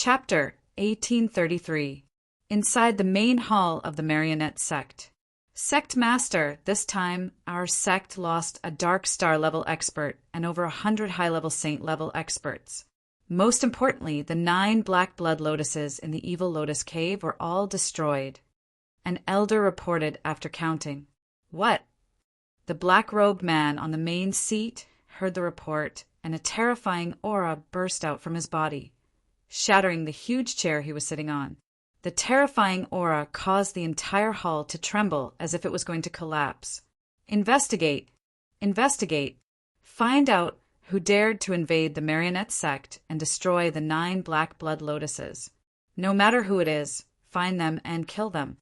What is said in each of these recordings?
Chapter 1833. Inside the main hall of the marionette sect. Sect Master, this time our sect lost a Dark Star level expert and over 100 high-level Saint level experts. Most importantly, the 9 black blood lotuses in the evil lotus cave were all destroyed. An elder reported after counting. What? The black-robed man on the main seat heard the report, and a terrifying aura burst out from his body, shattering the huge chair he was sitting on. The terrifying aura caused the entire hall to tremble as if it was going to collapse. Investigate! Investigate! Find out who dared to invade the marionette sect and destroy the 9 black blood lotuses. No matter who it is, find them and kill them.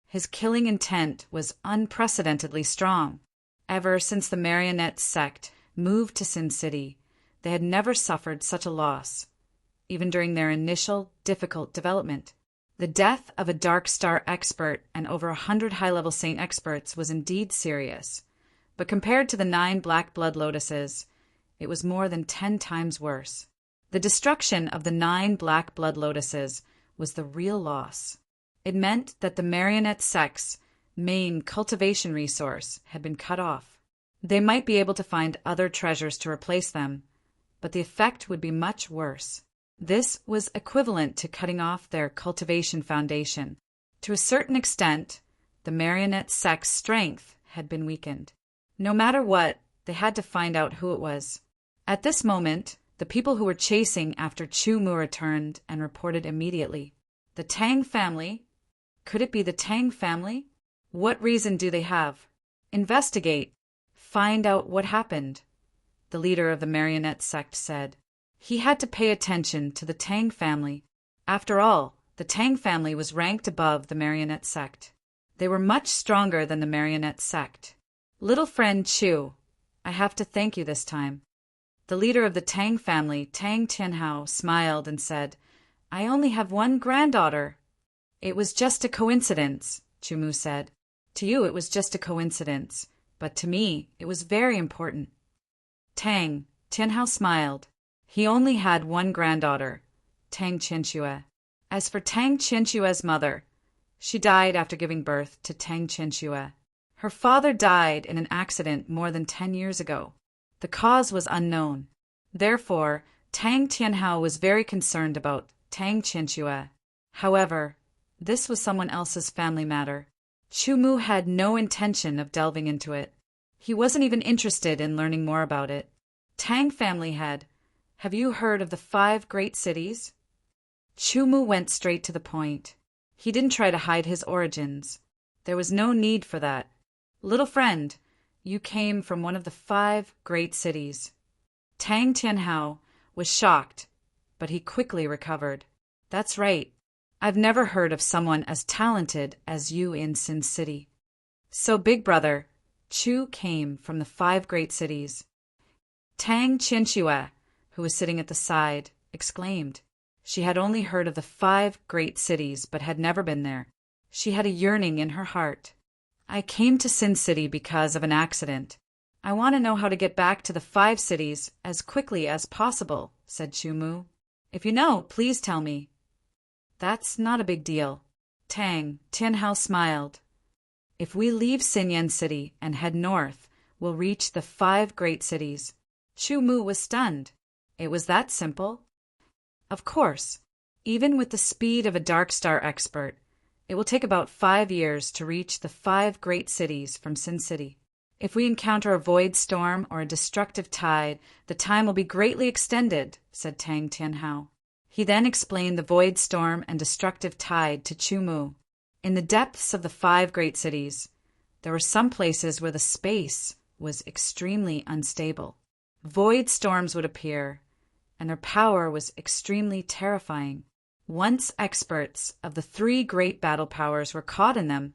His killing intent was unprecedentedly strong. Ever since the marionette sect moved to Sin City, they had never suffered such a loss, even during their initial, difficult development. The death of a Dark Star expert and over 100 high-level Saint experts was indeed serious, but compared to the 9 black blood lotuses, it was more than 10 times worse. The destruction of the 9 black blood lotuses was the real loss. It meant that the marionette sect's main cultivation resource had been cut off. They might be able to find other treasures to replace them, but the effect would be much worse. This was equivalent to cutting off their cultivation foundation. To a certain extent, the marionette sect's strength had been weakened. No matter what, they had to find out who it was. At this moment, the people who were chasing after Chu Mu returned and reported immediately. The Tang family? Could it be the Tang family? What reason do they have? Investigate. Find out what happened, the leader of the marionette sect said. He had to pay attention to the Tang family. After all, the Tang family was ranked above the marionette sect. They were much stronger than the marionette sect. Little friend Chu, I have to thank you this time. The leader of the Tang family, Tang Tianhao, smiled and said, I only have one granddaughter. It was just a coincidence, Chu Mu said. To you it was just a coincidence, but to me it was very important. Tang Tianhao smiled. He only had one granddaughter, Tang Qianxue. As for Tang Qianxue's mother, she died after giving birth to Tang Qianxue. Her father died in an accident more than 10 years ago. The cause was unknown. Therefore, Tang Tianhao was very concerned about Tang Qianxue. However, this was someone else's family matter. Chu Mu had no intention of delving into it. He wasn't even interested in learning more about it. Tang family had. Have you heard of the 5 great cities? Chu Mu went straight to the point. He didn't try to hide his origins. There was no need for that. Little friend, you came from one of the 5 great cities. Tang Tianhao was shocked, but he quickly recovered. That's right. I've never heard of someone as talented as you in Sin City. So, big brother, Chu came from the 5 great cities. Tang Qianxue, who was sitting at the side, exclaimed. She had only heard of the 5 great cities, but had never been there. She had a yearning in her heart. I came to Sin City because of an accident. I want to know how to get back to the 5 cities as quickly as possible, said Chu Mu. If you know, please tell me. That's not a big deal. Tang Tianhao smiled. If we leave Xinyan City and head north, we'll reach the 5 great cities. Chu Mu was stunned. It was that simple? Of course. Even with the speed of a Dark Star expert, it will take about 5 years to reach the 5 great cities from Sin City. If we encounter a void storm or a destructive tide, the time will be greatly extended, said Tang Tianhao. He then explained the void storm and destructive tide to Chu Mu. In the depths of the 5 great cities, there were some places where the space was extremely unstable. Void storms would appear, and their power was extremely terrifying. Once experts of the 3 great battle powers were caught in them,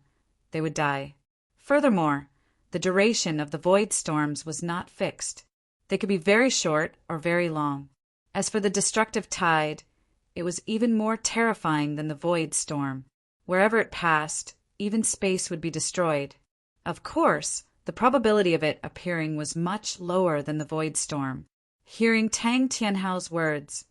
they would die. Furthermore, the duration of the void storms was not fixed. They could be very short or very long. As for the destructive tide, it was even more terrifying than the void storm. Wherever it passed, even space would be destroyed. Of course, the probability of it appearing was much lower than the void storm. Hearing Tang Tianhao's words,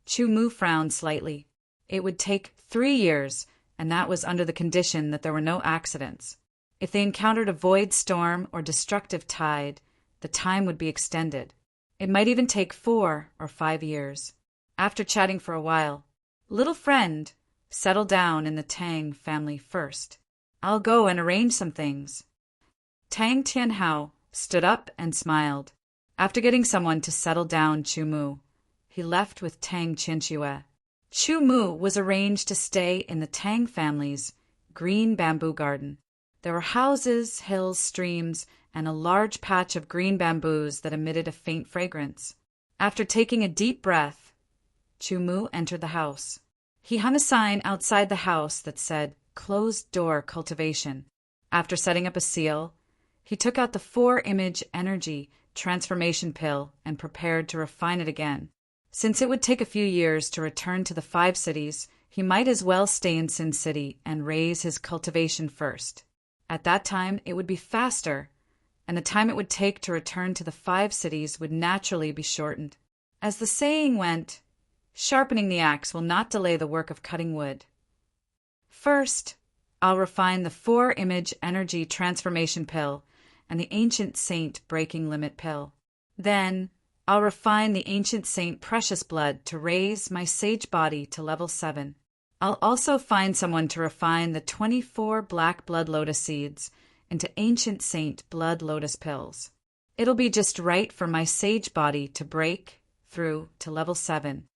Chu Mu frowned slightly. It would take 3 years, and that was under the condition that there were no accidents. If they encountered a void storm or destructive tide, the time would be extended. It might even take 4 or 5 years. After chatting for a while, "Little friend, settle down in the Tang family first. I'll go and arrange some things." Tang Tianhao stood up and smiled. After getting someone to settle down Chu Mu, he left with Tang Qianxue. Chu Mu was arranged to stay in the Tang family's green bamboo garden. There were houses, hills, streams, and a large patch of green bamboos that emitted a faint fragrance. After taking a deep breath, Chu Mu entered the house. He hung a sign outside the house that said, "Closed door cultivation." After setting up a seal, he took out the 4-image energy transformation pill and prepared to refine it again. Since it would take a few years to return to the 5 cities, he might as well stay in Sin City and raise his cultivation first. At that time, it would be faster, and the time it would take to return to the 5 cities would naturally be shortened. As the saying went, sharpening the axe will not delay the work of cutting wood. First, I'll refine the 4-image energy transformation pill and the ancient saint breaking limit pill. Then, I'll refine the ancient saint precious blood to raise my sage body to level 7. I'll also find someone to refine the 24 black blood lotus seeds into ancient saint blood lotus pills. It'll be just right for my sage body to break through to level 7.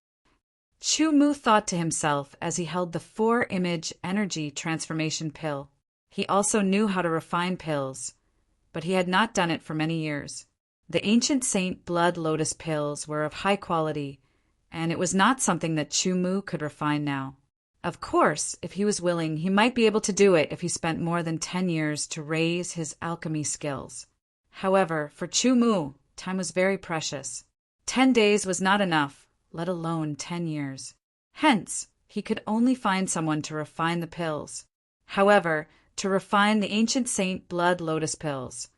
Chu Mu thought to himself as he held the 4-image energy transformation pill. He also knew how to refine pills, but he had not done it for many years. The ancient saint blood lotus pills were of high quality, and it was not something that Chu Mu could refine now. Of course, if he was willing, he might be able to do it if he spent more than 10 years to raise his alchemy skills. However, for Chu Mu, time was very precious. 10 days was not enough, let alone 10 years. Hence, he could only find someone to refine the pills. However, to refine the ancient saint blood lotus pills,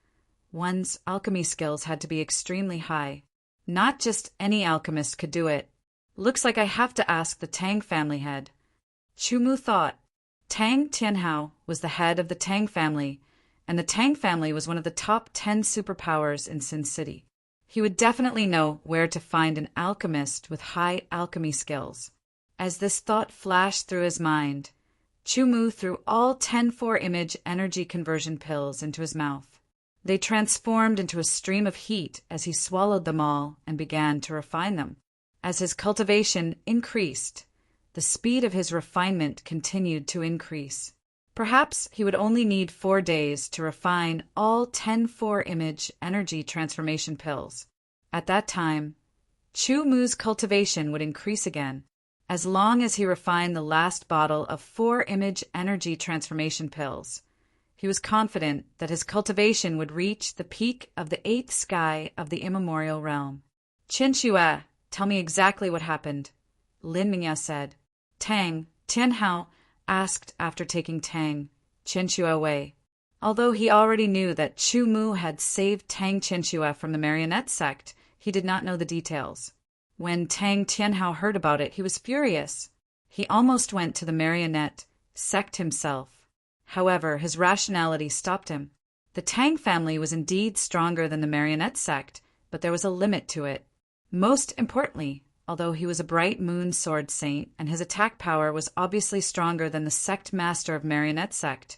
one's alchemy skills had to be extremely high. Not just any alchemist could do it. Looks like I have to ask the Tang family head. Chu Mu thought. Tang Tianhao was the head of the Tang family, and the Tang family was one of the top 10 superpowers in Sin City. He would definitely know where to find an alchemist with high alchemy skills. As this thought flashed through his mind, Chu Mu threw all 10 4-image energy conversion pills into his mouth. They transformed into a stream of heat as he swallowed them all and began to refine them. As his cultivation increased, the speed of his refinement continued to increase. Perhaps he would only need 4 days to refine all 10 4-image energy transformation pills. At that time, Chu Mu's cultivation would increase again. As long as he refined the last bottle of 4-image energy transformation pills, he was confident that his cultivation would reach the peak of the 8th sky of the immemorial realm. "Qianxue, tell me exactly what happened," Lin Mingya said. Tang Tianhao asked after taking Tang Qianxue away. Although he already knew that Chu Mu had saved Tang Qianxue from the marionette sect, he did not know the details. When Tang Tianhao heard about it, he was furious. He almost went to the marionette sect himself. However, his rationality stopped him. The Tang family was indeed stronger than the marionette sect, but there was a limit to it. Most importantly, although he was a bright moon sword saint and his attack power was obviously stronger than the sect master of marionette sect,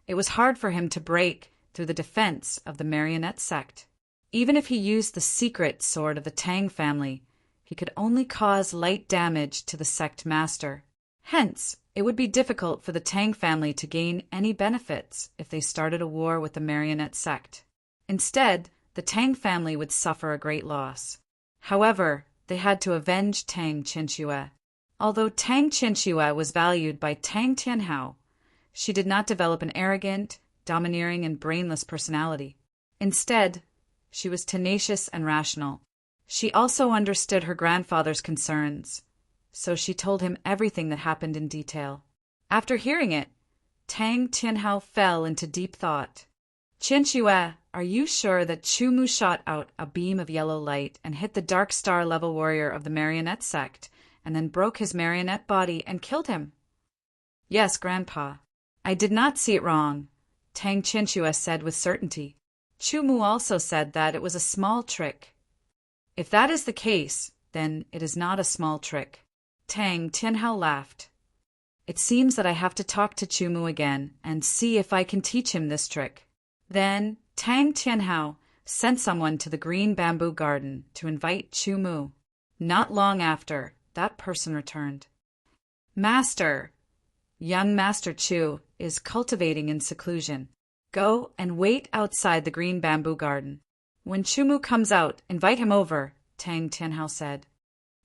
it was hard for him to break through the defense of the marionette sect. Even if he used the secret sword of the Tang family, he could only cause light damage to the sect master. Hence, it would be difficult for the Tang family to gain any benefits if they started a war with the marionette sect. Instead, the Tang family would suffer a great loss. However, they had to avenge Tang Qianxue. Although Tang Qianxue was valued by Tang Tianhao, she did not develop an arrogant, domineering, and brainless personality. Instead, she was tenacious and rational. She also understood her grandfather's concerns, so she told him everything that happened in detail. After hearing it, Tang Tianhao fell into deep thought. "Qianxue, are you sure that Chu Mu shot out a beam of yellow light and hit the dark star level warrior of the marionette sect and then broke his marionette body and killed him. Yes, Grandpa. I did not see it wrong, Tang Qianxue said with certainty. Chu Mu also said that it was a small trick. If that is the case, then it is not a small trick. Tang Tianhao laughed. It seems that I have to talk to Chu Mu again and see if I can teach him this trick. Then Tang Tianhao sent someone to the green bamboo garden to invite Chu Mu. Not long after, that person returned. Master, young Master Chu is cultivating in seclusion. Go and wait outside the green bamboo garden. When Chu Mu comes out, invite him over, Tang Tianhao said.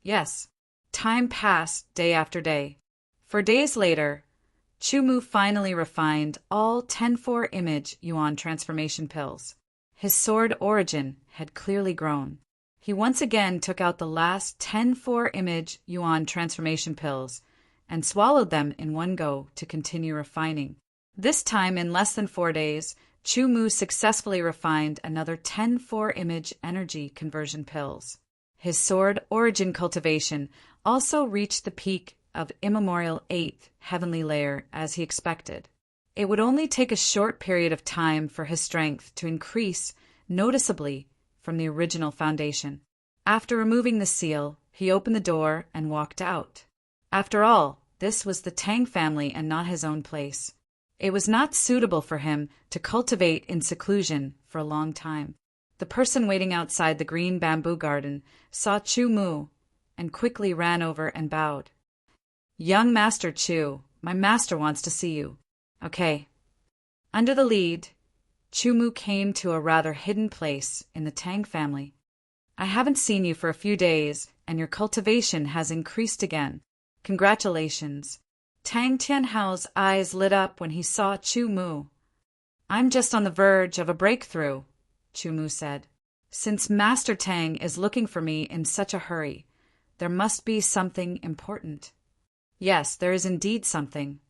Yes. Time passed day after day. For days later, Chu Mu finally refined all 10-4 image yuan transformation pills. His sword origin had clearly grown. He once again took out the last 10-4 image yuan transformation pills and swallowed them in one go to continue refining. This time, in less than 4 days, Chu Mu successfully refined another 10-4 image energy conversion pills. His sword origin cultivation also reached the peak of immemorial 8th heavenly layer as he expected. It would only take a short period of time for his strength to increase noticeably from the original foundation. After removing the seal, he opened the door and walked out. After all, this was the Tang family and not his own place. It was not suitable for him to cultivate in seclusion for a long time. The person waiting outside the green bamboo garden saw Chu Mu and quickly ran over and bowed. Young Master Chu, my master wants to see you. Okay. Under the lead, Chu Mu came to a rather hidden place in the Tang family. I haven't seen you for a few days, and your cultivation has increased again. Congratulations. Tang Tianhao's eyes lit up when he saw Chu Mu. I'm just on the verge of a breakthrough, Chu Mu said. Since Master Tang is looking for me in such a hurry, there must be something important. Yes, there is indeed something.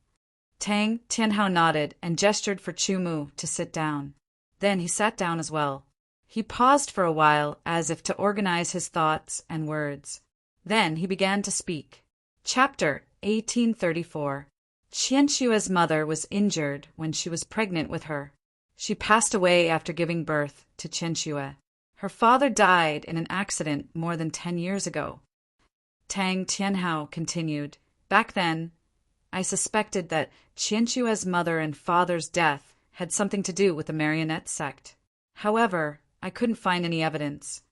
Tang Tianhao nodded and gestured for Chu Mu to sit down. Then he sat down as well. He paused for a while as if to organize his thoughts and words. Then he began to speak. Chapter 1834. Qianshua's mother was injured when she was pregnant with her. She passed away after giving birth to Qianshua. Her father died in an accident more than 10 years ago. Tang Tianhao continued. Back then, I suspected that Qianshua's mother and father's death had something to do with the marionette sect. However, I couldn't find any evidence.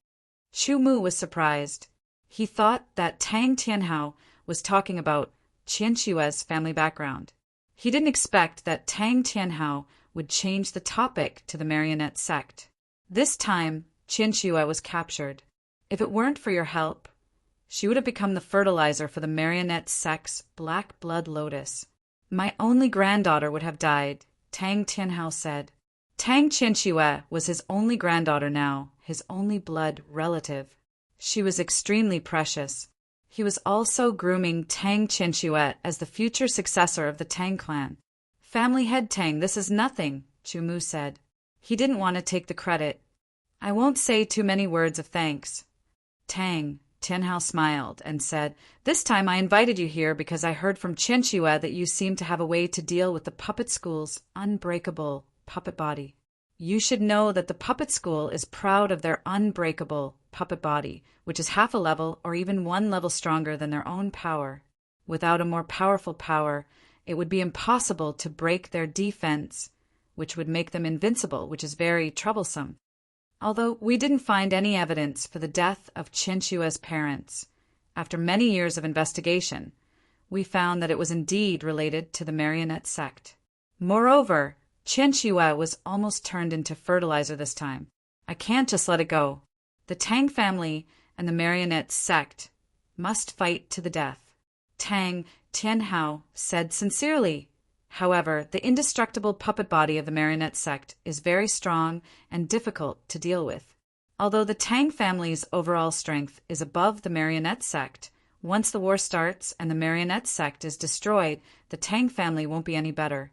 Chu Mu was surprised. He thought that Tang Tianhao was talking about Qianshua's family background. He didn't expect that Tang Tianhao would change the topic to the marionette sect. This time, Qianshua was captured. If it weren't for your help, she would have become the fertilizer for the marionette sect's black blood lotus. My only granddaughter would have died, Tang Tianhao said. Tang Qianshua was his only granddaughter now, his only blood relative. She was extremely precious. He was also grooming Tang Qianshua as the future successor of the Tang clan. Family head Tang, this is nothing, Chu Mu said. He didn't want to take the credit. I won't say too many words of thanks. Tang Tianhao smiled and said, This time I invited you here because I heard from Qianshua that you seem to have a way to deal with the puppet school's unbreakable puppet body. You should know that the puppet school is proud of their unbreakable puppet body, which is half a level or even 1 level stronger than their own power. Without a more powerful power, it would be impossible to break their defense, which would make them invincible, which is very troublesome. Although we didn't find any evidence for the death of Qianshua's parents, after many years of investigation, we found that it was indeed related to the marionette sect. Moreover, Qianshua was almost turned into fertilizer this time. I can't just let it go. The Tang family and the marionette sect must fight to the death. Tang Tianhao said sincerely. However, the indestructible puppet body of the marionette sect is very strong and difficult to deal with. Although the Tang family's overall strength is above the marionette sect, once the war starts and the marionette sect is destroyed, the Tang family won't be any better.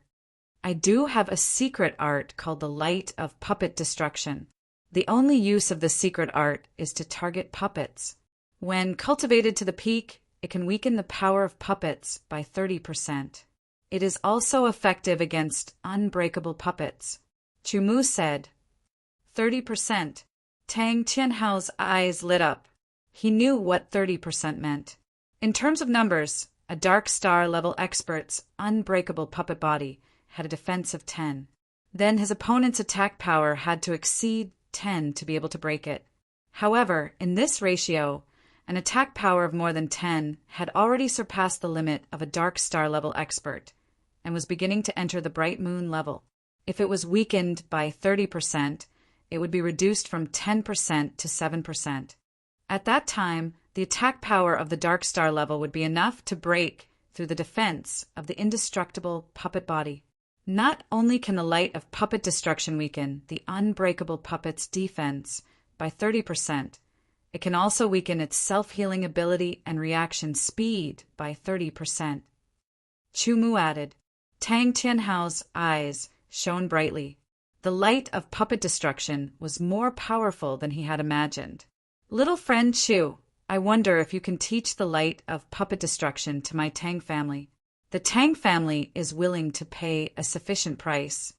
I do have a secret art called the Light of Puppet Destruction. The only use of the secret art is to target puppets. When cultivated to the peak, it can weaken the power of puppets by 30%. It is also effective against unbreakable puppets. Chumu said. 30%. Tang Tianhao's eyes lit up. He knew what 30% meant. In terms of numbers, a Dark Star-level expert's unbreakable puppet body had a defense of 10. Then his opponent's attack power had to exceed 10 to be able to break it. However, in this ratio, an attack power of more than 10 had already surpassed the limit of a Dark Star-level expert and was beginning to enter the Bright Moon level. If it was weakened by 30%, it would be reduced from 10% to 7%. At that time, the attack power of the Dark Star level would be enough to break through the defense of the indestructible puppet body. Not only can the light of puppet destruction weaken the unbreakable puppet's defense by 30%, it can also weaken its self-healing ability and reaction speed by 30%. Chumu added. Tang Tianhao's eyes shone brightly. The light of puppet destruction was more powerful than he had imagined. Little friend Chu, I wonder if you can teach the light of puppet destruction to my Tang family. The Tang family is willing to pay a sufficient price.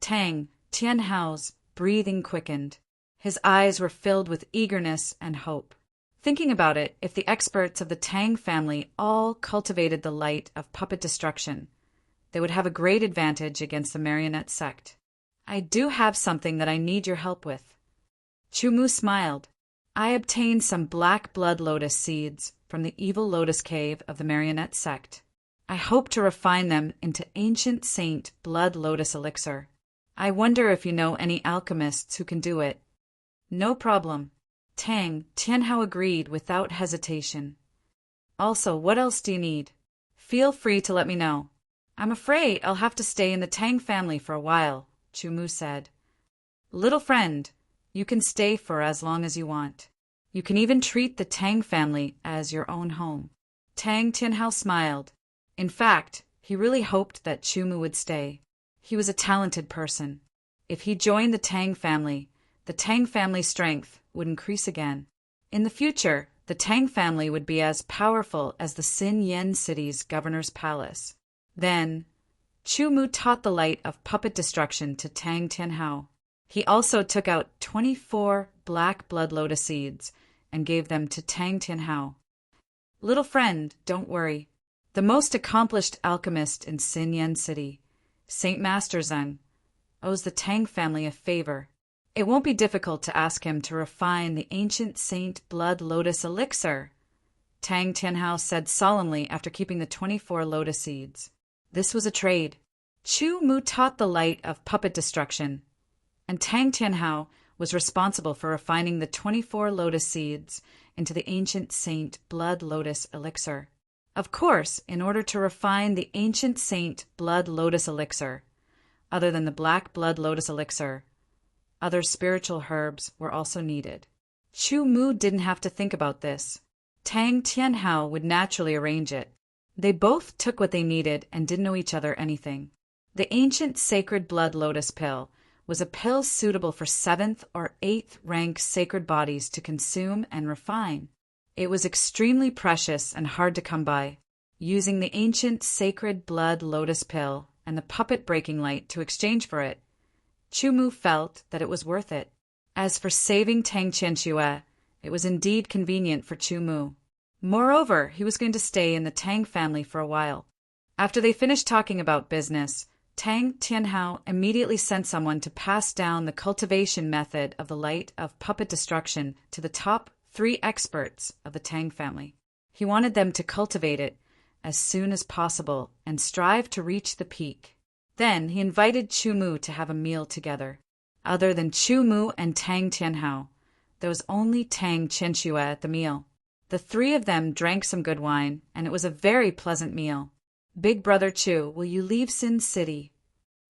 Tang Tianhao's breathing quickened. His eyes were filled with eagerness and hope. Thinking about it, if the experts of the Tang family all cultivated the light of puppet destruction, they would have a great advantage against the marionette sect. I do have something that I need your help with. Chumu smiled. I obtained some black blood lotus seeds from the evil lotus cave of the marionette sect. I hope to refine them into ancient saint blood lotus elixir. I wonder if you know any alchemists who can do it. No problem. Tang Tianhao agreed without hesitation. Also, what else do you need? Feel free to let me know. I'm afraid I'll have to stay in the Tang family for a while, Chumu said. Little friend, you can stay for as long as you want. You can even treat the Tang family as your own home. Tang Tianhao smiled. In fact, he really hoped that Chumu would stay. He was a talented person. If he joined the Tang family strength would increase again. In the future, the Tang family would be as powerful as the Xin Yen city's governor's palace. Then, Chumu taught the light of puppet destruction to Tang Tianhao. He also took out 24 black blood lotus seeds and gave them to Tang Tianhao. Little friend, don't worry. The most accomplished alchemist in Xin Yen City, Saint Master Zeng, owes the Tang family a favor. It won't be difficult to ask him to refine the ancient saint blood lotus elixir, Tang Tianhao said solemnly after keeping the 24 lotus seeds. This was a trade. Chumu taught the light of puppet destruction, and Tang Tianhao was responsible for refining the 24 lotus seeds into the ancient saint blood lotus elixir. Of course, in order to refine the ancient saint blood lotus elixir, other than the black blood lotus elixir, other spiritual herbs were also needed. Chumu didn't have to think about this. Tang Tianhao would naturally arrange it. They both took what they needed and didn't owe each other anything. The ancient sacred blood lotus pill was a pill suitable for 7th or 8th rank sacred bodies to consume and refine. It was extremely precious and hard to come by. Using the ancient sacred blood lotus pill and the puppet breaking light to exchange for it, Chumu felt that it was worth it. As for saving Tang Qianxue, it was indeed convenient for Chumu. Moreover, he was going to stay in the Tang family for a while. After they finished talking about business, Tang Tianhao immediately sent someone to pass down the cultivation method of the light of puppet destruction to the top 3 experts of the Tang family. He wanted them to cultivate it as soon as possible and strive to reach the peak. Then he invited Chumu to have a meal together. Other than Chumu and Tang Tianhao, there was only Tang Qianxue at the meal. The 3 of them drank some good wine, and it was a very pleasant meal. Big brother Chu, will you leave Sin City?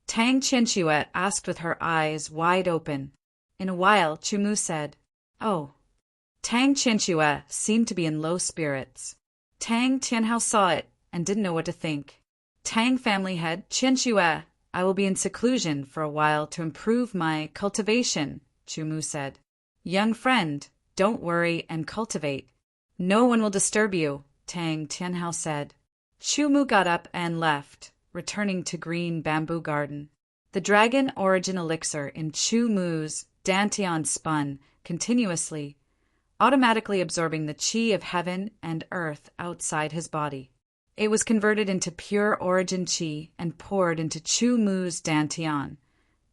Tang Qianxue asked with her eyes wide open. In a while, Chumu said, Oh. Tang Qianxue seemed to be in low spirits. Tang Tianhao saw it and didn't know what to think. Tang family head, Qianxue, I will be in seclusion for a while to improve my cultivation, Chumu said. Young friend, don't worry and cultivate. No one will disturb you, Tang Tianhao said. Chu Mu got up and left, returning to Green Bamboo Garden. The dragon origin elixir in Chu Mu's dantian spun continuously, automatically absorbing the qi of heaven and earth outside his body. It was converted into pure origin qi and poured into Chu Mu's dantian,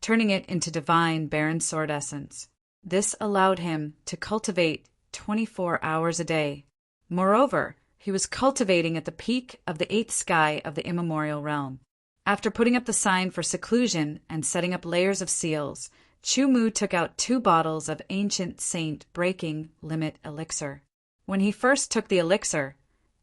turning it into divine barren sword essence. This allowed him to cultivate 24 hours a day. Moreover, he was cultivating at the peak of the 8th sky of the immemorial realm. After putting up the sign for seclusion and setting up layers of seals, Chu Mu took out 2 bottles of ancient saint breaking limit elixir. When he first took the elixir,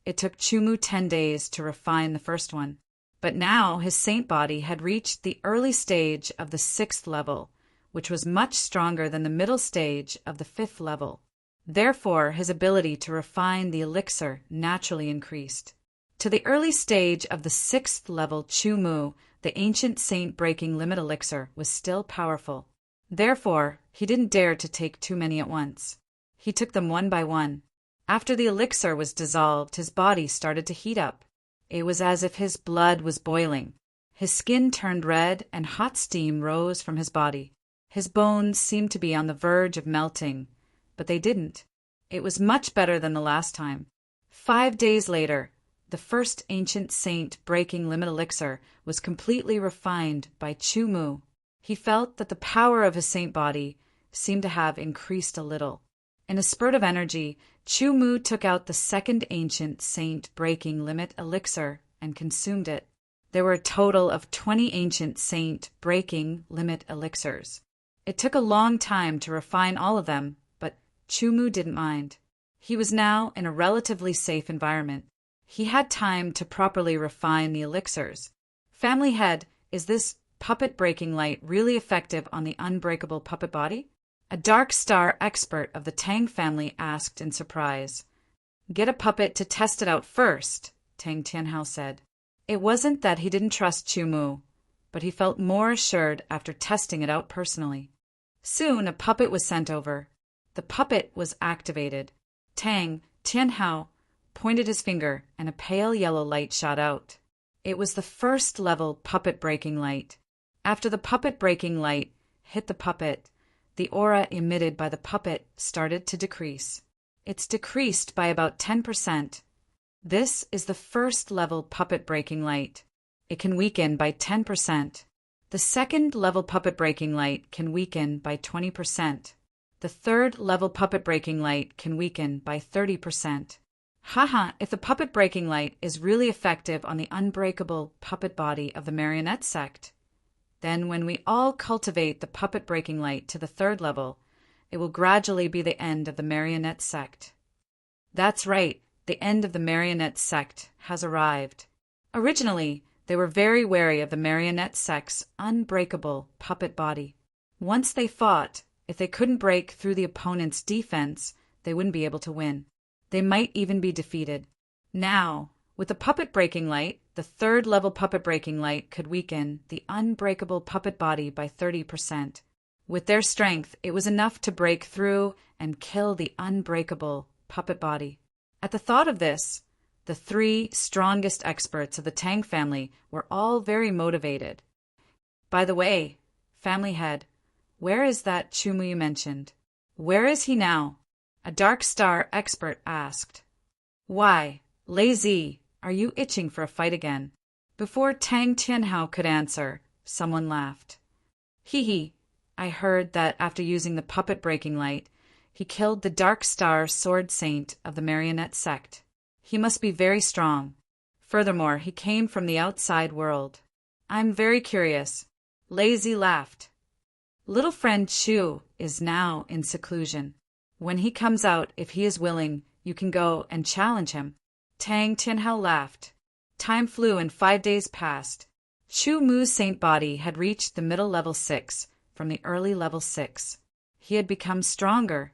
it took Chu Mu 10 days to refine the first one. But now his saint body had reached the early stage of the 6th level, which was much stronger than the middle stage of the 5th level. Therefore, his ability to refine the elixir naturally increased. To the early stage of the 6th level Chu Mu, the ancient saint breaking limit elixir was still powerful. Therefore, he didn't dare to take too many at once. He took them one by one. After the elixir was dissolved, his body started to heat up. It was as if his blood was boiling. His skin turned red and hot steam rose from his body. His bones seemed to be on the verge of melting, but they didn't. It was much better than the last time. 5 days later, the first ancient saint breaking limit elixir was completely refined by Chu Mu. He felt that the power of his saint body seemed to have increased a little. In a spurt of energy, Chu Mu took out the second ancient saint breaking limit elixir and consumed it. There were a total of 20 ancient saint breaking limit elixirs. It took a long time to refine all of them, but Chu Mu didn't mind. He was now in a relatively safe environment. He had time to properly refine the elixirs. Family head, is this puppet breaking light really effective on the unbreakable puppet body? A dark star expert of the Tang family asked in surprise. Get a puppet to test it out first, Tang Tianhao said. It wasn't that he didn't trust Chu Mu, but he felt more assured after testing it out personally. Soon a puppet was sent over. The puppet was activated. Tang Tianhao pointed his finger and a pale yellow light shot out. It was the first level puppet breaking light. After the puppet breaking light hit the puppet, the aura emitted by the puppet started to decrease. It's decreased by about 10%. This is the first level puppet breaking light. It can weaken by 10%. The second level puppet breaking light can weaken by 20%. The third level puppet breaking light can weaken by 30%. Haha, if the puppet breaking light is really effective on the unbreakable puppet body of the marionette sect, then when we all cultivate the puppet breaking light to the 3rd level, it will gradually be the end of the marionette sect. That's right, the end of the marionette sect has arrived. Originally, they were very wary of the marionette sect's unbreakable puppet body. Once they fought, if they couldn't break through the opponent's defense, they wouldn't be able to win. They might even be defeated. Now, with the puppet breaking light, the 3rd level puppet breaking light could weaken the unbreakable puppet body by 30%. With their strength, it was enough to break through and kill the unbreakable puppet body. At the thought of this, the 3 strongest experts of the Tang family were all very motivated. By the way, family head, where is that Chu Mu you mentioned? Where is he now? A dark star expert asked. Why, Lazy, are you itching for a fight again? Before Tang Tianhao could answer, someone laughed. Hee, I heard that after using the puppet breaking light, he killed the dark star sword saint of the marionette sect. He must be very strong. Furthermore, he came from the outside world. I'm very curious. Lazy laughed. Little friend Chu is now in seclusion. When he comes out, if he is willing, you can go and challenge him. Tang Tianhao laughed. Time flew and 5 days passed. Chu Mu's saint body had reached the middle level 6 from the early level 6. He had become stronger,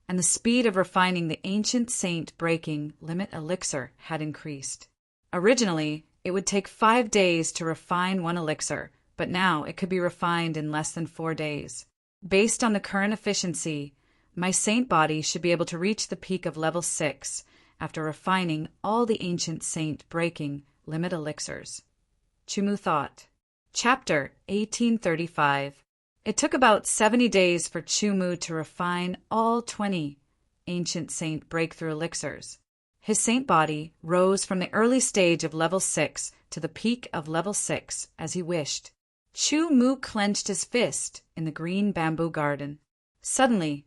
and the speed of refining the ancient saint breaking limit elixir had increased. Originally, it would take 5 days to refine one elixir, but now it could be refined in less than 4 days. Based on the current efficiency, my saint body should be able to reach the peak of level 6 after refining all the ancient saint breaking limit elixirs. Chu thought. Chapter 1835. It took about 70 days for Chu to refine all 20 ancient saint breakthrough elixirs. His saint body rose from the early stage of level 6 to the peak of level 6 as he wished. Chu clenched his fist in the green bamboo garden. Suddenly,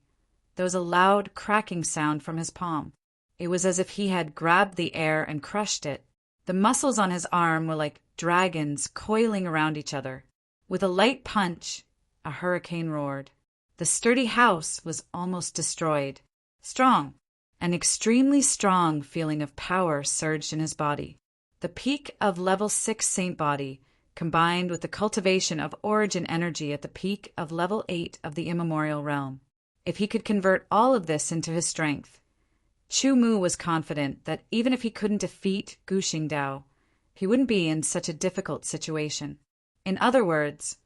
there was a loud cracking sound from his palm. It was as if he had grabbed the air and crushed it. The muscles on his arm were like dragons coiling around each other. With a light punch, a hurricane roared. The sturdy house was almost destroyed. Strong, an extremely strong feeling of power surged in his body. The peak of level 6 saint body combined with the cultivation of origin energy at the peak of level 8 of the immemorial realm. If he could convert all of this into his strength, Chu was confident that even if he couldn't defeat Gu Xingdao, he wouldn't be in such a difficult situation. In other words,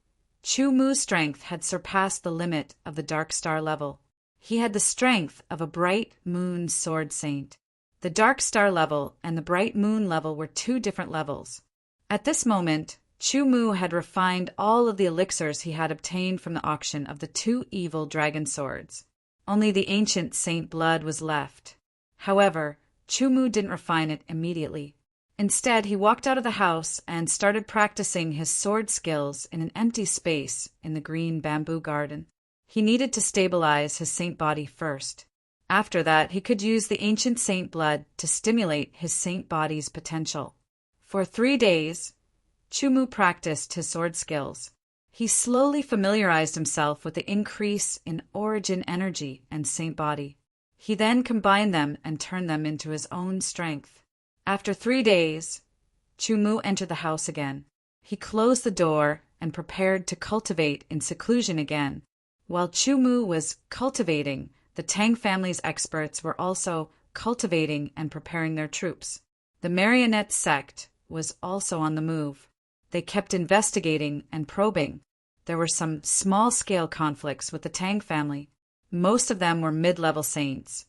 Chu strength had surpassed the limit of the Dark Star level. He had the strength of a Bright Moon Sword Saint. The Dark Star level and the Bright Moon level were two different levels. At this moment, Chu had refined all of the elixirs he had obtained from the auction of the two evil dragon swords. Only the ancient saint blood was left. However, Chu didn't refine it immediately. Instead, he walked out of the house and started practicing his sword skills in an empty space in the green bamboo garden. He needed to stabilize his saint body first. After that, he could use the ancient saint blood to stimulate his saint body's potential. For 3 days, Chu practiced his sword skills. He slowly familiarized himself with the increase in origin energy and saint body. He then combined them and turned them into his own strength. After 3 days, Chu entered the house again. He closed the door and prepared to cultivate in seclusion again. While Chu was cultivating, the Tang family's experts were also cultivating and preparing their troops. The marionette sect was also on the move. They kept investigating and probing. There were some small-scale conflicts with the Tang family. Most of them were mid-level saints,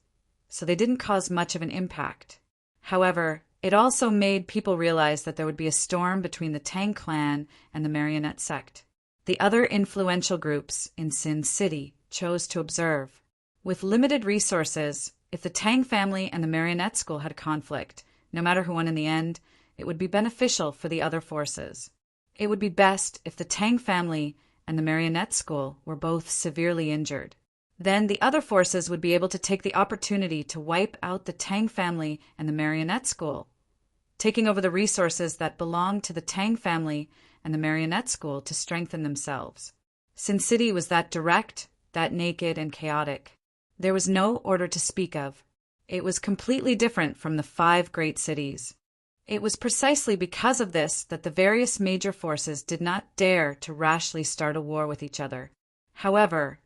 so they didn't cause much of an impact. However, it also made people realize that there would be a storm between the Tang clan and the marionette sect. The other influential groups in Sin City chose to observe. With limited resources, if the Tang family and the marionette school had a conflict, no matter who won in the end, it would be beneficial for the other forces. It would be best if the Tang family and the marionette school were both severely injured. Then the other forces would be able to take the opportunity to wipe out the Tang family and the marionette school, taking over the resources that belonged to the Tang family and the marionette school to strengthen themselves. Sin City was that direct, that naked and chaotic. There was no order to speak of. It was completely different from the 5 great cities. It was precisely because of this that the various major forces did not dare to rashly start a war with each other. However,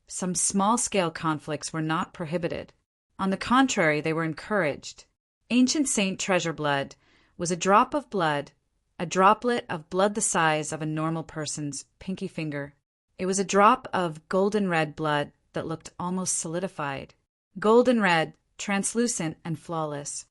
some small-scale conflicts were not prohibited. On the contrary, they were encouraged. Ancient Saint Treasure Blood was a drop of blood, a droplet of blood the size of a normal person's pinky finger. It was a drop of golden red blood that looked almost solidified. Golden red, translucent, and flawless.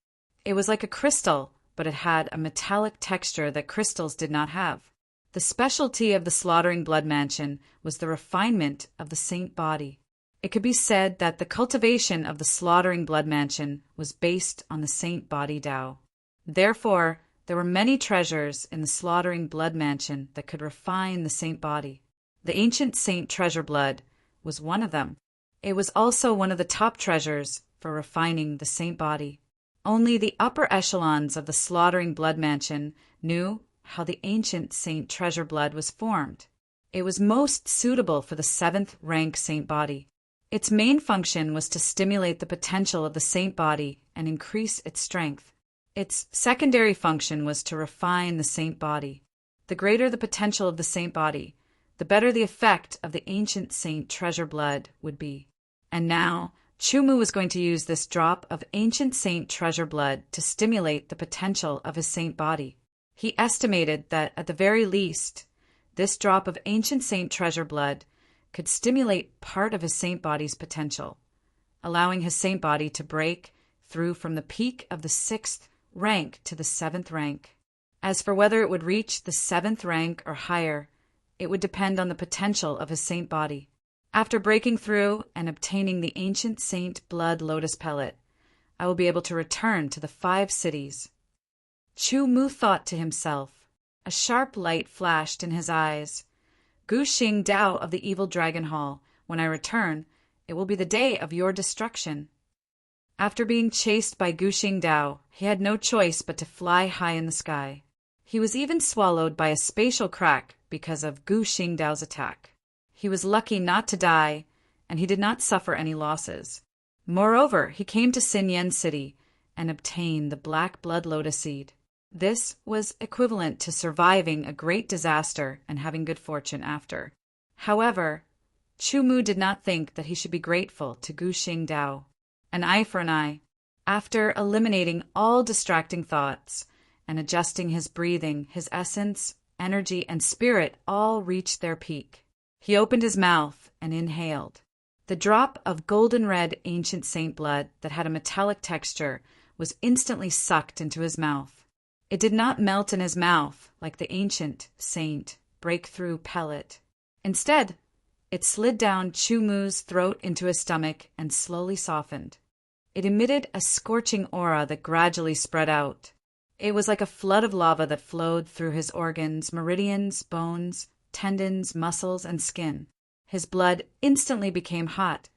It was like a crystal, but it had a metallic texture that crystals did not have. The specialty of the Slaughtering Blood Mansion was the refinement of the saint body. It could be said that the cultivation of the Slaughtering Blood Mansion was based on the saint body Tao. Therefore, there were many treasures in the Slaughtering Blood Mansion that could refine the saint body. The ancient Saint Treasure Blood was one of them. It was also one of the top treasures for refining the saint body. Only the upper echelons of the Slaughtering Blood Mansion knew how the ancient Saint Treasure Blood was formed. It was most suitable for the 7th rank saint body. Its main function was to stimulate the potential of the saint body and increase its strength. Its secondary function was to refine the saint body. The greater the potential of the saint body, the better the effect of the ancient Saint Treasure Blood would be. And now, Chu was going to use this drop of ancient Saint Treasure Blood to stimulate the potential of his saint body. He estimated that, at the very least, this drop of ancient Saint Treasure Blood could stimulate part of his saint body's potential, allowing his saint body to break through from the peak of the 6th rank to the 7th rank. As for whether it would reach the 7th rank or higher, it would depend on the potential of his saint body. After breaking through and obtaining the ancient saint blood lotus pellet, I will be able to return to the 5 cities. Chu Mu thought to himself. A sharp light flashed in his eyes. Gu Xing Dao of the evil dragon hall, when I return, it will be the day of your destruction. After being chased by Gu Xing Dao, he had no choice but to fly high in the sky. He was even swallowed by a spatial crack because of Gu Xing Dao's attack. He was lucky not to die, and he did not suffer any losses. Moreover, he came to Sin Yen City and obtained the black blood lotus seed. This was equivalent to surviving a great disaster and having good fortune after. However, Chu Mu did not think that he should be grateful to Gu Xing Dao. An eye for an eye. After eliminating all distracting thoughts and adjusting his breathing, his essence, energy, and spirit all reached their peak. He opened his mouth and inhaled. The drop of golden red ancient saint blood that had a metallic texture was instantly sucked into his mouth. It did not melt in his mouth like the ancient saint breakthrough pellet. Instead, it slid down Chu Mu's throat into his stomach and slowly softened. It emitted a scorching aura that gradually spread out. It was like a flood of lava that flowed through his organs, meridians, bones, tendons, muscles, and skin. His blood instantly became hot,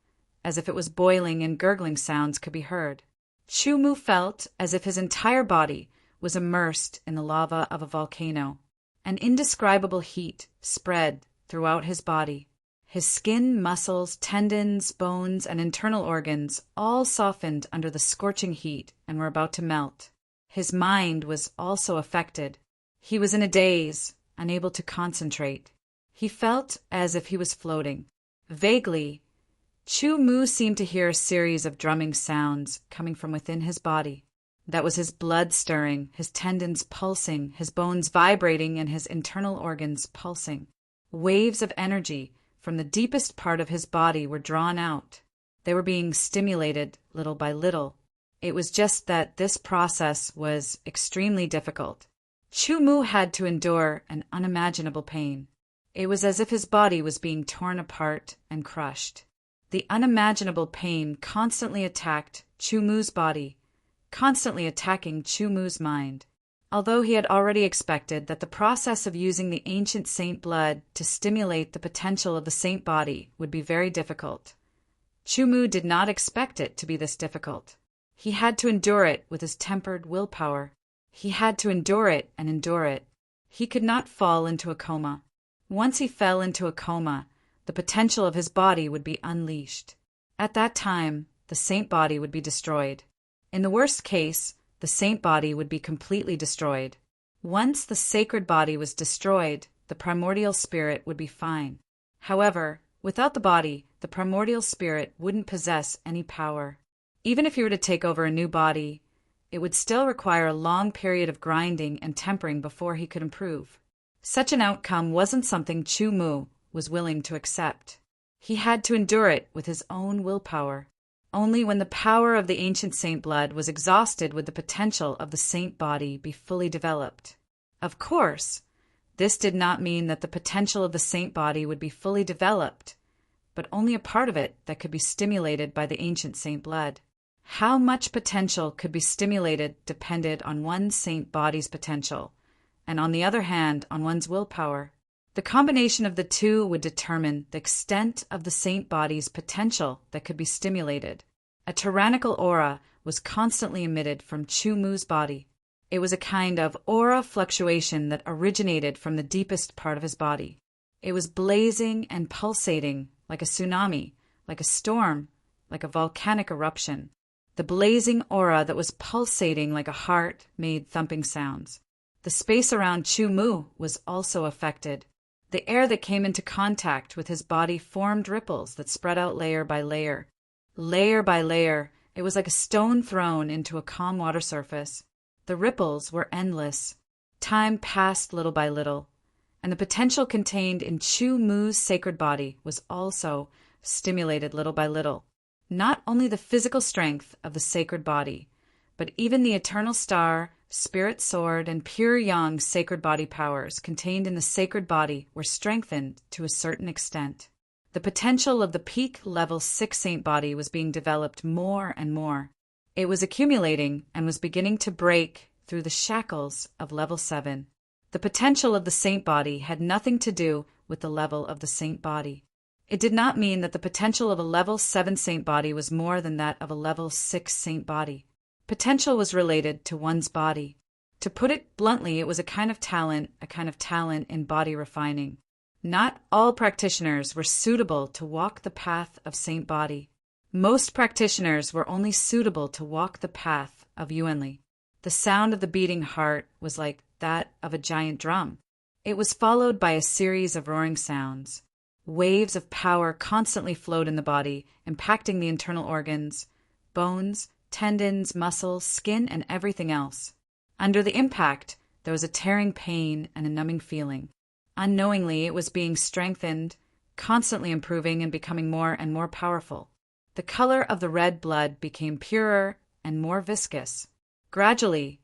as if it was boiling and gurgling sounds could be heard. Chu Mu felt as if his entire body was immersed in the lava of a volcano. An indescribable heat spread throughout his body. His skin, muscles, tendons, bones, and internal organs all softened under the scorching heat and were about to melt. His mind was also affected. He was in a daze, unable to concentrate. He felt as if he was floating. Vaguely, Chu Mu seemed to hear a series of drumming sounds coming from within his body. That was his blood stirring, his tendons pulsing, his bones vibrating, and his internal organs pulsing. Waves of energy from the deepest part of his body were drawn out. They were being stimulated little by little. It was just that this process was extremely difficult. Chu Mu had to endure an unimaginable pain. It was as if his body was being torn apart and crushed. The unimaginable pain constantly attacked Chu Mu's body, constantly attacking Chu Mu's mind. Although he had already expected that the process of using the ancient saint blood to stimulate the potential of the saint body would be very difficult, Chu Mu did not expect it to be this difficult. He had to endure it with his tempered willpower. He had to endure it and endure it. He could not fall into a coma. Once he fell into a coma, the potential of his body would be unleashed. At that time, the saint body would be destroyed. In the worst case, the saint body would be completely destroyed. Once the sacred body was destroyed, the primordial spirit would be fine. However, without the body, the primordial spirit wouldn't possess any power. Even if he were to take over a new body, it would still require a long period of grinding and tempering before he could improve. Such an outcome wasn't something Chu Mu was willing to accept. He had to endure it with his own willpower. Only when the power of the ancient saint blood was exhausted would the potential of the saint body be fully developed. Of course, this did not mean that the potential of the saint body would be fully developed, but only a part of it that could be stimulated by the ancient saint blood. How much potential could be stimulated depended on one saint body's potential, and on the other hand, on one's willpower. The combination of the two would determine the extent of the saint body's potential that could be stimulated. A tyrannical aura was constantly emitted from Chu Mu's body. It was a kind of aura fluctuation that originated from the deepest part of his body. It was blazing and pulsating like a tsunami, like a storm, like a volcanic eruption. The blazing aura that was pulsating like a heart made thumping sounds. The space around Chu Mu was also affected. The air that came into contact with his body formed ripples that spread out layer by layer. Layer by layer, it was like a stone thrown into a calm water surface. The ripples were endless. Time passed little by little, and the potential contained in Chu Mu's sacred body was also stimulated little by little. Not only the physical strength of the sacred body, but even the eternal star, spirit sword, and pure yang sacred body powers contained in the sacred body were strengthened to a certain extent. The potential of the peak level 6 saint body was being developed more and more. It was accumulating and was beginning to break through the shackles of level 7. The potential of the saint body had nothing to do with the level of the saint body. It did not mean that the potential of a level 7 saint body was more than that of a level 6 saint body. Potential was related to one's body. To put it bluntly, it was a kind of talent in body refining. Not all practitioners were suitable to walk the path of saint body. Most practitioners were only suitable to walk the path of Yuanli. The sound of the beating heart was like that of a giant drum. It was followed by a series of roaring sounds. Waves of power constantly flowed in the body, impacting the internal organs, bones, tendons, muscles, skin, and everything else. Under the impact, there was a tearing pain and a numbing feeling. Unknowingly, it was being strengthened, constantly improving and becoming more and more powerful. The color of the red blood became purer and more viscous. Gradually,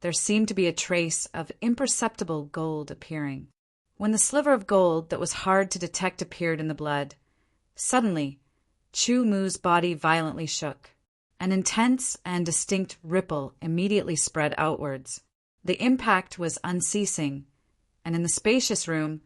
there seemed to be a trace of imperceptible gold appearing. When the sliver of gold that was hard to detect appeared in the blood, suddenly, Chu Mu's body violently shook. An intense and distinct ripple immediately spread outwards. The impact was unceasing, and in the spacious room,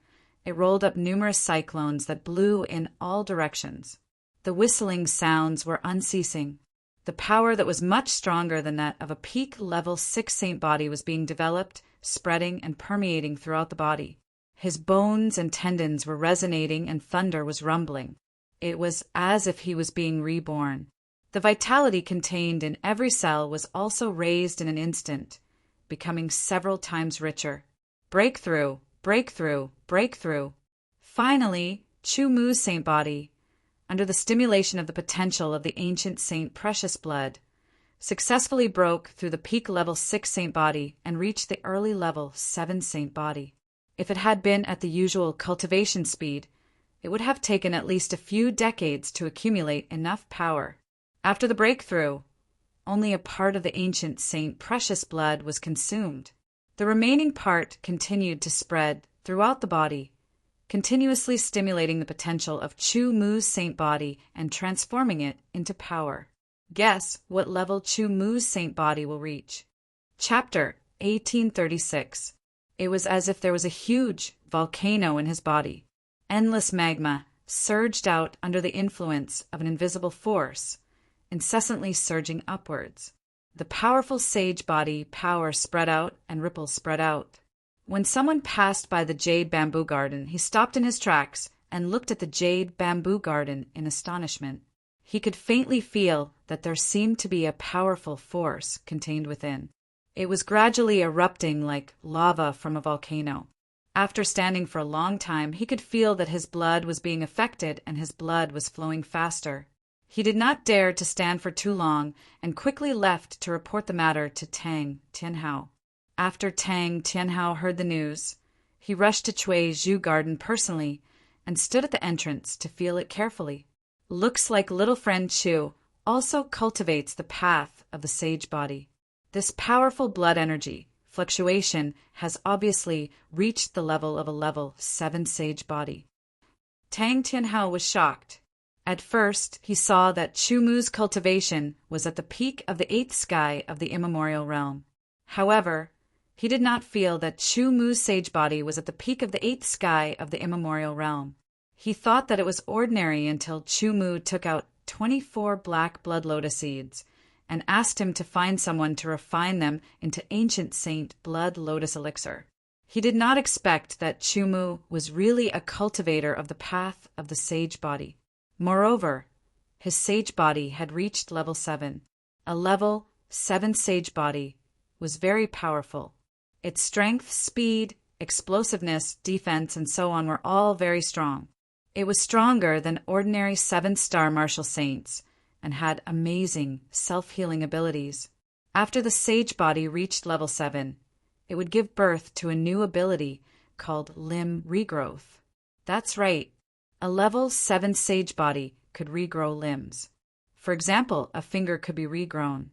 it rolled up numerous cyclones that blew in all directions. The whistling sounds were unceasing. The power that was much stronger than that of a peak level 6 saint body was being developed, spreading, and permeating throughout the body. His bones and tendons were resonating and thunder was rumbling. It was as if he was being reborn. The vitality contained in every cell was also raised in an instant, becoming several times richer. Breakthrough, breakthrough, breakthrough. Finally, Chu Mu's saint body, under the stimulation of the potential of the ancient saint precious blood, successfully broke through the peak level 6 saint body and reached the early level 7 saint body. If it had been at the usual cultivation speed, it would have taken at least a few decades to accumulate enough power. After the breakthrough, only a part of the ancient saint precious blood was consumed. The remaining part continued to spread throughout the body, continuously stimulating the potential of Chu Mu's saint body and transforming it into power. Guess what level Chu Mu's saint body will reach. Chapter 1836. It was as if there was a huge volcano in his body. Endless magma surged out under the influence of an invisible force, incessantly surging upwards. The powerful sage body power spread out and ripples spread out. When someone passed by the jade bamboo garden, he stopped in his tracks and looked at the jade bamboo garden in astonishment. He could faintly feel that there seemed to be a powerful force contained within. It was gradually erupting like lava from a volcano. After standing for a long time, he could feel that his blood was being affected and his blood was flowing faster. He did not dare to stand for too long and quickly left to report the matter to Tang Tianhao. After Tang Tianhao heard the news, he rushed to Cui Zhu Garden personally and stood at the entrance to feel it carefully. Looks like little friend Chu also cultivates the path of the sage body. This powerful blood energy fluctuation has obviously reached the level of a level 7 sage body. Tang Tianhao was shocked. At first, he saw that Chu Mu's cultivation was at the peak of the 8th sky of the immemorial realm. However, he did not feel that Chu Mu's sage body was at the peak of the 8th sky of the immemorial realm. He thought that it was ordinary until Chu Mu took out 24 black blood lotus seeds and asked him to find someone to refine them into ancient saint blood lotus elixir. He did not expect that Chu Mu was really a cultivator of the path of the sage body. Moreover, his sage body had reached level 7. A level 7 sage body was very powerful. Its strength, speed, explosiveness, defense, and so on were all very strong. It was stronger than ordinary 7-star martial saints and had amazing self-healing abilities. After the sage body reached level 7, it would give birth to a new ability called limb regrowth. That's right. A level 7 sage body could regrow limbs. For example, a finger could be regrown.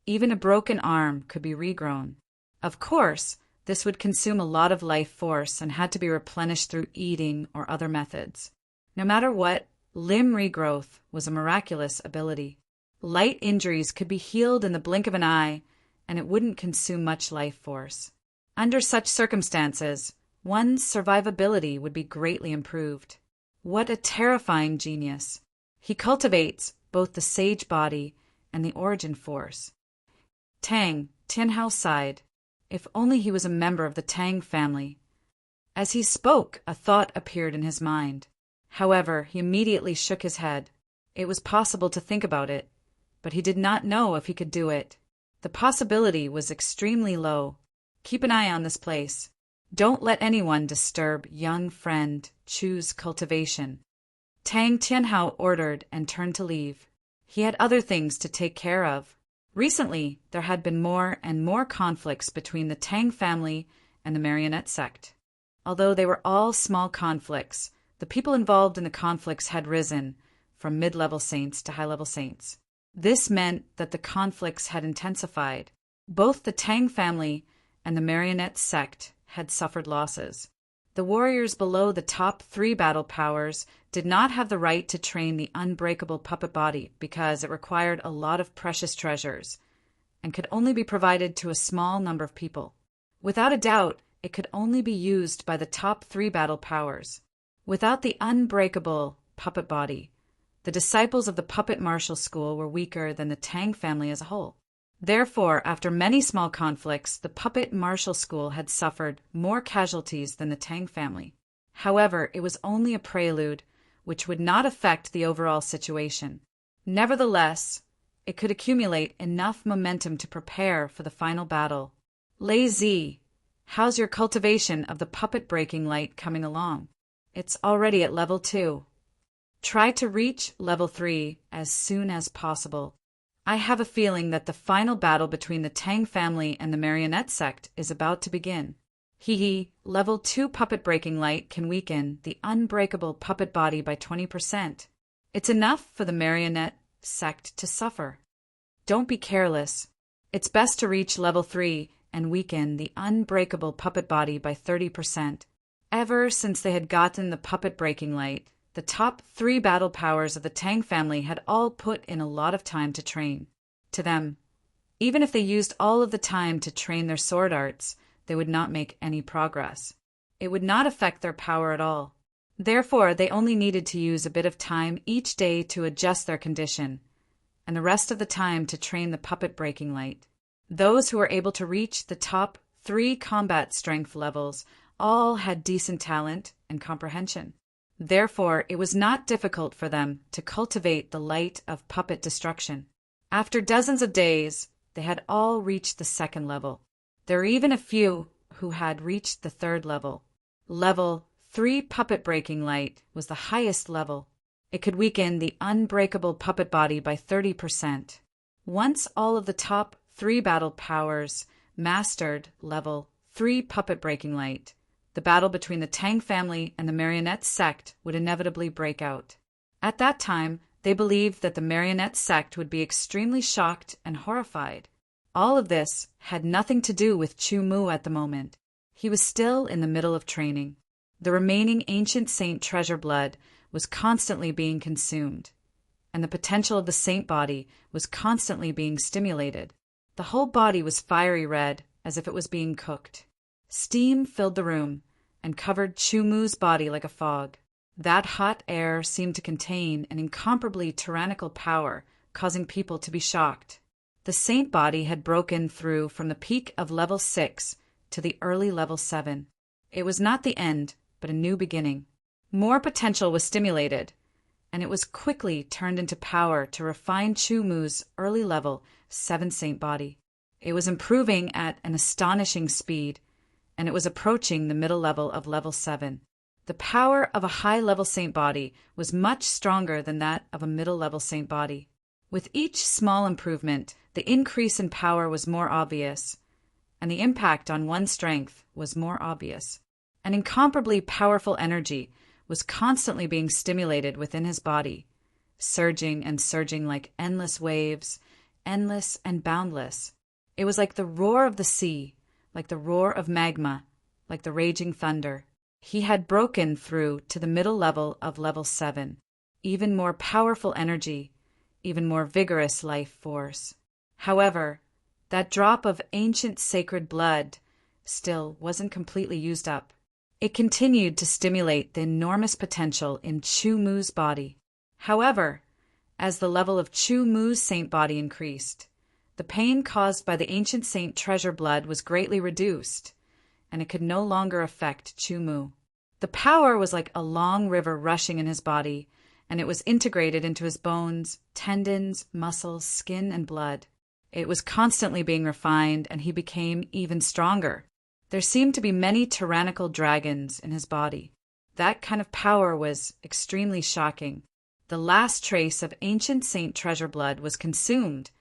Even a broken arm could be regrown. Of course, this would consume a lot of life force and had to be replenished through eating or other methods. No matter what, limb regrowth was a miraculous ability. Light injuries could be healed in the blink of an eye, and it wouldn't consume much life force. Under such circumstances, one's survivability would be greatly improved. What a terrifying genius! He cultivates both the sage body and the origin force. Tang Tianhao sighed. If only he was a member of the Tang family. As he spoke, a thought appeared in his mind. However, he immediately shook his head. It was possible to think about it, but he did not know if he could do it. The possibility was extremely low. Keep an eye on this place. Don't let anyone disturb young friend Chu's cultivation. Tang Tianhao ordered and turned to leave. He had other things to take care of. Recently, there had been more and more conflicts between the Tang family and the marionette sect. Although they were all small conflicts, the people involved in the conflicts had risen from mid-level saints to high-level saints. This meant that the conflicts had intensified. Both the Tang family and the marionette sect had suffered losses. The warriors below the top 3 battle powers did not have the right to train the unbreakable puppet body because it required a lot of precious treasures and could only be provided to a small number of people. Without a doubt, it could only be used by the top 3 battle powers. Without the unbreakable puppet body, the disciples of the puppet martial school were weaker than the Tang family as a whole. Therefore, after many small conflicts, the puppet martial school had suffered more casualties than the Tang family. However, it was only a prelude, which would not affect the overall situation. Nevertheless, it could accumulate enough momentum to prepare for the final battle. Lei Zi, how's your cultivation of the puppet breaking light coming along? It's already at level 2. Try to reach level 3 as soon as possible. I have a feeling that the final battle between the Tang family and the marionette sect is about to begin. Level 2 puppet breaking light can weaken the unbreakable puppet body by 20%. It's enough for the marionette sect to suffer. Don't be careless. It's best to reach level 3 and weaken the unbreakable puppet body by 30%. Ever since they had gotten the puppet breaking light, the top 3 battle powers of the Tang family had all put in a lot of time to train. To them, even if they used all of the time to train their sword arts, they would not make any progress. It would not affect their power at all. Therefore, they only needed to use a bit of time each day to adjust their condition, and the rest of the time to train the puppet breaking light. Those who were able to reach the top 3 combat strength levels all had decent talent and comprehension. Therefore, it was not difficult for them to cultivate the light of puppet destruction. After dozens of days, they had all reached the 2nd level. There were even a few who had reached the 3rd level. Level 3 puppet breaking light was the highest level. It could weaken the unbreakable puppet body by 30%. Once all of the top 3 battle powers mastered level 3 puppet breaking light, the battle between the Tang family and the marionette sect would inevitably break out. At that time, they believed that the marionette sect would be extremely shocked and horrified. All of this had nothing to do with Chu Mu at the moment. He was still in the middle of training. The remaining ancient saint treasure blood was constantly being consumed, and the potential of the saint body was constantly being stimulated. The whole body was fiery red, as if it was being cooked. Steam filled the room and covered Chu Mu's body like a fog. That hot air seemed to contain an incomparably tyrannical power, causing people to be shocked. The saint body had broken through from the peak of level 6 to the early level 7. It was not the end, but a new beginning. More potential was stimulated, and it was quickly turned into power to refine Chu Mu's early level 7 saint body. It was improving at an astonishing speed, and it was approaching the middle level of level 7. The power of a high-level saint body was much stronger than that of a middle-level saint body. With each small improvement, the increase in power was more obvious, and the impact on one's strength was more obvious. An incomparably powerful energy was constantly being stimulated within his body, surging and surging like endless waves, endless and boundless. It was like the roar of the sea, like the roar of magma, like the raging thunder. He had broken through to the middle level of level 7. Even more powerful energy, even more vigorous life force. However, that drop of ancient sacred blood still wasn't completely used up. It continued to stimulate the enormous potential in Chu Mu's body. However, as the level of Chu Mu's saint body increased, the pain caused by the ancient saint treasure blood was greatly reduced, and it could no longer affect Chu Mu. The power was like a long river rushing in his body, and it was integrated into his bones, tendons, muscles, skin, and blood. It was constantly being refined, and he became even stronger. There seemed to be many tyrannical dragons in his body. That kind of power was extremely shocking. The last trace of ancient saint treasure blood was consumed,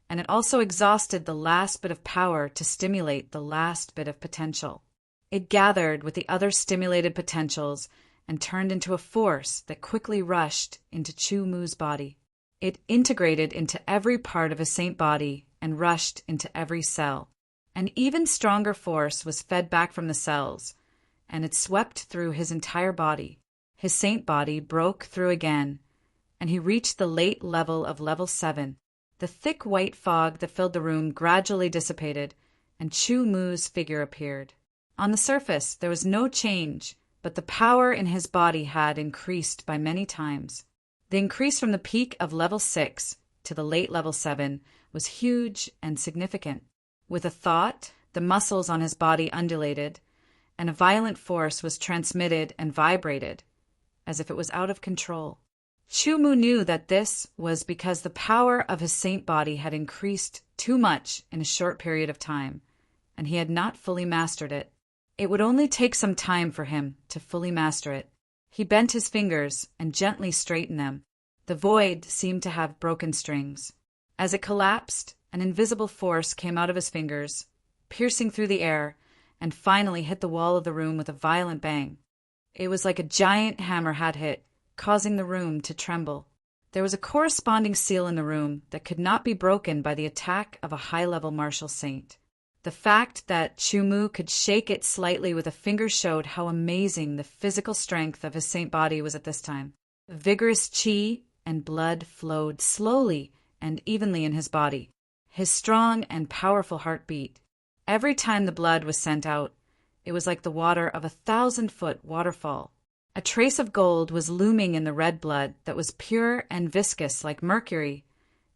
and it also exhausted the last bit of power to stimulate the last bit of potential. It gathered with the other stimulated potentials and turned into a force that quickly rushed into Chu Mu's body. It integrated into every part of his saint body and rushed into every cell. An even stronger force was fed back from the cells, and it swept through his entire body. His saint body broke through again, and he reached the late level of level 7. The thick white fog that filled the room gradually dissipated, and Chu Mu's figure appeared. On the surface, there was no change, but the power in his body had increased by many times. The increase from the peak of level 6 to the late level 7 was huge and significant. With a thought, the muscles on his body undulated, and a violent force was transmitted and vibrated, as if it was out of control. Chu Mu knew that this was because the power of his saint body had increased too much in a short period of time, and he had not fully mastered it. It would only take some time for him to fully master it. He bent his fingers and gently straightened them. The void seemed to have broken strings. As it collapsed, an invisible force came out of his fingers, piercing through the air, and finally hit the wall of the room with a violent bang. It was like a giant hammer had hit, causing the room to tremble. There was a corresponding seal in the room that could not be broken by the attack of a high-level martial saint. The fact that Chu Mu could shake it slightly with a finger showed how amazing the physical strength of his saint body was at this time. Vigorous qi and blood flowed slowly and evenly in his body. His strong and powerful heart beat. Every time the blood was sent out, it was like the water of 1,000-foot waterfall. A trace of gold was looming in the red blood that was pure and viscous like mercury,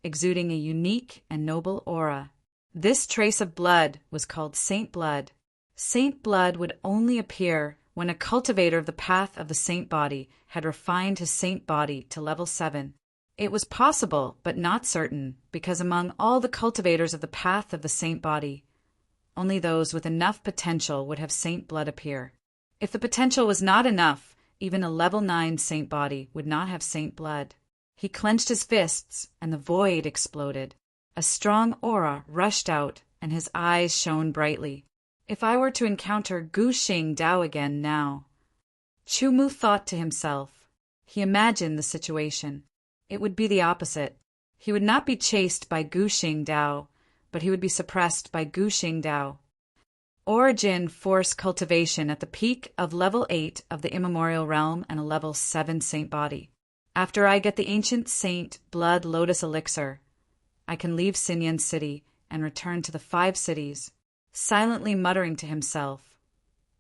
exuding a unique and noble aura. This trace of blood was called saint blood. Saint blood would only appear when a cultivator of the path of the saint body had refined his saint body to level 7. It was possible, but not certain, because among all the cultivators of the path of the saint body, only those with enough potential would have saint blood appear. If the potential was not enough, even a level 9 saint body would not have saint blood. He clenched his fists, and the void exploded. A strong aura rushed out, and his eyes shone brightly. If I were to encounter Gu Xing Dao again now. Chu Mu thought to himself. He imagined the situation. It would be the opposite. He would not be chased by Gu Xing Dao, but he would be suppressed by Gu Xing Dao. Origin force cultivation at the peak of level 8 of the immemorial realm and a level 7 saint body. After I get the ancient saint blood lotus elixir, I can leave Xinyan City and return to the 5 cities. Silently muttering to himself,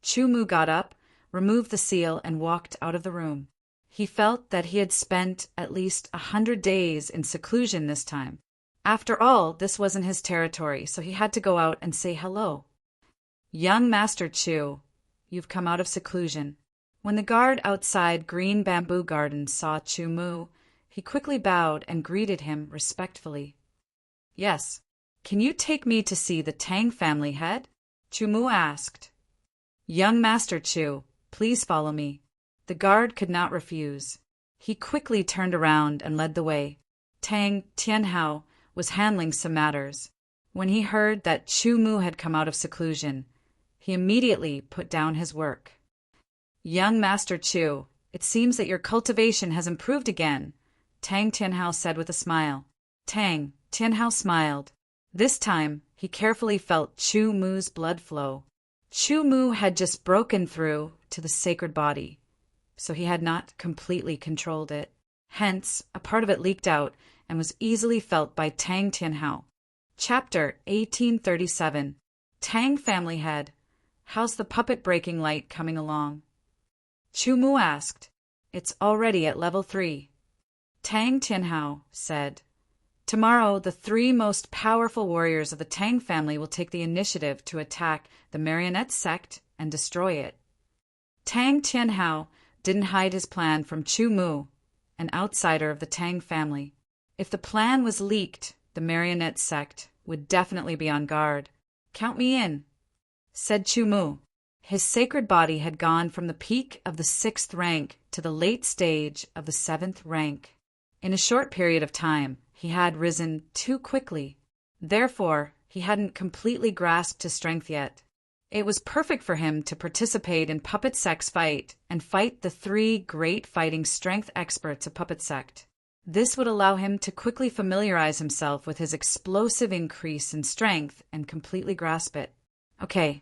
Chu Mu got up, removed the seal, and walked out of the room. He felt that he had spent at least 100 days in seclusion this time. After all, this wasn't his territory, so he had to go out and say hello. Young Master Chu, you've come out of seclusion. When the guard outside Green Bamboo Garden saw Chu Mu, he quickly bowed and greeted him respectfully. Yes. Can you take me to see the Tang family head? Chu Mu asked. Young Master Chu, please follow me. The guard could not refuse. He quickly turned around and led the way. Tang Tianhao was handling some matters. When he heard that Chu Mu had come out of seclusion, he immediately put down his work. Young Master Chu, it seems that your cultivation has improved again. Tang Tianhao said with a smile. Tang Tianhao smiled. This time, he carefully felt Chu Mu's blood flow. Chu Mu had just broken through to the sacred body, so he had not completely controlled it. Hence, a part of it leaked out and was easily felt by Tang Tianhao. Chapter 1837. Tang Family Head. How's the puppet breaking light coming along? Chu Mu asked. It's already at level 3. Tang Tianhao said. Tomorrow, the 3 most powerful warriors of the Tang family will take the initiative to attack the marionette sect and destroy it. Tang Tianhao didn't hide his plan from Chu Mu, an outsider of the Tang family. If the plan was leaked, the marionette sect would definitely be on guard. Count me in, said Chu Mu. His sacred body had gone from the peak of the 6th rank to the late stage of the 7th rank. In a short period of time, he had risen too quickly. Therefore, he hadn't completely grasped his strength yet. It was perfect for him to participate in Puppet Sect's fight and fight the 3 great fighting strength experts of Puppet Sect. This would allow him to quickly familiarize himself with his explosive increase in strength and completely grasp it. Okay.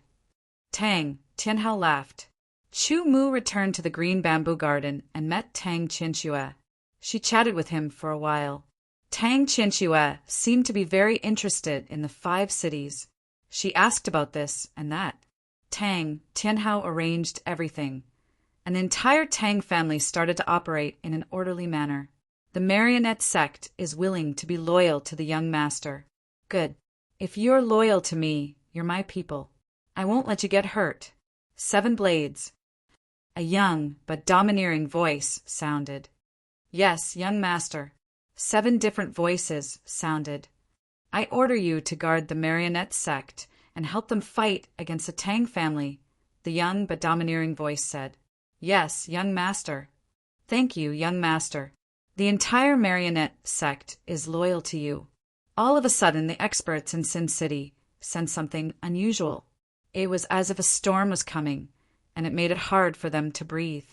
Tang Tianhao laughed. Chu Mu returned to the green bamboo garden and met Tang Qianxue. She chatted with him for a while. Tang Qianxue seemed to be very interested in the 5 cities. She asked about this and that. Tang Tianhao arranged everything. An entire Tang family started to operate in an orderly manner. The marionette sect is willing to be loyal to the young master. Good. If you're loyal to me, you're my people. I won't let you get hurt. 7 blades. A young but domineering voice sounded. Yes, young master. 7 different voices sounded. I order you to guard the marionette sect and help them fight against the Tang family, the young but domineering voice said. Yes, young master. Thank you, young master. The entire marionette sect is loyal to you. All of a sudden, the experts in Sin City sensed something unusual. It was as if a storm was coming, and it made it hard for them to breathe.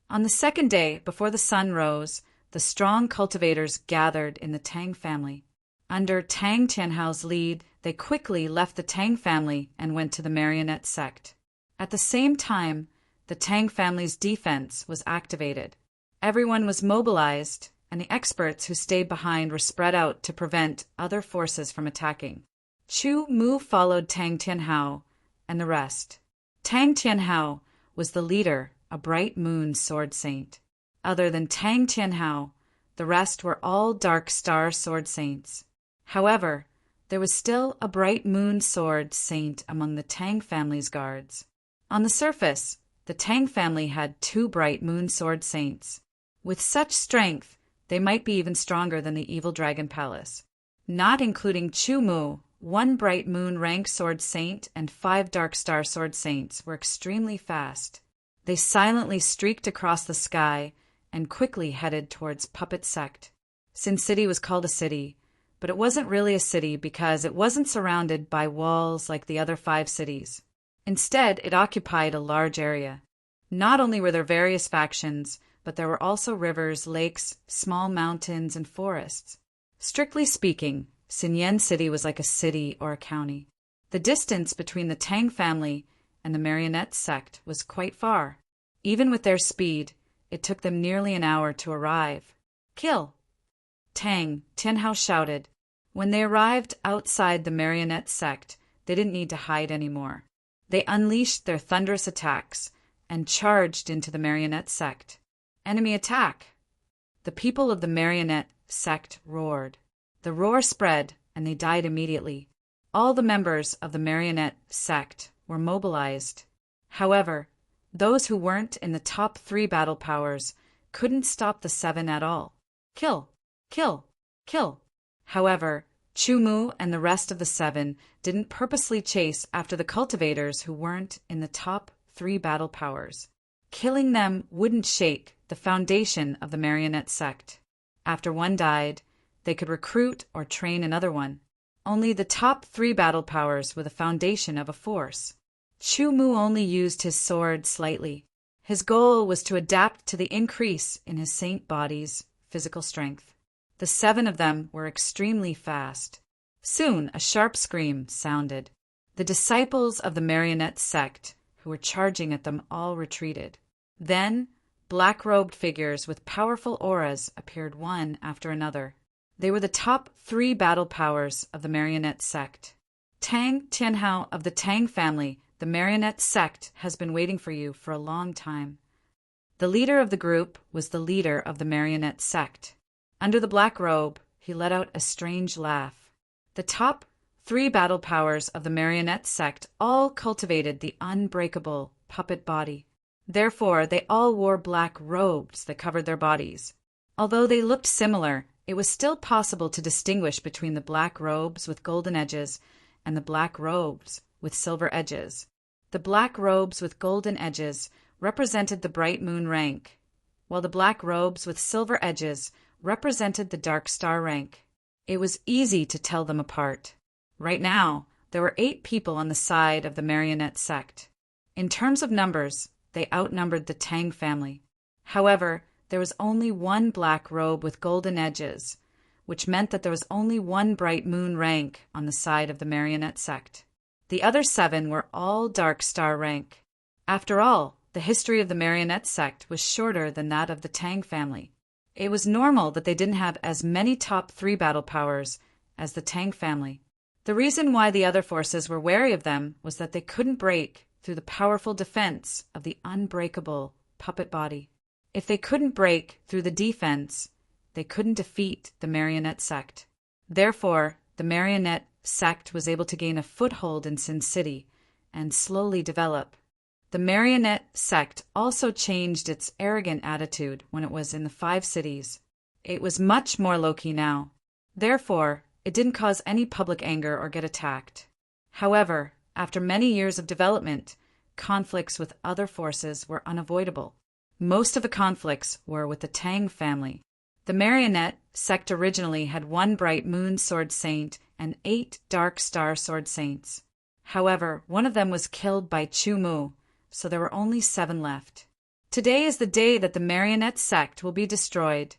On the 2nd day, before the sun rose, the strong cultivators gathered in the Tang family. Under Tang Tianhao's lead, they quickly left the Tang family and went to the marionette sect. At the same time, the Tang family's defense was activated. Everyone was mobilized, and the experts who stayed behind were spread out to prevent other forces from attacking. Chu Mu followed Tang Tianhao and the rest. Tang Tianhao was the leader, a bright moon sword saint. Other than Tang Tianhao, the rest were all dark star sword saints. However, there was still a bright moon sword saint among the Tang family's guards. On the surface, the Tang family had 2 bright moon sword saints. With such strength, they might be even stronger than the evil dragon palace. Not including Chu Mu, 1 bright moon rank sword saint and 5 dark star sword saints were extremely fast. They silently streaked across the sky and quickly headed towards Puppet Sect. Sin City was called a city, but it wasn't really a city because it wasn't surrounded by walls like the other 5 cities. Instead, it occupied a large area. Not only were there various factions, but there were also rivers, lakes, small mountains, and forests. Strictly speaking, Xinyan City was like a city or a county. The distance between the Tang family and the marionette sect was quite far. Even with their speed, it took them nearly an hour to arrive. Kill! Tang Tianhao shouted. When they arrived outside the marionette sect, they didn't need to hide anymore. They unleashed their thunderous attacks and charged into the marionette sect. Enemy attack! The people of the marionette sect roared. The roar spread, and they died immediately. All the members of the marionette sect were mobilized. However, those who weren't in the top 3 battle powers couldn't stop the 7 at all. Kill! Kill! Kill! However, Chu Mu and the rest of the 7 didn't purposely chase after the cultivators who weren't in the top 3 battle powers. Killing them wouldn't shake the foundation of the marionette sect. After one died, they could recruit or train another one. Only the top 3 battle powers were the foundation of a force. Chu Mu only used his sword slightly. His goal was to adapt to the increase in his saint body's physical strength. The 7 of them were extremely fast. Soon a sharp scream sounded. The disciples of the marionette sect, who were charging at them, all retreated. Then, black-robed figures with powerful auras appeared one after another. They were the top 3 battle powers of the marionette sect. Tang Tianhao of the Tang family, the marionette sect has been waiting for you for a long time. The leader of the group was the leader of the marionette sect. Under the black robe, he let out a strange laugh. The top 3 battle powers of the marionette sect all cultivated the unbreakable puppet body. Therefore, they all wore black robes that covered their bodies. Although they looked similar, it was still possible to distinguish between the black robes with golden edges and the black robes with silver edges. The black robes with golden edges represented the bright moon rank, while the black robes with silver edges represented the dark star rank. It was easy to tell them apart. Right now, there were 8 people on the side of the marionette sect. In terms of numbers, they outnumbered the Tang family. However, there was only 1 black robe with golden edges, which meant that there was only 1 bright moon rank on the side of the marionette sect. The other 7 were all dark star rank. After all, the history of the marionette sect was shorter than that of the Tang family. It was normal that they didn't have as many top 3 battle powers as the Tang family. The reason why the other forces were wary of them was that they couldn't break through the powerful defense of the unbreakable puppet body. If they couldn't break through the defense, they couldn't defeat the marionette sect. Therefore, the marionette sect was able to gain a foothold in Sin City and slowly develop. The marionette sect also changed its arrogant attitude when it was in the 5 cities. It was much more low-key now. Therefore, it didn't cause any public anger or get attacked. However, after many years of development, conflicts with other forces were unavoidable. Most of the conflicts were with the Tang family. The marionette sect originally had 1 bright moon sword saint and 8 dark star sword saints. However, one of them was killed by Chu Mu, so there were only 7 left. Today is the day that the marionette sect will be destroyed,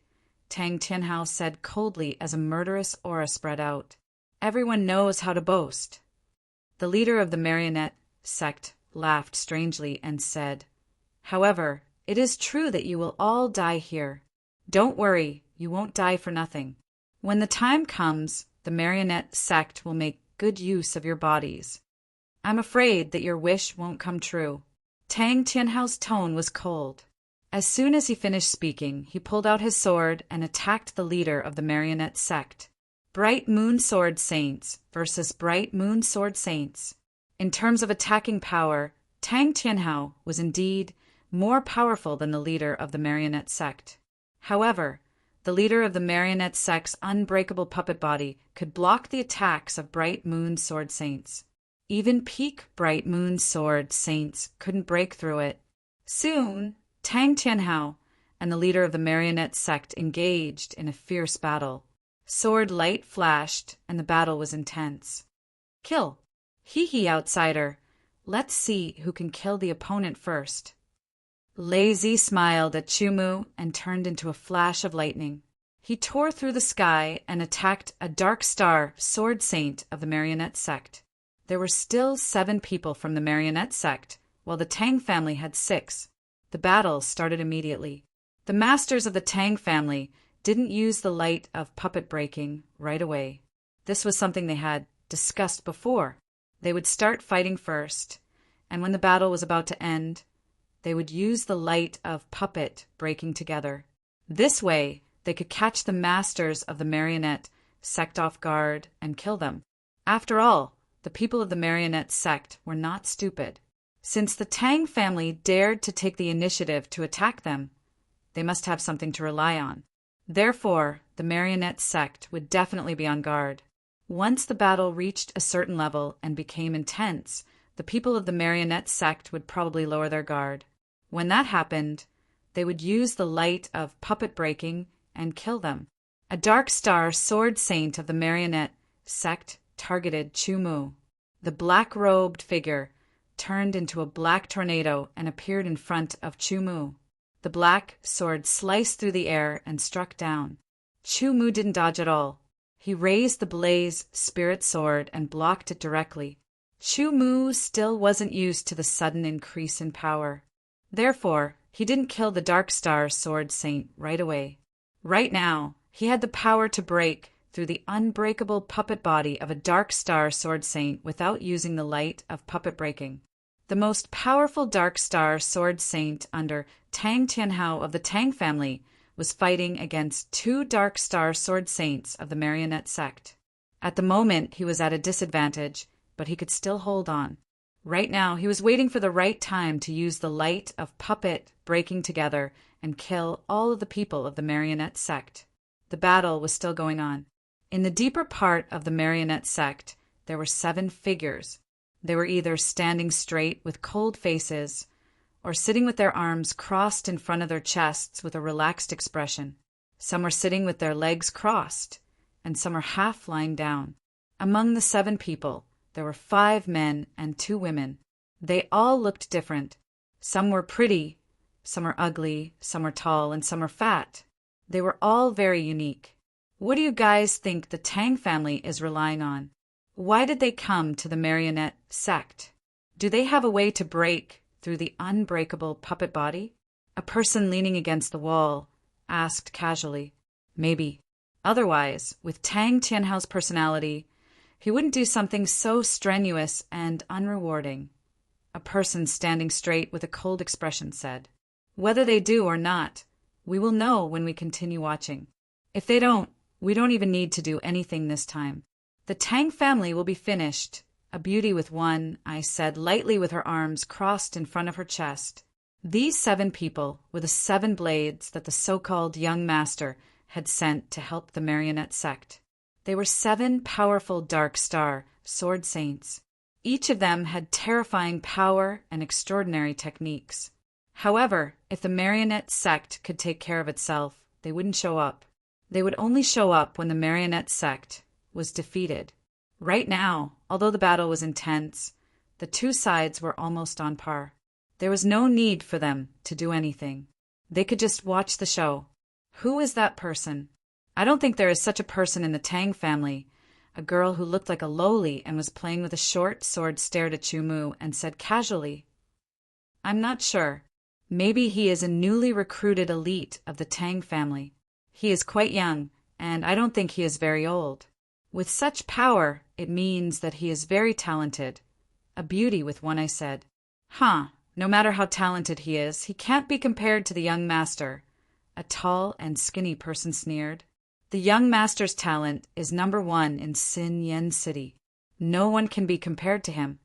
Tang Tianhao said coldly as a murderous aura spread out. Everyone knows how to boast. The leader of the marionette sect laughed strangely and said, "However, it is true that you will all die here. Don't worry, you won't die for nothing. When the time comes, the marionette sect will make good use of your bodies. I'm afraid that your wish won't come true." Tang Tianhao's tone was cold. As soon as he finished speaking, he pulled out his sword and attacked the leader of the marionette sect. Bright Moon Sword Saints versus Bright Moon Sword Saints. In terms of attacking power, Tang Tianhao was indeed more powerful than the leader of the marionette sect. However, the leader of the marionette sect's unbreakable puppet body could block the attacks of Bright Moon Sword Saints. Even peak Bright Moon Sword Saints couldn't break through it. Soon, Tang Tianhao and the leader of the marionette sect engaged in a fierce battle. Sword light flashed, and the battle was intense. Kill. Hee outsider. Let's see who can kill the opponent first. Lazy smiled at Chumu and turned into a flash of lightning. He tore through the sky and attacked a dark star sword saint of the marionette sect. There were still 7 people from the marionette sect, while the Tang family had 6. The battle started immediately. The masters of the Tang family didn't use the light of puppet breaking right away. This was something they had discussed before. They would start fighting first, and when the battle was about to end, they would use the light of puppet breaking together. This way, they could catch the masters of the marionette sect off guard and kill them. After all, the people of the marionette sect were not stupid. Since the Tang family dared to take the initiative to attack them, they must have something to rely on. Therefore, the marionette sect would definitely be on guard. Once the battle reached a certain level and became intense, the people of the marionette sect would probably lower their guard. When that happened, they would use the light of puppet breaking and kill them. A dark star sword saint of the marionette sect targeted Chumu. The black-robed figure turned into a black tornado and appeared in front of Chumu. The black sword sliced through the air and struck down. Chu Mu didn't dodge at all. He raised the blaze spirit sword and blocked it directly. Chu Mu still wasn't used to the sudden increase in power. Therefore, he didn't kill the Dark Star Sword Saint right away. Right now, he had the power to break through the unbreakable puppet body of a Dark Star Sword Saint without using the light of puppet breaking. The most powerful Dark Star Sword Saint under Tang Tianhao of the Tang family was fighting against 2 Dark Star Sword Saints of the Marionette sect. At the moment, he was at a disadvantage, but he could still hold on. Right now, he was waiting for the right time to use the light of puppet breaking together and kill all of the people of the Marionette sect. The battle was still going on. In the deeper part of the Marionette sect, there were 7 figures. They were either standing straight with cold faces or sitting with their arms crossed in front of their chests with a relaxed expression. Some were sitting with their legs crossed, and some were half lying down. Among the 7 people, there were 5 men and 2 women. They all looked different. Some were pretty, some were ugly, some were tall, and some were fat. They were all very unique. What do you guys think the Tang family is relying on? Why did they come to the Marionette sect? Do they have a way to break through the unbreakable puppet body? A person leaning against the wall asked casually. Maybe. Otherwise, with Tang Tianhao's personality, he wouldn't do something so strenuous and unrewarding. A person standing straight with a cold expression said. Whether they do or not, we will know when we continue watching. If they don't, we don't even need to do anything this time. The Tang family will be finished. A beauty with one, I said lightly with her arms crossed in front of her chest. These 7 people were the 7 blades that the so-called young master had sent to help the Marionette sect. They were 7 powerful Dark Star Sword Saints. Each of them had terrifying power and extraordinary techniques. However, if the Marionette sect could take care of itself, they wouldn't show up. They would only show up when the Marionette sect was defeated. Right now, although the battle was intense, the 2 sides were almost on par. There was no need for them to do anything. They could just watch the show. Who is that person? I don't think there is such a person in the Tang family. A girl who looked like a loli and was playing with a short sword stared at Chu Mu and said casually, I'm not sure. Maybe he is a newly recruited elite of the Tang family. He is quite young, and I don't think he is very old. With such power, it means that he is very talented. A beauty with one, I said. No matter how talented he is, he can't be compared to the young master. A tall and skinny person sneered. The young master's talent is number 1 in Sin Yen City. No one can be compared to him.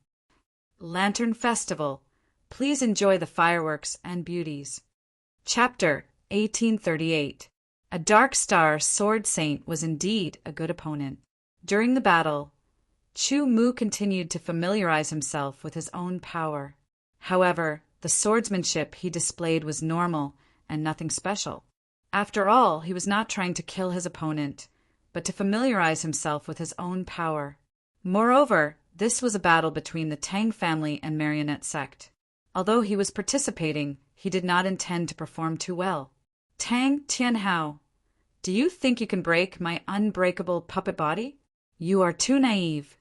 Lantern Festival. Please enjoy the fireworks and beauties. Chapter 1838. A Dark Star Sword Saint was indeed a good opponent. During the battle, Chu Mu continued to familiarize himself with his own power. However, the swordsmanship he displayed was normal and nothing special. After all, he was not trying to kill his opponent, but to familiarize himself with his own power. Moreover, this was a battle between the Tang family and Marionette sect. Although he was participating, he did not intend to perform too well. Tang Tianhao, do you think you can break my unbreakable puppet body? You are too naive.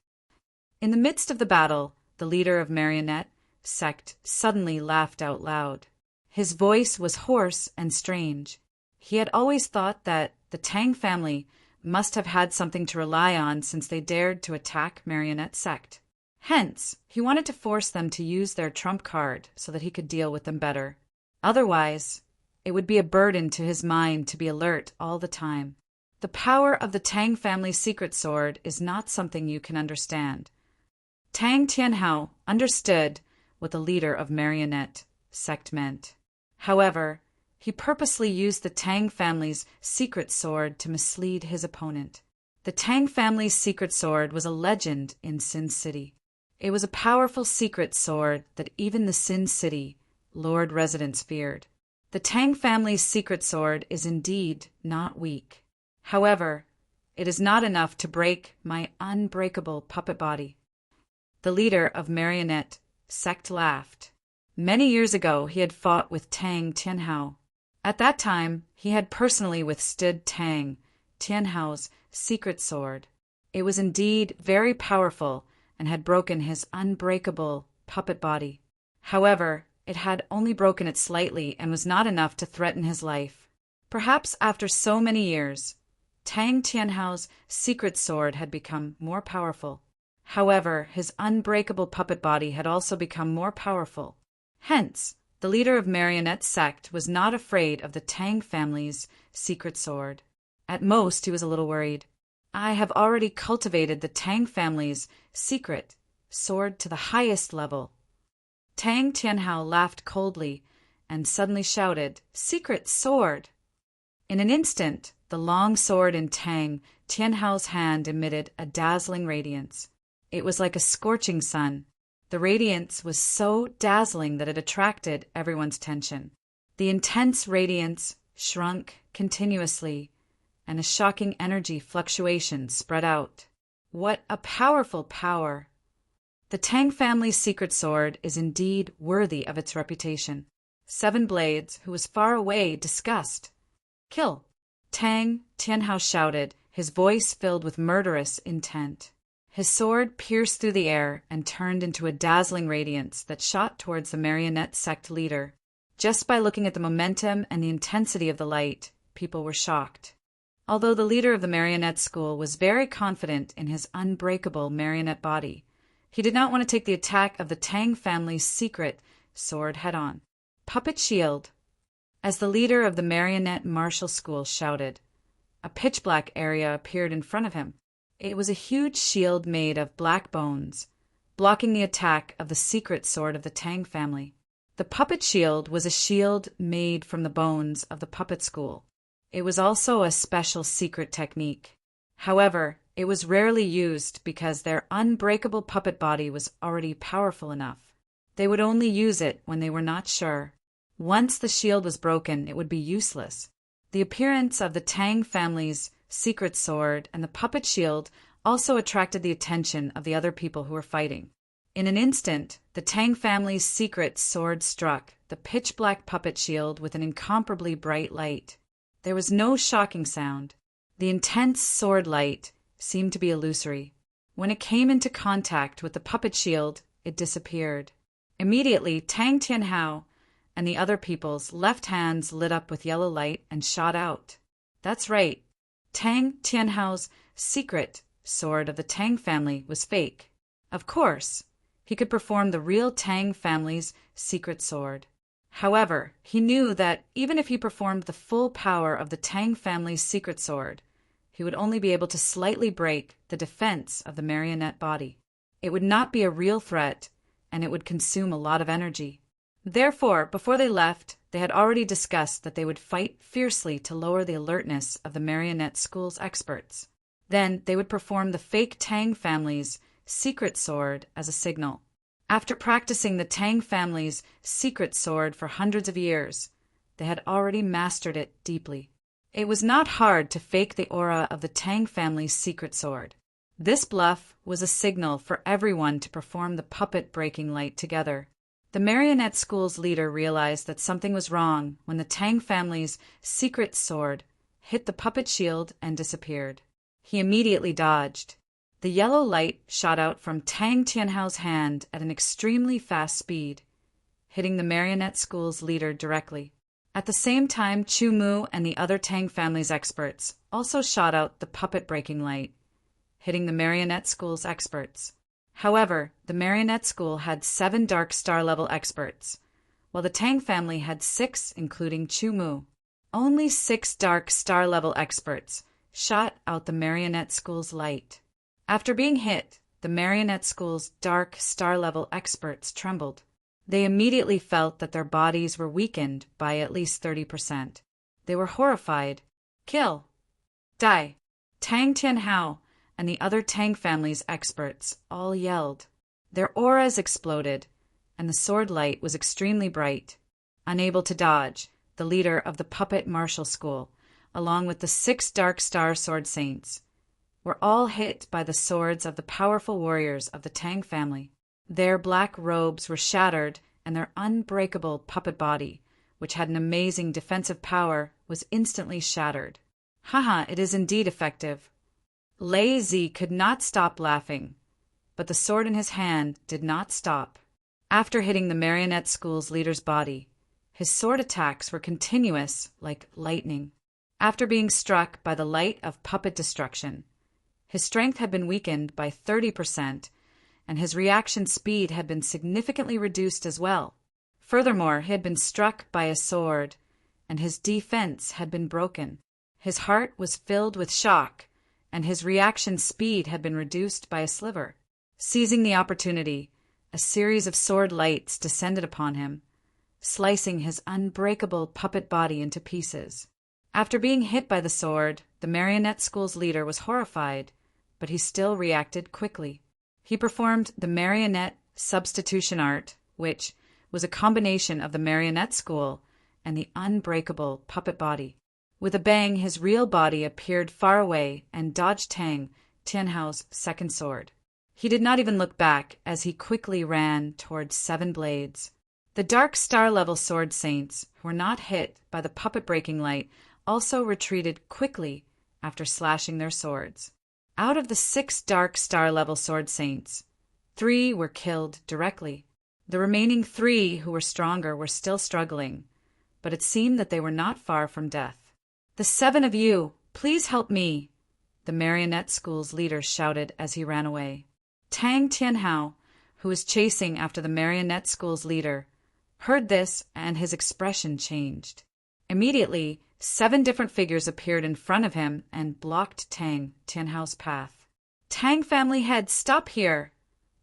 In the midst of the battle, the leader of Marionette sect suddenly laughed out loud. His voice was hoarse and strange. He had always thought that the Tang family must have had something to rely on since they dared to attack Marionette sect. Hence, he wanted to force them to use their trump card so that he could deal with them better. Otherwise, it would be a burden to his mind to be alert all the time. The power of the Tang family's secret sword is not something you can understand. Tang Tianhao understood what the leader of Marionette sect meant. However, he purposely used the Tang family's secret sword to mislead his opponent. The Tang family's secret sword was a legend in Sin City. It was a powerful secret sword that even the Sin City Lord residents feared. The Tang family's secret sword is indeed not weak. However, it is not enough to break my unbreakable puppet body. The leader of Marionette sect laughed. Many years ago, he had fought with Tang Tianhao. At that time, he had personally withstood Tang Tianhao's secret sword. It was indeed very powerful and had broken his unbreakable puppet body. However, it had only broken it slightly and was not enough to threaten his life. Perhaps after so many years, Tang Tianhao's secret sword had become more powerful. However, his unbreakable puppet body had also become more powerful. Hence, the leader of Marionette sect was not afraid of the Tang family's secret sword. At most, he was a little worried. I have already cultivated the Tang family's secret sword to the highest level. Tang Tianhao laughed coldly and suddenly shouted, "Secret sword!" In an instant, the long sword in Tang Tianhao's hand emitted a dazzling radiance. It was like a scorching sun. The radiance was so dazzling that it attracted everyone's attention. The intense radiance shrunk continuously, and a shocking energy fluctuation spread out. What a powerful power! The Tang family's secret sword is indeed worthy of its reputation. Seven Blades, who was far away, discussed. "Kill!" Tang Tianhao shouted, his voice filled with murderous intent. His sword pierced through the air and turned into a dazzling radiance that shot towards the Marionette sect leader. Just by looking at the momentum and the intensity of the light, people were shocked. Although the leader of the Marionette school was very confident in his unbreakable marionette body, he did not want to take the attack of the Tang family's secret sword head-on. "Puppet shield!" As the leader of the Marionette martial school shouted, a pitch-black area appeared in front of him. It was a huge shield made of black bones, blocking the attack of the secret sword of the Tang family. The puppet shield was a shield made from the bones of the puppet school. It was also a special secret technique. However, it was rarely used because their unbreakable puppet body was already powerful enough. They would only use it when they were not sure. Once the shield was broken, it would be useless. The appearance of the Tang family's secret sword and the puppet shield also attracted the attention of the other people who were fighting. In an instant, the Tang family's secret sword struck the pitch-black puppet shield with an incomparably bright light. There was no shocking sound. The intense sword light seemed to be illusory. When it came into contact with the puppet shield, it disappeared. Immediately, Tang Tianhao and the other people's left hands lit up with yellow light and shot out. That's right. Tang Tianhao's secret sword of the Tang family was fake. Of course, he could perform the real Tang family's secret sword. However, he knew that even if he performed the full power of the Tang family's secret sword, he would only be able to slightly break the defense of the marionette body. It would not be a real threat, and it would consume a lot of energy. Therefore, before they left, they had already discussed that they would fight fiercely to lower the alertness of the marionette school's experts. Then they would perform the fake Tang family's secret sword as a signal. After practicing the Tang family's secret sword for hundreds of years, they had already mastered it deeply. It was not hard to fake the aura of the Tang family's secret sword. This bluff was a signal for everyone to perform the puppet-breaking light together. The marionette school's leader realized that something was wrong when the Tang family's secret sword hit the puppet shield and disappeared. He immediately dodged. The yellow light shot out from Tang Tianhao's hand at an extremely fast speed, hitting the marionette school's leader directly. At the same time, Chu Mu and the other Tang family's experts also shot out the puppet-breaking light, hitting the marionette school's experts. However, the marionette school had 7 dark star-level experts, while the Tang family had 6, including Chu Mu. Only 6 dark star-level experts shot out the marionette school's light. After being hit, the marionette school's dark star-level experts trembled. They immediately felt that their bodies were weakened by at least 30%. They were horrified. "Kill! Die!" Tang Tianhao and the other Tang family's experts all yelled. Their auras exploded, and the sword light was extremely bright. Unable to dodge, the leader of the puppet martial school, along with the 6 dark star sword saints, were all hit by the swords of the powerful warriors of the Tang family. Their black robes were shattered, and their unbreakable puppet body, which had an amazing defensive power, was instantly shattered. Haha, it is indeed effective. Lei Zi could not stop laughing, but the sword in his hand did not stop. After hitting the marionette school's leader's body, his sword attacks were continuous like lightning. After being struck by the light of puppet destruction, his strength had been weakened by 30%, and his reaction speed had been significantly reduced as well. Furthermore, he had been struck by a sword, and his defense had been broken. His heart was filled with shock, and his reaction speed had been reduced by a sliver. Seizing the opportunity, a series of sword lights descended upon him, slicing his unbreakable puppet body into pieces. After being hit by the sword, the marionette school's leader was horrified, but he still reacted quickly. He performed the marionette substitution art, which was a combination of the marionette school and the unbreakable puppet body. With a bang, his real body appeared far away and dodged Tang Tianhao's second sword. He did not even look back as he quickly ran towards Seven Blades. The Dark Star-level sword saints, who were not hit by the puppet-breaking light, also retreated quickly after slashing their swords. Out of the 6 Dark Star-level sword saints, 3 were killed directly. The remaining 3 who were stronger were still struggling, but it seemed that they were not far from death. "The 7 of you, please help me," the marionette school's leader shouted as he ran away. Tang Tianhao, who was chasing after the marionette school's leader, heard this and his expression changed. Immediately, 7 different figures appeared in front of him and blocked Tang Tianhao's path. "Tang family head, stop here!"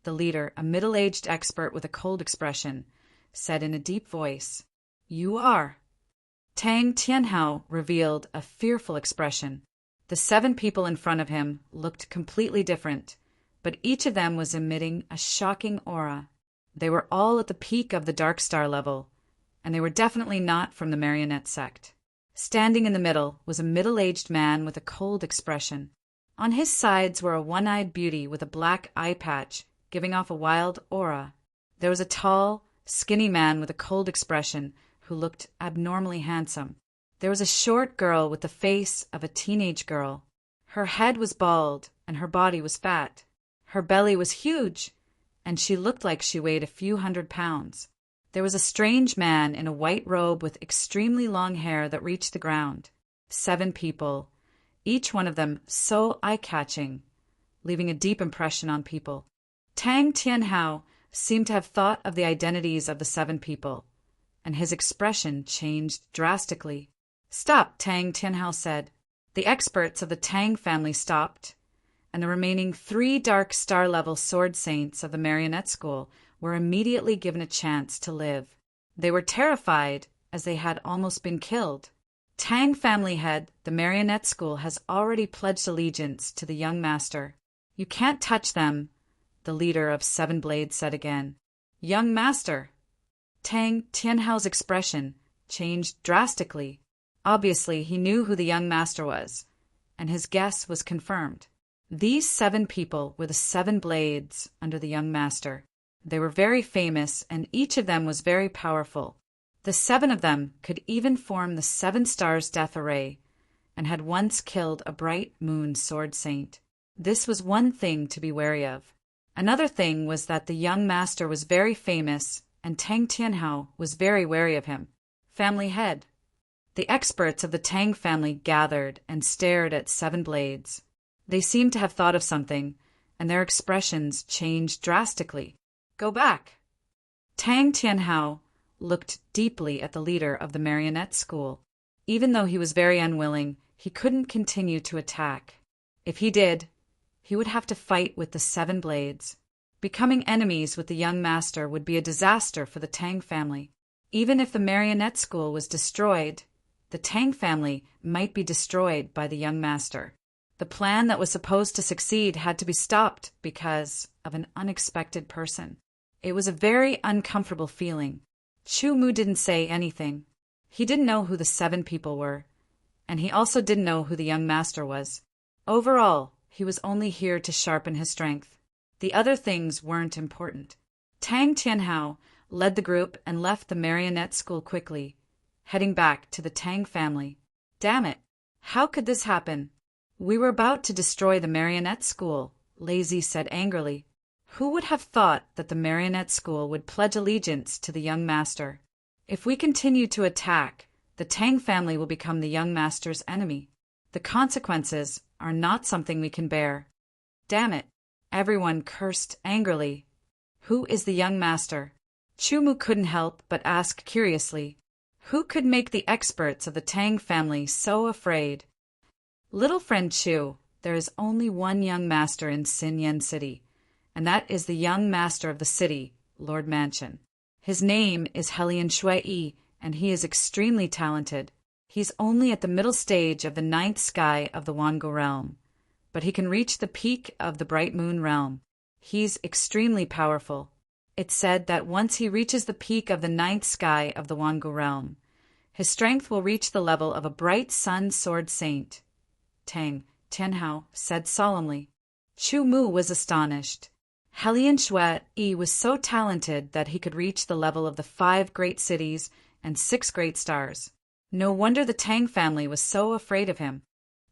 The leader, a middle-aged expert with a cold expression, said in a deep voice. "You are." Tang Tianhao revealed a fearful expression. The 7 people in front of him looked completely different, but each of them was emitting a shocking aura. They were all at the peak of the Dark Star level, and they were definitely not from the marionette sect. Standing in the middle was a middle-aged man with a cold expression. On his sides were a one-eyed beauty with a black eye patch, giving off a wild aura. There was a tall, skinny man with a cold expression who looked abnormally handsome. There was a short girl with the face of a teenage girl. Her head was bald, and her body was fat. Her belly was huge, and she looked like she weighed a few 100 pounds. There was a strange man in a white robe with extremely long hair that reached the ground. 7 people, each one of them so eye-catching, leaving a deep impression on people. Tang Tianhao seemed to have thought of the identities of the 7 people, and his expression changed drastically. "Stop," Tang Tianhao said. The experts of the Tang family stopped, and the remaining 3 Dark Star-level sword saints of the marionette school were immediately given a chance to live. They were terrified, as they had almost been killed. "Tang family head, the marionette school has already pledged allegiance to the young master. You can't touch them," the leader of 7 Blades said again. "Young master." Tang Tianhao's expression changed drastically. Obviously, he knew who the young master was, and his guess was confirmed. These 7 people were the 7 Blades under the young master. They were very famous, and each of them was very powerful. The 7 of them could even form the 7 Stars Death Array, and had once killed a bright moon sword saint. This was one thing to be wary of. Another thing was that the young master was very famous, and Tang Tianhao was very wary of him. Family head. The experts of the Tang family gathered and stared at 7 Blades. They seemed to have thought of something, and their expressions changed drastically. "Go back." Tang Tianhao looked deeply at the leader of the marionette school. Even though he was very unwilling, he couldn't continue to attack. If he did, he would have to fight with the 7 Blades. Becoming enemies with the young master would be a disaster for the Tang family. Even if the marionette school was destroyed, the Tang family might be destroyed by the young master. The plan that was supposed to succeed had to be stopped because of an unexpected person. It was a very uncomfortable feeling. Chu Mu didn't say anything. He didn't know who the 7 people were, and he also didn't know who the young master was. Overall, he was only here to sharpen his strength. The other things weren't important. Tang Tianhao led the group and left the marionette school quickly, heading back to the Tang family. Damn it! How could this happen? We were about to destroy the marionette school, Lazy said angrily. Who would have thought that the marionette school would pledge allegiance to the young master? If we continue to attack, the Tang family will become the young master's enemy. The consequences are not something we can bear. Damn it! Everyone cursed angrily. Who is the young master? Chumu couldn't help but ask curiously. Who could make the experts of the Tang family so afraid? Little friend Chu, there is only one young master in Xinyan City, and that is the young master of the city, Lord Mansion. His name is Helian Shui, and he is extremely talented. He's only at the middle stage of the 9th sky of the Wango realm, but he can reach the peak of the Bright Moon realm. He's extremely powerful. It's said that once he reaches the peak of the 9th sky of the Wango realm, his strength will reach the level of a bright sun sword saint. Tang Tianhao said solemnly. Chu Mu was astonished. Helian Shui was so talented that he could reach the level of the 5 great cities and 6 great stars. No wonder the Tang family was so afraid of him.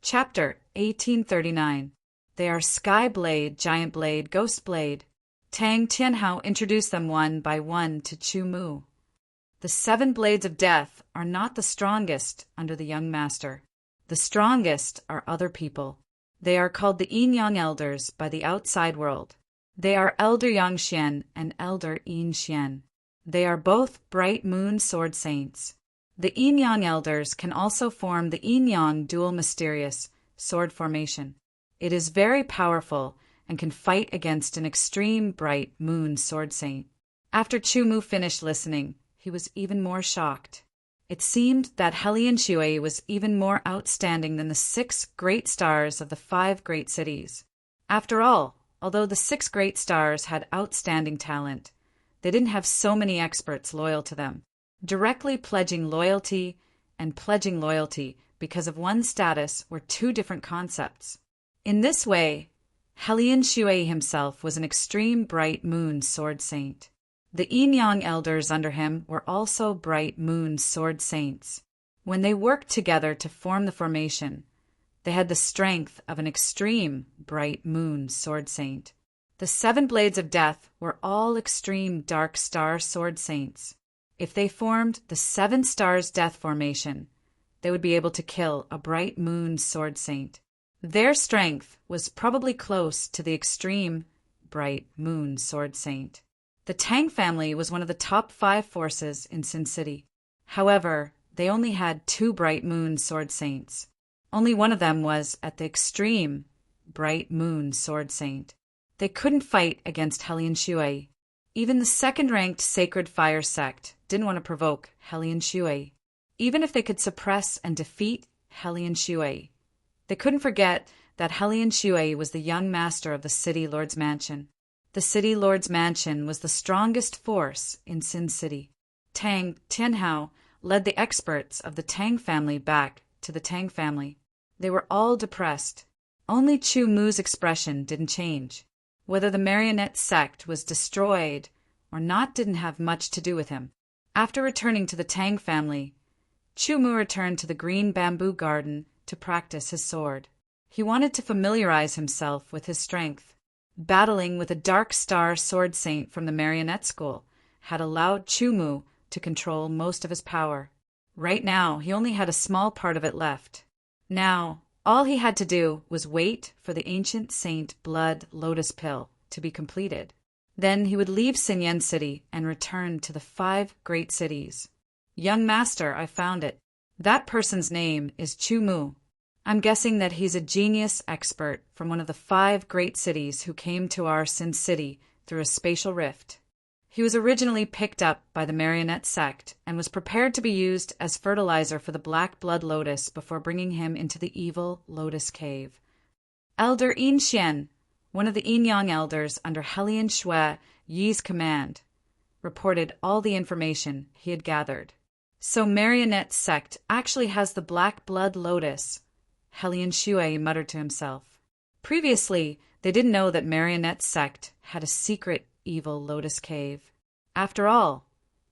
Chapter 1839. They are Sky Blade, Giant Blade, Ghost Blade. Tang Tianhao introduced them one by one to Chu Mu. The 7 blades of death are not the strongest under the young master. The strongest are other people. They are called the Yin Yang Elders by the outside world. They are Elder Yang Xian and Elder Yin Xian. They are both bright moon sword saints. The Yin Yang Elders can also form the Yin Yang dual mysterious sword formation. It is very powerful and can fight against an extreme bright moon sword saint. After Chu Mu finished listening, he was even more shocked. It seemed that Helian Shui was even more outstanding than the 6 great stars of the 5 great cities. After all, although the 6 great stars had outstanding talent, they didn't have so many experts loyal to them, directly pledging loyalty and pledging loyalty because of one status were 2 different concepts. In this way, Helian Shui himself was an extreme bright moon sword saint. The Yin Yang elders under him were also bright moon sword saints. When they worked together to form the formation, they had the strength of an extreme bright moon sword saint. The 7 blades of death were all extreme dark star sword saints. If they formed the 7 stars death formation, they would be able to kill a bright moon sword saint. Their strength was probably close to the extreme bright moon sword saint. The Tang family was one of the top 5 forces in Sin City. However, they only had 2 bright moon sword saints. Only one of them was at the extreme bright moon sword saint. They couldn't fight against Helian Shui. Even the 2nd-ranked Sacred Fire sect didn't want to provoke Helian Shui. Even if they could suppress and defeat Helian Shui, they couldn't forget that Helian Shui was the young master of the City Lord's Mansion. The City Lord's Mansion was the strongest force in Sin City. Tang Tianhao led the experts of the Tang family back to the Tang family. They were all depressed. Only Chu Mu's expression didn't change. Whether the marionette sect was destroyed or not didn't have much to do with him. After returning to the Tang family, Chu Mu returned to the green bamboo garden to practice his sword. He wanted to familiarize himself with his strength. Battling with a dark star sword saint from the marionette school had allowed Chu Mu to control most of his power. Right now, he only had a small part of it left. Now, all he had to do was wait for the ancient saint blood lotus pill to be completed. Then he would leave Xinyan City and return to the 5 great cities. Young master, I found it. That person's name is Chu Mu. I'm guessing that he's a genius expert from one of the 5 great cities who came to our Sin City through a spatial rift. He was originally picked up by the marionette sect and was prepared to be used as fertilizer for the black blood lotus before bringing him into the evil lotus cave. Elder Yin Xian, one of the Yin Yang elders under Helian Shui Yi's command, reported all the information he had gathered. So marionette sect actually has the black blood lotus, Helian Shui muttered to himself. Previously, they didn't know that marionette sect had a secret evil lotus cave. After all,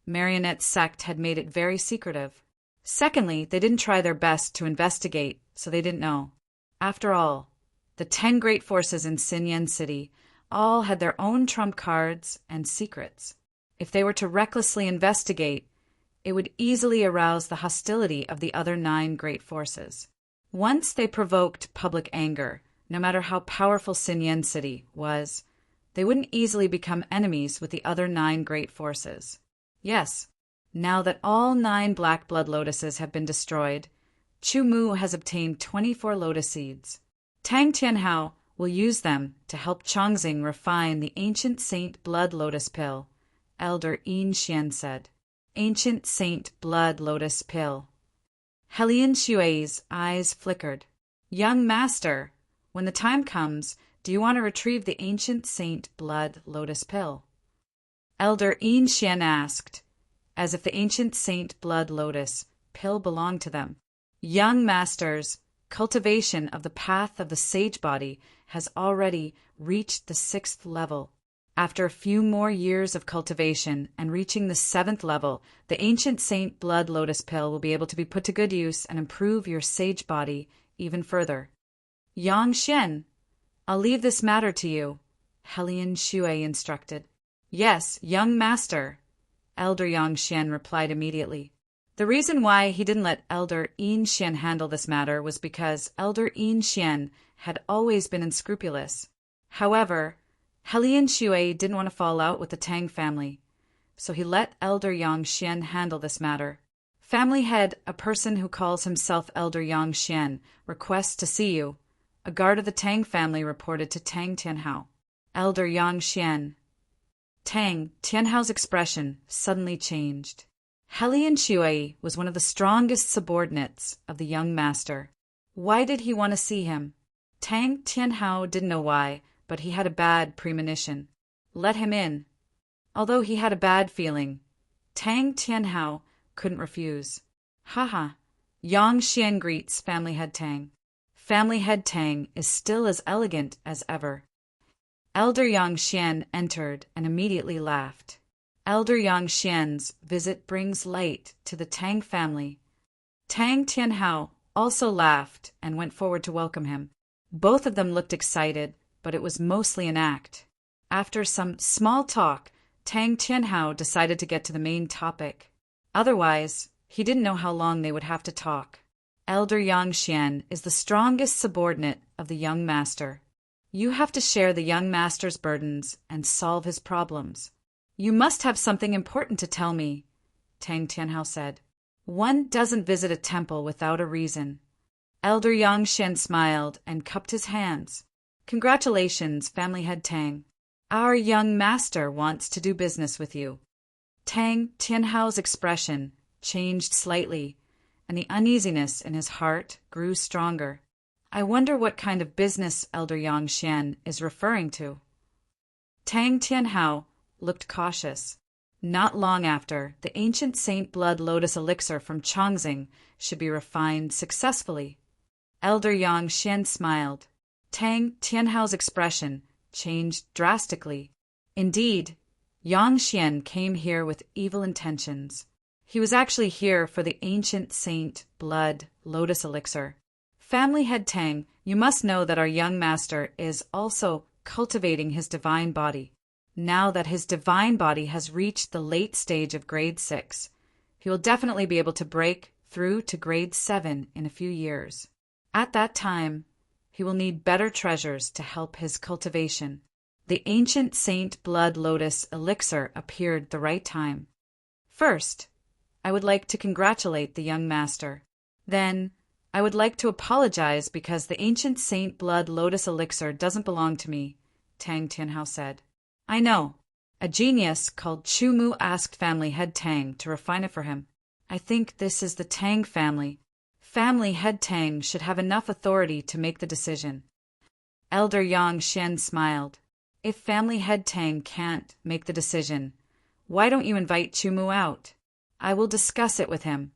marionette sect had made it very secretive. Secondly, they didn't try their best to investigate, so they didn't know. After all, the 10 great forces in Xinyan City all had their own trump cards and secrets. If they were to recklessly investigate, it would easily arouse the hostility of the other 9 great forces. Once they provoked public anger, no matter how powerful Xinyan City was, they wouldn't easily become enemies with the other 9 great forces. Yes, now that all 9 black blood lotuses have been destroyed, Chu Mu has obtained 24 lotus seeds. Tang Tianhao will use them to help Chongqing refine the ancient saint blood lotus pill, Elder Yin Xian said. Ancient saint blood lotus pill. Helian Xue's eyes flickered. Young master, when the time comes, do you want to retrieve the ancient saint blood lotus pill? Elder Yin Xian asked, as if the ancient saint blood lotus pill belonged to them. Young masters, cultivation of the path of the sage body has already reached the 6th level. After a few more years of cultivation and reaching the 7th level, the ancient saint blood lotus pill will be able to be put to good use and improve your sage body even further. Yang Xian, I'll leave this matter to you, Helian Xue instructed. Yes, young master, Elder Yang Xian replied immediately. The reason why he didn't let Elder Yin Xian handle this matter was because Elder Yin Xian had always been unscrupulous. However, Helian Xue didn't want to fall out with the Tang family, so he let Elder Yang Xian handle this matter. Family head, a person who calls himself Elder Yang Xian, requests to see you, a guard of the Tang family reported to Tang Tianhao. Elder Yang Xian. Tang Tianhao's expression suddenly changed. Helian Xue was one of the strongest subordinates of the young master. Why did he want to see him? Tang Tianhao didn't know why, but he had a bad premonition. Let him in. Although he had a bad feeling, Tang Tianhao couldn't refuse. Haha. Yang Xian greets family head Tang. Family head Tang is still as elegant as ever. Elder Yang Xian entered and immediately laughed. Elder Yang Xian's visit brings light to the Tang family. Tang Tianhao also laughed and went forward to welcome him. Both of them looked excited, but it was mostly an act. After some small talk, Tang Tianhao decided to get to the main topic. Otherwise, he didn't know how long they would have to talk. Elder Yang Xian is the strongest subordinate of the young master. You have to share the young master's burdens and solve his problems. You must have something important to tell me, Tang Tianhao said. One doesn't visit a temple without a reason. Elder Yang Xian smiled and cupped his hands. Congratulations, family head Tang. Our young master wants to do business with you. Tang Tianhao's expression changed slightly, and the uneasiness in his heart grew stronger. I wonder what kind of business Elder Yang Xian is referring to. Tang Tianhao looked cautious. Not long after, the ancient saint blood lotus elixir from Chongqing should be refined successfully. Elder Yang Xian smiled. Tang Tianhao's expression changed drastically. Indeed, Yang Xian came here with evil intentions. He was actually here for the ancient saint blood lotus elixir. Family head Tang, you must know that our young master is also cultivating his divine body. Now that his divine body has reached the late stage of grade 6, he will definitely be able to break through to grade 7 in a few years. At that time, he will need better treasures to help his cultivation. The ancient saint blood lotus elixir appeared the right time. First, I would like to congratulate the young master. Then, I would like to apologize because the ancient saint blood lotus elixir doesn't belong to me, Tang Tianhao said. I know. A genius called Chu Mu asked family head Tang to refine it for him. I think this is the Tang family. Family head Tang should have enough authority to make the decision. Elder Yang Xian smiled. If family head Tang can't make the decision, why don't you invite Chu Mu out? I will discuss it with him.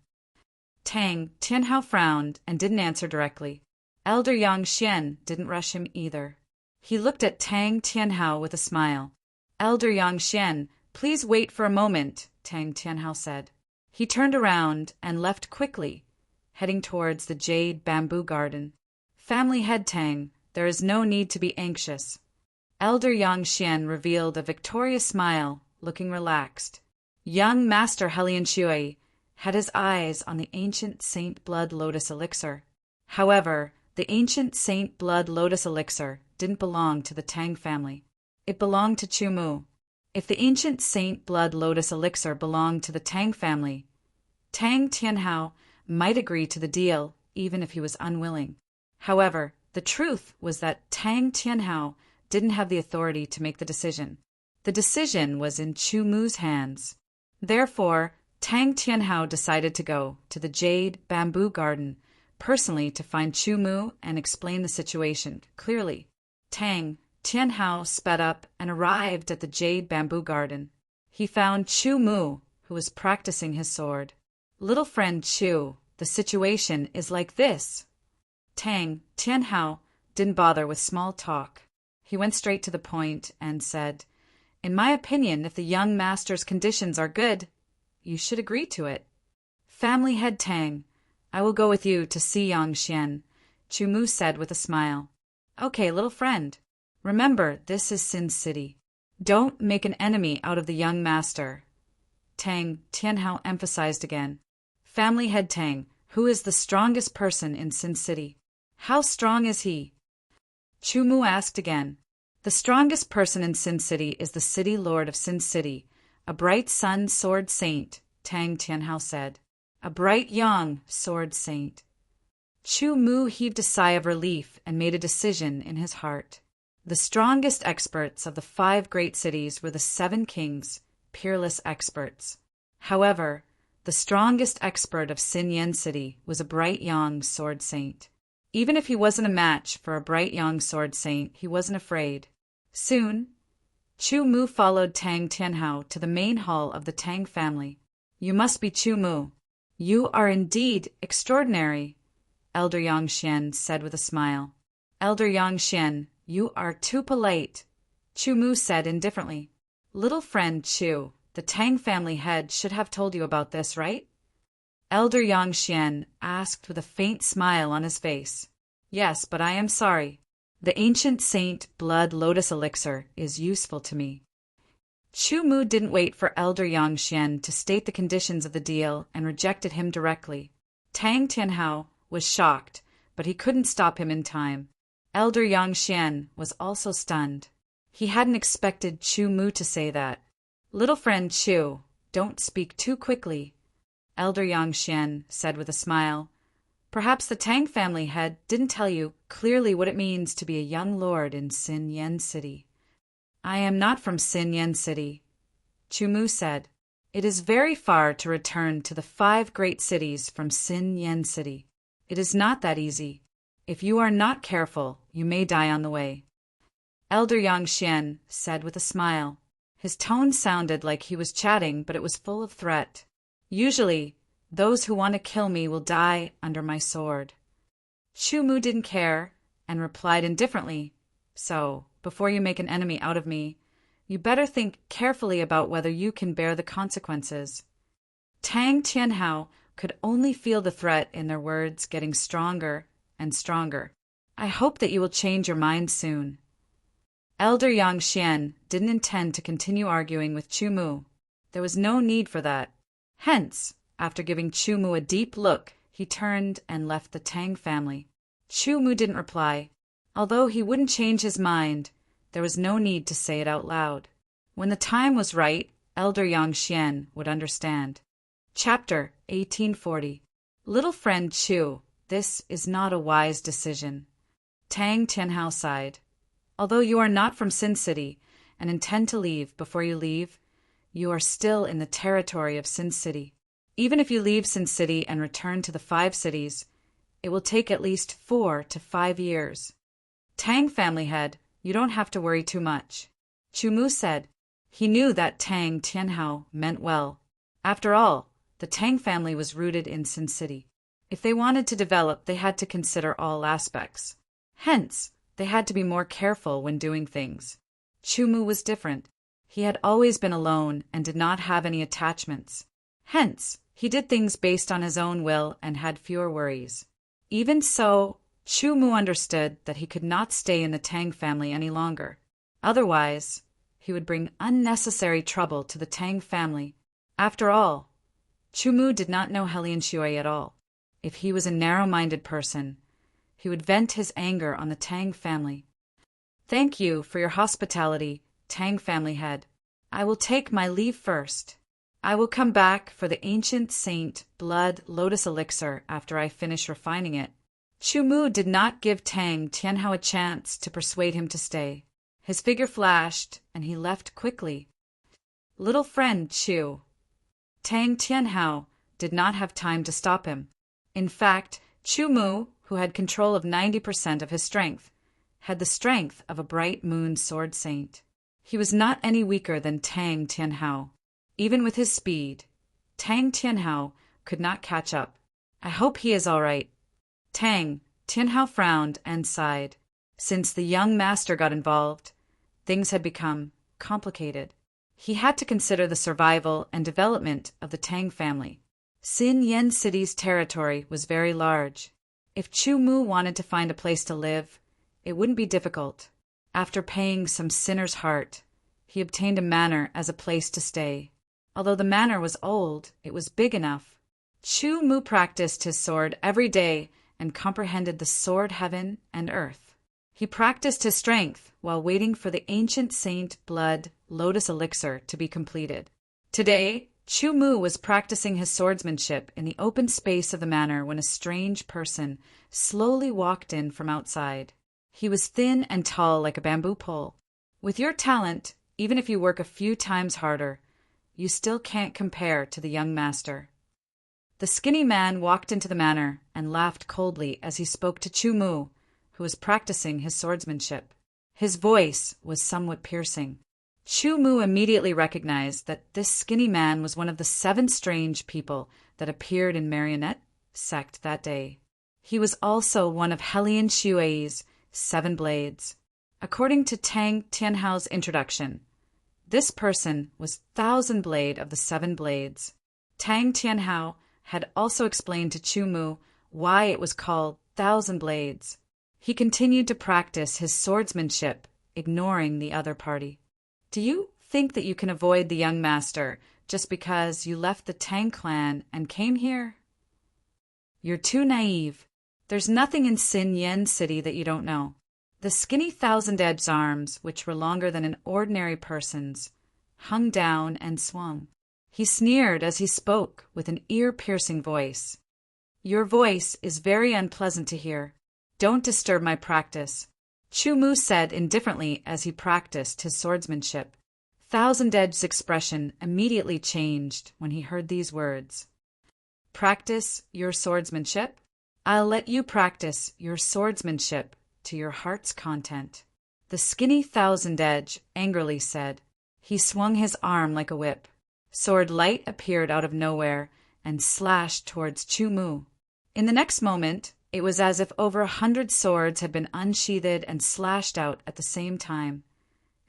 Tang Tianhao frowned and didn't answer directly. Elder Yang Xian didn't rush him either. He looked at Tang Tianhao with a smile. Elder Yang Xian, please wait for a moment, Tang Tianhao said. He turned around and left quickly, heading towards the jade bamboo garden. Family head Tang, there is no need to be anxious. Elder Yang Xian revealed a victorious smile, looking relaxed. Young Master Helian Shui had his eyes on the ancient Saint Blood Lotus Elixir. However, the ancient Saint Blood Lotus Elixir didn't belong to the Tang family. It belonged to Chu Mu. If the ancient Saint Blood Lotus Elixir belonged to the Tang family, Tang Tianhao might agree to the deal even if he was unwilling. However, the truth was that Tang Tianhao didn't have the authority to make the decision. The decision was in Chu Mu's hands. Therefore, Tang Tianhao decided to go to the jade bamboo garden personally to find Chu Mu and explain the situation clearly. Tang Tianhao sped up and arrived at the jade bamboo garden. He found Chu Mu, who was practicing his sword. Little friend Chu, the situation is like this. Tang Tianhao didn't bother with small talk. He went straight to the point and said, "In my opinion, if the young master's conditions are good, you should agree to it." Family head Tang, I will go with you to see Yang Xian, Chu Mu said with a smile. Okay, little friend. Remember, this is Sin City. Don't make an enemy out of the young master. Tang Tianhao emphasized again. Family head Tang, who is the strongest person in Sin City? How strong is he? Chu Mu asked again. The strongest person in Sin City is the city lord of Sin City, a bright sun sword saint, Tang Tianhao said. A bright young sword saint. Chu Mu heaved a sigh of relief and made a decision in his heart. The strongest experts of the 5 great cities were the 7 kings, peerless experts. However, the strongest expert of Sin Yen City was a bright young sword saint. Even if he wasn't a match for a bright young sword saint, he wasn't afraid. Soon, Chu Mu followed Tang Tianhao to the main hall of the Tang family. You must be Chu Mu. You are indeed extraordinary, Elder Yang Xian said with a smile. Elder Yang Xian, you are too polite, Chu Mu said indifferently. Little friend Chu, the Tang family head should have told you about this, right? Elder Yang Xian asked with a faint smile on his face. Yes, but I am sorry. The ancient Saint Blood Lotus Elixir is useful to me. Chu Mu didn't wait for Elder Yang Xian to state the conditions of the deal and rejected him directly. Tang Tianhao was shocked, but he couldn't stop him in time. Elder Yang Xian was also stunned. He hadn't expected Chu Mu to say that. Little friend Chu, don't speak too quickly, Elder Yang Xian said with a smile. Perhaps the Tang family head didn't tell you clearly what it means to be a young lord in Sin Yen City. I am not from Sin Yen City, Chu Mu said. It is very far to return to the 5 great cities from Sin Yen City. It is not that easy. If you are not careful, you may die on the way. Elder Yang Xian said with a smile. His tone sounded like he was chatting, but it was full of threat. Usually, those who want to kill me will die under my sword. Chu Mu didn't care and replied indifferently. So, before you make an enemy out of me, you better think carefully about whether you can bear the consequences. Tang Tianhao could only feel the threat in their words getting stronger and stronger. I hope that you will change your mind soon. Elder Yang Xian didn't intend to continue arguing with Chu Mu. There was no need for that. Hence, after giving Chu Mu a deep look, he turned and left the Tang family. Chu Mu didn't reply. Although he wouldn't change his mind, there was no need to say it out loud. When the time was right, Elder Yang Xian would understand. Chapter 1840. Little friend Chu, this is not a wise decision. Tang Tianhao sighed. Although you are not from Sin City and intend to leave before you leave, you are still in the territory of Sin City. Even if you leave Sin City and return to the 5 cities, it will take at least 4 to 5 years. Tang family head, you don't have to worry too much, Chu Mu said. He knew that Tang Tianhao meant well. After all, the Tang family was rooted in Sin City. If they wanted to develop, they had to consider all aspects. Hence, they had to be more careful when doing things. Chu Mu was different. He had always been alone and did not have any attachments. Hence, He did things based on his own will and had fewer worries. Even so, Chu Mu understood that he could not stay in the Tang family any longer. Otherwise, he would bring unnecessary trouble to the Tang family. After all, Chu Mu did not know Helian Shui at all. If he was a narrow-minded person, he would vent his anger on the Tang family. Thank you for your hospitality, Tang family head. I will take my leave first. I will come back for the ancient saint blood lotus elixir after I finish refining it. Chu Mu did not give Tang Tianhao a chance to persuade him to stay. His figure flashed, and he left quickly. Little friend Chu. Tang Tianhao did not have time to stop him. In fact, Chu Mu, who had control of 90% of his strength, had the strength of a bright moon sword saint. He was not any weaker than Tang Tianhao. Even with his speed, Tang Tianhao could not catch up. I hope he is all right. Tang Tianhao frowned and sighed. Since the young master got involved, things had become complicated. He had to consider the survival and development of the Tang family. Xin Yan City's territory was very large. If Chu Mu wanted to find a place to live, it wouldn't be difficult. After paying some sinner's heart, he obtained a manor as a place to stay. Although the manor was old, it was big enough. Chu Mu practiced his sword every day and comprehended the sword heaven and earth. He practiced his strength while waiting for the ancient saint blood lotus elixir to be completed. Today, Chu Mu was practicing his swordsmanship in the open space of the manor when a strange person slowly walked in from outside. He was thin and tall like a bamboo pole. With your talent, even if you work a few times harder, you still can't compare to the young master. The skinny man walked into the manor and laughed coldly as he spoke to Chu Mu, who was practicing his swordsmanship. His voice was somewhat piercing. Chu Mu immediately recognized that this skinny man was one of the 7 strange people that appeared in Marionette sect that day. He was also one of Helian Shui's 7 blades. According to Tang Tianhao's introduction, this person was Thousand Blade of the 7 blades. Tang Tianhao had also explained to Chu Mu why it was called Thousand Blades. He continued to practice his swordsmanship, ignoring the other party. Do you think that you can avoid the young master just because you left the Tang clan and came here? You're too naive. There's nothing in Xin Yan City that you don't know. The skinny thousand-edged arms, which were longer than an ordinary person's, hung down and swung. He sneered as he spoke with an ear-piercing voice. Your voice is very unpleasant to hear. Don't disturb my practice, Chu Mu said indifferently as he practiced his swordsmanship. Thousand Edge's expression immediately changed when he heard these words. Practice your swordsmanship? I'll let you practice your swordsmanship to your heart's content, the skinny Thousand Edge angrily said. He swung his arm like a whip. Sword light appeared out of nowhere and slashed towards Chu Mu. In the next moment, it was as if over 100 swords had been unsheathed and slashed out at the same time,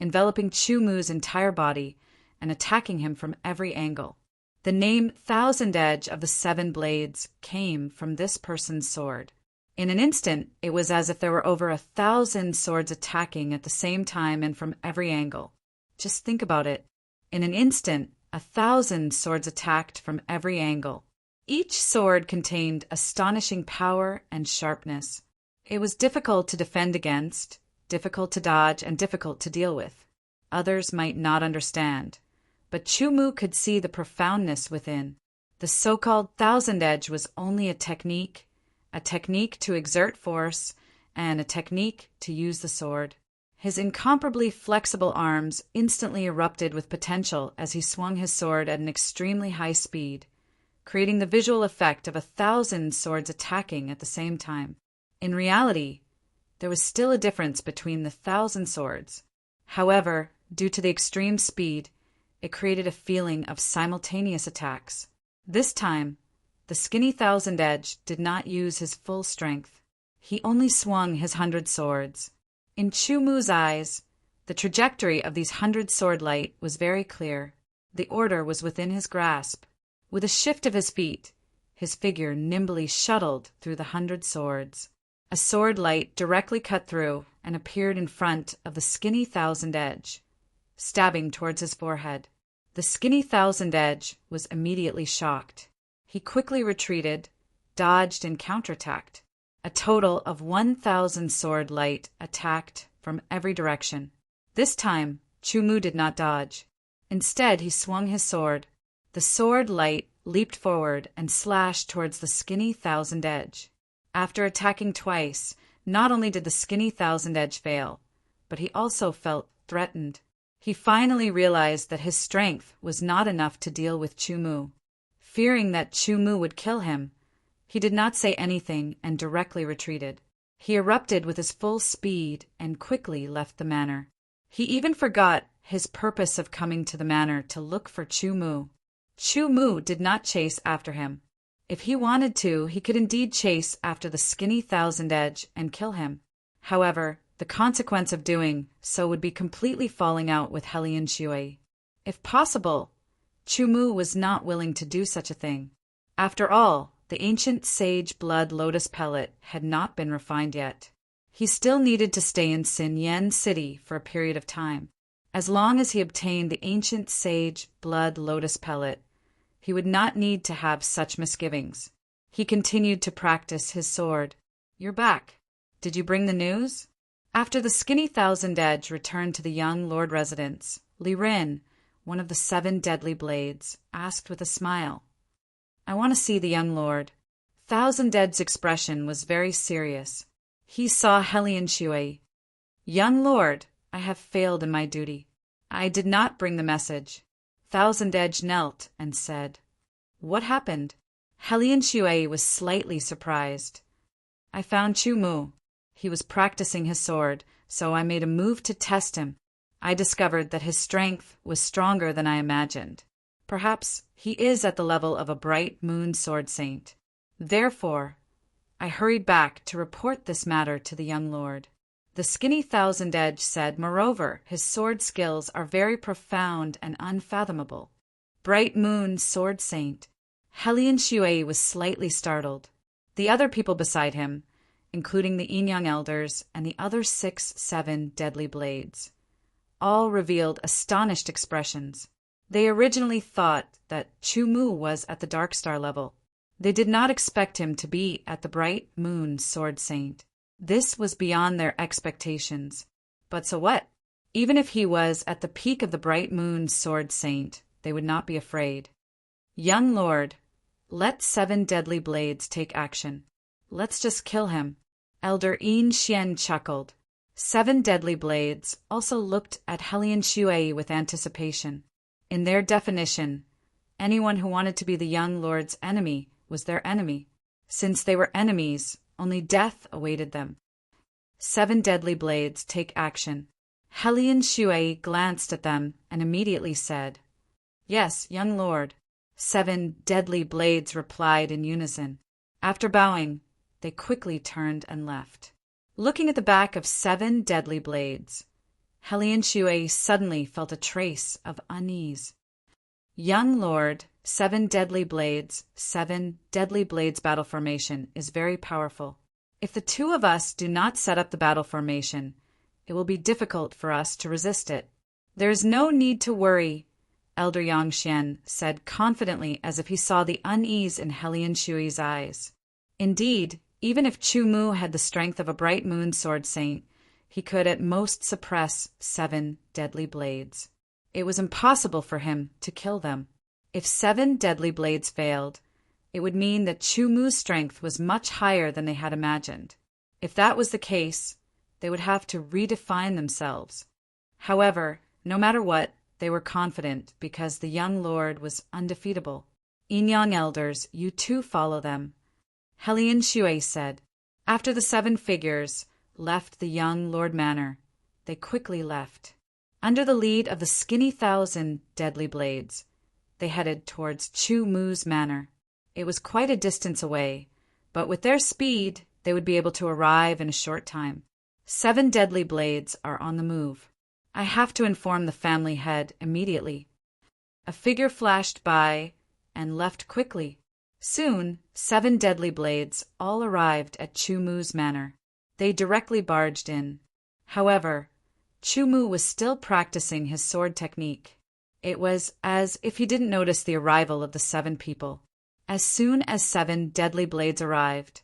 enveloping Chu Mu's entire body and attacking him from every angle. The name Thousand Edge of the 7 blades came from this person's sword. In an instant, it was as if there were over 1,000 swords attacking at the same time and from every angle. Just think about it. In an instant, 1,000 swords attacked from every angle. Each sword contained astonishing power and sharpness. It was difficult to defend against, difficult to dodge, and difficult to deal with. Others might not understand, but Chu Mu could see the profoundness within. The so-called Thousand Edge was only a technique to exert force, and a technique to use the sword. His incomparably flexible arms instantly erupted with potential as he swung his sword at an extremely high speed, creating the visual effect of 1,000 swords attacking at the same time. In reality, there was still a difference between the 1,000 swords. However, due to the extreme speed, it created a feeling of simultaneous attacks. This time, the skinny Thousand Edge did not use his full strength. He only swung his 100 swords. In Chu Mu's eyes, the trajectory of these 100 sword light was very clear. The order was within his grasp. With a shift of his feet, his figure nimbly shuttled through the 100 swords. A sword light directly cut through and appeared in front of the skinny Thousand Edge, stabbing towards his forehead. The skinny Thousand Edge was immediately shocked. He quickly retreated, dodged, and counterattacked. A total of 1,000 sword light attacked from every direction. This time, Chu-Mu did not dodge. Instead, he swung his sword. The sword light leaped forward and slashed towards the skinny Thousand Edge. After attacking twice, not only did the skinny Thousand Edge fail, but he also felt threatened. He finally realized that his strength was not enough to deal with Chu-Mu. Fearing that Chu-Mu would kill him, he did not say anything and directly retreated. He erupted with his full speed and quickly left the manor. He even forgot his purpose of coming to the manor to look for Chu-Mu. Chu-Mu did not chase after him. If he wanted to, he could indeed chase after the skinny Thousand Edge and kill him. However, the consequence of doing so would be completely falling out with Hellion Shui. If possible, Chu-Mu was not willing to do such a thing. After all, the ancient sage blood lotus pellet had not been refined yet. He still needed to stay in Sin Yen City for a period of time. As long as he obtained the ancient sage blood lotus pellet, he would not need to have such misgivings. He continued to practice his sword. "You're back. Did you bring the news?" After the skinny Thousand Edge returned to the young lord residence, Li Rin, one of the 7 deadly blades, asked with a smile, "I want to see the young lord." Thousand Edge's expression was very serious. He saw Hellion Shui. "Young lord, I have failed in my duty. I did not bring the message." Thousand Edge knelt and said, "What happened?" Hellion Shui was slightly surprised. "I found Chu-Mu. He was practicing his sword, so I made a move to test him. I discovered that his strength was stronger than I imagined. Perhaps he is at the level of a bright moon sword saint. Therefore, I hurried back to report this matter to the young lord." The skinny Thousand Edge said, "Moreover, his sword skills are very profound and unfathomable." Bright moon sword saint. Hellion Shui was slightly startled. The other people beside him, including the Yin Yang elders and the other 6-7 deadly blades, all revealed astonished expressions. They originally thought that Chu-Mu was at the Dark Star level. They did not expect him to be at the Bright Moon Sword Saint. This was beyond their expectations. But so what? Even if he was at the peak of the Bright Moon Sword Saint, they would not be afraid. "Young lord, let 7 deadly blades take action. Let's just kill him." Elder Yin Xian chuckled. 7 deadly blades also looked at Hellion Shui with anticipation. In their definition, anyone who wanted to be the young lord's enemy was their enemy. Since they were enemies, only death awaited them. 7 deadly blades take action. Hellion Shui glanced at them and immediately said, "Yes, young lord." 7 deadly blades replied in unison. After bowing, they quickly turned and left. Looking at the back of 7 deadly blades, Hellion Shui suddenly felt a trace of unease. "Young lord, 7 deadly blades battle formation is very powerful. If the 2 of us do not set up the battle formation, it will be difficult for us to resist it." "There is no need to worry," Elder Yang Xian said confidently as if he saw the unease in Hellion Shui's eyes. Indeed, even if Chu-Mu had the strength of a Bright Moon Sword Saint, he could at most suppress 7 deadly blades. It was impossible for him to kill them. If 7 deadly blades failed, it would mean that Chu-Mu's strength was much higher than they had imagined. If that was the case, they would have to redefine themselves. However, no matter what, they were confident because the young lord was undefeatable. "Yin Yang elders, you too follow them," Hellion Shui said. After the 7 figures left the young lord manor, they quickly left. Under the lead of the skinny 1,000 deadly blades, they headed towards Chu-Mu's manor. It was quite a distance away, but with their speed, they would be able to arrive in a short time. 7 deadly blades are on the move. I have to inform the family head immediately. A figure flashed by, and left quickly. Soon, 7 deadly blades all arrived at Chu Mu's manor. They directly barged in. However, Chu Mu was still practicing his sword technique. It was as if he didn't notice the arrival of the 7 people. As soon as 7 deadly blades arrived,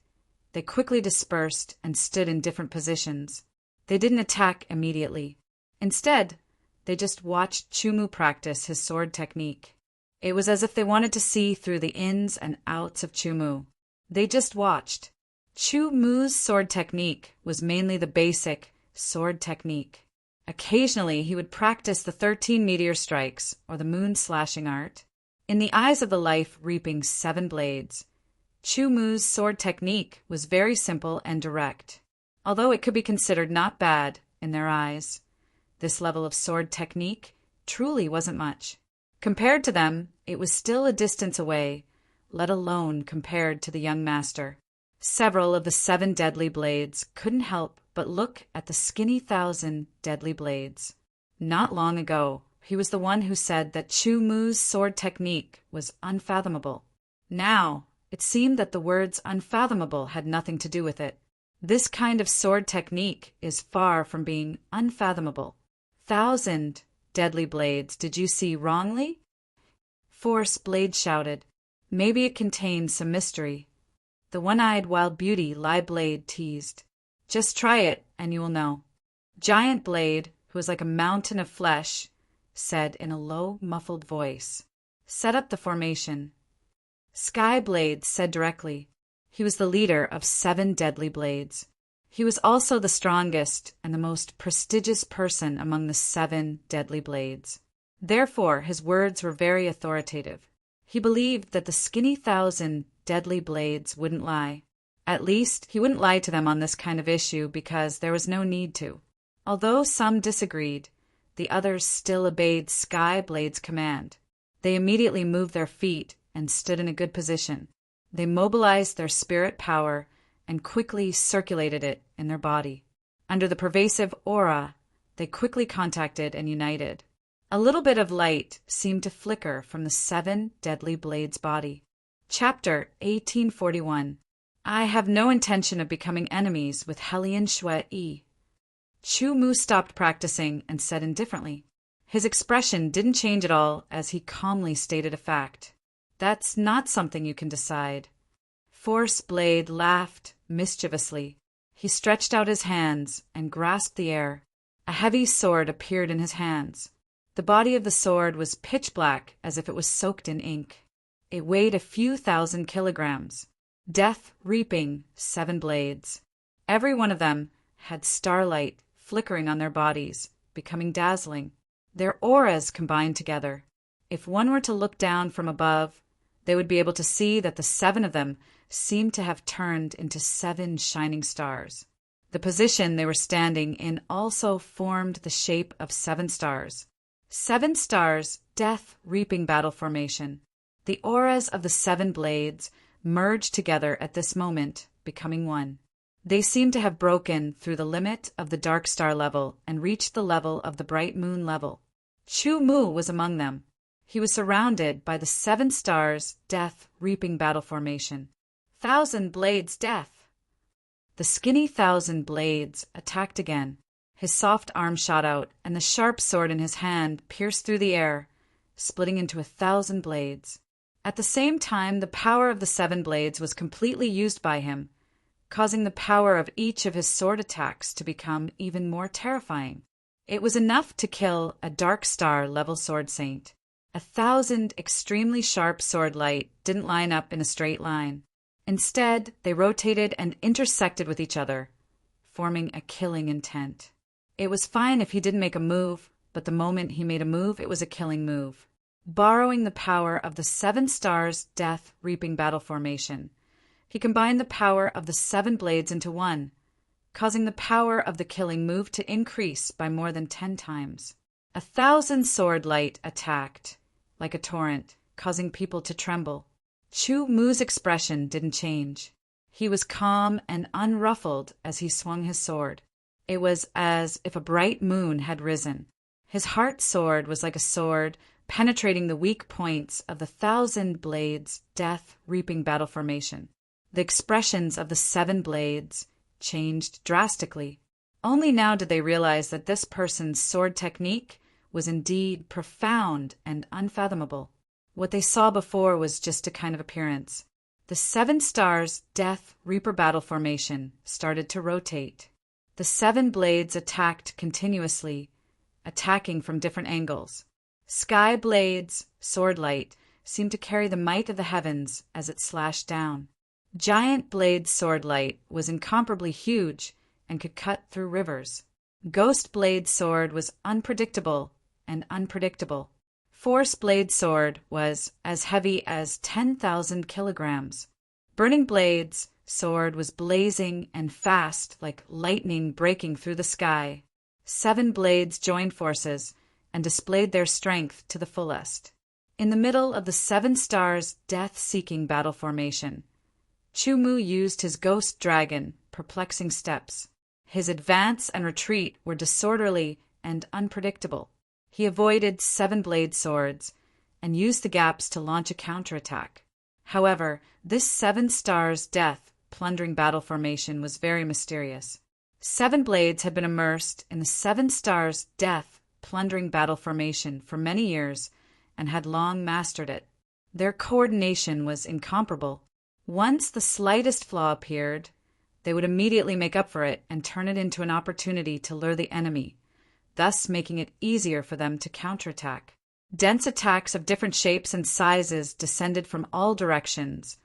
they quickly dispersed and stood in different positions. They didn't attack immediately. Instead, they just watched Chu Mu practice his sword technique. It was as if they wanted to see through the ins and outs of Chu Mu. They just watched. Chu Mu's sword technique was mainly the basic sword technique. Occasionally, he would practice the 13 meteor strikes or the moon slashing art. In the eyes of the life reaping 7 blades, Chu Mu's sword technique was very simple and direct. Although it could be considered not bad in their eyes, this level of sword technique truly wasn't much. Compared to them, it was still a distance away, let alone compared to the young master. Several of the 7 deadly blades couldn't help but look at the skinny 1,000 deadly blades. Not long ago, he was the one who said that Chu Mu's sword technique was unfathomable. Now, it seemed that the words unfathomable had nothing to do with it. This kind of sword technique is far from being unfathomable. 1,000 deadly blades, did you see wrongly? Force Blade shouted. Maybe it contains some mystery. The one-eyed wild beauty Lie Blade teased. Just try it and you will know. Giant Blade, who was like a mountain of flesh, said in a low, muffled voice, set up the formation. Sky Blade said directly. He was the leader of 7 deadly blades. He was also the strongest and the most prestigious person among the 7 deadly blades. Therefore, his words were very authoritative. He believed that the skinny 1,000 deadly blades wouldn't lie. At least, he wouldn't lie to them on this kind of issue because there was no need to. Although some disagreed, the others still obeyed Sky Blade's command. They immediately moved their feet and stood in a good position. They mobilized their spirit power and quickly circulated it in their body. Under the pervasive aura, they quickly contacted and united. A little bit of light seemed to flicker from the 7 deadly blades' body. Chapter 1841. I have no intention of becoming enemies with Hellion Shui Yi. Chu Mu stopped practicing and said indifferently. His expression didn't change at all as he calmly stated a fact. That's not something you can decide. Force Blade laughed mischievously. He stretched out his hands and grasped the air. A heavy sword appeared in his hands. The body of the sword was pitch black as if it was soaked in ink. It weighed a few 1,000 kilograms. Death reaping 7 blades. Every one of them had starlight flickering on their bodies, becoming dazzling. Their auras combined together. If one were to look down from above, they would be able to see that the 7 of them seemed to have turned into 7 shining stars. The position they were standing in also formed the shape of 7 stars. 7 stars, death reaping battle formation. The auras of the 7 blades merged together at this moment, becoming one. They seemed to have broken through the limit of the dark star level and reached the level of the bright moon level. Chu Mu was among them. He was surrounded by the 7 stars, death reaping battle formation. 1,000 blades, death. The skinny 1,000 blades attacked again. His soft arm shot out, and the sharp sword in his hand pierced through the air, splitting into 1,000 blades. At the same time, the power of the 7 blades was completely used by him, causing the power of each of his sword attacks to become even more terrifying. It was enough to kill a dark star level sword saint. 1,000 extremely sharp sword light didn't line up in a straight line. Instead, they rotated and intersected with each other, forming a killing intent. It was fine if he didn't make a move, but the moment he made a move, it was a killing move. Borrowing the power of the 7 stars death reaping battle formation, he combined the power of the 7 blades into one, causing the power of the killing move to increase by more than 10 times. 1,000 sword light attacked, like a torrent, causing people to tremble. Chu Mu's expression didn't change. He was calm and unruffled as he swung his sword. It was as if a bright moon had risen. His heart sword was like a sword penetrating the weak points of the 1,000 blades death-reaping battle formation. The expressions of the 7 blades changed drastically. Only now did they realize that this person's sword technique was indeed profound and unfathomable. What they saw before was just a kind of appearance. The 7 stars Death Reaper battle formation started to rotate. The 7 blades attacked continuously, attacking from different angles. Sky Blade's sword light seemed to carry the might of the heavens as it slashed down. Giant Blade's sword light was incomparably huge and could cut through rivers. Ghost Blade's sword was unpredictable and unpredictable. Force Blade's sword was as heavy as 10,000 kilograms. Burning Blade's sword was blazing and fast like lightning breaking through the sky. 7 blades joined forces and displayed their strength to the fullest. In the middle of the 7 stars death-seeking battle formation, Chu Mu used his ghost dragon perplexing steps. His advance and retreat were disorderly and unpredictable. He avoided 7 blade swords and used the gaps to launch a counterattack. However, this 7 stars death plundering battle formation was very mysterious. 7 blades had been immersed in the 7 stars death plundering battle formation for many years and had long mastered it. Their coordination was incomparable. Once the slightest flaw appeared, they would immediately make up for it and turn it into an opportunity to lure the enemy, thus making it easier for them to counterattack. Dense attacks of different shapes and sizes descended from all directions,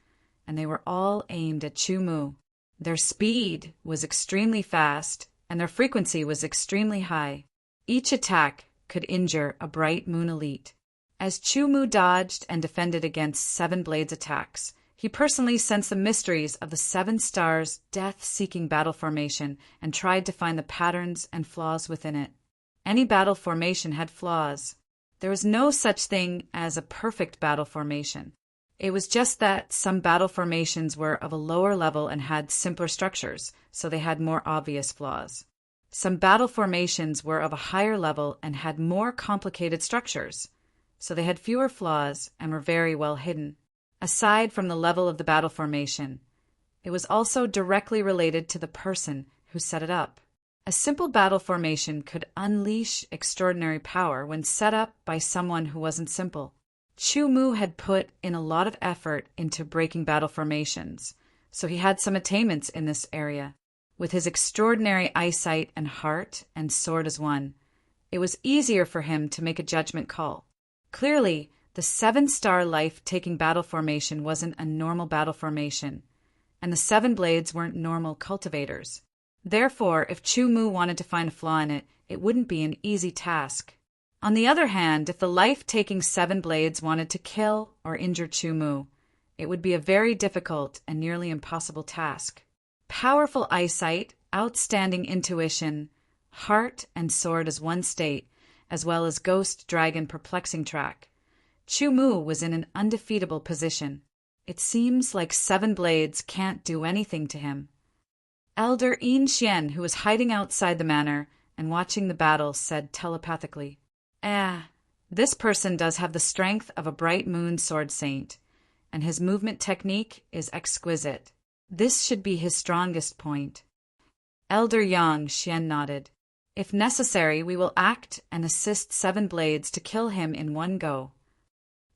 and they were all aimed at Chu Mu. Their speed was extremely fast, and their frequency was extremely high. Each attack could injure a Bright Moon elite. As Chu Mu dodged and defended against 7 blades attacks, he personally sensed the mysteries of the 7 stars death-seeking battle formation and tried to find the patterns and flaws within it. Any battle formation had flaws. There was no such thing as a perfect battle formation. It was just that some battle formations were of a lower level and had simpler structures, so they had more obvious flaws. Some battle formations were of a higher level and had more complicated structures, so they had fewer flaws and were very well hidden. Aside from the level of the battle formation, it was also directly related to the person who set it up. A simple battle formation could unleash extraordinary power when set up by someone who wasn't simple. Chu Mu had put in a lot of effort into breaking battle formations, so he had some attainments in this area. With his extraordinary eyesight and heart and sword as one, it was easier for him to make a judgment call. Clearly, the 7-star life-taking battle formation wasn't a normal battle formation, and the 7 blades weren't normal cultivators. Therefore, if Chu Mu wanted to find a flaw in it, it wouldn't be an easy task. On the other hand, if the life-taking 7 blades wanted to kill or injure Chu Mu, it would be a very difficult and nearly impossible task. Powerful eyesight, outstanding intuition, heart and sword as one state, as well as ghost dragon perplexing track, Chu Mu was in an undefeatable position. It seems like 7 blades can't do anything to him. Elder Yin Xian, who was hiding outside the manor and watching the battle, said telepathically, this person does have the strength of a Bright Moon sword saint, and his movement technique is exquisite. This should be his strongest point. Elder Yang Xian nodded. If necessary, we will act and assist 7 blades to kill him in one go.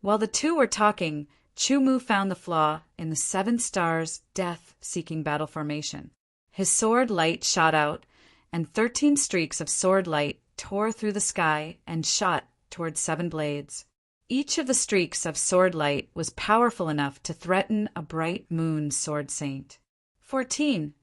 While the two were talking, Chu Mu found the flaw in the 7 stars death-seeking battle formation. His sword light shot out, and 13 streaks of sword light tore through the sky and shot towards 7 blades. Each of the streaks of sword light was powerful enough to threaten a Bright Moon sword saint. 14.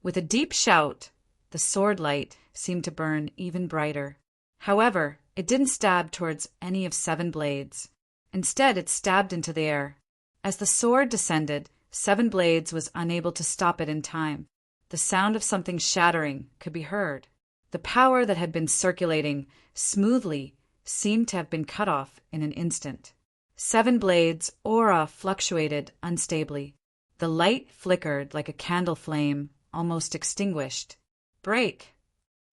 With a deep shout, the sword light seemed to burn even brighter. However, it didn't stab towards any of 7 blades. Instead, it stabbed into the air. As the sword descended, 7 blades was unable to stop it in time. The sound of something shattering could be heard. The power that had been circulating smoothly seemed to have been cut off in an instant. 7 blades' aura fluctuated unstably. The light flickered like a candle flame, almost extinguished. Break!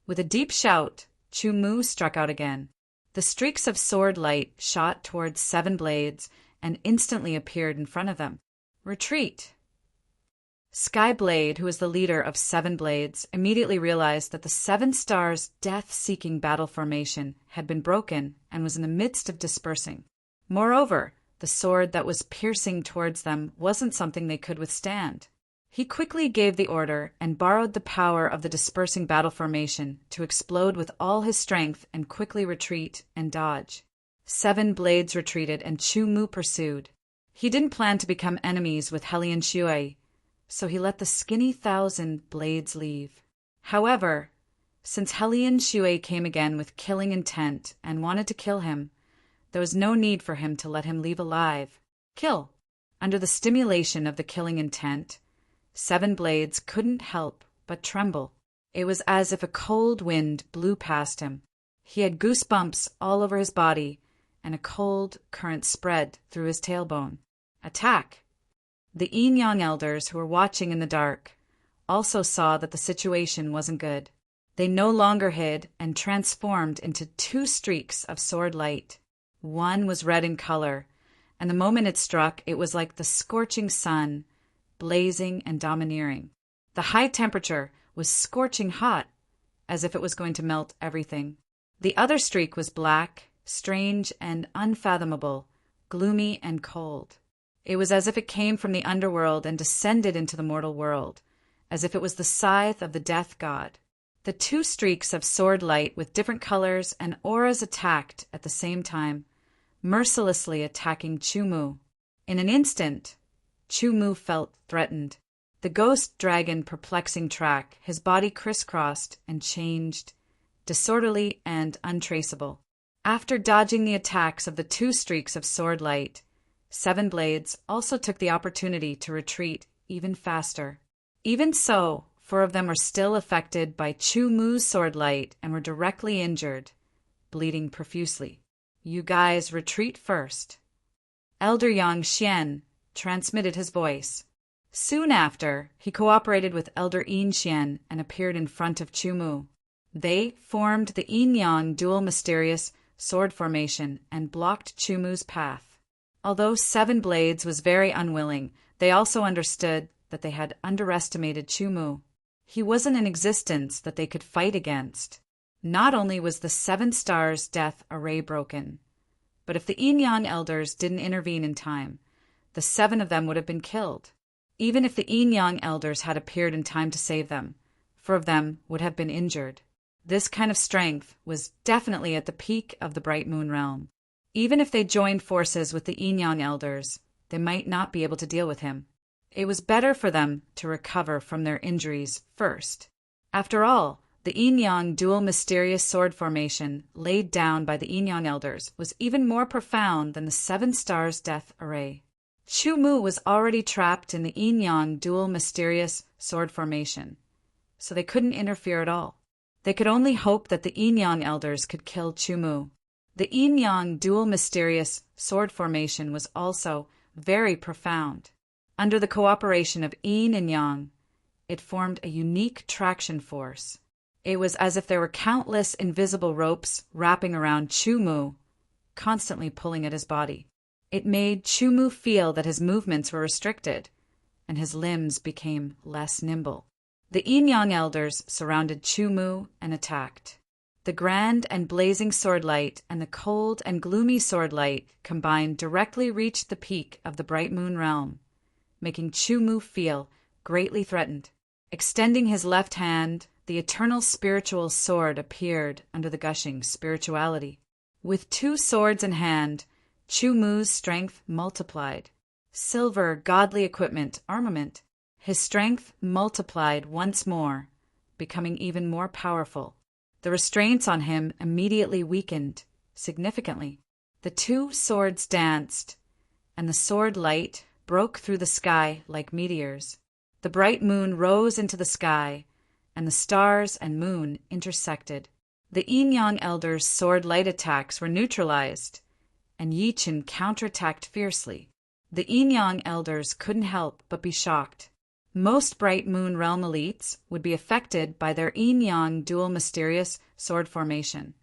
With a deep shout, Chu Mu struck out again. The streaks of sword light shot towards Seven Blades and instantly appeared in front of them. Retreat! Skyblade, who was the leader of Seven Blades, immediately realized that the Seven Stars' death-seeking battle formation had been broken and was in the midst of dispersing. Moreover, the sword that was piercing towards them wasn't something they could withstand. He quickly gave the order and borrowed the power of the dispersing battle formation to explode with all his strength and quickly retreat and dodge. Seven Blades retreated and Chu Mu pursued. He didn't plan to become enemies with Hellion Shui, so he let the skinny 1,000 Blades leave. However, since Hellion Shui came again with killing intent and wanted to kill him, there was no need for him to let him leave alive. Kill! Under the stimulation of the killing intent, Seven Blades couldn't help but tremble. It was as if a cold wind blew past him. He had goosebumps all over his body, and a cold current spread through his tailbone. Attack! The Yin-Yang elders, who were watching in the dark, also saw that the situation wasn't good. They no longer hid and transformed into 2 streaks of sword light. One was red in color, and the moment it struck, it was like the scorching sun, blazing and domineering. The high temperature was scorching hot, as if it was going to melt everything. The other streak was black, strange and unfathomable, gloomy and cold. It was as if it came from the underworld and descended into the mortal world, as if it was the scythe of the death god. The 2 streaks of sword light with different colors and auras attacked at the same time, mercilessly attacking Chu Mu. In an instant, Chu Mu felt threatened. The ghost dragon perplexing track, his body crisscrossed and changed, disorderly and untraceable. After dodging the attacks of the 2 streaks of sword light, Seven Blades also took the opportunity to retreat even faster. Even so, 4 of them were still affected by Chu Mu's sword light and were directly injured, bleeding profusely. You guys retreat first. Elder Yang Xian transmitted his voice. Soon after, he cooperated with Elder Yin Xian and appeared in front of Chu Mu. They formed the Yin-Yang dual mysterious sword formation and blocked Chu Mu's path. Although Seven Blades was very unwilling, they also understood that they had underestimated Chu Mu. He wasn't in existence that they could fight against. Not only was the 7 Stars' death array broken, but if the Yin-Yang elders didn't intervene in time, the 7 of them would have been killed. Even if the Yin-Yang elders had appeared in time to save them, 4 of them would have been injured. This kind of strength was definitely at the peak of the Bright Moon realm. Even if they joined forces with the Yin-Yang elders, they might not be able to deal with him. It was better for them to recover from their injuries first. After all, the Yin-Yang dual mysterious sword formation laid down by the Yin-Yang elders was even more profound than the 7 Stars' death array. Chu Mu was already trapped in the Yin-Yang dual mysterious sword formation, so they couldn't interfere at all. They could only hope that the Yin-Yang elders could kill Chu Mu. The Yin-Yang dual mysterious sword formation was also very profound. Under the cooperation of Yin and Yang, it formed a unique traction force. It was as if there were countless invisible ropes wrapping around Chu Mu, constantly pulling at his body. It made Chu Mu feel that his movements were restricted, and his limbs became less nimble. The Yin-Yang elders surrounded Chu Mu and attacked. The grand and blazing sword light and the cold and gloomy sword light combined directly reached the peak of the Bright Moon realm, making Chu Mu feel greatly threatened. Extending his left hand, the eternal spiritual sword appeared under the gushing spirituality. With 2 swords in hand, Chu Mu's strength multiplied. Silver, godly equipment, armament. His strength multiplied once more, becoming even more powerful. The restraints on him immediately weakened, significantly. The 2 swords danced, and the sword light broke through the sky like meteors. The bright moon rose into the sky, and the stars and moon intersected. The Yin-Yang elders' sword light attacks were neutralized, and Yi Chen counterattacked fiercely. The Yin-Yang elders couldn't help but be shocked. Most Bright Moon realm elites would be affected by their Yin-Yang dual mysterious sword formation,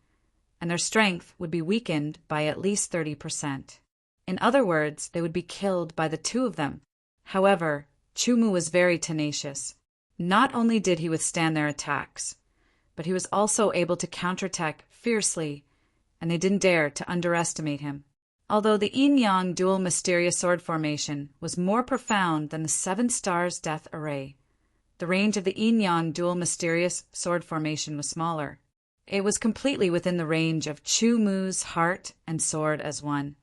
and their strength would be weakened by at least 30%. In other words, they would be killed by the two of them. However, Chumu was very tenacious. Not only did he withstand their attacks, but he was also able to counterattack fiercely, and they didn't dare to underestimate him. Although the yin-yang dual mysterious sword formation was more profound than the 7 stars death array, the range of the yin-yang dual mysterious sword formation was smaller. It was completely within the range of Chu Mu's heart and sword as one.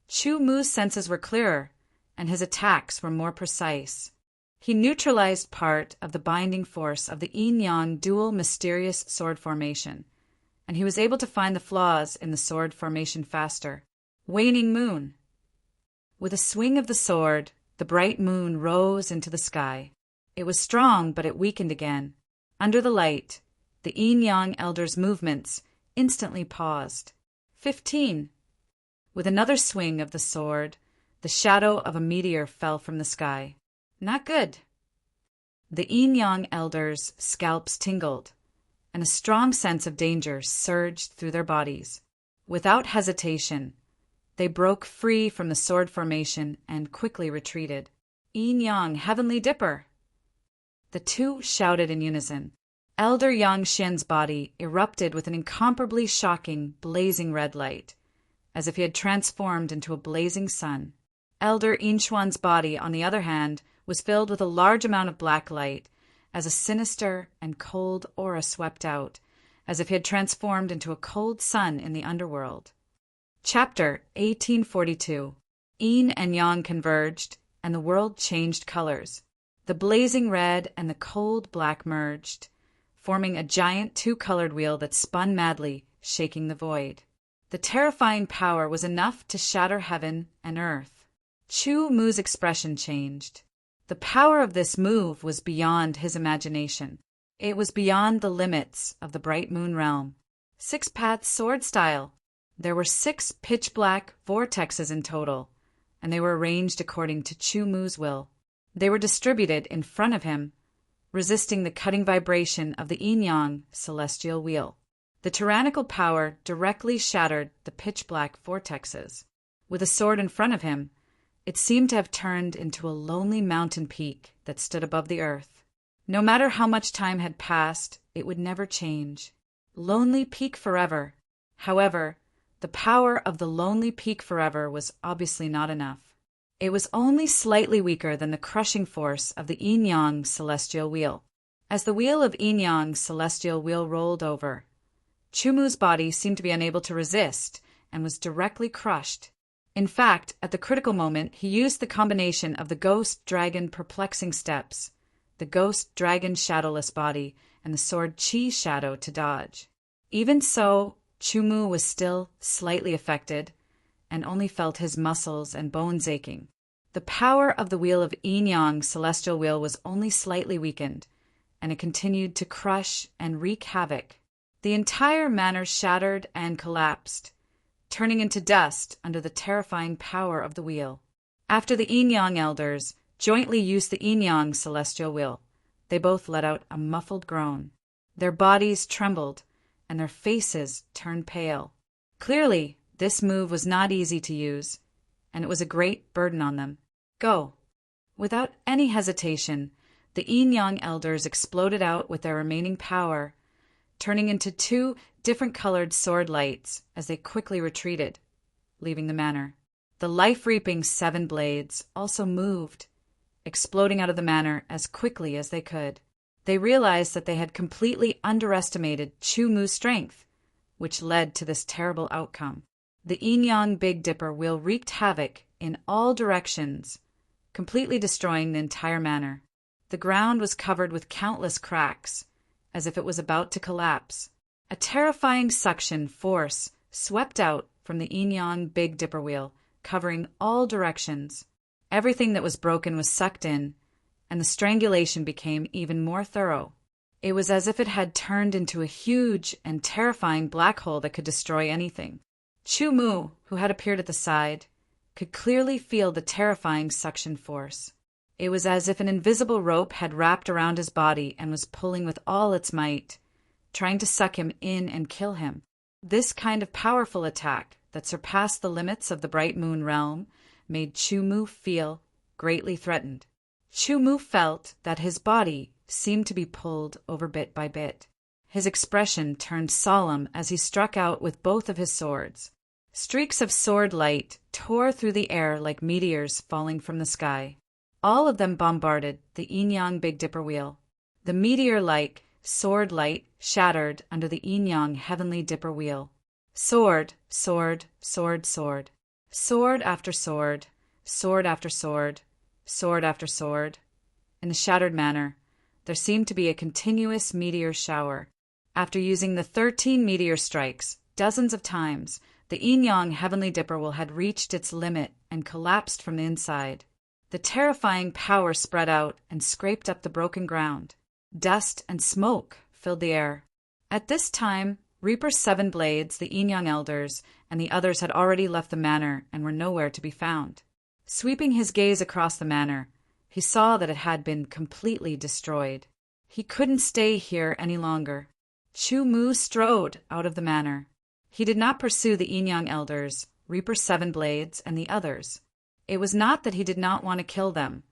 Chu Mu's senses were clearer, and his attacks were more precise. He neutralized part of the binding force of the yin-yang dual mysterious sword formation, and he was able to find the flaws in the sword formation faster. Waning moon. With a swing of the sword, the bright moon rose into the sky. It was strong, but it weakened again. Under the light, the yin-yang elder's movements instantly paused. 15. With another swing of the sword, the shadow of a meteor fell from the sky. Not good. The yin-yang elders' scalps tingled, and a strong sense of danger surged through their bodies. Without hesitation, they broke free from the sword formation and quickly retreated. Yin-yang, Heavenly Dipper! The two shouted in unison. Elder Yang Xian's body erupted with an incomparably shocking, blazing red light, as if he had transformed into a blazing sun. Elder Yinshuan's body, on the other hand, was filled with a large amount of black light, as a sinister and cold aura swept out, as if he had transformed into a cold sun in the underworld. Chapter 1842. Yin and Yang converged, and the world changed colors. The blazing red and the cold black merged, forming a giant 2-colored wheel that spun madly, shaking the void. The terrifying power was enough to shatter heaven and earth. Chu Mu's expression changed. The power of this move was beyond his imagination. It was beyond the limits of the bright moon realm. 6-path sword style. There were 6 pitch-black vortexes in total, and they were arranged according to Chu Mu's will. They were distributed in front of him, resisting the cutting vibration of the yin-yang celestial wheel. The tyrannical power directly shattered the pitch-black vortexes. With a sword in front of him, it seemed to have turned into a lonely mountain peak that stood above the earth. No matter how much time had passed, it would never change. Lonely peak forever. However, the power of the lonely peak forever was obviously not enough. It was only slightly weaker than the crushing force of the yin-yang celestial wheel. As the wheel of yin-yang celestial wheel rolled over, Chu Mu's body seemed to be unable to resist and was directly crushed. In fact, at the critical moment, he used the combination of the ghost dragon perplexing steps, the ghost dragon shadowless body, and the sword chi shadow to dodge. Even so, Chu Mu was still slightly affected and only felt his muscles and bones aching. The power of the wheel of yin-yang celestial wheel was only slightly weakened, and it continued to crush and wreak havoc. The entire manor shattered and collapsed, turning into dust under the terrifying power of the wheel. After the yin-yang elders jointly used the yin-yang celestial wheel, they both let out a muffled groan. Their bodies trembled, and their faces turned pale. Clearly, this move was not easy to use, and it was a great burden on them. Go! Without any hesitation, the yin-yang elders exploded out with their remaining power, turning into 2 different-colored sword lights as they quickly retreated, leaving the manor. The life-reaping 7 blades also moved, exploding out of the manor as quickly as they could. They realized that they had completely underestimated Chu Mu's strength, which led to this terrible outcome. The yin-yang Big Dipper wheel wreaked havoc in all directions, completely destroying the entire manor. The ground was covered with countless cracks, as if it was about to collapse. A terrifying suction force swept out from the yin-yang Big Dipper wheel, covering all directions. Everything that was broken was sucked in, and the strangulation became even more thorough. It was as if it had turned into a huge and terrifying black hole that could destroy anything. Chu Mu, who had appeared at the side, could clearly feel the terrifying suction force. It was as if an invisible rope had wrapped around his body and was pulling with all its might, trying to suck him in and kill him. This kind of powerful attack that surpassed the limits of the Bright Moon realm made Chu-Mu feel greatly threatened. Chu-Mu felt that his body seemed to be pulled over bit by bit. His expression turned solemn as he struck out with both of his swords. Streaks of sword light tore through the air like meteors falling from the sky. All of them bombarded the Yin-Yang Big Dipper wheel. The meteor-like sword light shattered under the Yin-Yang Heavenly Dipper wheel. Sword, sword, sword, sword. Sword after sword, sword after sword, sword after sword. In a shattered manner, there seemed to be a continuous meteor shower. After using the 13 meteor strikes dozens of times, the Yin-Yang Heavenly Dipper wheel had reached its limit and collapsed from the inside. The terrifying power spread out and scraped up the broken ground. Dust and smoke filled the air. At this time, Reaper's 7 blades, the Yin-Yang elders, and the others had already left the manor and were nowhere to be found. Sweeping his gaze across the manor, he saw that it had been completely destroyed. He couldn't stay here any longer. Chu-Mu strode out of the manor. He did not pursue the Yin-Yang elders, Reaper's 7 blades, and the others. It was not that he did not want to kill them,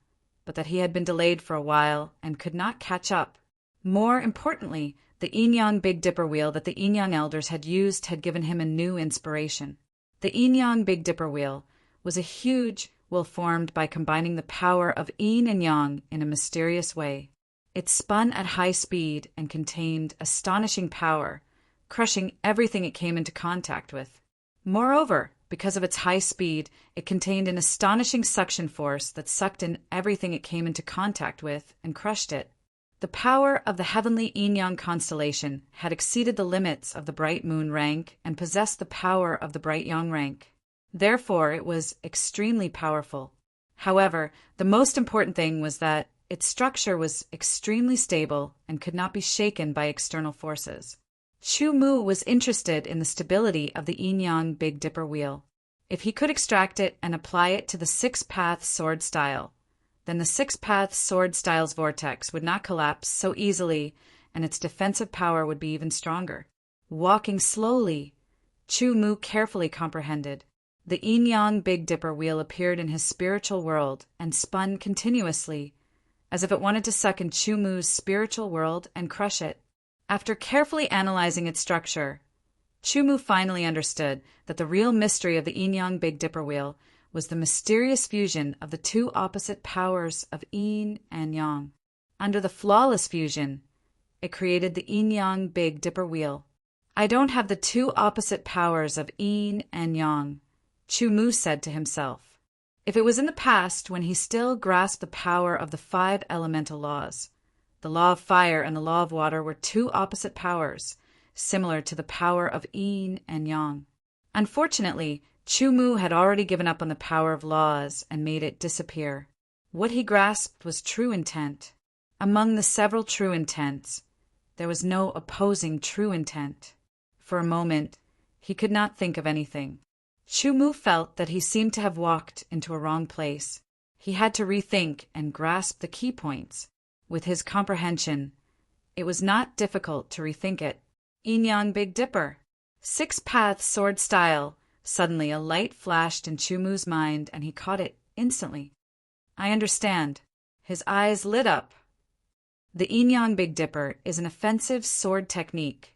but that he had been delayed for a while and could not catch up. More importantly, the Yin-Yang Big Dipper wheel that the Yin-Yang elders had used had given him a new inspiration. The Yin-Yang Big Dipper wheel was a huge wheel formed by combining the power of Yin and Yang in a mysterious way. It spun at high speed and contained astonishing power, crushing everything it came into contact with. Moreover, because of its high speed, it contained an astonishing suction force that sucked in everything it came into contact with and crushed it. The power of the heavenly Yin-Yang constellation had exceeded the limits of the Bright Moon rank and possessed the power of the Bright Yang rank. Therefore, it was extremely powerful. However, the most important thing was that its structure was extremely stable and could not be shaken by external forces. Chu-Mu was interested in the stability of the Yin-Yang Big Dipper wheel. If he could extract it and apply it to the 6-path sword style, then the 6-path sword style's vortex would not collapse so easily and its defensive power would be even stronger. Walking slowly, Chu-Mu carefully comprehended. The Yin-Yang Big Dipper wheel appeared in his spiritual world and spun continuously, as if it wanted to suck in Chu-Mu's spiritual world and crush it. After carefully analyzing its structure, Chu-Mu finally understood that the real mystery of the Yin-Yang Big Dipper wheel was the mysterious fusion of the two opposite powers of Yin and Yang. Under the flawless fusion, it created the Yin-Yang Big Dipper wheel. I don't have the two opposite powers of Yin and Yang, Chu-Mu said to himself. If it was in the past when he still grasped the power of the 5 elemental laws, the law of fire and the law of water were two opposite powers, similar to the power of Yin and Yang. Unfortunately, Chu-Mu had already given up on the power of laws and made it disappear. What he grasped was true intent. Among the several true intents, there was no opposing true intent. For a moment, he could not think of anything. Chu-Mu felt that he seemed to have walked into a wrong place. He had to rethink and grasp the key points. With his comprehension, it was not difficult to rethink it. Yin-Yang Big Dipper. 6-path sword style. Suddenly a light flashed in Chu-Mu's mind and he caught it instantly. I understand. His eyes lit up. The Yin-Yang Big Dipper is an offensive sword technique,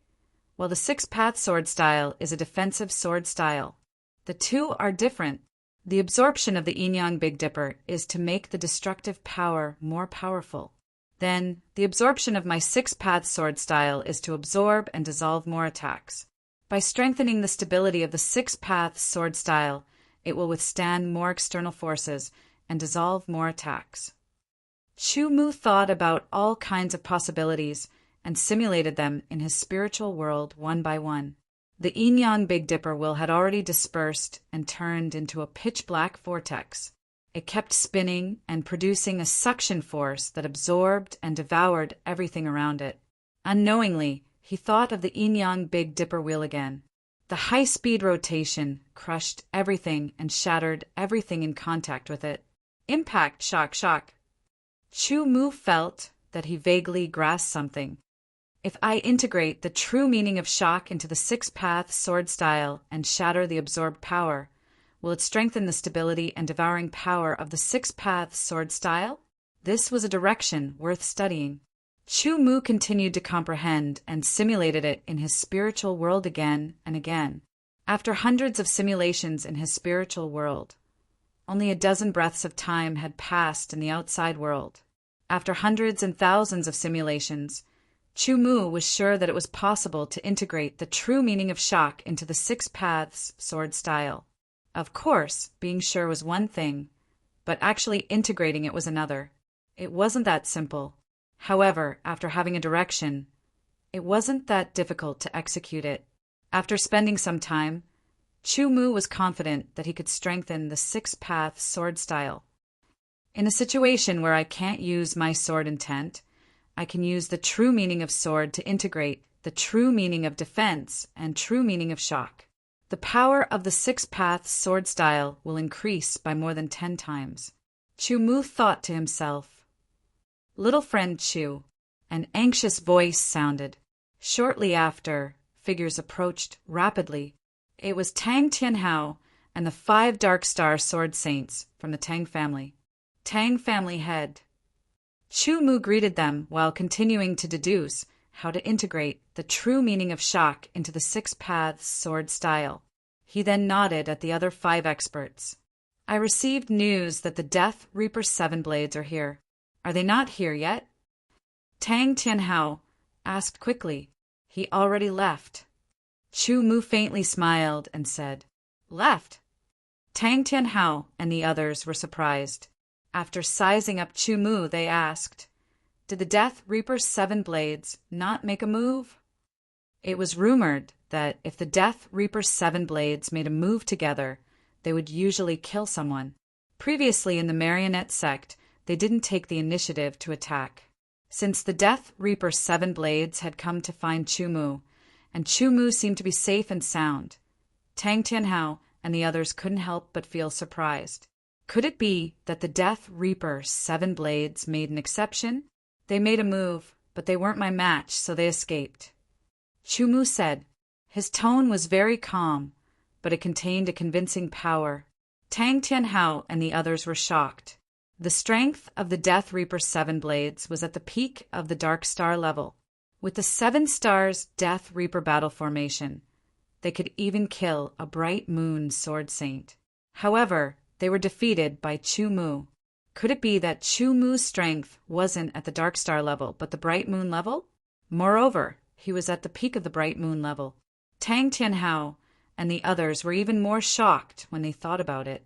while the 6-path sword style is a defensive sword style. The two are different. The absorption of the Yin-Yang Big Dipper is to make the destructive power more powerful. Then, the absorption of my 6-path sword style is to absorb and dissolve more attacks. By strengthening the stability of the 6-path sword style, it will withstand more external forces and dissolve more attacks. Chu-Mu thought about all kinds of possibilities and simulated them in his spiritual world one by one. The Yin-Yang Big Dipper wheel had already dispersed and turned into a pitch-black vortex. It kept spinning and producing a suction force that absorbed and devoured everything around it. Unknowingly, he thought of the Yin-Yang Big Dipper wheel again. The high-speed rotation crushed everything and shattered everything in contact with it. Impact, shock, shock. Chu-Mu felt that he vaguely grasped something. If I integrate the true meaning of shock into the six-path sword style and shatter the absorbed power, will it strengthen the stability and devouring power of the six-path sword style? This was a direction worth studying. Chu Mu continued to comprehend and simulated it in his spiritual world again and again. After hundreds of simulations in his spiritual world, only a dozen breaths of time had passed in the outside world. After hundreds and thousands of simulations, Chu Mu was sure that it was possible to integrate the true meaning of shock into the six paths sword style. Of course, being sure was one thing, but actually integrating it was another. It wasn't that simple. However, after having a direction, it wasn't that difficult to execute it. After spending some time, Chu Mu was confident that he could strengthen the six-path sword style. In a situation where I can't use my sword intent, I can use the true meaning of sword to integrate the true meaning of defense and true meaning of shock. The power of the six-path sword style will increase by more than 10 times. Chu Mu thought to himself. Little friend Chu, an anxious voice sounded. Shortly after, figures approached rapidly. It was Tang Tianhao and the 5 Dark Star Sword Saints from the Tang family. Tang family head. Chu Mu greeted them while continuing to deduce how to integrate the true meaning of shock into the six paths sword style. He then nodded at the other 5 experts. I received news that the Death Reaper 7 blades are here. Are they not here yet? Tang Tianhao asked quickly. He already left. Chu Mu faintly smiled and said, Left? Tang Tianhao and the others were surprised. After sizing up Chu Mu, they asked, Did the Death Reaper 7 blades not make a move? It was rumored that if the Death Reaper 7 blades made a move together, they would usually kill someone. Previously in the Marionette sect, they didn't take the initiative to attack. Since the Death Reaper 7 blades had come to find Chu Mu, and Chu Mu seemed to be safe and sound, Tang Tianhao and the others couldn't help but feel surprised. Could it be that the Death Reaper 7 blades made an exception? They made a move, but they weren't my match, so they escaped. Chu Mu said. His tone was very calm, but it contained a convincing power. Tang Tianhao and the others were shocked. The strength of the Death Reaper 7 blades was at the peak of the Dark Star level. With the 7 stars Death Reaper battle formation, they could even kill a Bright Moon Sword Saint. However, they were defeated by Chu Mu. Could it be that Chu Mu's strength wasn't at the Dark Star level, but the Bright Moon level? Moreover, he was at the peak of the Bright Moon level. Tang Tianhao and the others were even more shocked when they thought about it.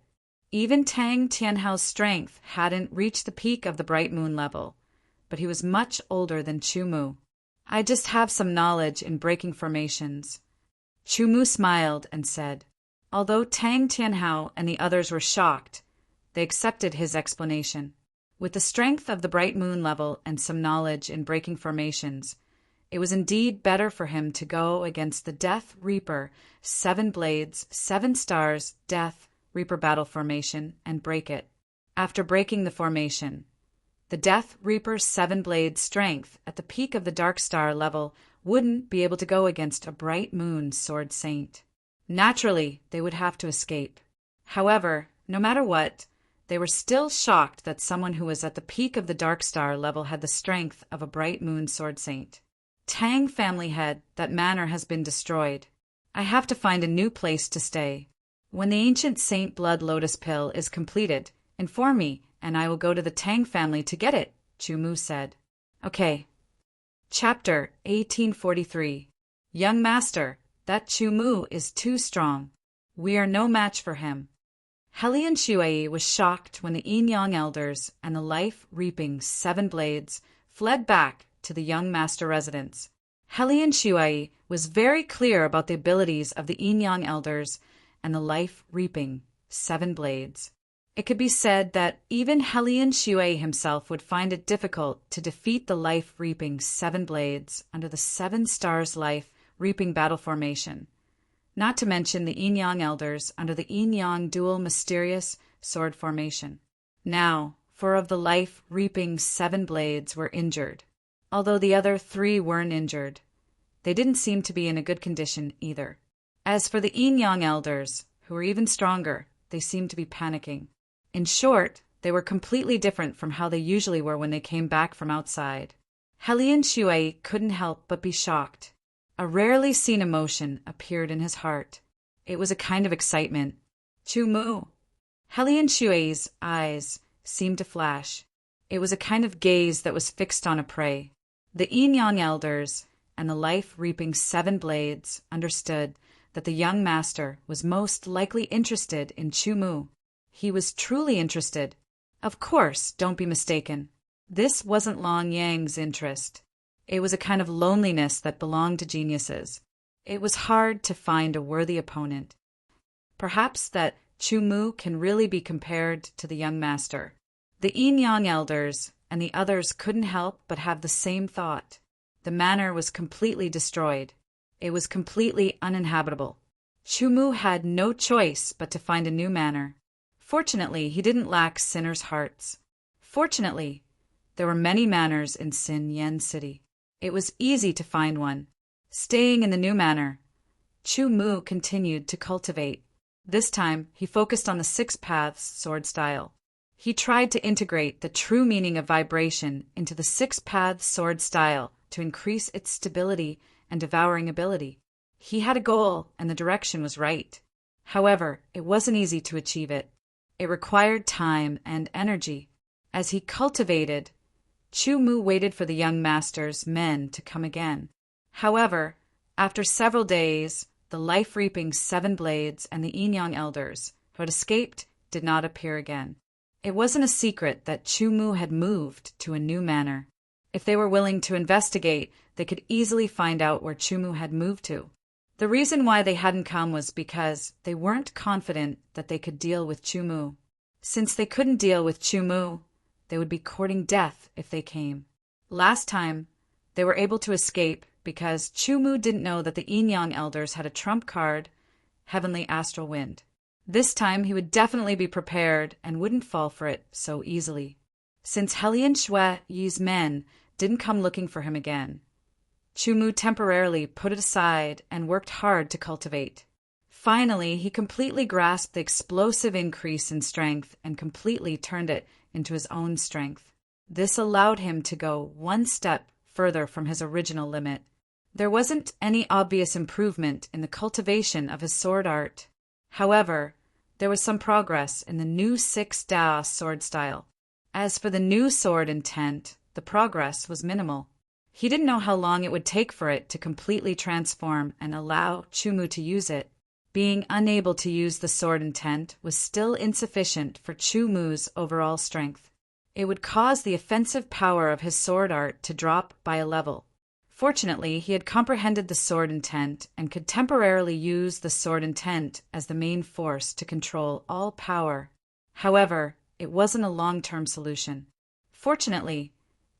Even Tang Tianhao's strength hadn't reached the peak of the Bright Moon level, but he was much older than Chu Mu. I just have some knowledge in breaking formations. Chu Mu smiled and said. Although Tang Tianhao and the others were shocked, they accepted his explanation. With the strength of the Bright Moon level and some knowledge in breaking formations, it was indeed better for him to go against the Death Reaper 7 blades, 7 stars, Death Reaper battle formation and break it. After breaking the formation, the Death Reaper 7 blades strength at the peak of the Dark Star level wouldn't be able to go against a Bright Moon Sword Saint. Naturally, they would have to escape. However, no matter what, they were still shocked that someone who was at the peak of the Dark Star level had the strength of a Bright Moon Sword Saint. Tang family head, that manor has been destroyed. I have to find a new place to stay. When the ancient Saint Blood Lotus Pill is completed, inform me, and I will go to the Tang family to get it, Chu Mu said. Okay. Chapter 1843. Young Master, that Chu Mu is too strong. We are no match for him. Helian Shuai was shocked when the Yin-Yang elders and the life-reaping 7 blades fled back to the young master residence. Helian Shuai was very clear about the abilities of the Yin-Yang elders and the life-reaping 7 blades. It could be said that even Helian Shuai himself would find it difficult to defeat the life-reaping 7 blades under the 7 stars life-reaping battle formation, not to mention the Yin-Yang elders under the Yin-Yang dual mysterious sword formation. Now, 4 of the life-reaping 7 blades were injured. although the other three weren't injured. They didn't seem to be in a good condition either. As for the Yin-Yang elders, who were even stronger, they seemed to be panicking. In short, they were completely different from how they usually were when they came back from outside. Helian Shui couldn't help but be shocked. A rarely seen emotion appeared in his heart. It was a kind of excitement. Chu Mu. Helian Shui's eyes seemed to flash. It was a kind of gaze that was fixed on a prey. The Yin-Yang elders and the life-reaping 7 blades understood that the young master was most likely interested in Chu Mu. He was truly interested. Of course, don't be mistaken. This wasn't Long Yang's interest. It was a kind of loneliness that belonged to geniuses. It was hard to find a worthy opponent. Perhaps that Chu Mu can really be compared to the young master. The Yin-Yang elders and the others couldn't help but have the same thought. The manor was completely destroyed. It was completely uninhabitable. Chu Mu had no choice but to find a new manor. Fortunately, he didn't lack sinners' hearts. Fortunately, there were many manors in Sin Yen City. It was easy to find one. Staying in the new manor, Chu Mu continued to cultivate. This time, he focused on the 6 paths sword style. He tried to integrate the true meaning of vibration into the 6 paths sword style to increase its stability and devouring ability. He had a goal, and the direction was right. However, it wasn't easy to achieve it. It required time and energy. As he cultivated, Chu Mu waited for the young master's men to come again. However, after several days, the life-reaping 7 blades and the Yin-Yang elders, who had escaped, did not appear again. It wasn't a secret that Chu Mu had moved to a new manor. If they were willing to investigate, they could easily find out where Chu Mu had moved to. The reason why they hadn't come was because they weren't confident that they could deal with Chu Mu. Since they couldn't deal with Chu Mu, they would be courting death if they came. Last time, they were able to escape because Chu Mu didn't know that the Yin-Yang elders had a trump card, Heavenly Astral Wind. This time, he would definitely be prepared and wouldn't fall for it so easily. Since Helian Shui Yi's men didn't come looking for him again, Chu Mu temporarily put it aside and worked hard to cultivate. Finally, he completely grasped the explosive increase in strength and completely turned it into his own strength. This allowed him to go one step further from his original limit. There wasn't any obvious improvement in the cultivation of his sword art. However, there was some progress in the new 6 Da sword style. As for the new sword intent, the progress was minimal. He didn't know how long it would take for it to completely transform and allow Chu Mu to use it. Being unable to use the sword intent was still insufficient for Chu Mu's overall strength. It would cause the offensive power of his sword art to drop by a level. Fortunately, he had comprehended the sword intent and could temporarily use the sword intent as the main force to control all power. However, it wasn't a long-term solution. Fortunately,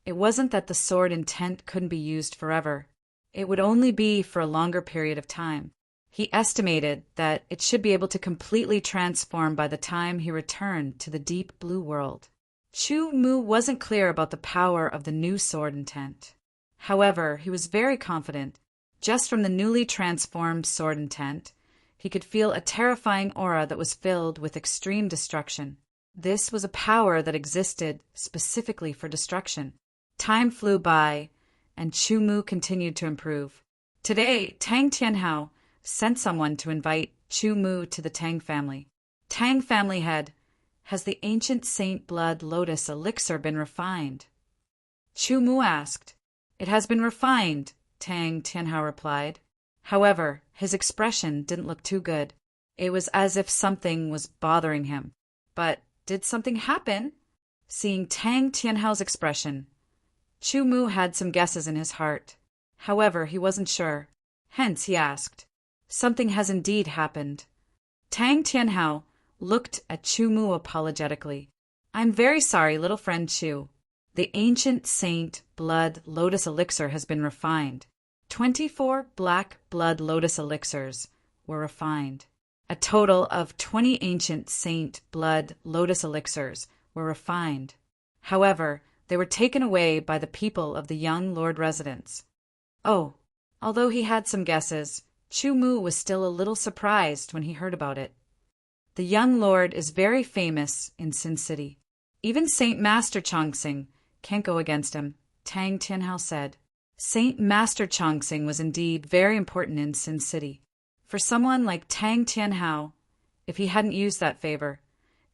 it wasn't that the sword intent couldn't be used forever. It would only be for a longer period of time. He estimated that it should be able to completely transform by the time he returned to the deep blue world. Chu Mu wasn't clear about the power of the new sword intent. However, he was very confident. Just from the newly transformed sword intent, he could feel a terrifying aura that was filled with extreme destruction. This was a power that existed specifically for destruction. Time flew by, and Chu Mu continued to improve. Today, Tang Tianhao sent someone to invite Chu Mu to the Tang family. Tang family has the ancient Saint Blood Lotus elixir been refined? Chu Mu asked. It has been refined, Tang Tianhao replied. However, his expression didn't look too good. It was as if something was bothering him. But did something happen? Seeing Tang Tianhao's expression, Chu Mu had some guesses in his heart. However, he wasn't sure. Hence, he asked, "Something has indeed happened." Tang Tianhao looked at Chu Mu apologetically. "I'm very sorry, little friend Chu. The ancient Saint Blood Lotus elixir has been refined. 24 black blood lotus elixirs were refined. A total of 20 ancient Saint Blood Lotus elixirs were refined. However, They were taken away by the people of the young lord residence. Oh, although he had some guesses, Chu Mu was still a little surprised when he heard about it. The young lord is very famous in Sin City. Even Saint Master Chongqing can't go against him, Tang Tianhao said. Saint Master Chongqing was indeed very important in Sin City. For someone like Tang Tianhao, if he hadn't used that favor,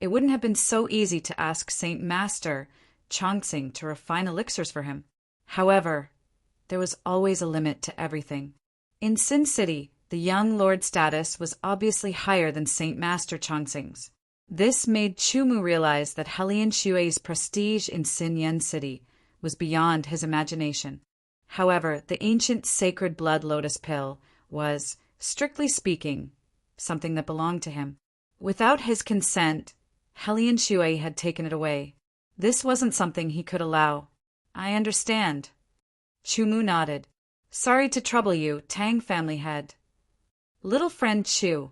it wouldn't have been so easy to ask Saint Master Chongqing to refine elixirs for him. However, there was always a limit to everything. In Sin City, the young lord's status was obviously higher than Saint Master Chongqing's. This made Chu Mu realize that Helian Xue's prestige in Sin Yen City was beyond his imagination. However, the ancient sacred blood lotus pill was, strictly speaking, something that belonged to him. Without his consent, Helian Xue had taken it away. This wasn't something he could allow. I understand. Chu Mu nodded. Sorry to trouble you, Tang family head. Little friend Chu,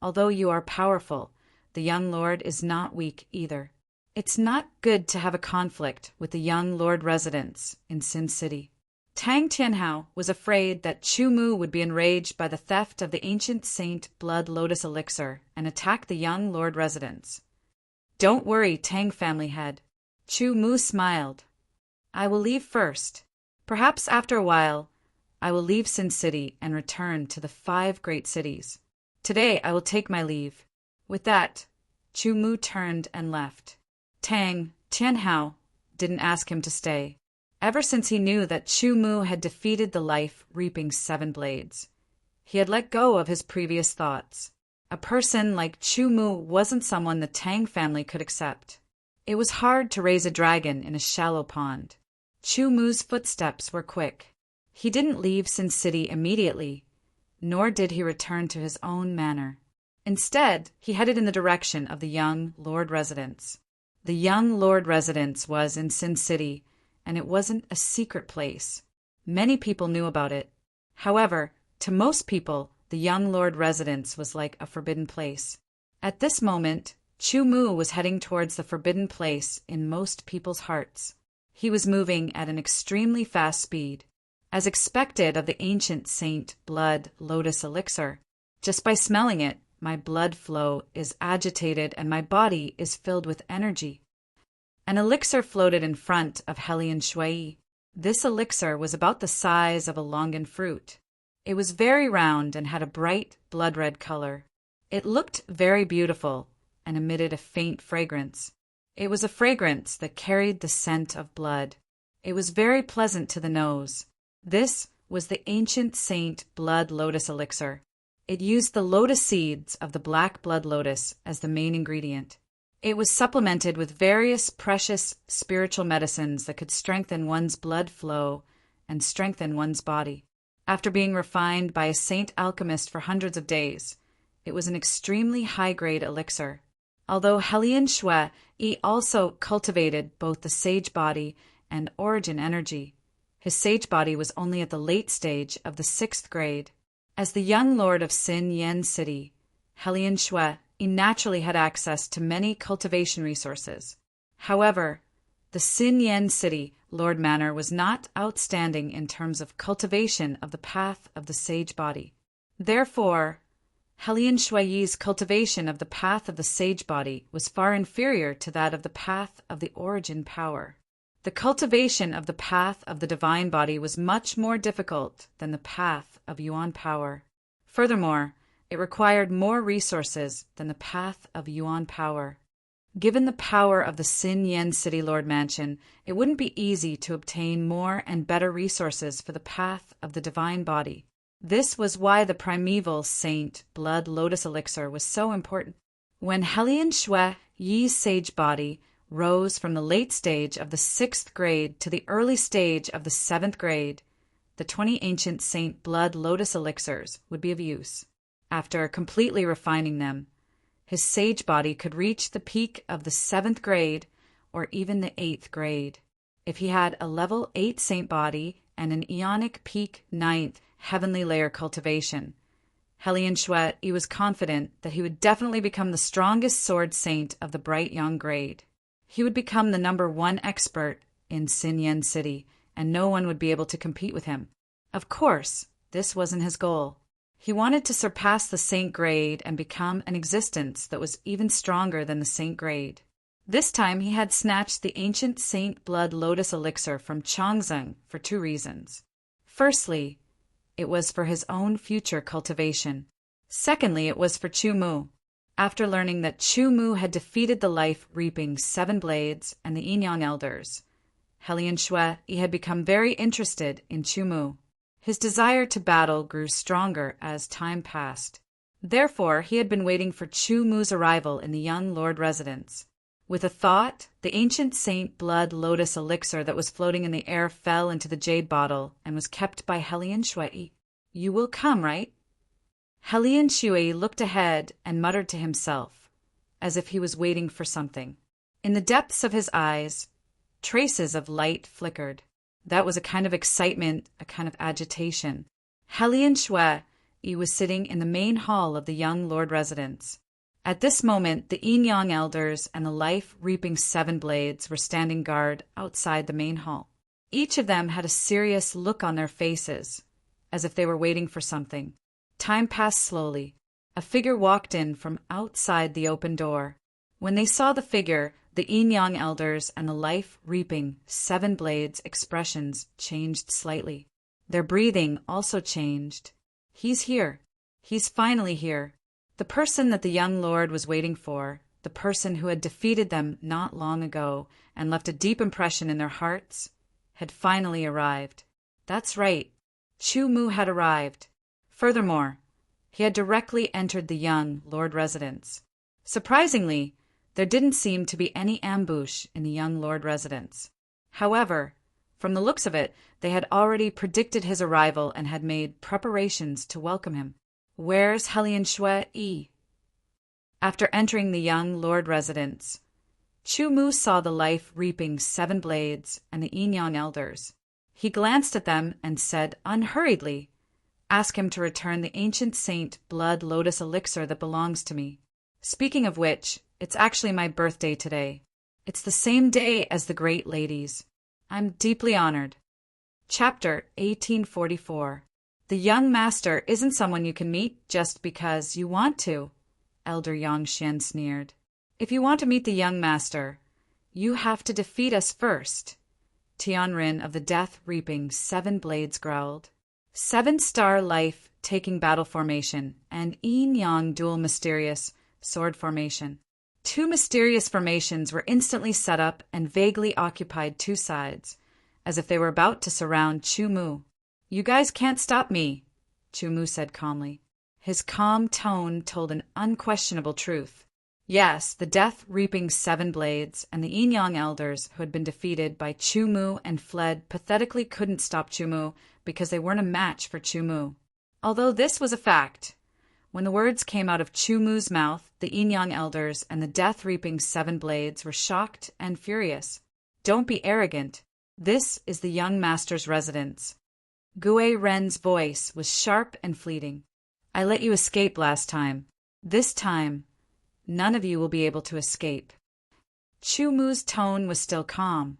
although you are powerful, the young lord is not weak either. It's not good to have a conflict with the young lord residents in Sin City. Tang Tianhao was afraid that Chu Mu would be enraged by the theft of the ancient saint blood lotus elixir and attack the young lord residents. Don't worry, Tang family head. Chu Mu smiled. I will leave first. Perhaps after a while, I will leave Sin City and return to the 5 great cities. Today I will take my leave. With that, Chu Mu turned and left. Tang Tianhao didn't ask him to stay. Ever since he knew that Chu Mu had defeated the life reaping 7 blades, he had let go of his previous thoughts. A person like Chu Mu wasn't someone the Tang family could accept. It was hard to raise a dragon in a shallow pond. Chu Mu's footsteps were quick. He didn't leave Sin City immediately, nor did he return to his own manor. Instead, he headed in the direction of the young lord residence. The young lord residence was in Sin City, and it wasn't a secret place. Many people knew about it. However, to most people, the young lord residence was like a forbidden place. At this moment, Chu Mu was heading towards the forbidden place in most people's hearts. He was moving at an extremely fast speed. As expected of the ancient saint blood lotus elixir, just by smelling it, my blood flow is agitated and my body is filled with energy. An elixir floated in front of Helian Xue. This elixir was about the size of a longan fruit. It was very round and had a bright blood-red color. It looked very beautiful and emitted a faint fragrance. It was a fragrance that carried the scent of blood. It was very pleasant to the nose. This was the ancient saint blood lotus elixir. It used the lotus seeds of the black blood lotus as the main ingredient. It was supplemented with various precious spiritual medicines that could strengthen one's blood flow and strengthen one's body. After being refined by a saint alchemist for hundreds of days, it was an extremely high-grade elixir. Although Helian Xue also cultivated both the sage body and origin energy, his sage body was only at the late stage of the 6th grade. As the young lord of Sin Yen City, Helian Xue naturally had access to many cultivation resources. However, the Sin Yen City Lord Manor was not outstanding in terms of cultivation of the path of the sage body. Therefore, Helian Xueyi's cultivation of the path of the sage body was far inferior to that of the path of the origin power. The cultivation of the path of the divine body was much more difficult than the path of Yuan power. Furthermore, it required more resources than the path of Yuan power. Given the power of the Sin Yen City Lord Mansion, it wouldn't be easy to obtain more and better resources for the path of the divine body. This was why the primeval saint blood lotus elixir was so important. When Helian Xue Yi's sage body rose from the late stage of the 6th grade to the early stage of the 7th grade, the 20 ancient saint blood lotus elixirs would be of use. After completely refining them, his sage body could reach the peak of the 7th grade or even the 8th grade. If he had a level 8 saint body and an Aeonic peak 9th heavenly layer cultivation, Helian Xue was confident that he would definitely become the strongest sword saint of the bright young grade. He would become the #1 expert in Xinyan City, and no one would be able to compete with him. Of course, this wasn't his goal. He wanted to surpass the Saint grade and become an existence that was even stronger than the Saint grade. This time he had snatched the ancient Saint Blood Lotus Elixir from Chongzeng for 2 reasons. Firstly, it was for his own future cultivation. Secondly, it was for Chu Mu. After learning that Chu Mu had defeated the life-reaping 7 Blades and the Yinyang Elders, Helian Shui had become very interested in Chu Mu. His desire to battle grew stronger as time passed. Therefore, he had been waiting for Chu Mu's arrival in the young lord residence. With a thought, the ancient Saint Blood Lotus Elixir that was floating in the air fell into the jade bottle and was kept by Helian Shui. "You will come, right?" Helian Shui looked ahead and muttered to himself, as if he was waiting for something. In the depths of his eyes, traces of light flickered. That was a kind of excitement, a kind of agitation. Helian Shui was sitting in the main hall of the young lord residence. At this moment, the Yinyang Elders and the life-reaping 7 Blades were standing guard outside the main hall. Each of them had a serious look on their faces, as if they were waiting for something. Time passed slowly. A figure walked in from outside the open door. When they saw the figure, the Yinyang Elders and the life-reaping 7 Blades expressions changed slightly. Their breathing also changed. "He's here. He's finally here." The person that the young lord was waiting for, the person who had defeated them not long ago and left a deep impression in their hearts, had finally arrived. That's right, Chu Mu had arrived. Furthermore, he had directly entered the young lord residence. Surprisingly, there didn't seem to be any ambush in the young lord residence. However, from the looks of it, they had already predicted his arrival and had made preparations to welcome him. "Where's Helian Shui?" After entering the young lord residence, Chu Mu saw the life-reaping 7 Blades and the Yinyang Elders. He glanced at them and said unhurriedly, "Ask him to return the ancient Saint Blood Lotus Elixir that belongs to me. Speaking of which, it's actually my birthday today. It's the same day as the great ladies. I'm deeply honored." Chapter 1844. The young master isn't someone you can meet just because you want to, Elder Yang Xian sneered. "If you want to meet the young master, you have to defeat us first," Tianrin of the death-reaping 7 Blades growled. 7-star life taking battle formation and yin-yang dual mysterious sword formation. 2 mysterious formations were instantly set up and vaguely occupied 2 sides, as if they were about to surround Chu Mu. "You guys can't stop me," Chu Mu said calmly. His calm tone told an unquestionable truth. Yes, the death-reaping 7 Blades and the Yinyang Elders who had been defeated by Chu Mu and fled pathetically couldn't stop Chu Mu because they weren't a match for Chu Mu. Although this was a fact, when the words came out of Chu Mu's mouth, the Yinyang Elders and the death-reaping 7 Blades were shocked and furious. "Don't be arrogant. This is the young master's residence." Gue Ren's voice was sharp and fleeting. "I let you escape last time. This time, none of you will be able to escape." Chu Mu's tone was still calm,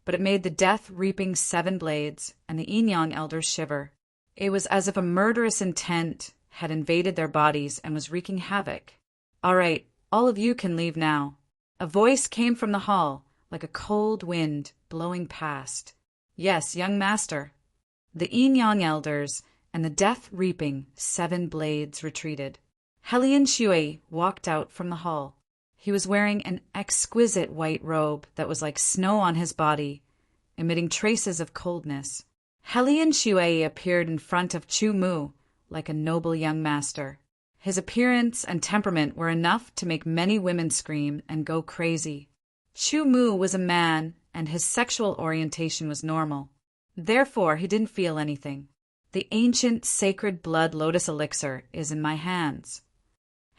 but it made the death-reaping 7 Blades and the Yinyang Elders shiver. It was as if a murderous intent had invaded their bodies and was wreaking havoc. "All right, all of you can leave now." A voice came from the hall, like a cold wind blowing past. "Yes, young master." The Yinyang Elders and the death-reaping 7 Blades retreated. Helian Shui walked out from the hall. He was wearing an exquisite white robe that was like snow on his body, emitting traces of coldness. Helian Shui appeared in front of Chu Mu like a noble young master. His appearance and temperament were enough to make many women scream and go crazy. Chu Mu was a man, and his sexual orientation was normal. Therefore, he didn't feel anything. "The ancient sacred blood lotus elixir is in my hands."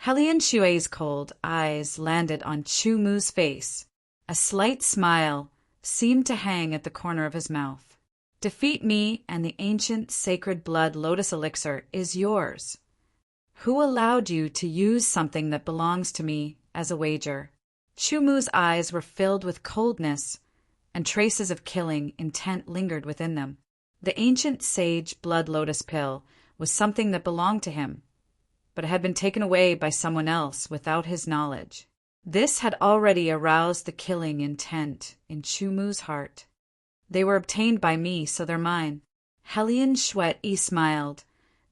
Helian Shui's cold eyes landed on Chu Mu's face. A slight smile seemed to hang at the corner of his mouth. "Defeat me, and the ancient sacred blood lotus elixir is yours. Who allowed you to use something that belongs to me as a wager?" Chu Mu's eyes were filled with coldness, and traces of killing intent lingered within them. The ancient sage blood lotus pill was something that belonged to him, but it had been taken away by someone else without his knowledge. This had already aroused the killing intent in Chumu's heart. They were obtained by me, so they're mine. Hellion Shui smiled,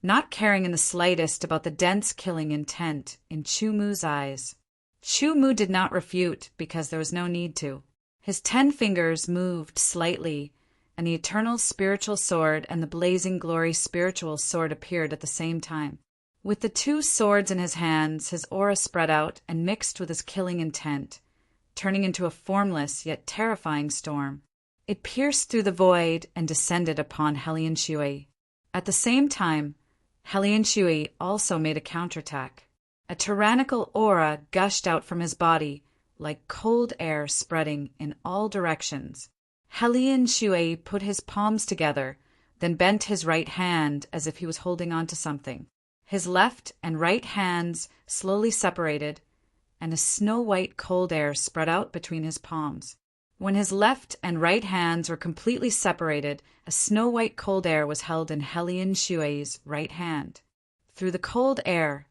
not caring in the slightest about the dense killing intent in Chumu's eyes. Chumu did not refute because there was no need to. His 10 fingers moved slightly, and the eternal spiritual sword and the blazing glory spiritual sword appeared at the same time. With the 2 swords in his hands, his aura spread out and mixed with his killing intent, turning into a formless yet terrifying storm. It pierced through the void and descended upon Hellion Shui. At the same time, Hellion Shui also made a counterattack. A tyrannical aura gushed out from his body, like cold air spreading in all directions. Hellion Shui put his palms together, then bent his right hand as if he was holding on to something. His left and right hands slowly separated, and a snow-white cold air spread out between his palms. When his left and right hands were completely separated, a snow-white cold air was held in Hellion Shui's right hand. Through the cold air,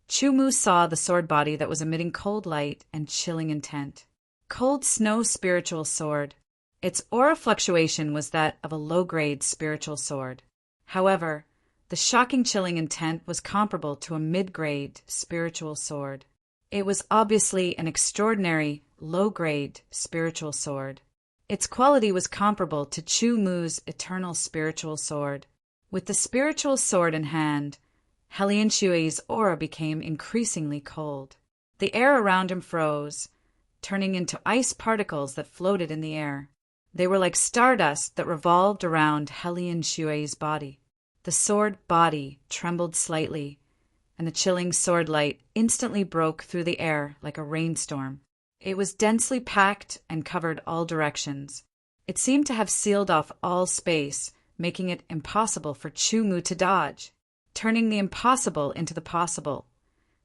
Chumu saw the sword body that was emitting cold light and chilling intent. Cold snow spiritual sword. Its aura fluctuation was that of a low-grade spiritual sword. However, the shocking chilling intent was comparable to a mid-grade spiritual sword. It was obviously an extraordinary low-grade spiritual sword. Its quality was comparable to Chumu's eternal spiritual sword. With the spiritual sword in hand, Hellion Shui's aura became increasingly cold. The air around him froze, turning into ice particles that floated in the air. They were like stardust that revolved around Hellion Shui's body. The sword body trembled slightly, and the chilling sword light instantly broke through the air like a rainstorm. It was densely packed and covered all directions. It seemed to have sealed off all space, making it impossible for Chumu to dodge, turning the impossible into the possible.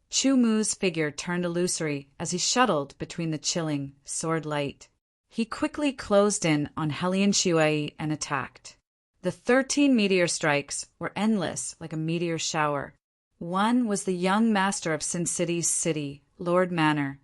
Chumu's figure turned illusory as he shuttled between the chilling sword light. He quickly closed in on Hellion Shui and attacked. The 13 meteor strikes were endless like a meteor shower. One was the young master of Sin City's city, Lord Manor,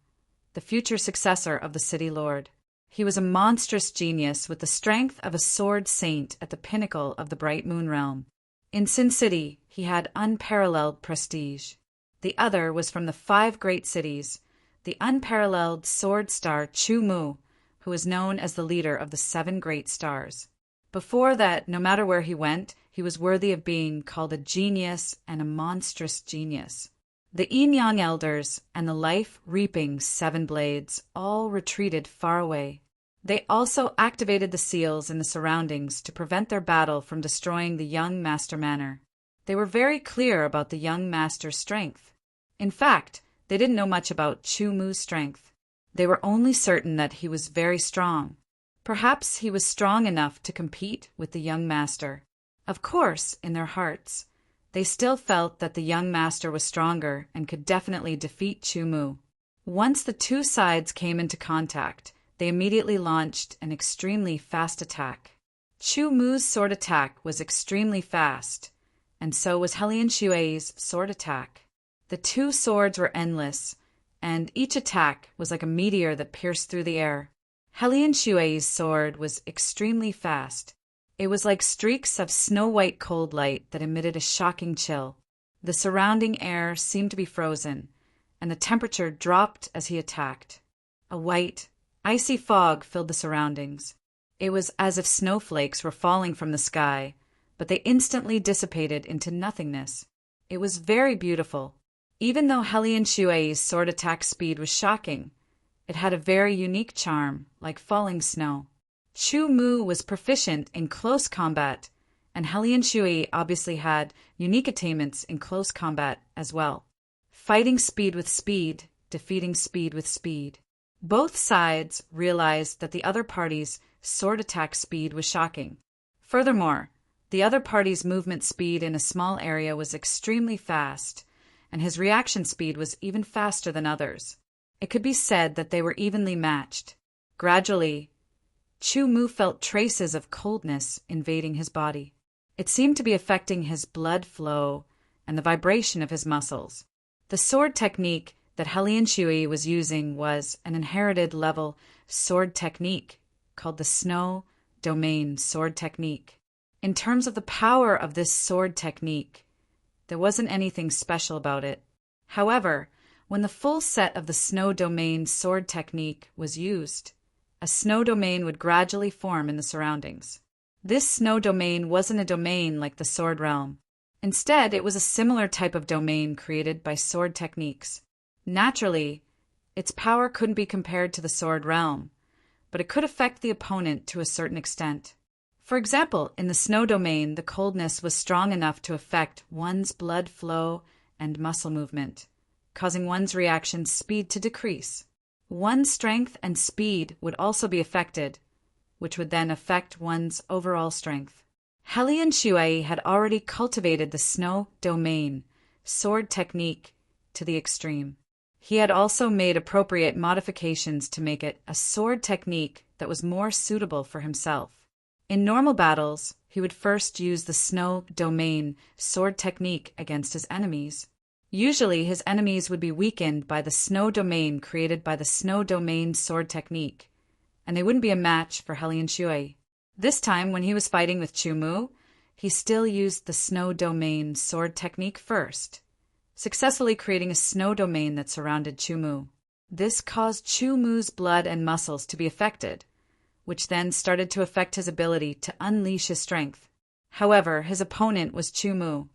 the future successor of the city lord. He was a monstrous genius with the strength of a sword saint at the pinnacle of the Bright Moon realm. In Sin City, he had unparalleled prestige. The other was from the 5 great cities, the unparalleled sword star Chumu, who is known as the leader of the 7 great stars. Before that, no matter where he went, he was worthy of being called a genius and a monstrous genius. The Yin-Yang elders and the life-reaping 7 blades all retreated far away. They also activated the seals in the surroundings to prevent their battle from destroying the young Master Manor. They were very clear about the young Master's strength. In fact, they didn't know much about Chumu's strength. They were only certain that he was very strong. Perhaps he was strong enough to compete with the young master. Of course, in their hearts, they still felt that the young master was stronger and could definitely defeat Chumu. Once the 2 sides came into contact, they immediately launched an extremely fast attack. Chumu's sword attack was extremely fast, and so was Hellion Shui's sword attack. The 2 swords were endless, and each attack was like a meteor that pierced through the air. Hellion Shui's sword was extremely fast. It was like streaks of snow-white cold light that emitted a shocking chill. The surrounding air seemed to be frozen, and the temperature dropped as he attacked. A white, icy fog filled the surroundings. It was as if snowflakes were falling from the sky, but they instantly dissipated into nothingness. It was very beautiful. Even though Hellion Shui's sword attack speed was shocking, it had a very unique charm, like falling snow. Chumu was proficient in close combat, and Hellion Shui obviously had unique attainments in close combat as well. Fighting speed with speed, defeating speed with speed. Both sides realized that the other party's sword attack speed was shocking. Furthermore, the other party's movement speed in a small area was extremely fast, and his reaction speed was even faster than others. It could be said that they were evenly matched. Gradually, Chu Mu felt traces of coldness invading his body. It seemed to be affecting his blood flow and the vibration of his muscles. The sword technique that Helian Shui was using was an inherited level sword technique called the Snow Domain Sword Technique. In terms of the power of this sword technique, there wasn't anything special about it. However, when the full set of the Snow Domain Sword Technique was used, a snow domain would gradually form in the surroundings. This snow domain wasn't a domain like the sword realm. Instead, it was a similar type of domain created by sword techniques. Naturally, its power couldn't be compared to the sword realm, but it could affect the opponent to a certain extent. For example, in the snow domain, the coldness was strong enough to affect one's blood flow and muscle movement, causing one's reaction speed to decrease. One's strength and speed would also be affected, which would then affect one's overall strength. Helian Shui had already cultivated the snow domain sword technique to the extreme. He had also made appropriate modifications to make it a sword technique that was more suitable for himself. In normal battles, he would first use the snow domain sword technique against his enemies. Usually, his enemies would be weakened by the snow domain created by the snow domain sword technique, and they wouldn't be a match for Helian Shui. This time, when he was fighting with Chu Mu, he still used the snow domain sword technique first, successfully creating a snow domain that surrounded Chu Mu. This caused Chu Mu's blood and muscles to be affected, which then started to affect his ability to unleash his strength. However, his opponent was Chu Mu.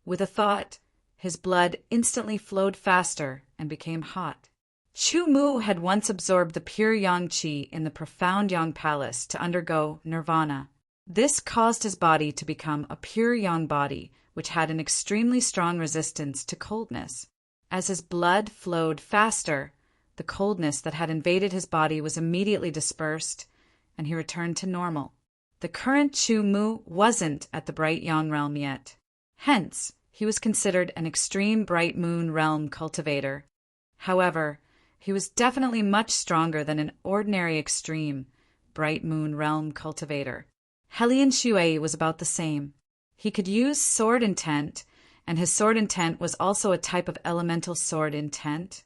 With a thought, his blood instantly flowed faster and became hot. Chu Mu had once absorbed the pure yang qi in the profound yang palace to undergo nirvana. This caused his body to become a pure yang body, which had an extremely strong resistance to coldness. As his blood flowed faster, the coldness that had invaded his body was immediately dispersed, and he returned to normal. The current Chu Mu wasn't at the bright yang realm yet. Hence, he was considered an extreme bright moon realm cultivator. However, he was definitely much stronger than an ordinary extreme bright moon realm cultivator. Helian Shui was about the same. He could use sword intent, and his sword intent was also a type of elemental sword intent,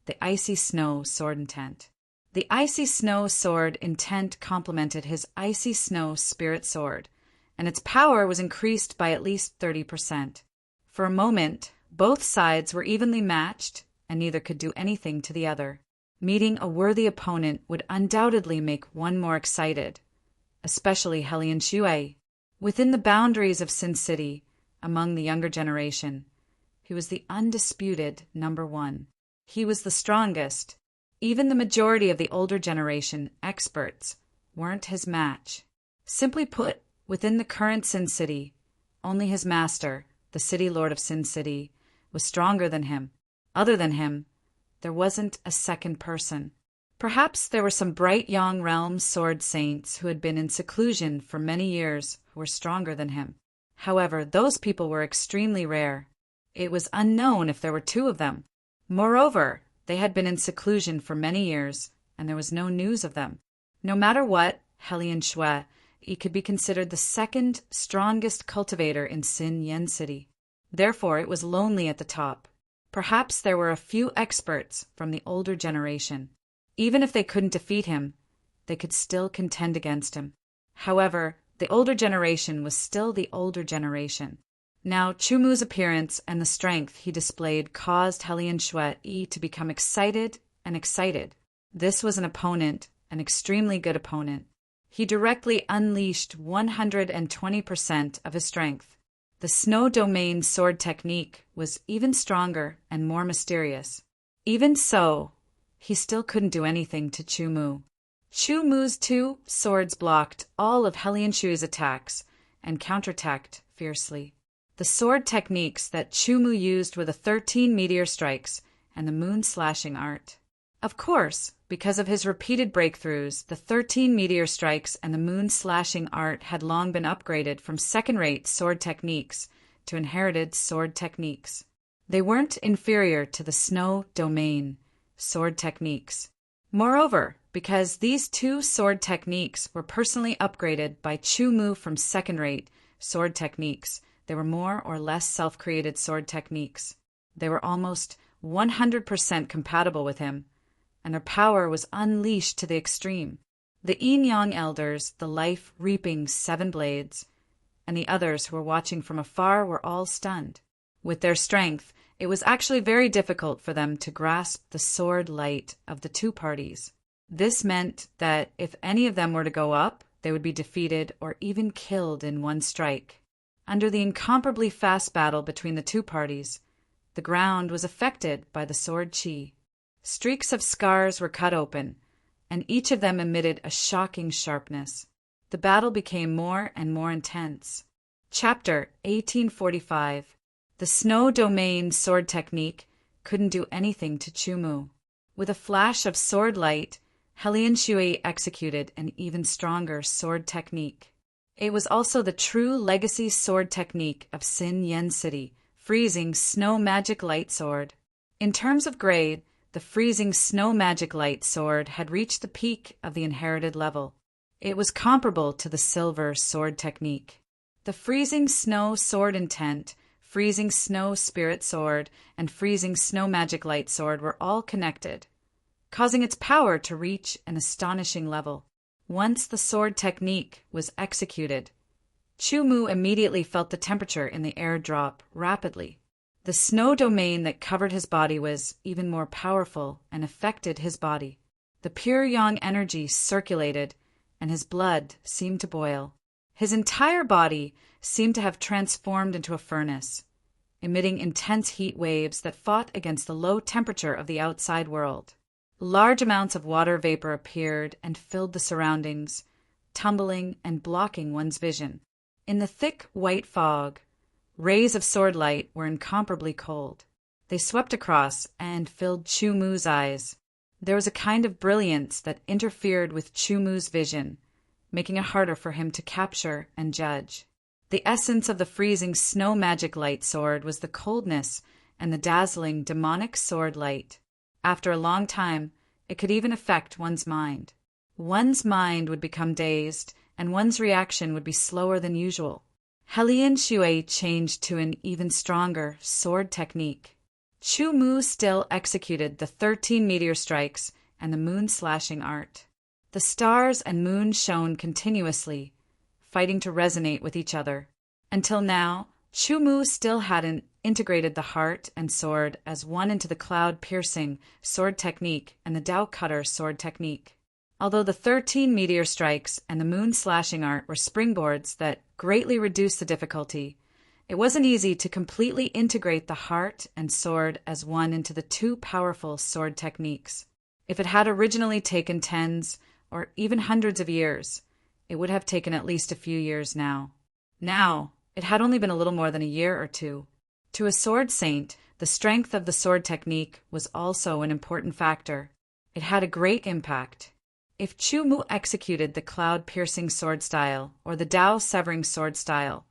the icy snow sword intent. The icy snow sword intent complemented his icy snow spirit sword, and its power was increased by at least 30%. For a moment, both sides were evenly matched, and neither could do anything to the other. Meeting a worthy opponent would undoubtedly make one more excited, especially Helian Shui. Within the boundaries of Sin City, among the younger generation, he was the undisputed number one. He was the strongest. Even the majority of the older generation experts weren't his match. Simply put, within the current Sin City, only his master, the City Lord of Sin City, was stronger than him. Other than him, there wasn't a second person. Perhaps there were some bright Yang Realm sword saints who had been in seclusion for many years who were stronger than him. However, those people were extremely rare. It was unknown if there were two of them. Moreover, they had been in seclusion for many years, and there was no news of them. No matter what, Helian Shui, he could be considered the second strongest cultivator in Sin Yen City. Therefore, it was lonely at the top. Perhaps there were a few experts from the older generation. Even if they couldn't defeat him, they could still contend against him. However, the older generation was still the older generation. Now, Chu Mu's appearance and the strength he displayed caused Helian Shui to become excited and excited. This was an opponent, an extremely good opponent. He directly unleashed 120% of his strength. The snow domain sword technique was even stronger and more mysterious. Even so, he still couldn't do anything to Chu Mu. Chu Mu's two swords blocked all of Helian Shui's attacks and counterattacked fiercely. The sword techniques that Chu Mu used were the 13 meteor strikes and the moon slashing art. Of course, because of his repeated breakthroughs, the 13 meteor strikes and the moon slashing art had long been upgraded from second-rate sword techniques to inherited sword techniques. They weren't inferior to the snow domain sword techniques. Moreover, because these two sword techniques were personally upgraded by Chu Mu from second-rate sword techniques, they were more or less self-created sword techniques. They were almost 100% compatible with him, and their power was unleashed to the extreme. The Yin-Yang elders, the life-reaping seven blades, and the others who were watching from afar were all stunned. With their strength, it was actually very difficult for them to grasp the sword light of the two parties. This meant that if any of them were to go up, they would be defeated or even killed in one strike. Under the incomparably fast battle between the two parties, the ground was affected by the sword chi. Streaks of scars were cut open, and each of them emitted a shocking sharpness. The battle became more and more intense. Chapter 1845. The Snow Domain sword technique couldn't do anything to Chu Mu. With a flash of sword light, Helian Shui executed an even stronger sword technique. It was also the true legacy sword technique of Sin Yen City, Freezing Snow Magic Light Sword. In terms of grade, the Freezing Snow Magic Light Sword had reached the peak of the inherited level. It was comparable to the Silver Sword technique. The Freezing Snow Sword Intent, Freezing Snow Spirit Sword, and Freezing Snow Magic Light Sword were all connected, causing its power to reach an astonishing level. Once the sword technique was executed, Chu Mu immediately felt the temperature in the air drop rapidly. The snow domain that covered his body was even more powerful and affected his body. The pure yang energy circulated, and his blood seemed to boil. His entire body seemed to have transformed into a furnace, emitting intense heat waves that fought against the low temperature of the outside world. Large amounts of water vapor appeared and filled the surroundings, tumbling and blocking one's vision. In the thick white fog, rays of sword light were incomparably cold. They swept across and filled Chu Mu's eyes. There was a kind of brilliance that interfered with Chu Mu's vision, making it harder for him to capture and judge. The essence of the Freezing Snow Magic Light Sword was the coldness and the dazzling demonic sword light. After a long time, it could even affect one's mind. One's mind would become dazed, and one's reaction would be slower than usual. Helian Shui changed to an even stronger sword technique. Chu Mu still executed the 13 meteor strikes and the moon-slashing art. The stars and moon shone continuously, fighting to resonate with each other. Until now, Chu Mu still hadn't integrated the heart and sword as one into the cloud-piercing sword technique and the Dao Cutter sword technique. Although the 13 meteor strikes and the moon-slashing art were springboards that greatly reduced the difficulty, it wasn't easy to completely integrate the heart and sword as one into the two powerful sword techniques. If it had originally taken tens or even hundreds of years, it would have taken at least a few years now. Now, it had only been a little more than a year or two. To a sword saint, the strength of the sword technique was also an important factor. It had a great impact. If Chu Mu executed the cloud-piercing sword style or the Dao-severing sword style,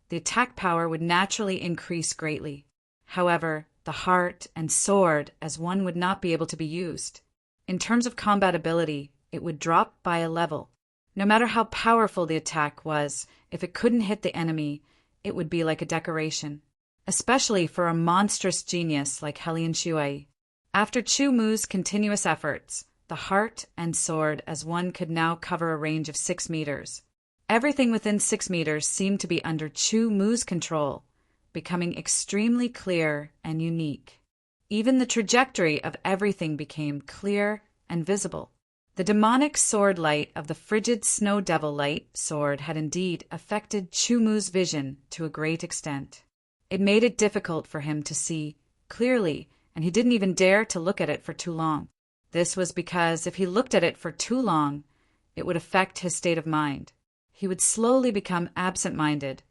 the attack power would naturally increase greatly. However, the heart and sword as one would not be able to be used. In terms of combat ability, it would drop by a level. No matter how powerful the attack was, if it couldn't hit the enemy, it would be like a decoration. Especially for a monstrous genius like Helian Shui. After Chu Mu's continuous efforts, the heart and sword as one could now cover a range of 6 meters. Everything within 6 meters seemed to be under Chu Mu's control, becoming extremely clear and unique. Even the trajectory of everything became clear and visible. The demonic sword light of the frigid snow devil light sword had indeed affected Chu Mu's vision to a great extent. It made it difficult for him to see clearly, and he didn't even dare to look at it for too long. This was because if he looked at it for too long, it would affect his state of mind. He would slowly become absent-minded,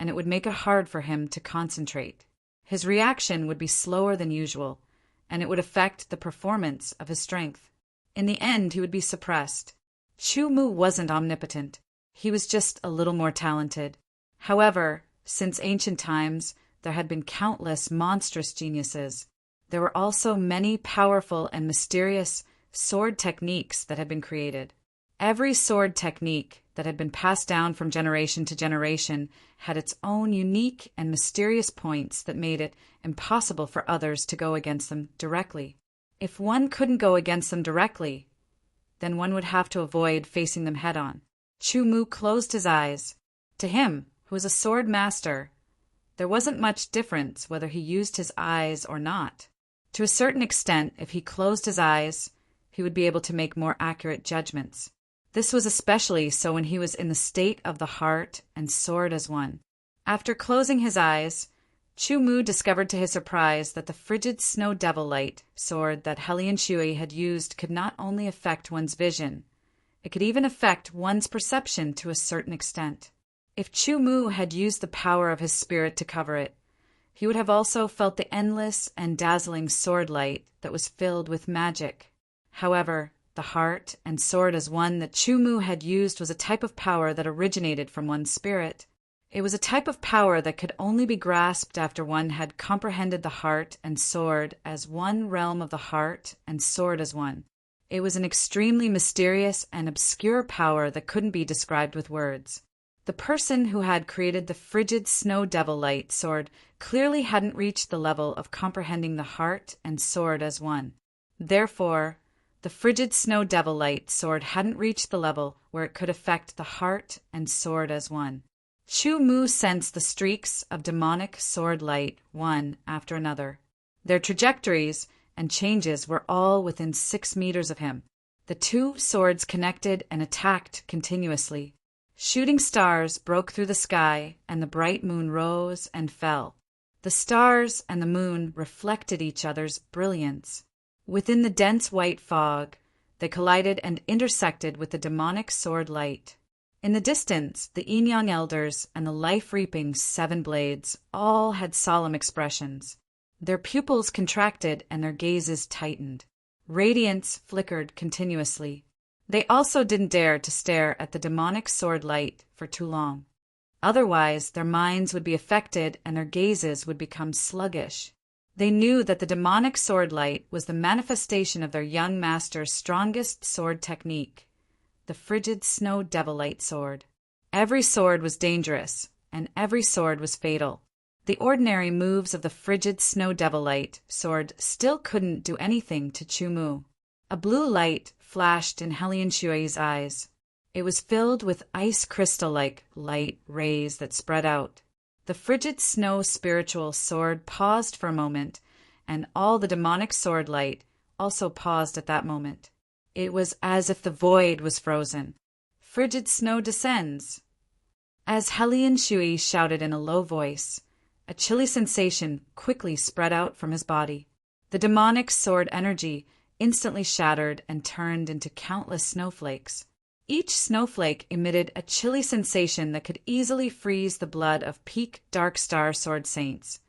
and it would make it hard for him to concentrate. His reaction would be slower than usual, and it would affect the performance of his strength. In the end, he would be suppressed. Chu Mu wasn't omnipotent. He was just a little more talented. However, since ancient times, there had been countless monstrous geniuses. There were also many powerful and mysterious sword techniques that had been created. Every sword technique that had been passed down from generation to generation had its own unique and mysterious points that made it impossible for others to go against them directly. If one couldn't go against them directly, then one would have to avoid facing them head-on. Chu Mu closed his eyes. To him, who was a sword master, there wasn't much difference whether he used his eyes or not. To a certain extent, if he closed his eyes, he would be able to make more accurate judgments. This was especially so when he was in the state of the heart and sword as one. After closing his eyes, Chu Mu discovered to his surprise that the frigid snow devil light sword that Helian Shui had used could not only affect one's vision, it could even affect one's perception to a certain extent. If Chu Mu had used the power of his spirit to cover it, he would have also felt the endless and dazzling sword light that was filled with magic. However, the heart and sword as one that Chu Mu had used was a type of power that originated from one's spirit. It was a type of power that could only be grasped after one had comprehended the heart and sword as one realm of the heart and sword as one. It was an extremely mysterious and obscure power that couldn't be described with words. The person who had created the frigid snow devil light sword clearly hadn't reached the level of comprehending the heart and sword as one. Therefore, the frigid snow devil light sword hadn't reached the level where it could affect the heart and sword as one. Chu Mu sensed the streaks of demonic sword light one after another. Their trajectories and changes were all within 6 meters of him. The two swords connected and attacked continuously. Shooting stars broke through the sky, and the bright moon rose and fell. The stars and the moon reflected each other's brilliance. Within the dense white fog, they collided and intersected with the demonic sword light. In the distance, the Yin-Yang elders and the life-reaping 7 blades all had solemn expressions. Their pupils contracted and their gazes tightened. Radiance flickered continuously. They also didn't dare to stare at the demonic sword light for too long. Otherwise, their minds would be affected and their gazes would become sluggish. They knew that the demonic sword light was the manifestation of their young master's strongest sword technique, the frigid snow devil light sword. Every sword was dangerous, and every sword was fatal. The ordinary moves of the frigid snow devil light sword still couldn't do anything to Chu Mu. A blue light flashed in Helian Shui's eyes. It was filled with ice crystal-like light rays that spread out. The frigid snow spiritual sword paused for a moment, and all the demonic sword light also paused at that moment. It was as if the void was frozen. Frigid snow descends. As Helian Shui shouted in a low voice, a chilly sensation quickly spread out from his body. The demonic sword energy instantly shattered and turned into countless snowflakes. Each snowflake emitted a chilly sensation that could easily freeze the blood of peak dark star sword saints,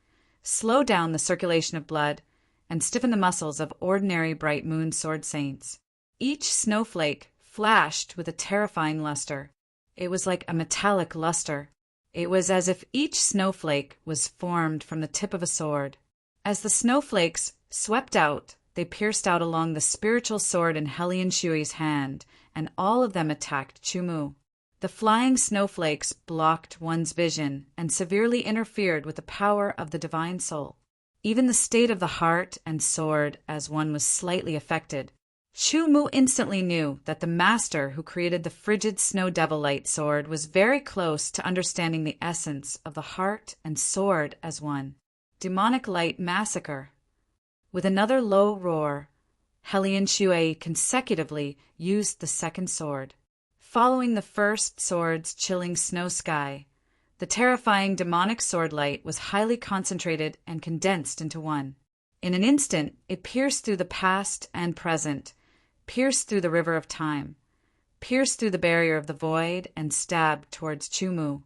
slow down the circulation of blood, and stiffen the muscles of ordinary bright moon sword saints. Each snowflake flashed with a terrifying luster. It was like a metallic luster. It was as if each snowflake was formed from the tip of a sword. As the snowflakes swept out, they pierced out along the spiritual sword in Helian Shui's hand, and all of them attacked Chu Mu. The flying snowflakes blocked one's vision and severely interfered with the power of the divine soul. Even the state of the heart and sword as one was slightly affected. Chu Mu instantly knew that the master who created the frigid snow devil light sword was very close to understanding the essence of the heart and sword as one. Demonic light massacre. With another low roar, Helian Shui consecutively used the second sword. Following the first sword's chilling snow sky, the terrifying demonic sword light was highly concentrated and condensed into one. In an instant, it pierced through the past and present, pierced through the river of time, pierced through the barrier of the void, and stabbed towards Chu Mu.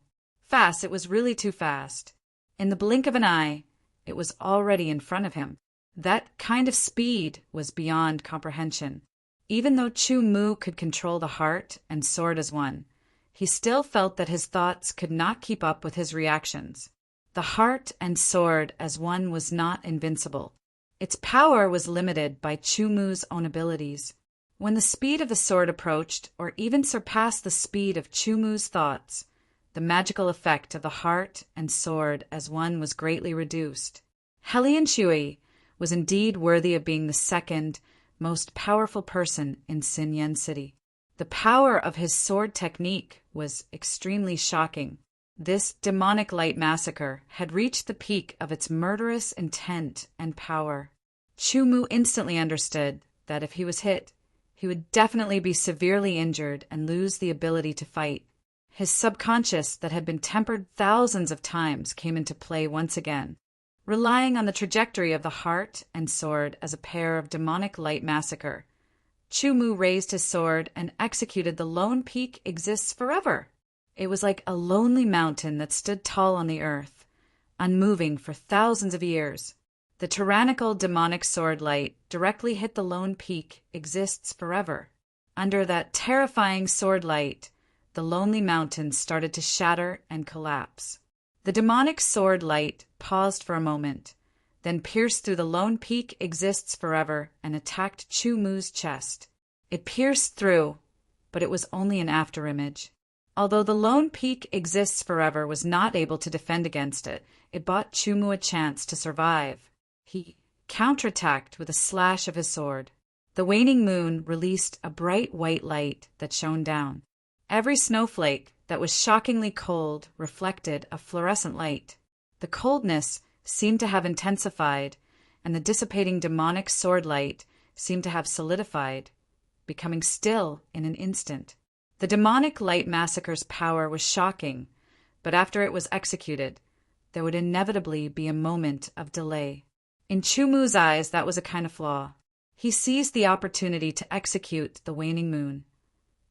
Fast, it was really too fast. In the blink of an eye, it was already in front of him. That kind of speed was beyond comprehension. Even though Chu Mu could control the heart and sword as one, he still felt that his thoughts could not keep up with his reactions. The heart and sword as one was not invincible. Its power was limited by Chu Mu's own abilities. When the speed of the sword approached or even surpassed the speed of Chumu's thoughts, the magical effect of the heart and sword as one was greatly reduced. Helian Shui was indeed worthy of being the second most powerful person in Xinyan City. The power of his sword technique was extremely shocking. This demonic light massacre had reached the peak of its murderous intent and power. Chumu instantly understood that if he was hit, he would definitely be severely injured and lose the ability to fight. His subconscious that had been tempered thousands of times came into play once again. Relying on the trajectory of the heart and sword as a pair of demonic light massacre, Chumu raised his sword and executed the lone peak exists forever. It was like a lonely mountain that stood tall on the earth, unmoving for thousands of years. The tyrannical demonic sword light directly hit the lone peak exists forever. Under that terrifying sword light, the lonely mountain started to shatter and collapse. The demonic sword light paused for a moment, then pierced through the lone peak exists forever and attacked Chumu's chest. It pierced through, but it was only an afterimage. Although the lone peak exists forever was not able to defend against it, it bought Chumu a chance to survive. He counterattacked with a slash of his sword. The waning moon released a bright white light that shone down. Every snowflake that was shockingly cold reflected a fluorescent light. The coldness seemed to have intensified, and the dissipating demonic sword light seemed to have solidified, becoming still in an instant. The demonic light massacre's power was shocking, but after it was executed, there would inevitably be a moment of delay. In Chumu's eyes, that was a kind of flaw. He seized the opportunity to execute the waning moon,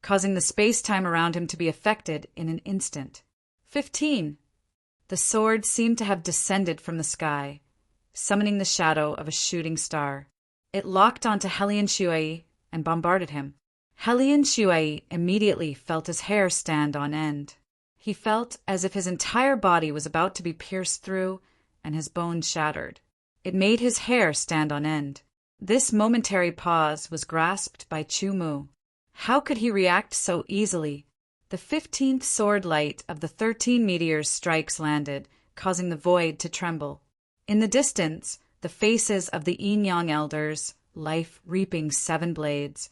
causing the space-time around him to be affected in an instant. 15. The sword seemed to have descended from the sky, summoning the shadow of a shooting star. It locked onto Helian Shui and bombarded him. Helian Shui immediately felt his hair stand on end. He felt as if his entire body was about to be pierced through and his bones shattered. It made his hair stand on end. This momentary pause was grasped by Chumu. How could he react so easily? The 15th sword light of the 13 meteors' strikes landed, causing the void to tremble. In the distance, the faces of the Yin-Yang elders, life reaping 7 blades,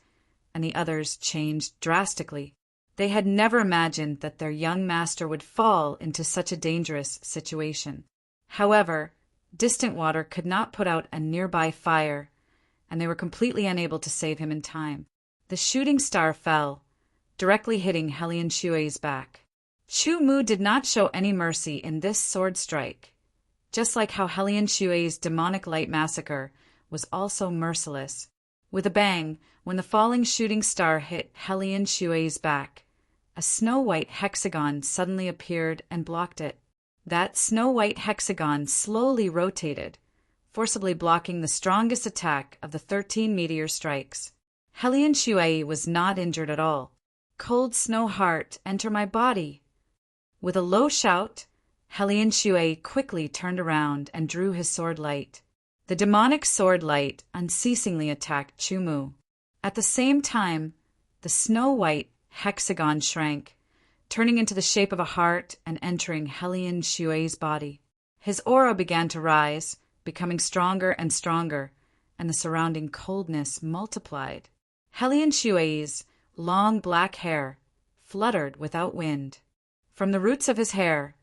and the others changed drastically. They had never imagined that their young master would fall into such a dangerous situation. However, distant water could not put out a nearby fire, and they were completely unable to save him in time. The shooting star fell, directly hitting Helian Shui's back. Chumu did not show any mercy in this sword strike, just like how Helian Shui's demonic light massacre was also merciless. With a bang, when the falling shooting star hit Helian Shui's back, a snow-white hexagon suddenly appeared and blocked it. That snow-white hexagon slowly rotated, forcibly blocking the strongest attack of the 13 meteor strikes. Helian Shui was not injured at all. Cold snow heart, enter my body. With a low shout, Helian Shui quickly turned around and drew his sword light. The demonic sword light unceasingly attacked Chumu. At the same time, the snow-white hexagon shrank, turning into the shape of a heart and entering Helian Shui's body. His aura began to rise, becoming stronger and stronger, and the surrounding coldness multiplied. Helian Shui's long black hair fluttered without wind. From the roots of his hair,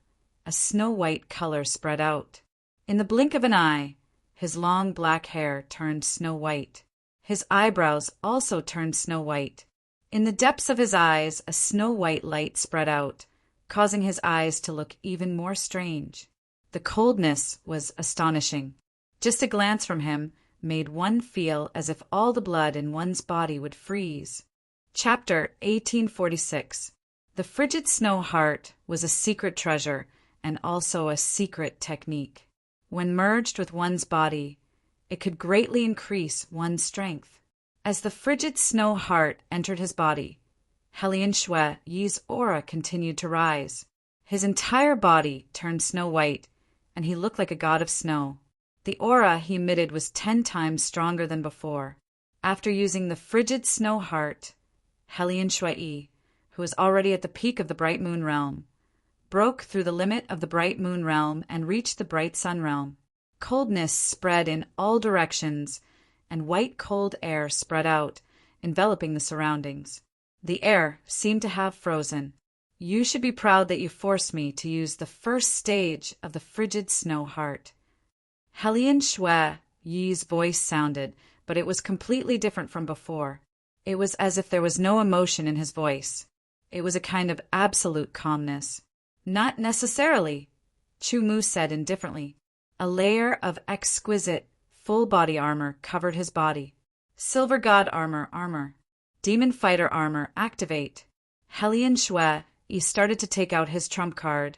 a snow-white color spread out. In the blink of an eye, his long black hair turned snow-white. His eyebrows also turned snow-white. In the depths of his eyes, a snow-white light spread out, causing his eyes to look even more strange. The coldness was astonishing. Just a glance from him made one feel as if all the blood in one's body would freeze. Chapter 1846. The frigid snow heart was a secret treasure and also a secret technique. When merged with one's body, it could greatly increase one's strength. As the frigid snow heart entered his body, Helian Shui's aura continued to rise. His entire body turned snow-white, and he looked like a god of snow. The aura he emitted was 10 times stronger than before. After using the frigid snow heart, Hellion Shui, who was already at the peak of the bright moon realm, broke through the limit of the bright moon realm and reached the bright sun realm. Coldness spread in all directions, and white cold air spread out, enveloping the surroundings. The air seemed to have frozen. You should be proud that you forced me to use the first stage of the frigid snow heart. Hellion Shui Yi's voice sounded, but it was completely different from before. It was as if there was no emotion in his voice. It was a kind of absolute calmness. Not necessarily, Chu Mu said indifferently. A layer of exquisite, full-body armor covered his body. Silver God armor. Demon Fighter armor, activate. Hellion Shui Yi started to take out his trump card,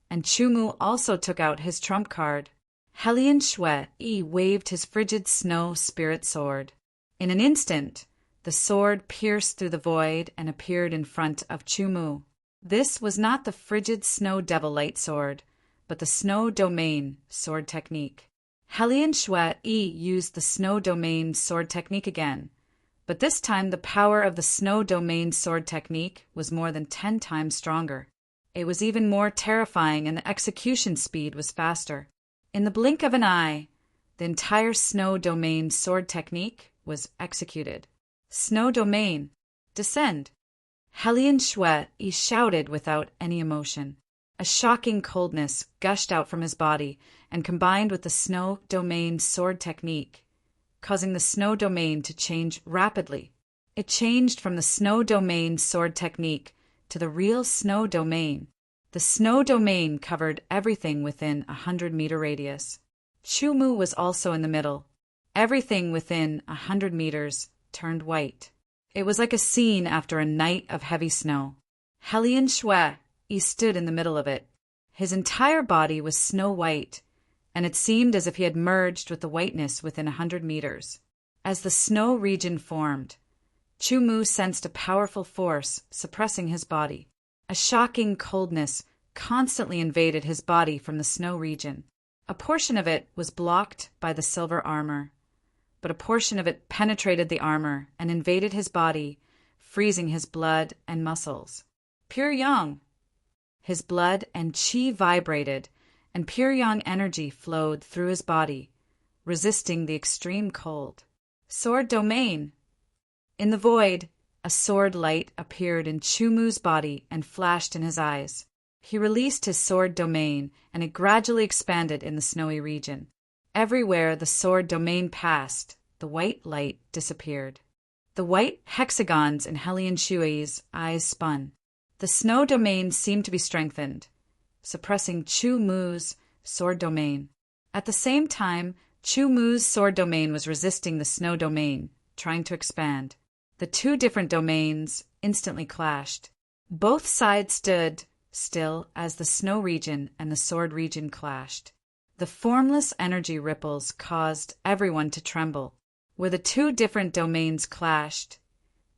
and Chu Mu also took out his trump card. Hellion Shui Yi waved his frigid snow spirit sword. In an instant, the sword pierced through the void and appeared in front of Chu Mu. This was not the frigid snow devil light sword, but the snow domain sword technique. Hellion Shui Yi used the snow domain sword technique again, but this time the power of the snow domain sword technique was more than 10 times stronger. It was even more terrifying, and the execution speed was faster. In the blink of an eye, the entire snow domain sword technique was executed. Snow domain, descend. Hellion Shui Yi shouted without any emotion. A shocking coldness gushed out from his body and combined with the snow domain sword technique, causing the snow domain to change rapidly. It changed from the snow domain sword technique to the real snow domain. The snow domain covered everything within a 100-meter radius. Chu Mu was also in the middle. Everything within 100 meters turned white. It was like a scene after a night of heavy snow. Hellion Shui Yi stood in the middle of it. His entire body was snow white, and it seemed as if he had merged with the whiteness within 100 meters. As the snow region formed, Chu Mu sensed a powerful force suppressing his body. A shocking coldness constantly invaded his body from the snow region. A portion of it was blocked by the silver armor, but a portion of it penetrated the armor and invaded his body, freezing his blood and muscles. Pure yang. His blood and qi vibrated, and pure yang energy flowed through his body, resisting the extreme cold. Sword domain. In the void, a sword light appeared in Chu Mu's body and flashed in his eyes. He released his sword domain, and it gradually expanded in the snowy region. Everywhere the sword domain passed, the white light disappeared. The white hexagons in Hellion Shui's eyes spun. The snow domain seemed to be strengthened, suppressing Chu Mu's sword domain. At the same time, Chu Mu's sword domain was resisting the snow domain, trying to expand. The two different domains instantly clashed. Both sides stood still as the snow region and the sword region clashed. The formless energy ripples caused everyone to tremble. Where the two different domains clashed,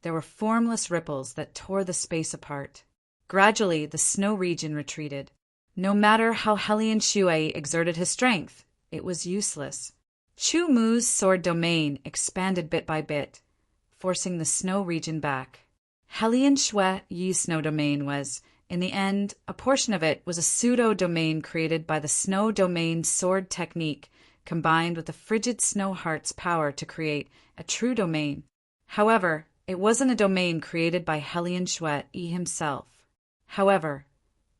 there were formless ripples that tore the space apart. Gradually, the snow region retreated. No matter how Hellion Shui exerted his strength, it was useless. Chu Mu's sword domain expanded bit by bit, forcing the snow region back. Hellion Shui Yi's snow domain was, in the end, a portion of it was a pseudo-domain created by the snow domain sword technique combined with the frigid snow heart's power to create a true domain. However, it wasn't a domain created by Hellion Shui Yi himself. However,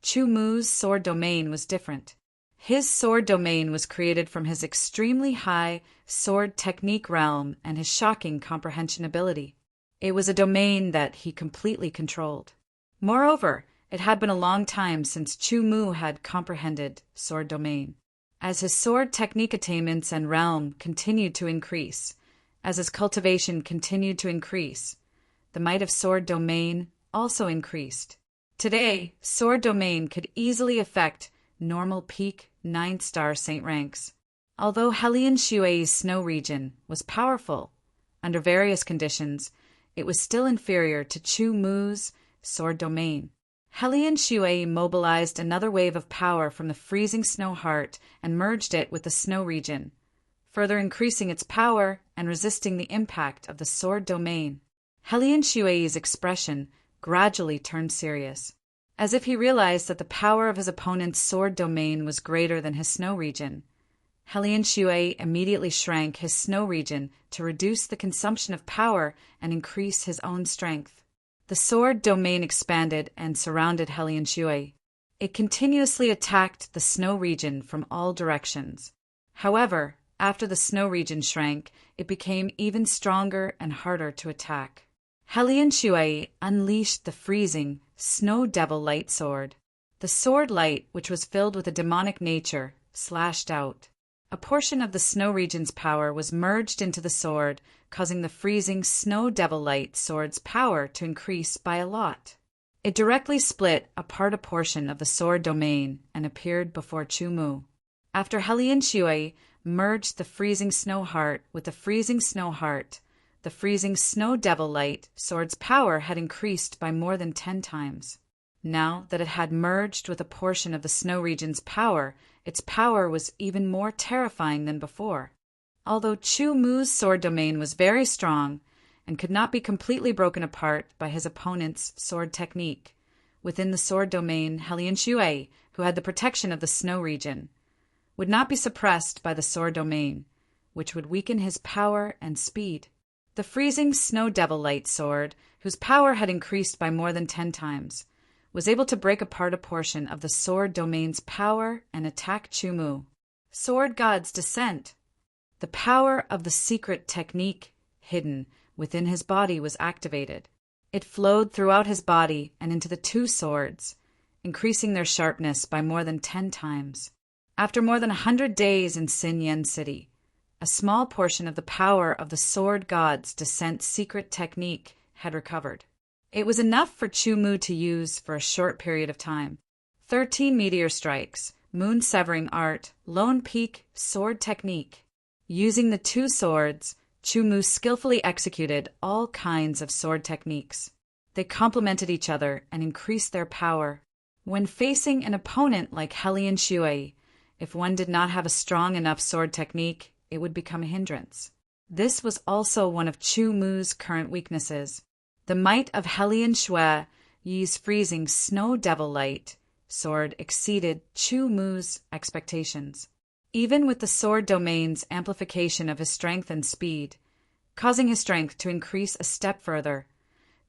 Chu Mu's sword domain was different. His sword domain was created from his extremely high sword technique realm and his shocking comprehension ability. It was a domain that he completely controlled. Moreover, it had been a long time since Chu Mu had comprehended sword domain. As his sword technique attainments and realm continued to increase, as his cultivation continued to increase, the might of sword domain also increased. Today, sword domain could easily affect normal peak 9-star saint ranks. Although Hellion Shui's snow region was powerful, under various conditions, it was still inferior to Chu Mu's sword domain. Hellion Shui mobilized another wave of power from the freezing snow heart and merged it with the snow region, further increasing its power and resisting the impact of the sword domain. Hellion Shui's expression gradually turned serious, as if he realized that the power of his opponent's sword domain was greater than his snow region. Hellion Shui immediately shrank his snow region to reduce the consumption of power and increase his own strength. The sword domain expanded and surrounded Hellion Shui. It continuously attacked the snow region from all directions. However, after the snow region shrank, it became even stronger and harder to attack. Hellion Shui unleashed the freezing Snow Devil Light Sword. The sword light, which was filled with a demonic nature, slashed out. A portion of the snow region's power was merged into the sword, causing the freezing Snow Devil Light Sword's power to increase by a lot. It directly split apart a portion of the sword domain and appeared before Chu Mu. After Hellion Shui merged the freezing snow heart with the freezing snow heart, the freezing Snow Devil Light Sword's power had increased by more than 10 times. Now that it had merged with a portion of the snow region's power, its power was even more terrifying than before. Although Chu Mu's sword domain was very strong and could not be completely broken apart by his opponent's sword technique, within the sword domain, Hellion Shui, who had the protection of the snow region, would not be suppressed by the sword domain, which would weaken his power and speed. The freezing Snow Devil Light Sword, whose power had increased by more than 10 times, was able to break apart a portion of the sword domain's power and attack Chu Mu. Sword God's Descent. The power of the secret technique hidden within his body was activated. It flowed throughout his body and into the 2 swords, increasing their sharpness by more than 10 times. After more than 100 days in Sin Yen City, a small portion of the power of the Sword God's Descent secret technique had recovered. It was enough for Chu Mu to use for a short period of time. 13 meteor strikes, moon-severing art, lone peak, sword technique. Using the 2 swords, Chu Mu skillfully executed all kinds of sword techniques. They complemented each other and increased their power. When facing an opponent like Hellion Shui, if one did not have a strong enough sword technique, it would become a hindrance. This was also one of Chu Mu's current weaknesses. The might of Hellion Shui's freezing Snow Devil Light sword exceeded Chu Mu's expectations. Even with the sword domain's amplification of his strength and speed, causing his strength to increase a step further,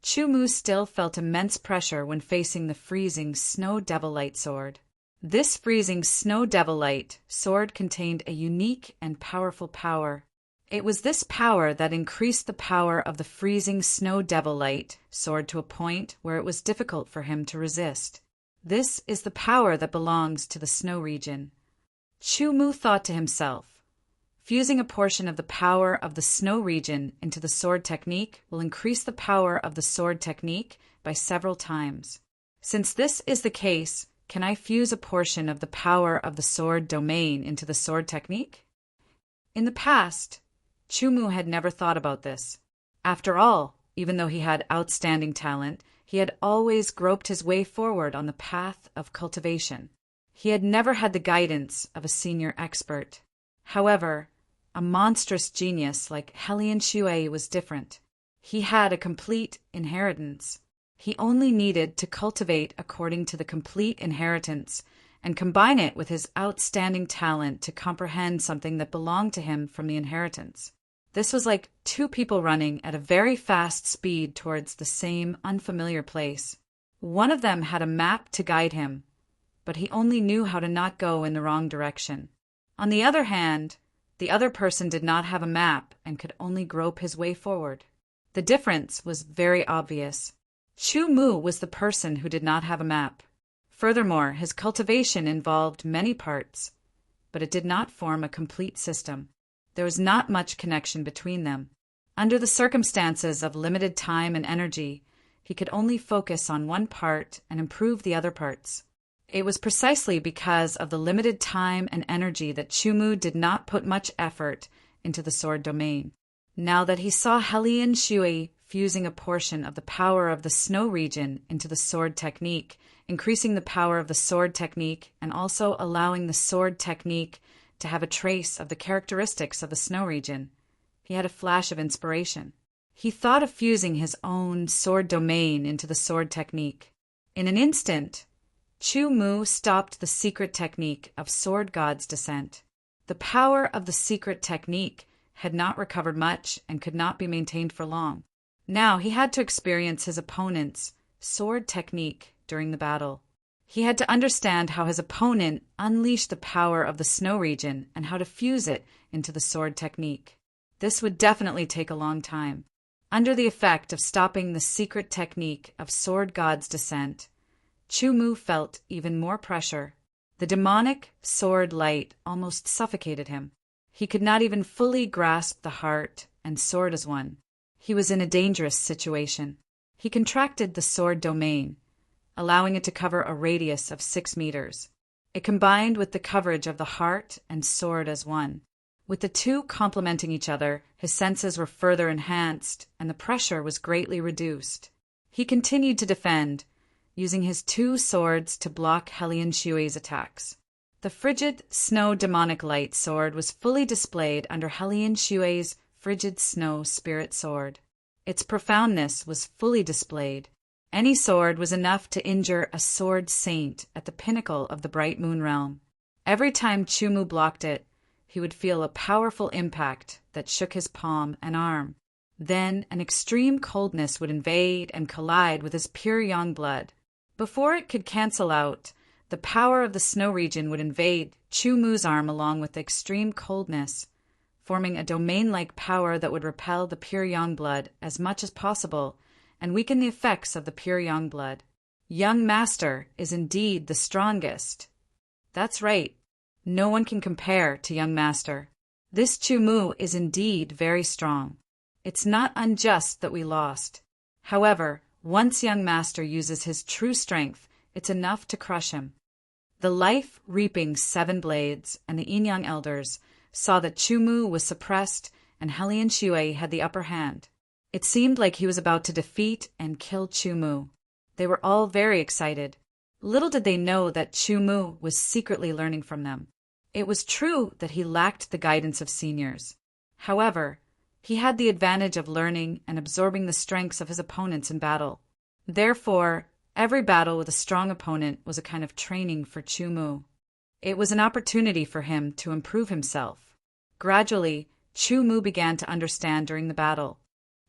Chu Mu still felt immense pressure when facing the freezing Snow Devil Light sword. This freezing Snow Devil Light sword contained a unique and powerful power. It was this power that increased the power of the freezing Snow Devil Light sword to a point where it was difficult for him to resist. This is the power that belongs to the snow region. Chu Mu thought to himself, fusing a portion of the power of the snow region into the sword technique will increase the power of the sword technique by several times. Since this is the case, can I fuse a portion of the power of the sword domain into the sword technique? In the past, Chu Mu had never thought about this. After all, even though he had outstanding talent, he had always groped his way forward on the path of cultivation. He had never had the guidance of a senior expert. However, a monstrous genius like Hellion Shui was different. He had a complete inheritance. He only needed to cultivate according to the complete inheritance and combine it with his outstanding talent to comprehend something that belonged to him from the inheritance. This was like 2 people running at a very fast speed towards the same unfamiliar place. One of them had a map to guide him, but he only knew how to not go in the wrong direction. On the other hand, the other person did not have a map and could only grope his way forward. The difference was very obvious. Chu Mu was the person who did not have a map. Furthermore, his cultivation involved many parts, but it did not form a complete system. There was not much connection between them. Under the circumstances of limited time and energy, he could only focus on one part and improve the other parts. It was precisely because of the limited time and energy that Chu Mu did not put much effort into the sword domain. Now that he saw Hellion Shui fusing a portion of the power of the snow region into the sword technique, increasing the power of the sword technique and also allowing the sword technique to have a trace of the characteristics of the snow region, he had a flash of inspiration. He thought of fusing his own sword domain into the sword technique. In an instant, Chu Mu stopped the secret technique of Sword God's descent. The power of the secret technique had not recovered much and could not be maintained for long. Now he had to experience his opponent's sword technique during the battle. He had to understand how his opponent unleashed the power of the snow region and how to fuse it into the sword technique. This would definitely take a long time. Under the effect of stopping the secret technique of Sword God's descent, Chu Mu felt even more pressure. The demonic sword light almost suffocated him. He could not even fully grasp the heart and sword as one. He was in a dangerous situation. He contracted the sword domain, allowing it to cover a radius of 6 meters. It combined with the coverage of the heart and sword as one. With the two complementing each other, his senses were further enhanced, and the pressure was greatly reduced. He continued to defend, using his 2 swords to block Hellion Shui's attacks. The frigid snow demonic light sword was fully displayed under Hellion Shui's frigid snow spirit sword. Its profoundness was fully displayed. Any sword was enough to injure a sword saint at the pinnacle of the bright moon realm. Every time Chu Mu blocked it, he would feel a powerful impact that shook his palm and arm. Then an extreme coldness would invade and collide with his pure yang blood. Before it could cancel out, the power of the snow region would invade Chu Mu's arm along with the extreme coldness, forming a domain-like power that would repel the pure yang blood as much as possible and weaken the effects of the pure yang blood. Young Master is indeed the strongest. That's right. No one can compare to Young Master. This Chu Mu is indeed very strong. It's not unjust that we lost. However, once Young Master uses his true strength, it's enough to crush him. The life-reaping 7 blades and the Yin-Yang elders saw that Chu Mu was suppressed and Hellion Shui had the upper hand. It seemed like he was about to defeat and kill Chu Mu. They were all very excited. Little did they know that Chu Mu was secretly learning from them. It was true that he lacked the guidance of seniors. However, he had the advantage of learning and absorbing the strengths of his opponents in battle. Therefore, every battle with a strong opponent was a kind of training for Chu Mu. It was an opportunity for him to improve himself. Gradually, Chu Mu began to understand during the battle.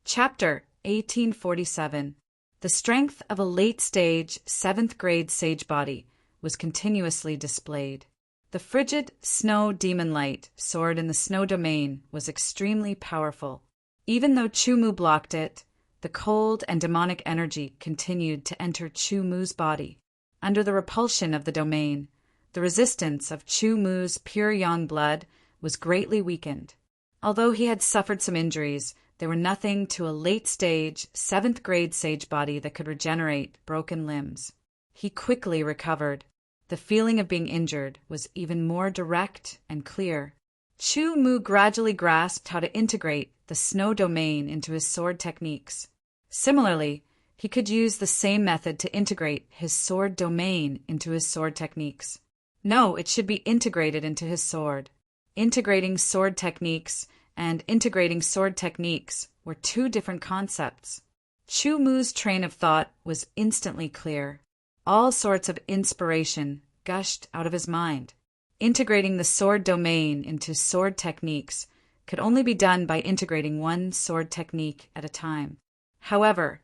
Chapter 1847. The strength of a late-stage, 7th-grade sage body was continuously displayed. The frigid snow demon light sword in the snow domain was extremely powerful. Even though Chu Mu blocked it, the cold and demonic energy continued to enter Chu Mu's body. Under the repulsion of the domain, the resistance of Chu Mu's pure yang blood was greatly weakened. Although he had suffered some injuries, they were nothing to a late-stage, 7th-grade sage body that could regenerate broken limbs. He quickly recovered. The feeling of being injured was even more direct and clear. Chu Mu gradually grasped how to integrate the snow domain into his sword techniques. Similarly, he could use the same method to integrate his sword domain into his sword techniques. No, it should be integrated into his sword. Integrating sword techniques and integrating sword techniques were 2 different concepts. Chu Mu's train of thought was instantly clear. All sorts of inspiration gushed out of his mind. Integrating the sword domain into sword techniques could only be done by integrating one sword technique at a time. However,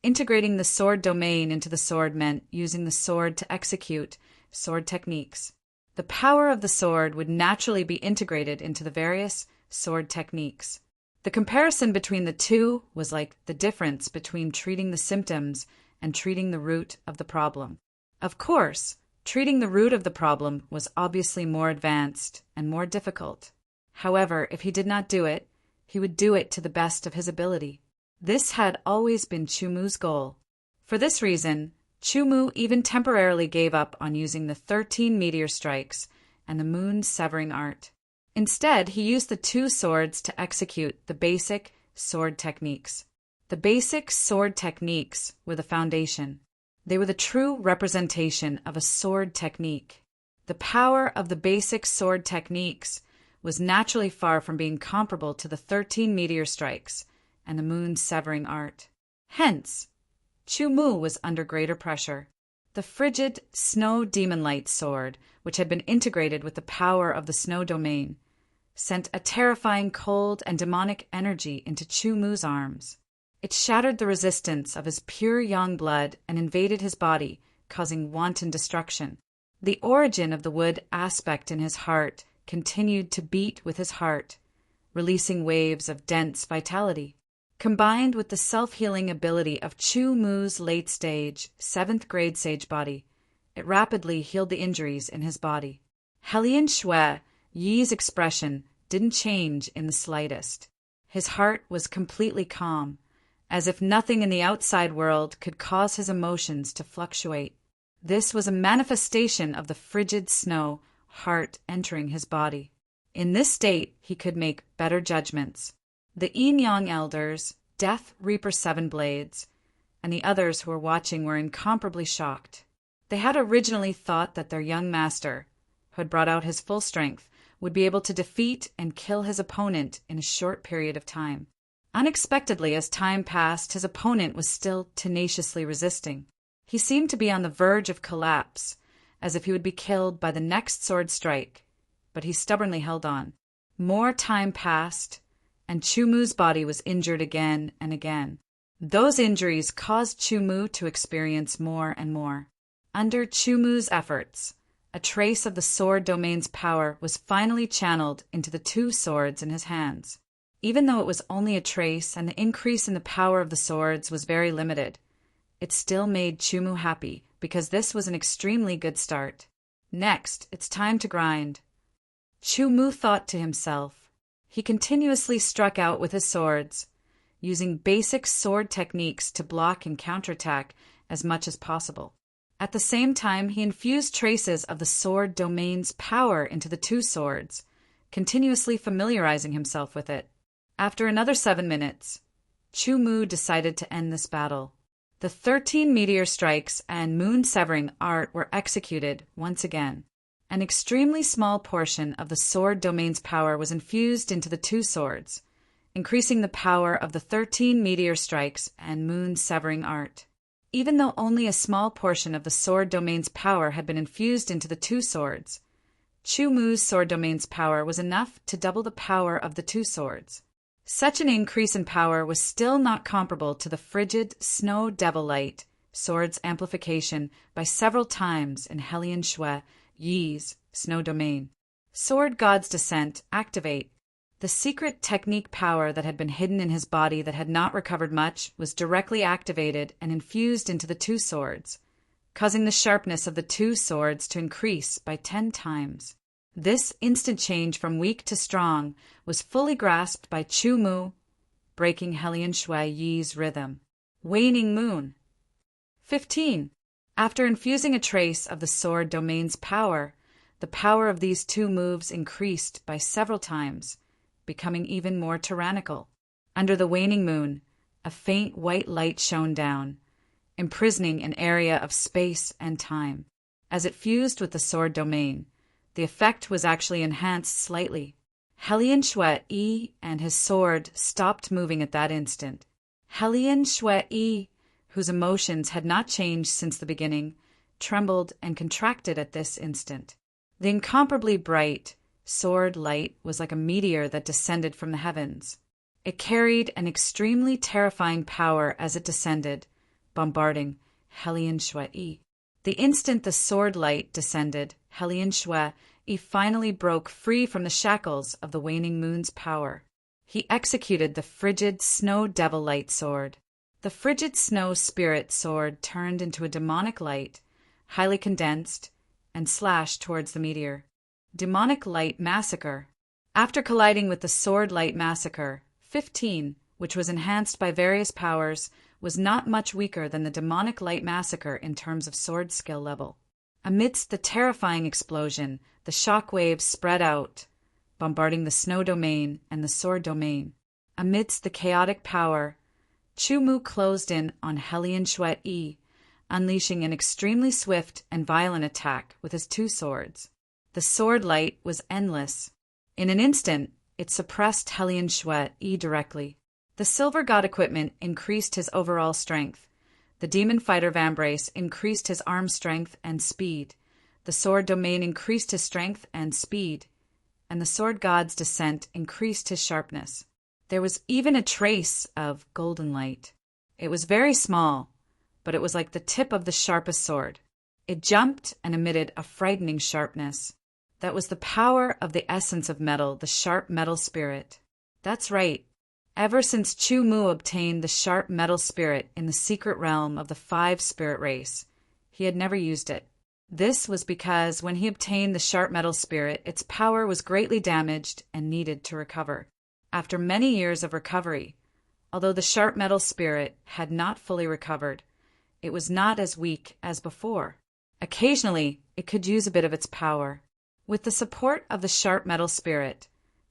integrating the sword domain into the sword meant using the sword to execute sword techniques. The power of the sword would naturally be integrated into the various sword techniques. The comparison between the 2 was like the difference between treating the symptoms and treating the root of the problem. Of course, treating the root of the problem was obviously more advanced and more difficult. However, if he did not do it, he would do it to the best of his ability. This had always been Chu Mu's goal. For this reason, Chu Mu even temporarily gave up on using the 13 meteor strikes and the moon severing art. Instead, he used the 2 swords to execute the basic sword techniques. The basic sword techniques were the foundation. They were the true representation of a sword technique. The power of the basic sword techniques was naturally far from being comparable to the 13 meteor strikes and the moon's severing art. Hence, Chu Mu was under greater pressure. The frigid snow demon light sword, which had been integrated with the power of the snow domain, sent a terrifying cold and demonic energy into Chu Mu's arms. It shattered the resistance of his pure yang blood and invaded his body, causing wanton destruction. The origin of the wood aspect in his heart continued to beat with his heart, releasing waves of dense vitality. Combined with the self-healing ability of Chu Mu's late-stage, 7th-grade sage body, it rapidly healed the injuries in his body. Helian Shui Yi's expression didn't change in the slightest. His heart was completely calm, as if nothing in the outside world could cause his emotions to fluctuate. This was a manifestation of the frigid snow heart entering his body. In this state, he could make better judgments. The Yin-Yang elders, Death Reaper Seven Blades, and the others who were watching were incomparably shocked. They had originally thought that their young master, who had brought out his full strength, would be able to defeat and kill his opponent in a short period of time. Unexpectedly, as time passed, his opponent was still tenaciously resisting. He seemed to be on the verge of collapse, as if he would be killed by the next sword strike, but he stubbornly held on. More time passed, and Chu Mu's body was injured again and again. Those injuries caused Chu Mu to experience more and more. Under Chu Mu's efforts, a trace of the sword domain's power was finally channeled into the 2 swords in his hands. Even though it was only a trace and the increase in the power of the swords was very limited, it still made Chu Mu happy because this was an extremely good start. Next, it's time to grind. Chu Mu thought to himself. He continuously struck out with his swords, using basic sword techniques to block and counterattack as much as possible. At the same time, he infused traces of the sword domain's power into the 2 swords, continuously familiarizing himself with it. After another 7 minutes, Chu Mu decided to end this battle. The 13 meteor strikes and moon-severing art were executed once again. An extremely small portion of the sword domain's power was infused into the 2 swords, increasing the power of the 13 meteor strikes and moon-severing art. Even though only a small portion of the sword domain's power had been infused into the 2 swords, Chu Mu's sword domain's power was enough to double the power of the 2 swords. Such an increase in power was still not comparable to the frigid snow devil light sword's amplification by several times in Helian Shui Yi's snow domain. Sword God's Descent activate. The secret technique power that had been hidden in his body that had not recovered much was directly activated and infused into the 2 swords, causing the sharpness of the 2 swords to increase by 10 times. This instant change from weak to strong was fully grasped by Chu Mu, breaking Helian Shui Yi's rhythm. Waning Moon. 15. After infusing a trace of the sword domain's power, the power of these 2 moves increased by several times, becoming even more tyrannical. Under the waning moon, a faint white light shone down, imprisoning an area of space and time. As it fused with the sword domain, the effect was actually enhanced slightly. Helian Shui Yi and his sword stopped moving at that instant. Helian Shui Yi, whose emotions had not changed since the beginning, trembled and contracted at this instant. The incomparably bright sword light was like a meteor that descended from the heavens. It carried an extremely terrifying power as it descended, bombarding Helian Shui Yi. The instant the sword light descended, Helian Shui Yi finally broke free from the shackles of the waning moon's power. He executed the frigid snow devil light sword. The frigid snow spirit sword turned into a demonic light, highly condensed, and slashed towards the meteor. Demonic Light Massacre. After colliding with the Sword Light Massacre, 15, which was enhanced by various powers, was not much weaker than the Demonic Light Massacre in terms of sword skill level. Amidst the terrifying explosion, the shock waves spread out, bombarding the snow domain and the sword domain. Amidst the chaotic power, Chu Mu closed in on Helian Shui Yi, unleashing an extremely swift and violent attack with his 2 swords. The sword light was endless. In an instant, it suppressed Helion Shui directly. The silver god equipment increased his overall strength. The demon fighter Vambrace increased his arm strength and speed. The sword domain increased his strength and speed. And the sword god's descent increased his sharpness. There was even a trace of golden light. It was very small, but it was like the tip of the sharpest sword. It jumped and emitted a frightening sharpness. That was the power of the essence of metal, the sharp metal spirit. That's right. Ever since Chu Mu obtained the sharp metal spirit in the secret realm of the 5 spirit race, he had never used it. This was because when he obtained the sharp metal spirit, its power was greatly damaged and needed to recover. After many years of recovery, although the sharp metal spirit had not fully recovered, it was not as weak as before. Occasionally, it could use a bit of its power. With the support of the sharp metal spirit,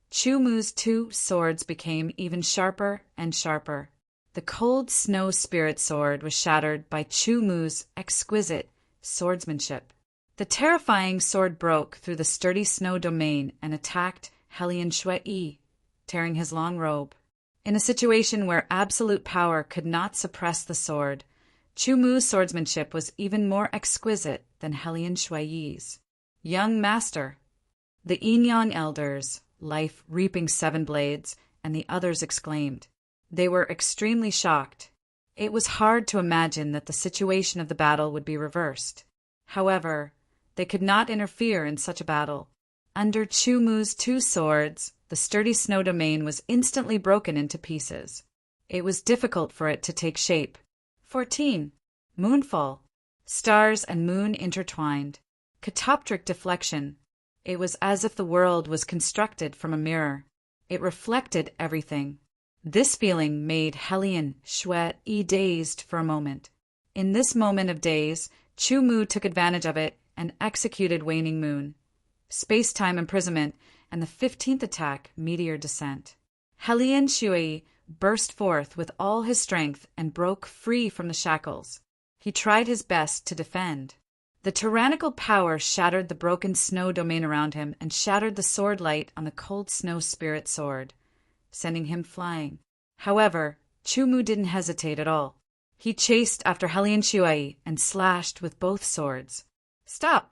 Chu Mu's 2 swords became even sharper and sharper. The cold snow spirit sword was shattered by Chu Mu's exquisite swordsmanship. The terrifying sword broke through the sturdy snow domain and attacked Helion Shui, tearing his long robe. In a situation where absolute power could not suppress the sword, Chu Mu's swordsmanship was even more exquisite than Helion Shui's. Young master, the Yin Yang elders, Life reaping 7 blades, and the others exclaimed. They were extremely shocked. It was hard to imagine that the situation of the battle would be reversed. However, they could not interfere in such a battle. Under Chu Mu's 2 swords, the sturdy snow domain was instantly broken into pieces. It was difficult for it to take shape. 14. Moonfall. Stars and moon intertwined. Catoptric deflection. It was as if the world was constructed from a mirror. It reflected everything. This feeling made Helion Shui dazed for a moment. In this moment of daze, Chu Mu took advantage of it and executed Waning Moon, space-time imprisonment, and the 15th attack, Meteor Descent. Helion Shui burst forth with all his strength and broke free from the shackles. He tried his best to defend. The tyrannical power shattered the broken snow domain around him and shattered the sword light on the cold snow spirit sword, sending him flying. However, Chu Mu didn't hesitate at all. He chased after Helion Shui and slashed with both swords. Stop!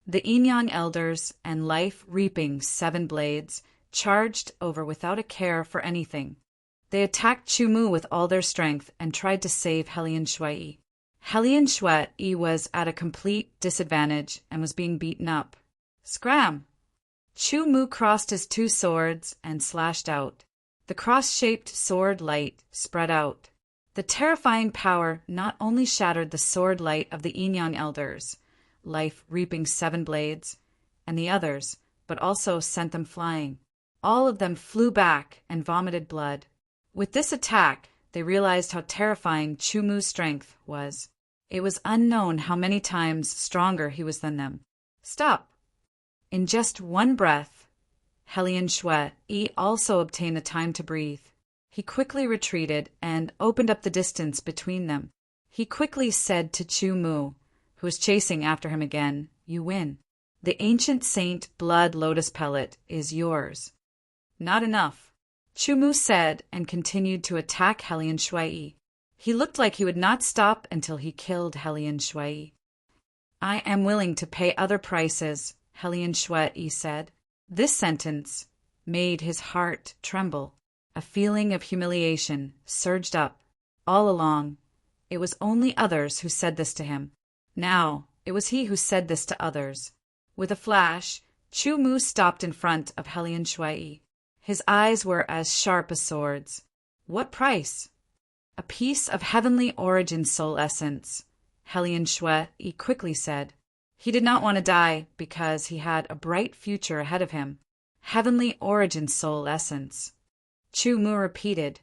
The Yin Yang elders and Life reaping 7 blades charged over without a care for anything. They attacked Chu Mu with all their strength and tried to save Helion Shui. Helion Shui was at a complete disadvantage and was being beaten up. Scram! Chu Mu crossed his 2 swords and slashed out. The cross-shaped sword light spread out. The terrifying power not only shattered the sword light of the Yin Yang elders, Life reaping 7 blades, and the others, but also sent them flying. All of them flew back and vomited blood. With this attack, they realized how terrifying Chu Mu's strength was. It was unknown how many times stronger he was than them. Stop! In just one breath, Helion Shui also obtained the time to breathe. He quickly retreated and opened up the distance between them. He quickly said to Chu Mu, who was chasing after him again, "You win. The ancient saint blood lotus pellet is yours." Not enough, Chu Mu said and continued to attack Helion Shui. He looked like he would not stop until he killed Helion Shui. "I am willing to pay other prices," Helion Shui said. This sentence made his heart tremble. A feeling of humiliation surged up. All along, it was only others who said this to him. Now, it was he who said this to others. With a flash, Chu Mu stopped in front of Helion Shui. His eyes were as sharp as swords. What price? A piece of heavenly origin soul essence, Helion Shui quickly said. He did not want to die because he had a bright future ahead of him. Heavenly origin soul essence. Chu Mu repeated.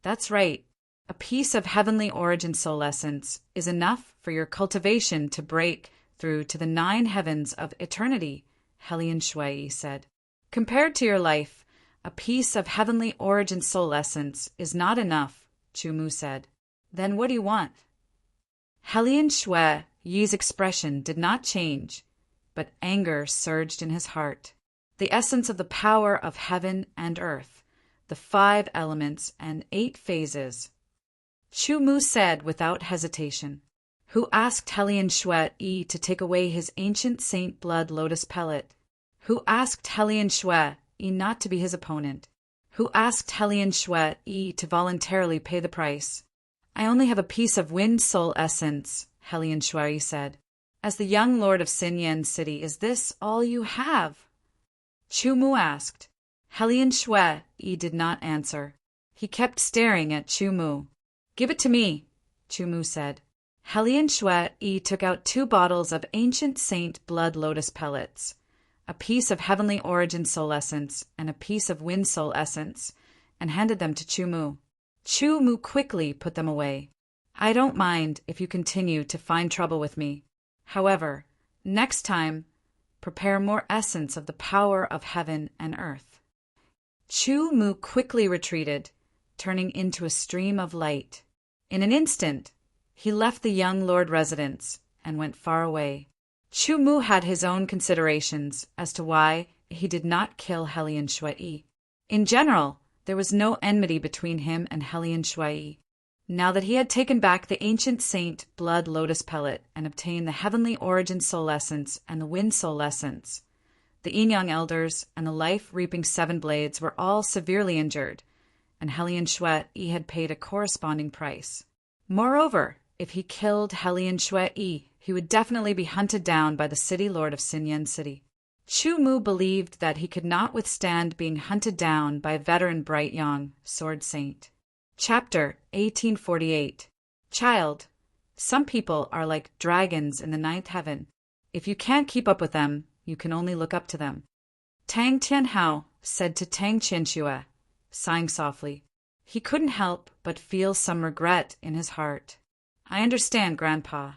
That's right. A piece of heavenly origin soul essence is enough for your cultivation to break through to the 9 heavens of eternity, Helion Shui said. Compared to your life, a piece of heavenly origin soul essence is not enough, Chu Mu said. Then what do you want? Helion Shui's expression did not change, but anger surged in his heart. the essence of the power of heaven and earth, the 5 elements and 8 phases. Chu Mu said without hesitation, "Who asked Hellion Shui Yi to take away his ancient saint blood lotus pellet? Who asked Hellion Shui Yi not to be his opponent? Who asked Hellion Shui Yi to voluntarily pay the price?" "I only have a piece of wind soul essence," Hellion Shui Yi said. "As the young lord of Xinyan City, is this all you have?" Chu Mu asked. Hellion Shui Yi did not answer. He kept staring at Chu Mu. "Give it to me," Chu Mu said. Hellion Shui Yi took out 2 bottles of ancient saint blood lotus pellets, a piece of heavenly origin soul essence, and a piece of wind soul essence, and handed them to Chu Mu. Chu Mu quickly put them away. "I don't mind if you continue to find trouble with me. However, next time, prepare more essence of the power of heaven and earth." Chu Mu quickly retreated, turning into a stream of light. In an instant, he left the young lord residence and went far away. Chu Mu had his own considerations as to why he did not kill Hellion Shui Yi. In general, there was no enmity between him and Hellion Shui Yi. Now that he had taken back the ancient saint blood lotus pellet and obtained the heavenly origin soul essence and the wind soul essence, the Yin-Yang elders and the life-reaping 7 blades were all severely injured, and Hellion Shui Yi had paid a corresponding price. Moreover, if he killed Hellion Shui Yi, he would definitely be hunted down by the city lord of Xinyan City. Chu Mu believed that he could not withstand being hunted down by a veteran Bright Yang sword saint. Chapter 1848. Child, some people are like dragons in the 9th heaven. If you can't keep up with them, you can only look up to them. Tang Tianhao said to Tang Qianxue, sighing softly. He couldn't help but feel some regret in his heart. "I understand, Grandpa."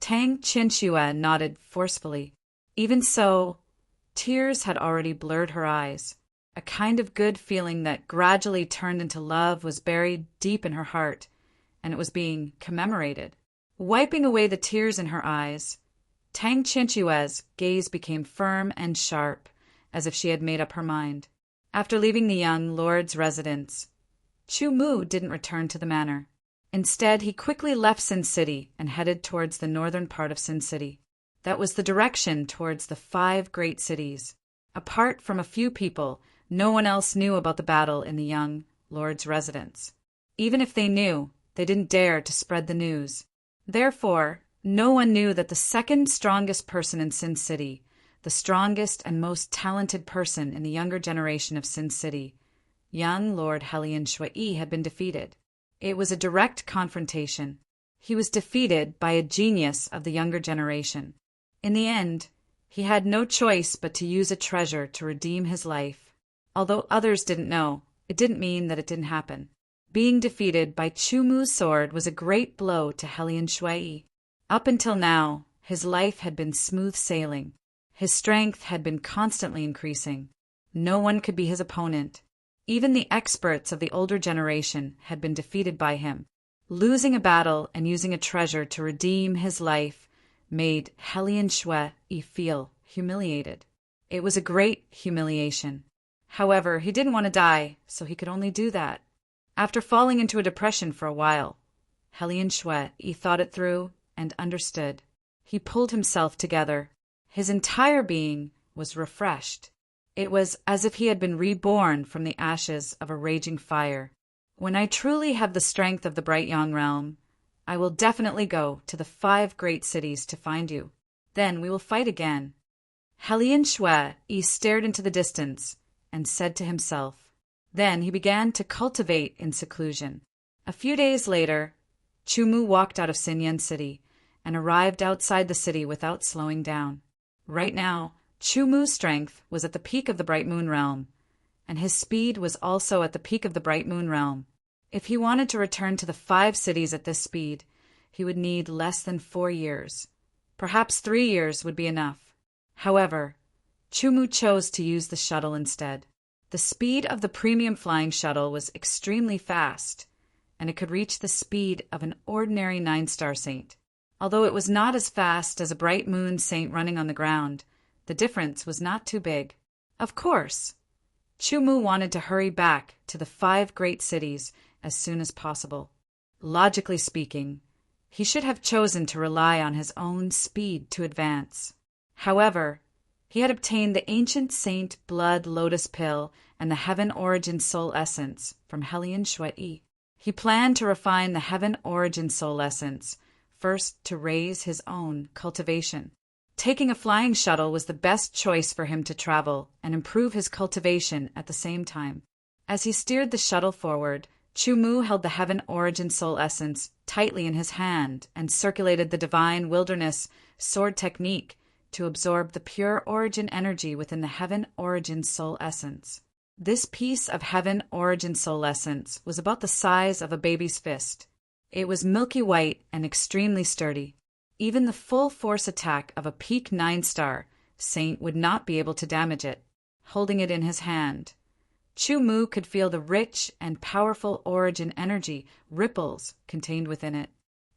Tang Qianxue nodded forcefully. Even so, tears had already blurred her eyes. A kind of good feeling that gradually turned into love was buried deep in her heart, and it was being commemorated. Wiping away the tears in her eyes, Tang Qianxue's gaze became firm and sharp, as if she had made up her mind. After leaving the young lord's residence, Chu Mu didn't return to the manor. Instead, he quickly left Sin City and headed towards the northern part of Sin City. That was the direction towards the 5 great cities. Apart from a few people, no one else knew about the battle in the young lord's residence. Even if they knew, they didn't dare to spread the news. Therefore, no one knew that the second strongest person in Sin City, the strongest and most talented person in the younger generation of Sin City, young Lord Hellion Shui Yi, had been defeated. It was a direct confrontation. He was defeated by a genius of the younger generation. In the end, he had no choice but to use a treasure to redeem his life. Although others didn't know, it didn't mean that it didn't happen. Being defeated by Chu Mu's sword was a great blow to Hellion Shui Yi. Up until now, his life had been smooth sailing. His strength had been constantly increasing. No one could be his opponent. Even the experts of the older generation had been defeated by him. Losing a battle and using a treasure to redeem his life made Hellion Shui Yi feel humiliated. It was a great humiliation. However, he didn't want to die, so he could only do that. After falling into a depression for a while, Hellion Shui Yi thought it through and understood. He pulled himself together. His entire being was refreshed. It was as if he had been reborn from the ashes of a raging fire. "When I truly have the strength of the Bright Yang realm, I will definitely go to the 5 great cities to find you. Then we will fight again." Hellion Shui Yi stared into the distance and said to himself. Then he began to cultivate in seclusion. A few days later, Chu Mu walked out of Xinyan City and arrived outside the city without slowing down. Right now, Chu Mu's strength was at the peak of the Bright Moon Realm, and his speed was also at the peak of the Bright Moon Realm. If he wanted to return to the 5 cities at this speed, he would need less than 4 years. Perhaps 3 years would be enough. However, Chu Mu chose to use the shuttle instead. The speed of the premium flying shuttle was extremely fast, and it could reach the speed of an ordinary 9-star saint. Although it was not as fast as a Bright Moon saint running on the ground, the difference was not too big. Of course, Chu wanted to hurry back to the 5 great cities as soon as possible. Logically speaking, he should have chosen to rely on his own speed to advance. However, he had obtained the ancient saint blood lotus pill and the heaven origin soul essence from Helian Shui. He planned to refine the heaven origin soul essence, first to raise his own cultivation. Taking a flying shuttle was the best choice for him to travel and improve his cultivation at the same time. As he steered the shuttle forward, Chu held the heaven origin soul essence tightly in his hand and circulated the divine wilderness sword technique to absorb the pure origin energy within the heaven origin soul essence. This piece of heaven origin soul essence was about the size of a baby's fist. It was milky white and extremely sturdy. Even the full force attack of a peak 9-star saint would not be able to damage it. Holding it in his hand, Chu could feel the rich and powerful origin energy ripples contained within it.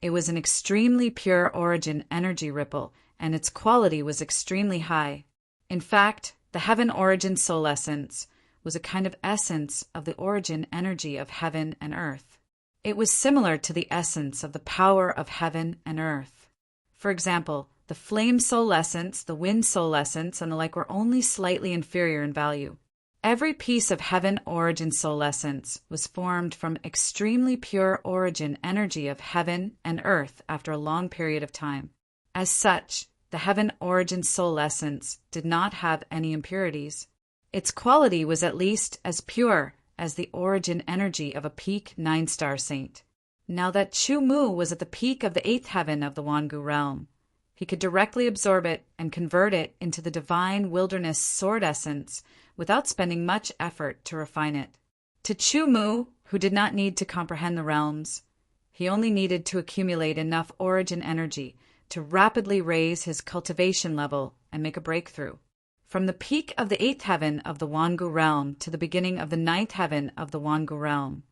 It was an extremely pure origin energy ripple, and its quality was extremely high. In fact, the heaven origin soul essence was a kind of essence of the origin energy of heaven and earth. It was similar to the essence of the power of heaven and earth. For example, the flame soul essence, the wind soul essence, and the like were only slightly inferior in value. Every piece of heaven origin soul essence was formed from extremely pure origin energy of heaven and earth after a long period of time. As such, the heaven origin soul essence did not have any impurities. Its quality was at least as pure as the origin energy of a peak 9-star saint. Now that Chu was at the peak of the 8th heaven of the Wangu realm, he could directly absorb it and convert it into the divine wilderness sword essence without spending much effort to refine it. To Chu, who did not need to comprehend the realms, he only needed to accumulate enough origin energy to rapidly raise his cultivation level and make a breakthrough. From the peak of the 8th heaven of the Wangu realm to the beginning of the 9th heaven of the Wangu realm,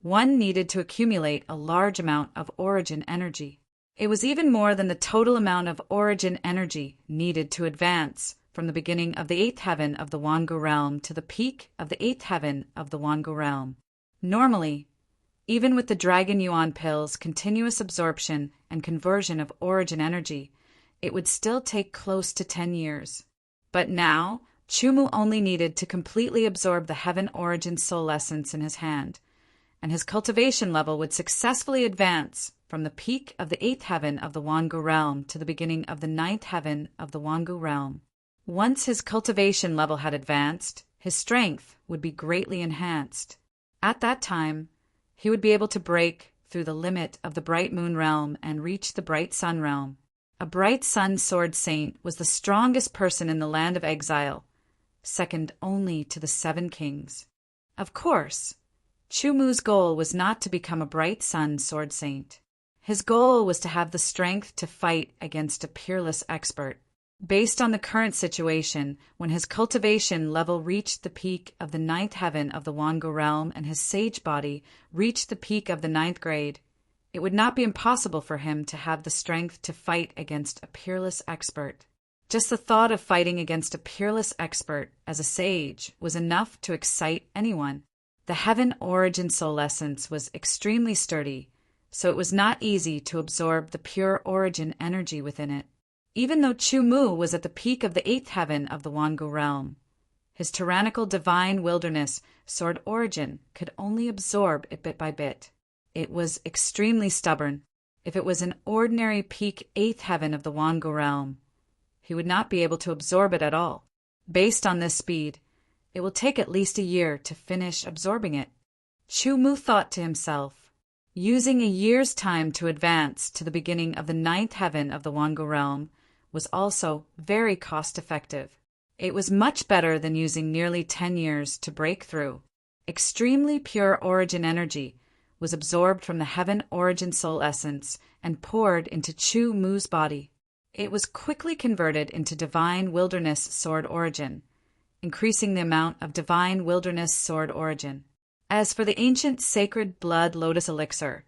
one needed to accumulate a large amount of origin energy. It was even more than the total amount of origin energy needed to advance from the beginning of the 8th heaven of the Wangu realm to the peak of the 8th heaven of the Wangu realm. Normally, even with the Dragon Yuan pill's continuous absorption and conversion of origin energy, it would still take close to 10 years. But now, Chu only needed to completely absorb the heaven origin soul essence in his hand, and his cultivation level would successfully advance from the peak of the 8th heaven of the Wangu realm to the beginning of the 9th heaven of the Wangu realm. Once his cultivation level had advanced, his strength would be greatly enhanced. At that time, he would be able to break through the limit of the bright moon realm and reach the bright sun realm. A bright sun sword saint was the strongest person in the land of exile, second only to the 7 kings. Of course, Chu goal was not to become a bright sun sword saint. His goal was to have the strength to fight against a peerless expert. Based on the current situation, when his cultivation level reached the peak of the 9th heaven of the Wangu realm and his sage body reached the peak of the 9th grade, it would not be impossible for him to have the strength to fight against a peerless expert. Just the thought of fighting against a peerless expert as a sage was enough to excite anyone. The heaven origin soul essence was extremely sturdy, so it was not easy to absorb the pure origin energy within it. Even though Chu was at the peak of the 8th heaven of the Wangu realm, his tyrannical divine wilderness sword origin could only absorb it bit by bit. It was extremely stubborn. If it was an ordinary peak 8th heaven of the Wangu realm, he would not be able to absorb it at all. Based on this speed, it will take at least a year to finish absorbing it. Chu thought to himself, using a year's time to advance to the beginning of the 9th heaven of the Wangu realm was also very cost-effective. It was much better than using nearly 10 years to break through. Extremely pure origin energy was absorbed from the heaven origin soul essence and poured into Chu body. It was quickly converted into divine wilderness sword origin, increasing the amount of divine wilderness sword origin. As for the ancient sacred blood lotus elixir,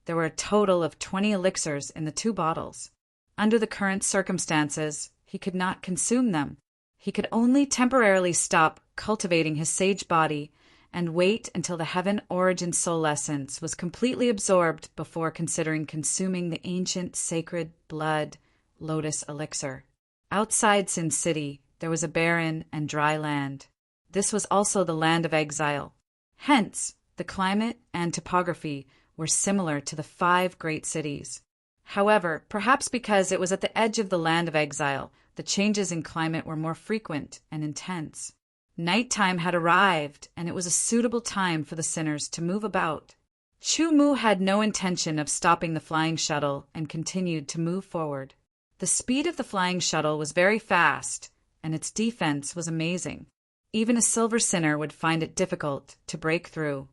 there were a total of 20 elixirs in the 2 bottles. Under the current circumstances, he could not consume them. He could only temporarily stop cultivating his sage body and wait until the heaven origin soul essence was completely absorbed before considering consuming the ancient sacred blood lotus elixir. Outside Sin City, there was a barren and dry land. This was also the land of exile. Hence, the climate and topography were similar to the 5 great cities. However, perhaps because it was at the edge of the land of exile, the changes in climate were more frequent and intense. Nighttime had arrived, and it was a suitable time for the sinners to move about. Chu Mu had no intention of stopping the flying shuttle and continued to move forward. The speed of the flying shuttle was very fast, and its defense was amazing. Even a silver sinner would find it difficult to break through.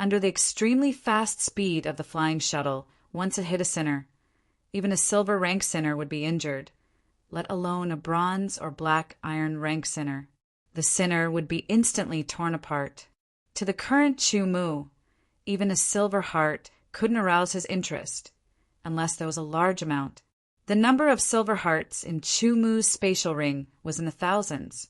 Under the extremely fast speed of the flying shuttle, once it hit a sinner, even a silver rank sinner would be injured, let alone a bronze or black iron rank sinner. The sinner would be instantly torn apart. To the current Chu Mu, even a silver heart couldn't arouse his interest, unless there was a large amount. The number of silver hearts in Chu Mu's spatial ring was in the thousands,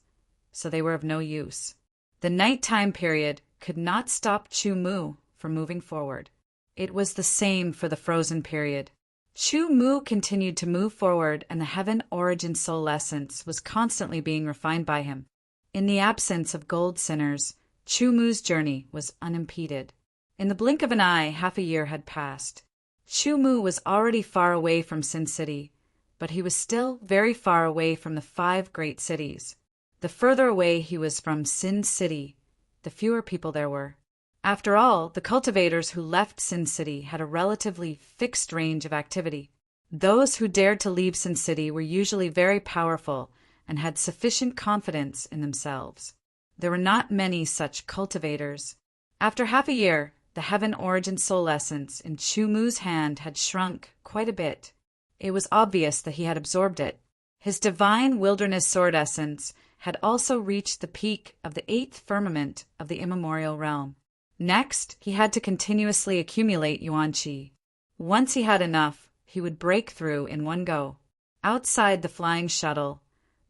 so they were of no use. The nighttime period could not stop Chu Mu from moving forward. It was the same for the frozen period. Chu Mu continued to move forward, and the heaven origin soul essence was constantly being refined by him. In the absence of gold sinners, Chu Mu's journey was unimpeded. In the blink of an eye, half a year had passed. Chu Mu was already far away from Sin City, but he was still very far away from the 5 great cities. The further away he was from Sin City, the fewer people there were. After all, the cultivators who left Sin City had a relatively fixed range of activity. Those who dared to leave Sin City were usually very powerful and had sufficient confidence in themselves. There were not many such cultivators. After half a year, the heaven origin soul essence in Chu Mu's hand had shrunk quite a bit. It was obvious that he had absorbed it. His divine wilderness sword essence had also reached the peak of the 8th firmament of the immemorial realm. Next, he had to continuously accumulate yuan qi. Once he had enough, he would break through in one go. Outside the flying shuttle,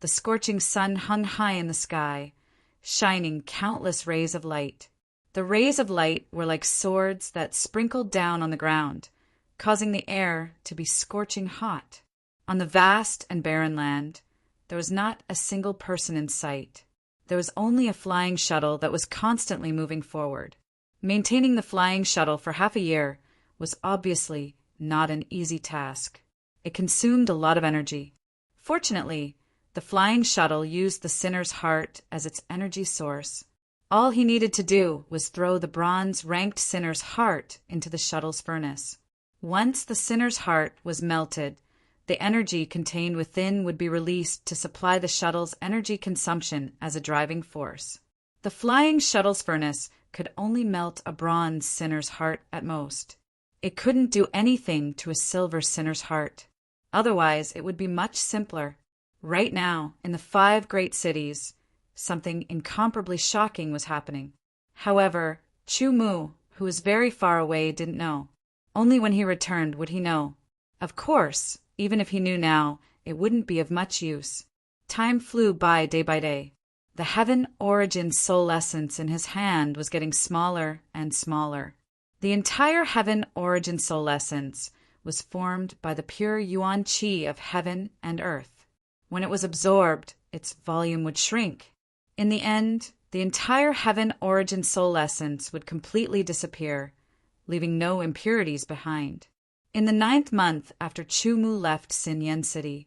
the scorching sun hung high in the sky, shining countless rays of light. The rays of light were like swords that sprinkled down on the ground, causing the air to be scorching hot. On the vast and barren land, there was not a single person in sight. There was only a flying shuttle that was constantly moving forward. Maintaining the flying shuttle for half a year was obviously not an easy task. It consumed a lot of energy. Fortunately, the flying shuttle used the sinner's heart as its energy source. All he needed to do was throw the bronze-ranked sinner's heart into the shuttle's furnace. Once the sinner's heart was melted, the energy contained within would be released to supply the shuttle's energy consumption as a driving force. The flying shuttle's furnace could only melt a bronze sinner's heart at most. It couldn't do anything to a silver sinner's heart. Otherwise, it would be much simpler. Right now, in the 5 great cities, something incomparably shocking was happening. However, Chu Mu, who was very far away, didn't know. Only when he returned would he know. Of course, even if he knew now, it wouldn't be of much use. Time flew by day. The heaven origin soul essence in his hand was getting smaller and smaller. The entire heaven origin soul essence was formed by the pure yuan qi of heaven and earth. When it was absorbed, its volume would shrink. In the end, the entire heaven origin soul essence would completely disappear, leaving no impurities behind. In the 9th month after Chu Mu left Sin Yen City,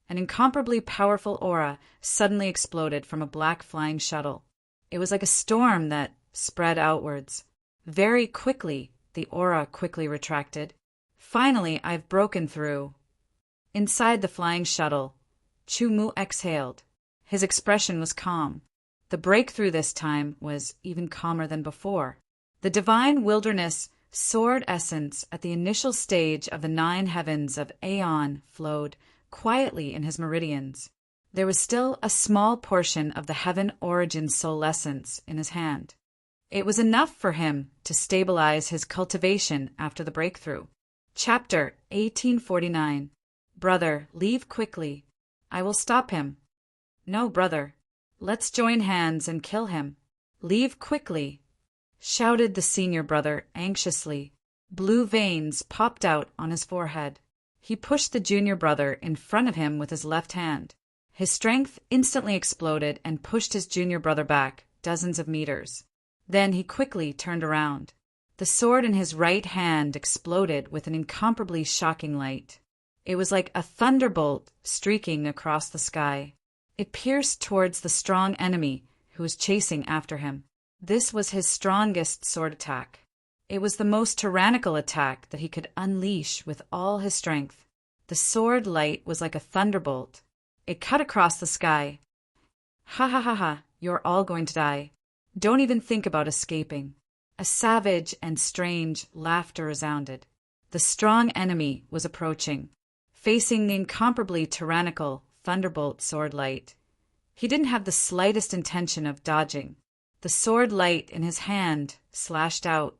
an incomparably powerful aura suddenly exploded from a black flying shuttle. It was like a storm that spread outwards. Very quickly, the aura quickly retracted. Finally, I've broken through. Inside the flying shuttle, Chu Mu exhaled. His expression was calm. The breakthrough this time was even calmer than before. The divine wilderness sword essence at the initial stage of the 9 heavens of Aeon flowed quietly in his meridians. There was still a small portion of the heaven origin soul essence in his hand. It was enough for him to stabilize his cultivation after the breakthrough. Chapter 1849. Brother, leave quickly. I will stop him. No, brother, Let's join hands and kill him. Leave quickly, shouted the senior brother anxiously. Blue veins popped out on his forehead. He pushed the junior brother in front of him with his left hand. His strength instantly exploded and pushed his junior brother back dozens of meters. Then he quickly turned around. The sword in his right hand exploded with an incomparably shocking light. It was like a thunderbolt streaking across the sky. It pierced towards the strong enemy who was chasing after him. This was his strongest sword attack. It was the most tyrannical attack that he could unleash with all his strength. The sword light was like a thunderbolt. It cut across the sky. Ha ha ha ha, you're all going to die. Don't even think about escaping. A savage and strange laughter resounded. The strong enemy was approaching, facing the incomparably tyrannical thunderbolt sword light. He didn't have the slightest intention of dodging. The sword light in his hand slashed out.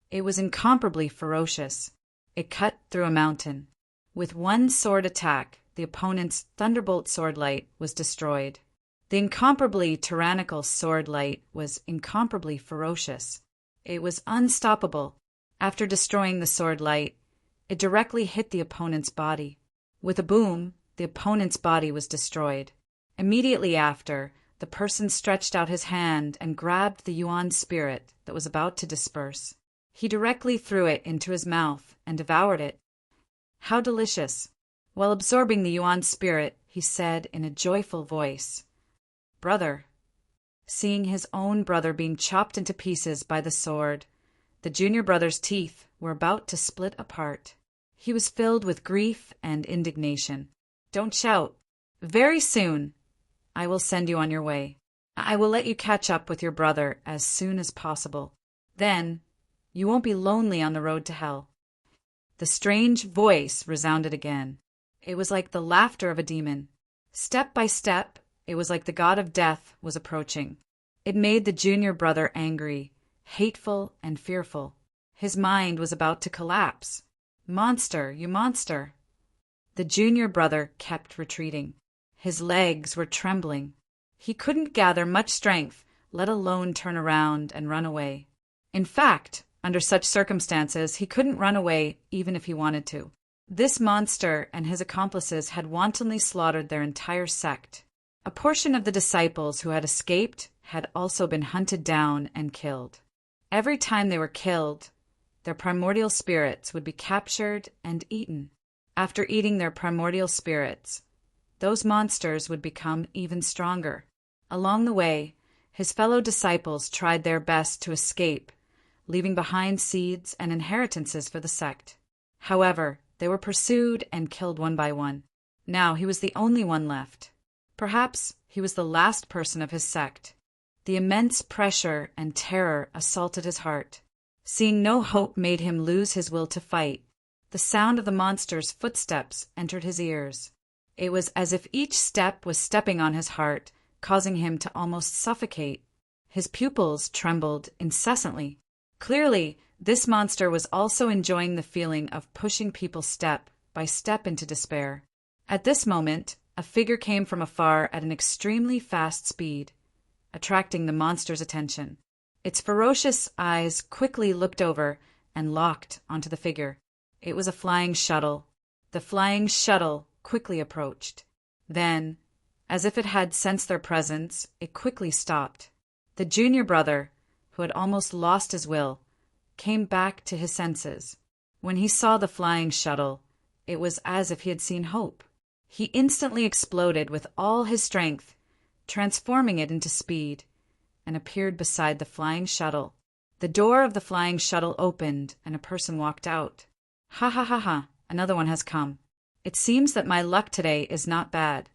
It was incomparably ferocious. It cut through a mountain. With one sword attack, the opponent's thunderbolt sword light was destroyed. The incomparably tyrannical sword light was incomparably ferocious. It was unstoppable. After destroying the sword light, it directly hit the opponent's body. With a boom, the opponent's body was destroyed. Immediately after, the person stretched out his hand and grabbed the yuan spirit that was about to disperse. He directly threw it into his mouth and devoured it. How delicious! While absorbing the yuan spirit, he said in a joyful voice, "Brother." Seeing his own brother being chopped into pieces by the sword, the junior brother's teeth were about to split apart. He was filled with grief and indignation. "Don't shout. Very soon I will send you on your way. I will let you catch up with your brother as soon as possible. Then you won't be lonely on the road to hell." The strange voice resounded again. It was like the laughter of a demon. Step by step, it was like the god of death was approaching. It made the junior brother angry, hateful, and fearful. His mind was about to collapse. "Monster, you monster!" The junior brother kept retreating. His legs were trembling. He couldn't gather much strength, let alone turn around and run away. In fact, under such circumstances, he couldn't run away even if he wanted to. This monster and his accomplices had wantonly slaughtered their entire sect. A portion of the disciples who had escaped had also been hunted down and killed. Every time they were killed, their primordial spirits would be captured and eaten. After eating their primordial spirits, those monsters would become even stronger. Along the way, his fellow disciples tried their best to escape, leaving behind seeds and inheritances for the sect. However, they were pursued and killed one by one. Now he was the only one left. Perhaps he was the last person of his sect. The immense pressure and terror assaulted his heart. Seeing no hope made him lose his will to fight. The sound of the monster's footsteps entered his ears. It was as if each step was stepping on his heart, causing him to almost suffocate. His pupils trembled incessantly. Clearly, this monster was also enjoying the feeling of pushing people step by step into despair. At this moment, a figure came from afar at an extremely fast speed, attracting the monster's attention. Its ferocious eyes quickly looked over and locked onto the figure. It was a flying shuttle. The flying shuttle quickly approached. Then, as if it had sensed their presence, it quickly stopped. The junior brother, who had almost lost his will, came back to his senses. When he saw the flying shuttle, it was as if he had seen hope. He instantly exploded with all his strength, transforming it into speed, and appeared beside the flying shuttle. The door of the flying shuttle opened, and a person walked out. "Ha ha ha ha, another one has come. It seems that my luck today is not bad."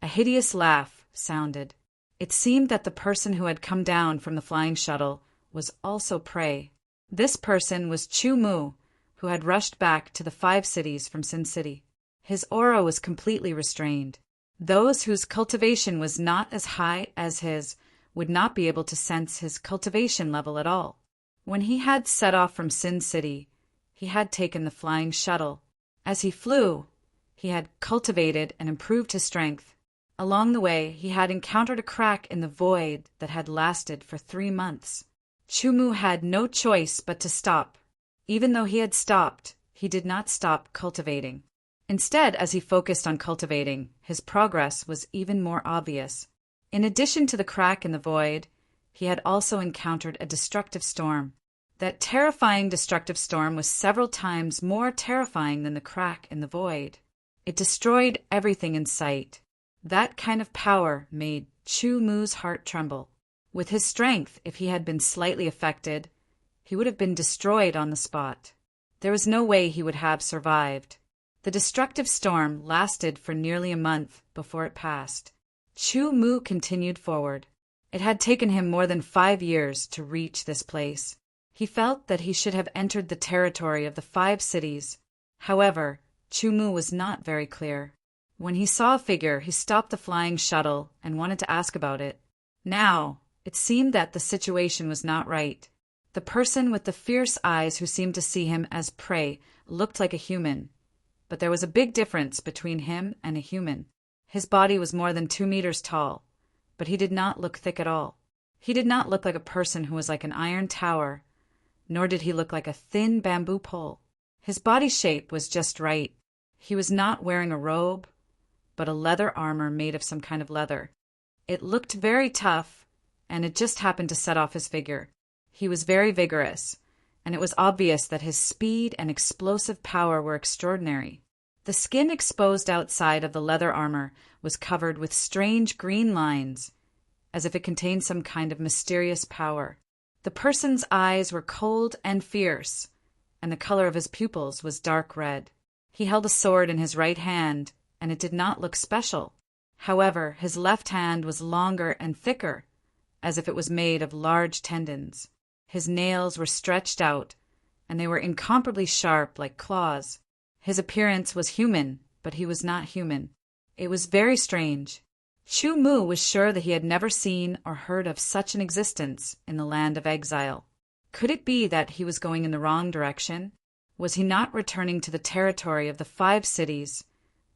A hideous laugh sounded. It seemed that the person who had come down from the flying shuttle was also prey. This person was Chu Mu, who had rushed back to the 5 cities from Sin City. His aura was completely restrained. Those whose cultivation was not as high as his would not be able to sense his cultivation level at all. When he had set off from Sin City, he had taken the flying shuttle. As he flew, he had cultivated and improved his strength. Along the way, he had encountered a crack in the void that had lasted for 3 months. Chu-mu had no choice but to stop. Even though he had stopped, he did not stop cultivating. Instead, as he focused on cultivating, his progress was even more obvious. In addition to the crack in the void, he had also encountered a destructive storm. That terrifying destructive storm was several times more terrifying than the crack in the void. It destroyed everything in sight. That kind of power made Chu-mu's heart tremble. With his strength, if he had been slightly affected, he would have been destroyed on the spot. There was no way he would have survived. The destructive storm lasted for nearly a month before it passed. Chu-mu continued forward. It had taken him more than 5 years to reach this place. He felt that he should have entered the territory of the 5 cities. However, Chu-mu was not very clear. When he saw a figure, he stopped the flying shuttle and wanted to ask about it. Now, it seemed that the situation was not right. The person with the fierce eyes who seemed to see him as prey looked like a human. But there was a big difference between him and a human. His body was more than 2 meters tall, but he did not look thick at all. He did not look like a person who was like an iron tower, nor did he look like a thin bamboo pole. His body shape was just right. He was not wearing a robe, but a leather armor made of some kind of leather. It looked very tough, and it just happened to set off his figure. He was very vigorous, and it was obvious that his speed and explosive power were extraordinary. The skin exposed outside of the leather armor was covered with strange green lines, as if it contained some kind of mysterious power. The person's eyes were cold and fierce, and the color of his pupils was dark red. He held a sword in his right hand, and it did not look special. However, his left hand was longer and thicker, as if it was made of large tendons. His nails were stretched out, and they were incomparably sharp like claws. His appearance was human, but he was not human. It was very strange. Chu-mu was sure that he had never seen or heard of such an existence in the land of exile. Could it be that he was going in the wrong direction? Was he not returning to the territory of the 5 cities,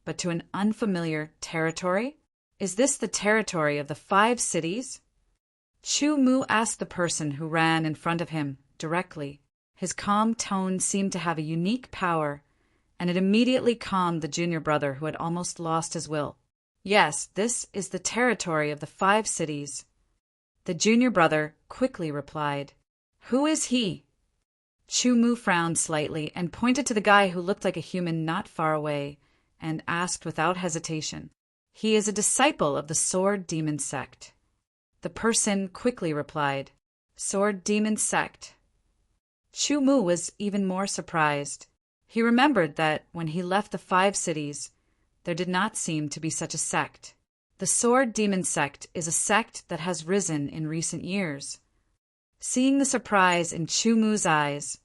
but to an unfamiliar territory? Is this the territory of the 5 cities? Chu-mu asked the person who ran in front of him directly. His calm tone seemed to have a unique power, and it immediately calmed the junior brother who had almost lost his will. Yes, this is the territory of the 5 cities. The junior brother quickly replied. Who is he? Chu-mu frowned slightly and pointed to the guy who looked like a human not far away, and asked without hesitation. He is a disciple of the Sword Demon sect. The person quickly replied. Sword Demon sect. Chu-mu was even more surprised. He remembered that when he left the 5 cities, there did not seem to be such a sect. The Sword Demon sect is a sect that has risen in recent years. Seeing the surprise in Chu-mu's eyes,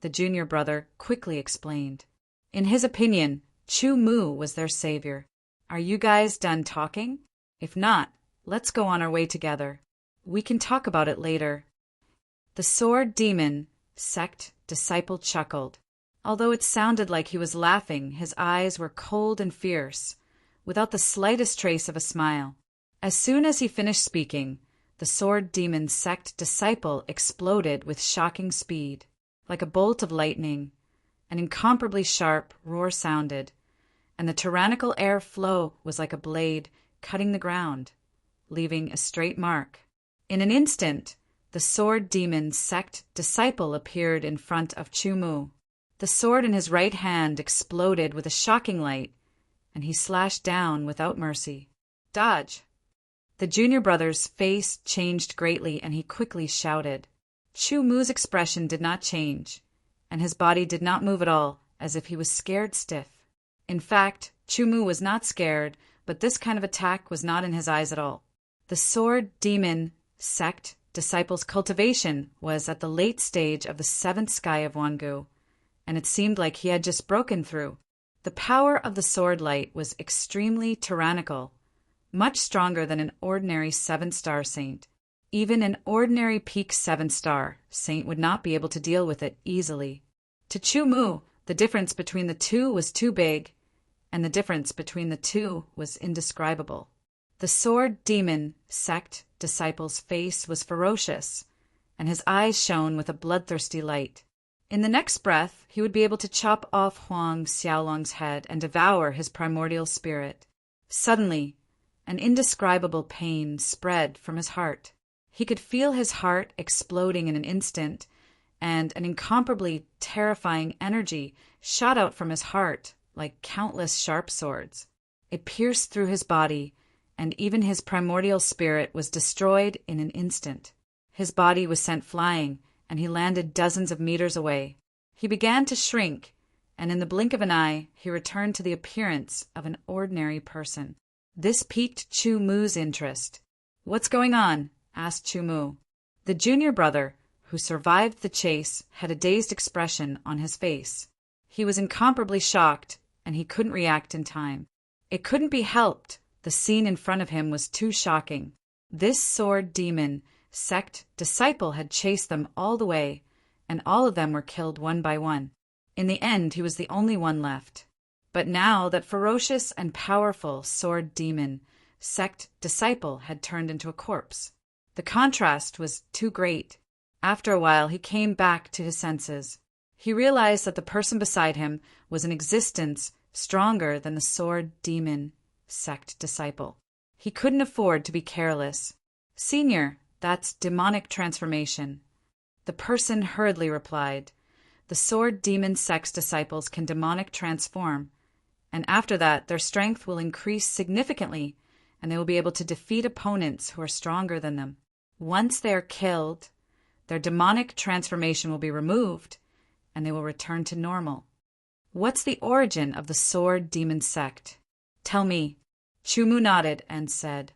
the junior brother quickly explained. In his opinion, Chu-mu was their savior. Are you guys done talking? If not, let's go on our way together. We can talk about it later. The Sword Demon sect disciple chuckled. Although it sounded like he was laughing, his eyes were cold and fierce, without the slightest trace of a smile. As soon as he finished speaking, the Sword Demon sect disciple exploded with shocking speed. Like a bolt of lightning, an incomparably sharp roar sounded, and the tyrannical air flow was like a blade cutting the ground, leaving a straight mark. In an instant, the Sword Demon sect disciple appeared in front of Chu-mu. The sword in his right hand exploded with a shocking light, and he slashed down without mercy. Dodge! The junior brother's face changed greatly, and he quickly shouted. Chu-mu's expression did not change, and his body did not move at all, as if he was scared stiff. In fact, Chu-mu was not scared, but this kind of attack was not in his eyes at all. The Sword Demon sect disciple's cultivation was at the late stage of the 7th sky of Wangu, and it seemed like he had just broken through. The power of the sword light was extremely tyrannical, much stronger than an ordinary 7-star saint. Even an ordinary peak 7-star saint would not be able to deal with it easily. To Chu-mu, the difference between the two was too big, and the difference between the two was indescribable. The sword demon sect disciple's face was ferocious, and his eyes shone with a bloodthirsty light. In the next breath, he would be able to chop off Huang Xiaolong's head and devour his primordial spirit. Suddenly, an indescribable pain spread from his heart. He could feel his heart exploding in an instant, and an incomparably terrifying energy shot out from his heart like countless sharp swords. It pierced through his body, and even his primordial spirit was destroyed in an instant. His body was sent flying, and he landed dozens of meters away. He began to shrink, and in the blink of an eye, he returned to the appearance of an ordinary person. This piqued Chu Mu's interest. "What's going on?" asked Chu Mu. The junior brother, who survived the chase, had a dazed expression on his face. He was incomparably shocked, and he couldn't react in time. It couldn't be helped. The scene in front of him was too shocking. This sword demon sect disciple had chased them all the way, and all of them were killed one by one. In the end, he was the only one left. But now that ferocious and powerful sword demon sect disciple had turned into a corpse. The contrast was too great. After a while, he came back to his senses. He realized that the person beside him was an existence stronger than the sword demon sect disciple. He couldn't afford to be careless. "Senior, that's demonic transformation." The person hurriedly replied, "The sword demon sect disciples can demonic transform, and after that their strength will increase significantly, and they will be able to defeat opponents who are stronger than them. Once they are killed, their demonic transformation will be removed, and they will return to normal." "What's the origin of the sword demon sect? Tell me." Chu Mu nodded and said,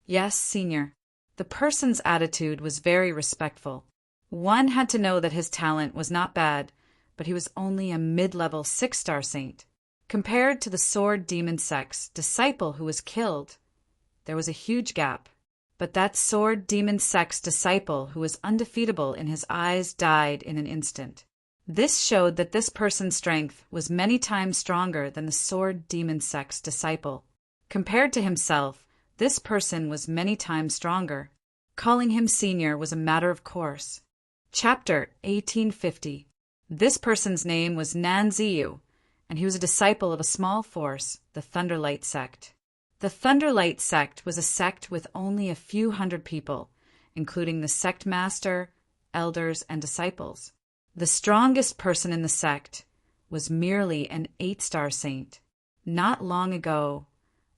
"Yes, senior." The person's attitude was very respectful. One had to know that his talent was not bad, but he was only a mid-level 6-star saint. Compared to the sword demon sect's disciple who was killed, there was a huge gap. But that sword demon sect's disciple who was undefeatable in his eyes died in an instant. This showed that this person's strength was many times stronger than the sword demon sect's disciple. Compared to himself, this person was many times stronger. Calling him senior was a matter of course. Chapter 1850. This person's name was Nan Ziyu, and he was a disciple of a small force, the Thunderlight sect. The Thunderlight sect was a sect with only a few hundred people, including the sect master, elders, and disciples. The strongest person in the sect was merely an 8-star saint. Not long ago,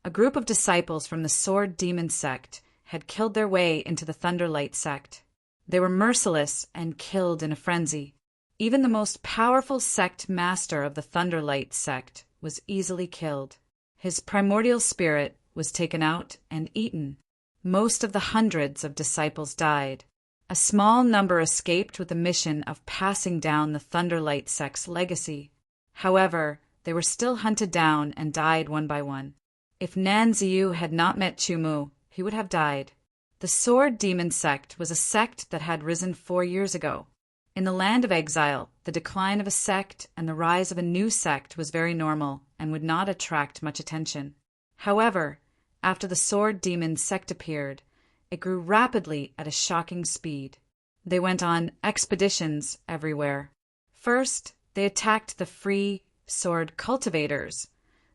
a group of disciples from the sword demon sect had killed their way into the Thunderlight sect. They were merciless and killed in a frenzy. Even the most powerful sect master of the Thunderlight sect was easily killed. His primordial spirit was taken out and eaten. Most of the hundreds of disciples died. A small number escaped with the mission of passing down the Thunderlight sect's legacy. However, they were still hunted down and died one by one. If Nan Ziyu had not met Chu Mu, he would have died. The sword demon sect was a sect that had risen 4 years ago. In the land of exile, the decline of a sect and the rise of a new sect was very normal and would not attract much attention. However, after the sword demon sect appeared, it grew rapidly at a shocking speed. They went on expeditions everywhere. First, they attacked the free sword cultivators.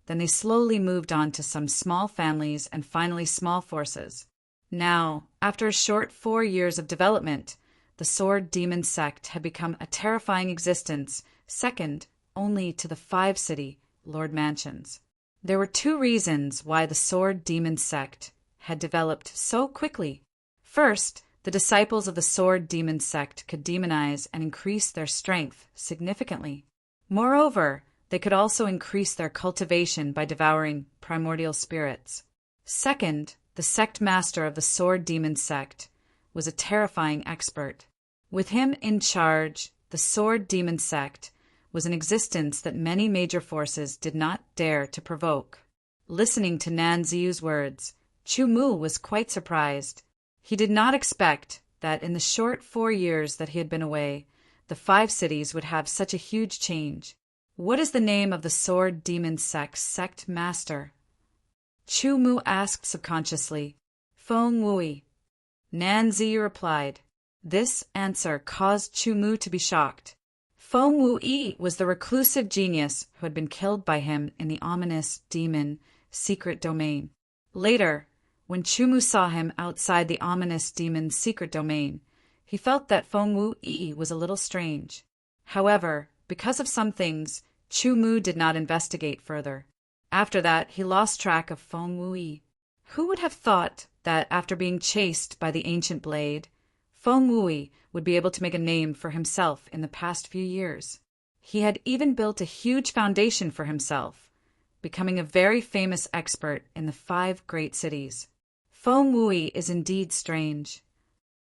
Then they slowly moved on to some small families and finally small forces. Now, after a short 4 years of development, the sword demon sect had become a terrifying existence, second only to the 5-city Lord Mansions. There were 2 reasons why the sword demon sect had developed so quickly. First, the disciples of the sword demon sect could demonize and increase their strength significantly. Moreover, they could also increase their cultivation by devouring primordial spirits. Second, the sect master of the sword demon sect was a terrifying expert. With him in charge, the sword demon sect was an existence that many major forces did not dare to provoke. Listening to Nan Ziyu's words, Chu Mu was quite surprised. He did not expect that in the short 4 years that he had been away, the 5 cities would have such a huge change. "What is the name of the sword demon sect's sect master?" Chu Mu asked subconsciously. Feng Wui. Nan Ziyu replied. This answer caused Chu Mu to be shocked. Feng Wui was the reclusive genius who had been killed by him in the ominous demon secret domain. Later, when Chu Mu saw him outside the ominous demon's secret domain, he felt that Feng Wui was a little strange. However, because of some things, Chu Mu did not investigate further. After that, he lost track of Feng Wui. Who would have thought that after being chased by the ancient blade, Feng Wui would be able to make a name for himself in the past few years? He had even built a huge foundation for himself, becoming a very famous expert in the 5 great cities. Feng Wui is indeed strange.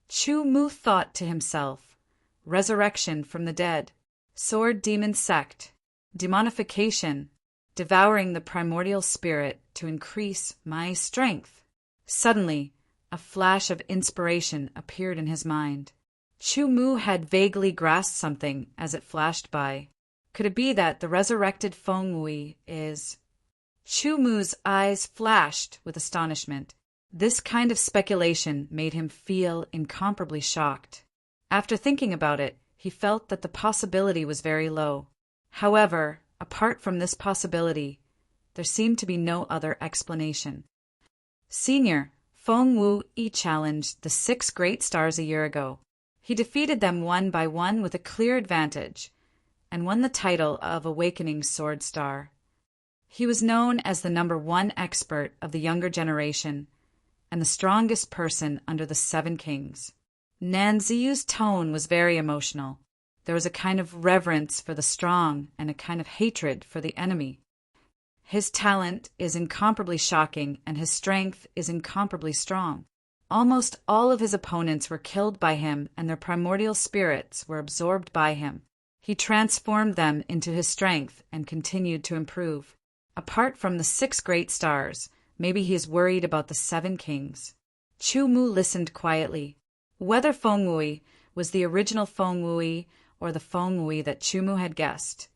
Chu Mu thought to himself, resurrection from the dead, sword demon sect, demonification, devouring the primordial spirit to increase my strength. Suddenly, a flash of inspiration appeared in his mind. Chu Mu had vaguely grasped something as it flashed by. Could it be that the resurrected Feng Wui is... Chu Mu's eyes flashed with astonishment. This kind of speculation made him feel incomparably shocked. After thinking about it, he felt that the possibility was very low. However, apart from this possibility, there seemed to be no other explanation. Senior, Feng Wui challenged the 6 great stars a year ago. He defeated them one by one with a clear advantage, and won the title of Awakening Sword Star. He was known as the #1 expert of the younger generation, and the strongest person under the 7 kings. Nan Ziyu's tone was very emotional. There was a kind of reverence for the strong and a kind of hatred for the enemy. His talent is incomparably shocking, and his strength is incomparably strong. Almost all of his opponents were killed by him, and their primordial spirits were absorbed by him. He transformed them into his strength and continued to improve. Apart from the 6 great stars, maybe he is worried about the 7 kings. Chu Mu listened quietly. Whether Feng Wui was the original Feng Wui or the Feng Wui that Chu Mu had guessed,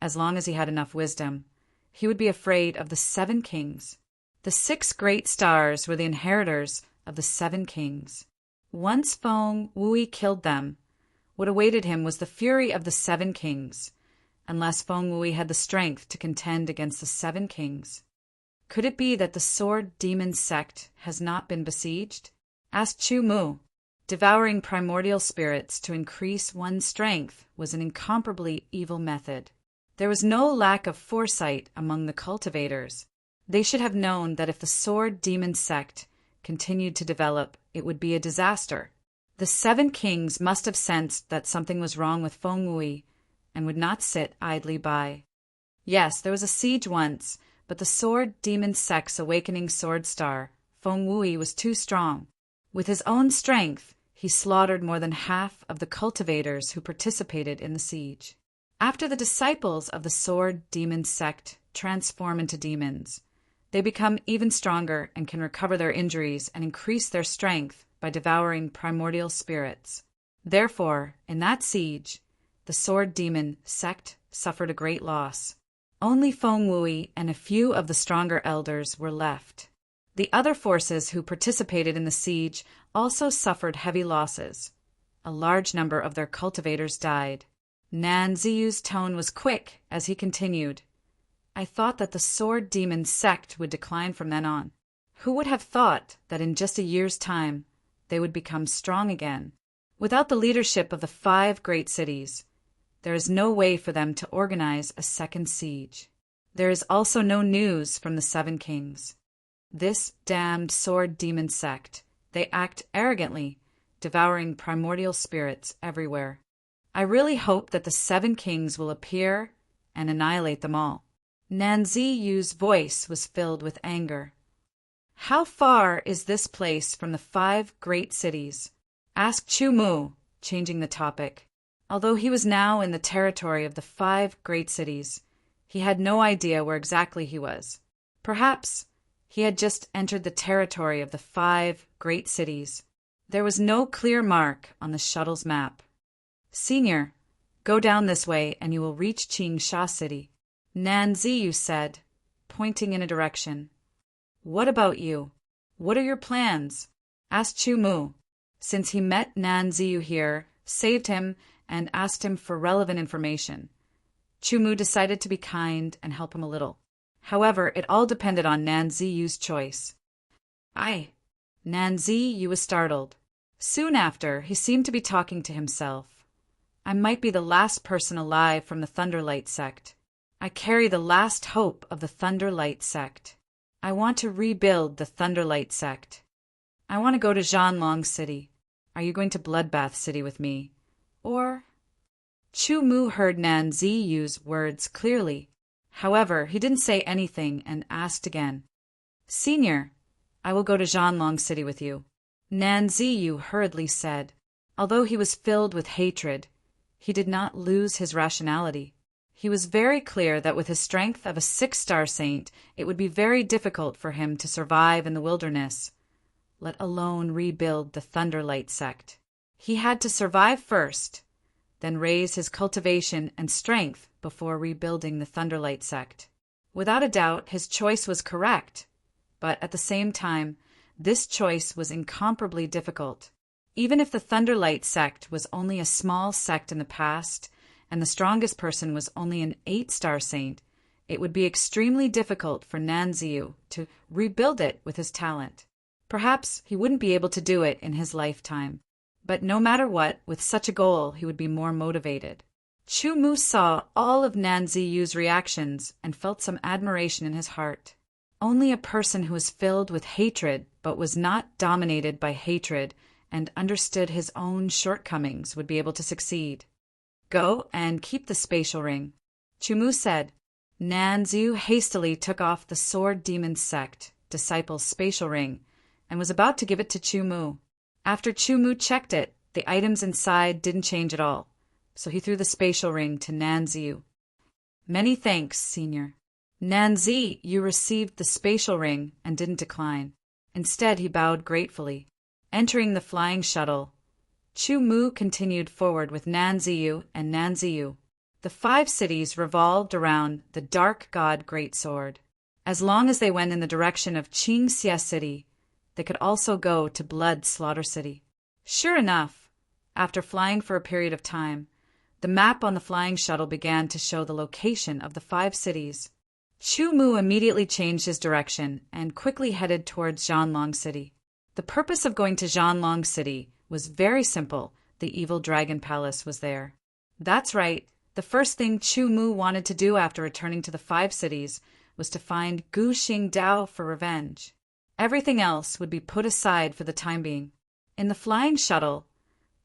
as long as he had enough wisdom, he would be afraid of the 7 kings. The 6 great stars were the inheritors of the 7 kings. Once Feng Wui killed them, what awaited him was the fury of the 7 kings, unless Feng Wui had the strength to contend against the 7 kings. Could it be that the sword demon sect has not been besieged? Asked Chu Mu. Devouring primordial spirits to increase one's strength was an incomparably evil method. There was no lack of foresight among the cultivators. They should have known that if the sword demon sect continued to develop, it would be a disaster. The 7 kings must have sensed that something was wrong with Feng Wui and would not sit idly by. Yes, there was a siege once, but the sword demon sect's awakening sword star, Feng Wui, was too strong. With his own strength, he slaughtered more than half of the cultivators who participated in the siege. After the disciples of the sword demon sect transform into demons, they become even stronger and can recover their injuries and increase their strength by devouring primordial spirits. Therefore, in that siege, the sword demon sect suffered a great loss. Only Feng Wui and a few of the stronger elders were left. The other forces who participated in the siege also suffered heavy losses. A large number of their cultivators died. Nan Ziyu's tone was quick as he continued. I thought that the sword demon sect would decline from then on. Who would have thought that in just a year's time they would become strong again? Without the leadership of the 5 great cities, there is no way for them to organize a second siege. There is also no news from the 7 kings. This damned sword demon sect, they act arrogantly, devouring primordial spirits everywhere. I really hope that the 7 kings will appear and annihilate them all. Nan Ziyu's voice was filled with anger. How far is this place from the 5 great cities? Asked Chu Mu, changing the topic. Although he was now in the territory of the 5 great cities, he had no idea where exactly he was. Perhaps he had just entered the territory of the 5 great cities. There was no clear mark on the shuttle's map. Senior, go down this way and you will reach Qing Sha City, Nan Ziyu said, pointing in a direction. What about you? What are your plans? Asked Chu Mu, since he met Nan Ziyu here, saved him, and asked him for relevant information. Chu Mu decided to be kind and help him a little. However, it all depended on Nan Ziyu's choice. Nan Ziyu was startled. Soon after, he seemed to be talking to himself. I might be the last person alive from the Thunderlight sect. I carry the last hope of the Thunderlight sect. I want to rebuild the Thunderlight sect. I want to go to Zhanlong City. Are you going to Bloodbath City with me? Or... Chu Mu heard Nan Ziyu's words clearly. However, he didn't say anything and asked again. Senior, I will go to Zhanlong City with you. Nan Ziyu hurriedly said. Although he was filled with hatred, he did not lose his rationality. He was very clear that with his strength of a 6-star saint, it would be very difficult for him to survive in the wilderness, let alone rebuild the Thunderlight sect. He had to survive first, then raise his cultivation and strength before rebuilding the Thunderlight sect. Without a doubt, his choice was correct, but at the same time, this choice was incomparably difficult. Even if the Thunderlight sect was only a small sect in the past, and the strongest person was only an 8-star saint, it would be extremely difficult for Nan Ziyu to rebuild it with his talent. Perhaps he wouldn't be able to do it in his lifetime. But no matter what, with such a goal, he would be more motivated. Chu Mu saw all of Nan Ziyu's reactions and felt some admiration in his heart. Only a person who was filled with hatred but was not dominated by hatred and understood his own shortcomings would be able to succeed. Go and keep the spatial ring, Chu Mu said. Nan Ziyu hastily took off the Sword Demon Sect disciple's spatial ring and was about to give it to Chu Mu. After Chu Mu checked it, the items inside didn't change at all, so he threw the spatial ring to Nan Ziyu. Many thanks, Senior. Nan Ziyu received the spatial ring and didn't decline. Instead, he bowed gratefully. Entering the flying shuttle, Chu Mu continued forward with Nan Ziyu and Nan Ziyu. The 5 cities revolved around the Dark God Greatsword. As long as they went in the direction of Qingxia City, they could also go to Blood Slaughter City. Sure enough, after flying for a period of time, the map on the flying shuttle began to show the location of the 5 cities. Chu Mu immediately changed his direction and quickly headed towards Zhanlong City. The purpose of going to Zhanlong City was very simple. The evil dragon palace was there. That's right. The first thing Chu Mu wanted to do after returning to the 5 cities was to find Gu Xingdao for revenge. Everything else would be put aside for the time being. In the flying shuttle,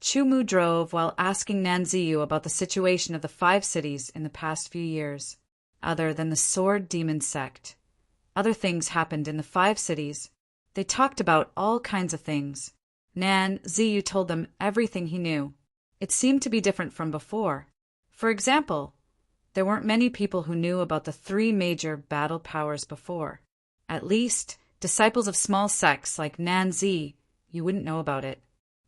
Chu Mu drove while asking Nan Ziyu about the situation of the 5 cities in the past few years. Other than the Sword Demon Sect, other things happened in the 5 cities. They talked about all kinds of things. Nan Ziyu told them everything he knew. It seemed to be different from before. For example, there weren't many people who knew about the 3 major battle powers before. At least, disciples of small sects like Nan Ziyu wouldn't know about it.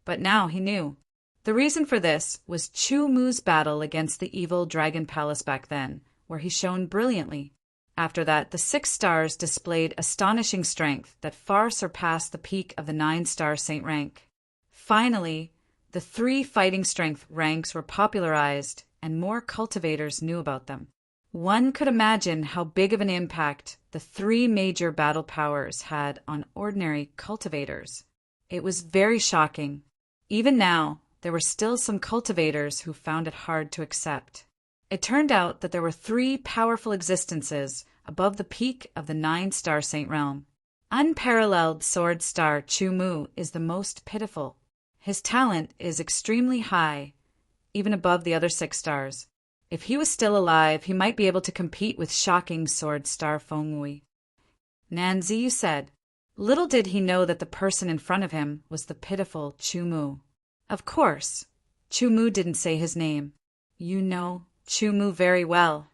But now he knew. The reason for this was Chu Mu's battle against the evil Dragon Palace back then, where he shone brilliantly. After that, the 6 stars displayed astonishing strength that far surpassed the peak of the 9-star saint rank. Finally, the 3 fighting strength ranks were popularized and more cultivators knew about them. One could imagine how big of an impact the 3 major battle powers had on ordinary cultivators. It was very shocking. Even now, there were still some cultivators who found it hard to accept. It turned out that there were 3 powerful existences above the peak of the 9-star saint realm. Unparalleled sword star Chu Mu is the most pitiful. His talent is extremely high, even above the other 6 stars. If he was still alive, he might be able to compete with shocking sword star Feng Wei. Nan Ziyu said. Little did he know that the person in front of him was the pitiful Chu Mu. Of course, Chu Mu didn't say his name. You know Chu Mu very well.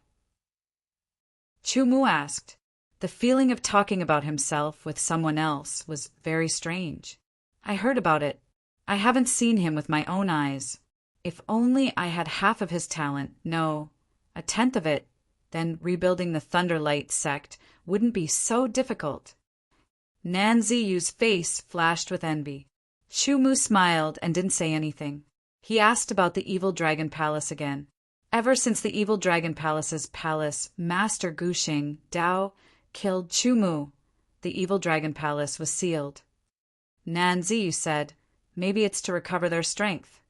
Chu Mu asked. The feeling of talking about himself with someone else was very strange. I heard about it. I haven't seen him with my own eyes. If only I had half of his talent, no, 1/10 of it, then rebuilding the Thunderlight sect wouldn't be so difficult. Nan Ziyu's face flashed with envy. Chu Mu smiled and didn't say anything. He asked about the Evil Dragon Palace again. Ever since the Evil Dragon Palace's palace master Guxing Dao killed Chu Mu, the Evil Dragon Palace was sealed. Nan Ziyu said, maybe it's to recover their strength.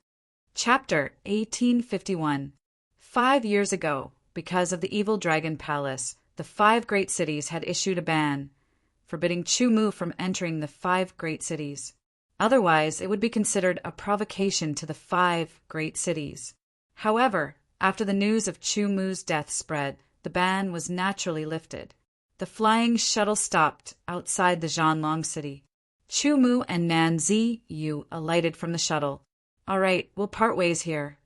Chapter 1851. 5 years ago, because of the Evil Dragon Palace, the 5 great cities had issued a ban, forbidding Chu Mu from entering the 5 great cities. Otherwise, it would be considered a provocation to the 5 great cities. However, after the news of Chu Mu's death spread, the ban was naturally lifted. The flying shuttle stopped outside the Zhanlong city. Chu Mu and Nan Ziyu alighted from the shuttle. All right, we'll part ways here,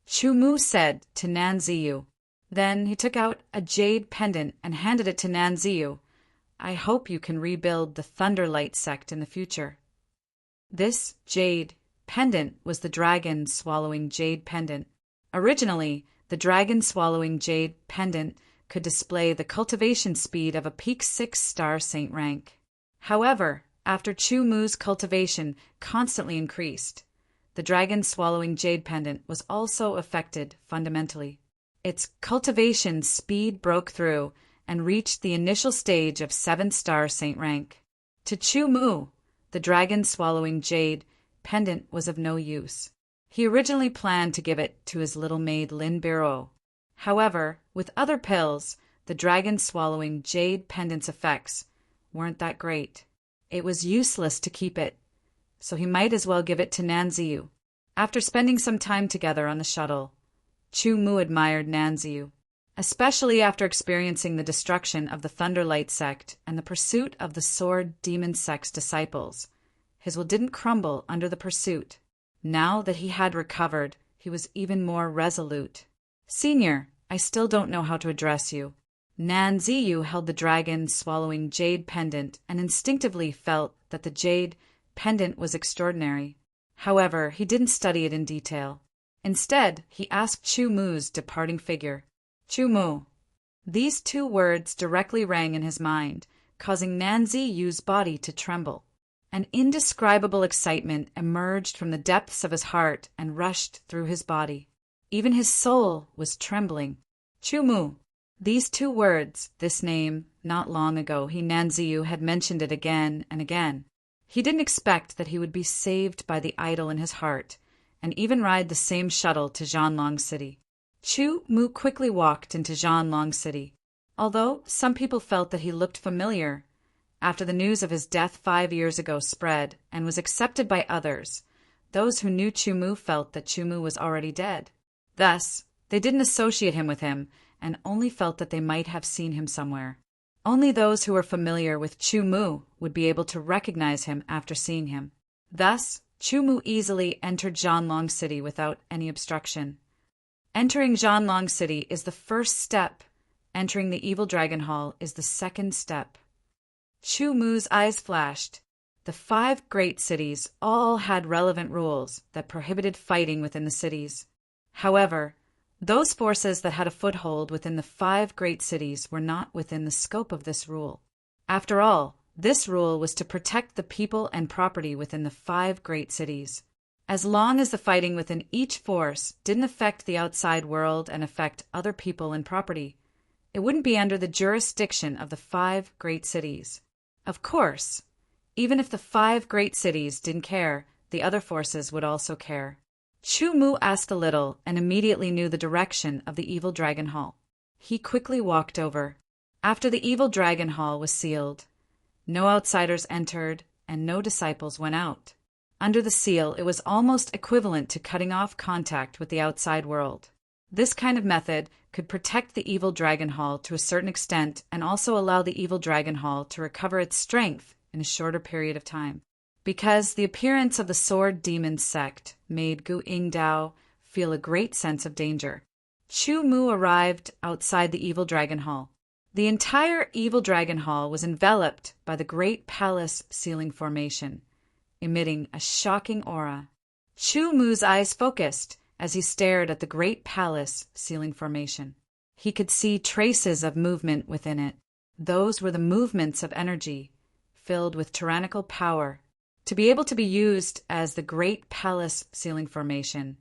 Chu Mu said to Nan Ziyu. Then he took out a jade pendant and handed it to Nan Ziyu. I hope you can rebuild the Thunderlight sect in the future. This jade pendant was the dragon-swallowing jade pendant. Originally, the dragon-swallowing jade pendant could display the cultivation speed of a peak 6-star saint rank. However, after Chu Mu's cultivation constantly increased, the dragon-swallowing jade pendant was also affected fundamentally. Its cultivation speed broke through and reached the initial stage of 7-star saint rank. To Chu Mu, the dragon-swallowing jade pendant was of no use. He originally planned to give it to his little maid Lin Biro. However, with other pills, the dragon-swallowing jade pendant's effects weren't that great. It was useless to keep it, so he might as well give it to Nan Ziyu. After spending some time together on the shuttle, Chu Mu admired Nan Ziyu, especially after experiencing the destruction of the Thunderlight sect and the pursuit of the Sword Demon sect's disciples. His will didn't crumble under the pursuit. Now that he had recovered, he was even more resolute. Senior, I still don't know how to address you. Nan Ziyu held the dragon-swallowing jade pendant and instinctively felt that the jade pendant was extraordinary. However, he didn't study it in detail. Instead, he asked Chu Mu's departing figure. Chu Mu. These 2 words directly rang in his mind, causing Nan Ziyu's body to tremble. An indescribable excitement emerged from the depths of his heart and rushed through his body. Even his soul was trembling. Chu Mu. These 2 words, this name, not long ago Nan Ziyu had mentioned it again and again. He didn't expect that he would be saved by the idol in his heart, and even ride the same shuttle to Zhanlong City. Chu Mu quickly walked into Zhanlong City. Although some people felt that he looked familiar, after the news of his death 5 years ago spread and was accepted by others, those who knew Chu Mu felt that Chu Mu was already dead. Thus, they didn't associate him with him and only felt that they might have seen him somewhere. Only those who were familiar with Chu Mu would be able to recognize him after seeing him. Thus, Chu Mu easily entered Zhanlong City without any obstruction. Entering Zhanlong City is the first step. Entering the Evil Dragon Hall is the second step. Chu Mu's eyes flashed. The 5 great cities all had relevant rules that prohibited fighting within the cities. However, those forces that had a foothold within the 5 great cities were not within the scope of this rule. After all, this rule was to protect the people and property within the 5 great cities. As long as the fighting within each force didn't affect the outside world and affect other people and property, it wouldn't be under the jurisdiction of the 5 great cities. Of course, even if the 5 great cities didn't care, the other forces would also care. Chu Mu asked a little and immediately knew the direction of the Evil Dragon Hall. He quickly walked over. After the Evil Dragon Hall was sealed, no outsiders entered and no disciples went out. Under the seal, it was almost equivalent to cutting off contact with the outside world. This kind of method could protect the Evil Dragon Hall to a certain extent and also allow the Evil Dragon Hall to recover its strength in a shorter period of time. Because the appearance of the Sword Demon sect made Gu Yingdao feel a great sense of danger. Chu Mu arrived outside the Evil Dragon Hall. The entire Evil Dragon Hall was enveloped by the Great Palace ceiling formation, emitting a shocking aura. Chu Mu's eyes focused as he stared at the Great Palace ceiling formation. He could see traces of movement within it. Those were the movements of energy, filled with tyrannical power. To be able to be used as the Great Palace Ceiling Formation,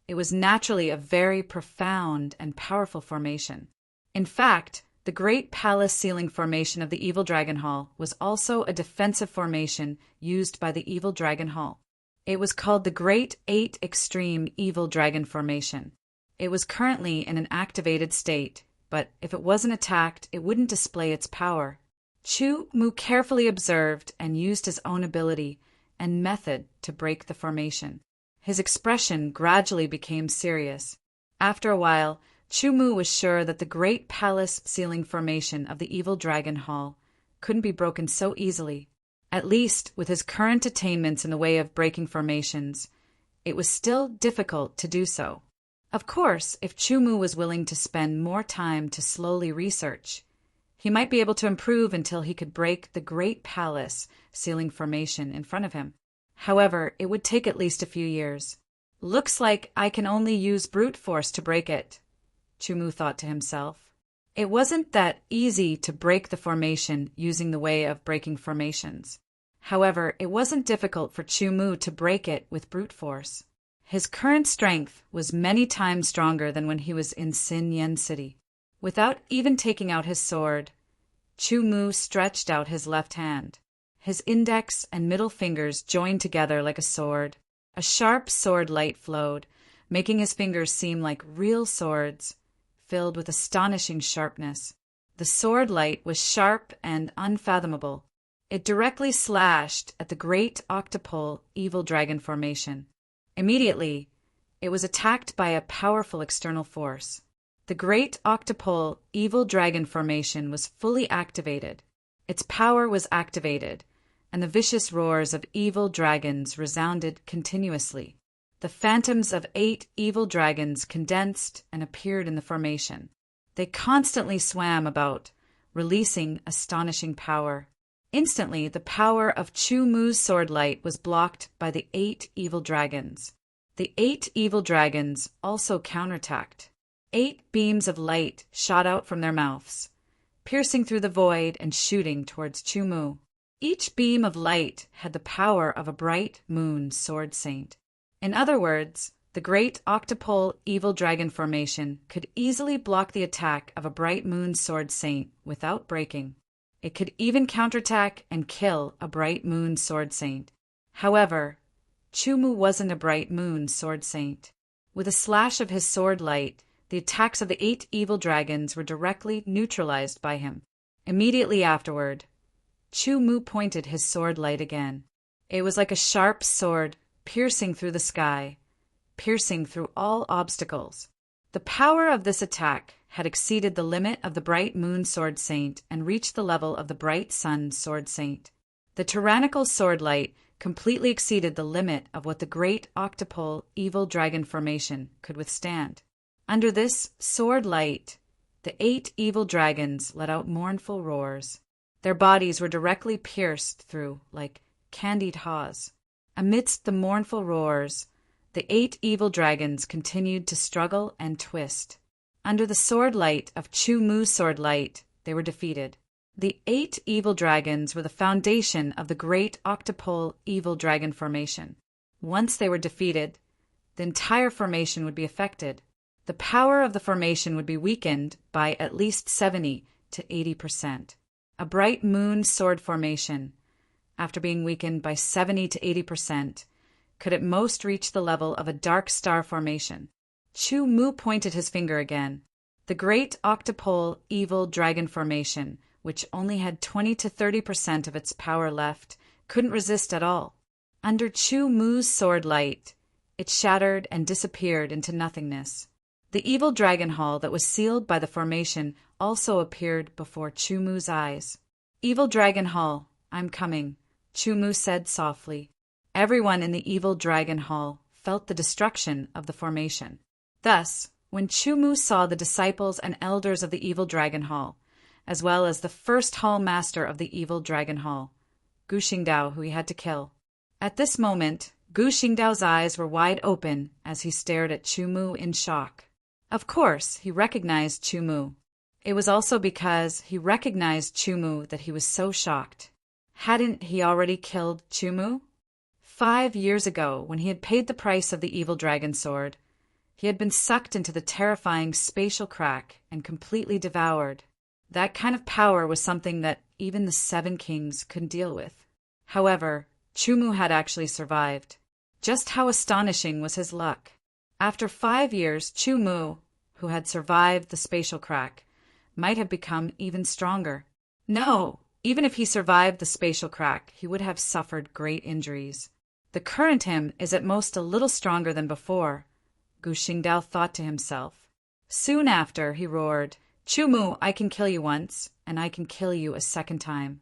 it was naturally a very profound and powerful formation. In fact, the Great Palace Ceiling Formation of the Evil Dragon Hall was also a defensive formation used by the Evil Dragon Hall. It was called the Great 8 Extreme Evil Dragon Formation. It was currently in an activated state, but if it wasn't attacked, it wouldn't display its power. Chu Mu carefully observed and used his own ability and method to break the formation. His expression gradually became serious. After a while, Chu Mu was sure that the Great Palace Ceiling Formation of the Evil Dragon Hall couldn't be broken so easily. At least with his current attainments in the way of breaking formations, it was still difficult to do so. Of course, if Chu Mu was willing to spend more time to slowly research, he might be able to improve until he could break the Great Palace Ceiling Formation in front of him. However, it would take at least a few years. Looks like I can only use brute force to break it, Chu Mu thought to himself. It wasn't that easy to break the formation using the way of breaking formations. However, it wasn't difficult for Chu Mu to break it with brute force. His current strength was many times stronger than when he was in Sin Yen City. Without even taking out his sword, Chu Mu stretched out his left hand. His index and middle fingers joined together like a sword. A sharp sword light flowed, making his fingers seem like real swords, filled with astonishing sharpness. The sword light was sharp and unfathomable. It directly slashed at the Great Octopole Evil Dragon Formation. Immediately, it was attacked by a powerful external force. The Great Octopole Evil Dragon Formation was fully activated. Its power was activated, and the vicious roars of evil dragons resounded continuously. The phantoms of 8 evil dragons condensed and appeared in the formation. They constantly swam about, releasing astonishing power. Instantly, the power of Chu Mu's sword light was blocked by the 8 evil dragons. The 8 evil dragons also counterattacked. 8 beams of light shot out from their mouths, piercing through the void and shooting towards Chu Mu. Each beam of light had the power of a bright moon sword saint. In other words, the Great Octopole Evil Dragon Formation could easily block the attack of a bright moon sword saint without breaking. It could even counterattack and kill a bright moon sword saint. However, Chu Mu wasn't a bright moon sword saint. With a slash of his sword light, the attacks of the 8 evil dragons were directly neutralized by him. Immediately afterward, Chu Mu pointed his sword light again. It was like a sharp sword piercing through the sky, piercing through all obstacles. The power of this attack had exceeded the limit of the bright moon sword saint and reached the level of the bright sun sword saint. The tyrannical sword light completely exceeded the limit of what the Great Octopole Evil Dragon Formation could withstand. Under this sword light, the 8 evil dragons let out mournful roars. Their bodies were directly pierced through like candied haws. Amidst the mournful roars, the 8 evil dragons continued to struggle and twist. Under the sword light of Chu Mu's sword light, they were defeated. The 8 evil dragons were the foundation of the Great Octopole Evil Dragon Formation. Once they were defeated, the entire formation would be affected. The power of the formation would be weakened by at least 70 to 80%. A bright moon sword formation, after being weakened by 70 to 80%, could at most reach the level of a dark star formation. Chu Mu pointed his finger again. The Great Octopole Evil Dragon Formation, which only had 20 to 30% of its power left, couldn't resist at all. Under Chu Mu's sword light, it shattered and disappeared into nothingness. The Evil Dragon Hall that was sealed by the formation also appeared before Chu Mu's eyes. Evil Dragon Hall, I'm coming, Chu Mu said softly. Everyone in the Evil Dragon Hall felt the destruction of the formation. Thus, when Chu Mu saw the disciples and elders of the Evil Dragon Hall, as well as the first Hall Master of the Evil Dragon Hall, Gu Xingdao, who he had to kill. At this moment, Gu Xingdao's eyes were wide open as he stared at Chu Mu in shock. Of course, he recognized Chu Mu. It was also because he recognized Chu Mu that he was so shocked. Hadn't he already killed Chumu? 5 years ago, when he had paid the price of the evil dragon sword, he had been sucked into the terrifying spatial crack and completely devoured. That kind of power was something that even the Seven Kings couldn't deal with. However, Chumu had actually survived. Just how astonishing was his luck! After 5 years, Chumu, who had survived the spatial crack, might have become even stronger. No! Even if he survived the spatial crack, he would have suffered great injuries. The current him is at most a little stronger than before, Gu Xingdao thought to himself. Soon after, he roared, "Chumu, I can kill you once, and I can kill you a second time."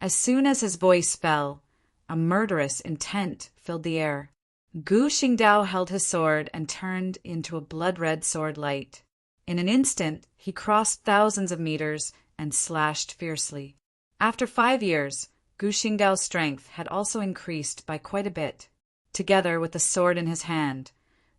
As soon as his voice fell, a murderous intent filled the air. Gu Xingdao held his sword and turned into a blood-red sword light. In an instant, he crossed thousands of meters and slashed fiercely. After 5 years, Gu Xingdao's strength had also increased by quite a bit. Together with the sword in his hand,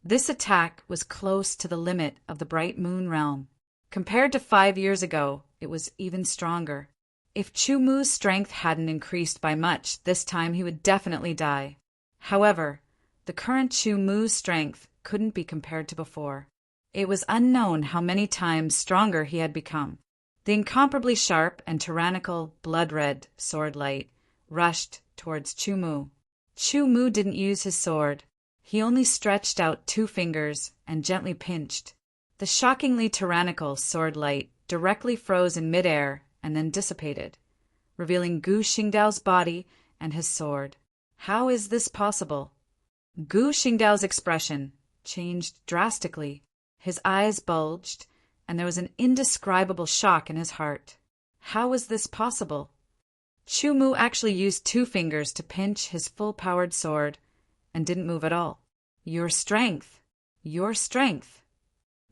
this attack was close to the limit of the Bright Moon realm. Compared to 5 years ago, it was even stronger. If Chumu's strength hadn't increased by much, this time he would definitely die. However, the current Chumu's strength couldn't be compared to before. It was unknown how many times stronger he had become. The incomparably sharp and tyrannical blood-red sword light rushed towards Chumu. Chumu didn't use his sword. He only stretched out 2 fingers and gently pinched. The shockingly tyrannical sword light directly froze in midair and then dissipated, revealing Gu Xingdao's body and his sword. How is this possible? Gu Xingdao's expression changed drastically. His eyes bulged, and there was an indescribable shock in his heart. How was this possible? Chumu actually used 2 fingers to pinch his full-powered sword and didn't move at all. Your strength! Your strength!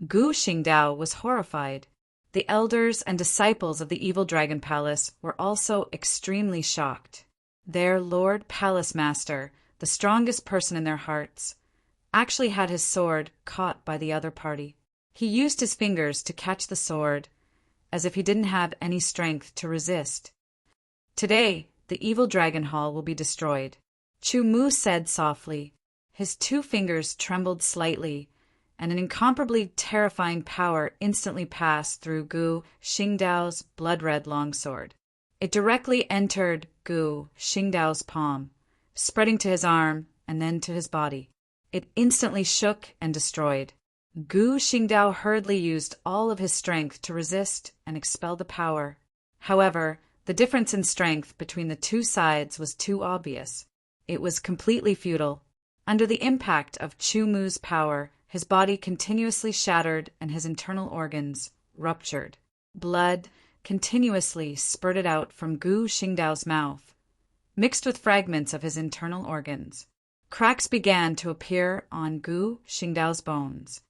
Gu Xingdao was horrified. The elders and disciples of the evil dragon palace were also extremely shocked. Their Lord Palace Master, the strongest person in their hearts, actually had his sword caught by the other party. He used his fingers to catch the sword, as if he didn't have any strength to resist. Today, the evil dragon hall will be destroyed, Chumu said softly. His 2 fingers trembled slightly, and an incomparably terrifying power instantly passed through Gu Xingdao's blood-red longsword. It directly entered Gu Xingdao's palm, spreading to his arm and then to his body. It instantly shook and destroyed. Gu Xingdao hurriedly used all of his strength to resist and expel the power. However, the difference in strength between the 2 sides was too obvious. It was completely futile. Under the impact of Chumu's power, his body continuously shattered and his internal organs ruptured. Blood continuously spurted out from Gu Xingdao's mouth, mixed with fragments of his internal organs. Cracks began to appear on Gu Xingdao's bones.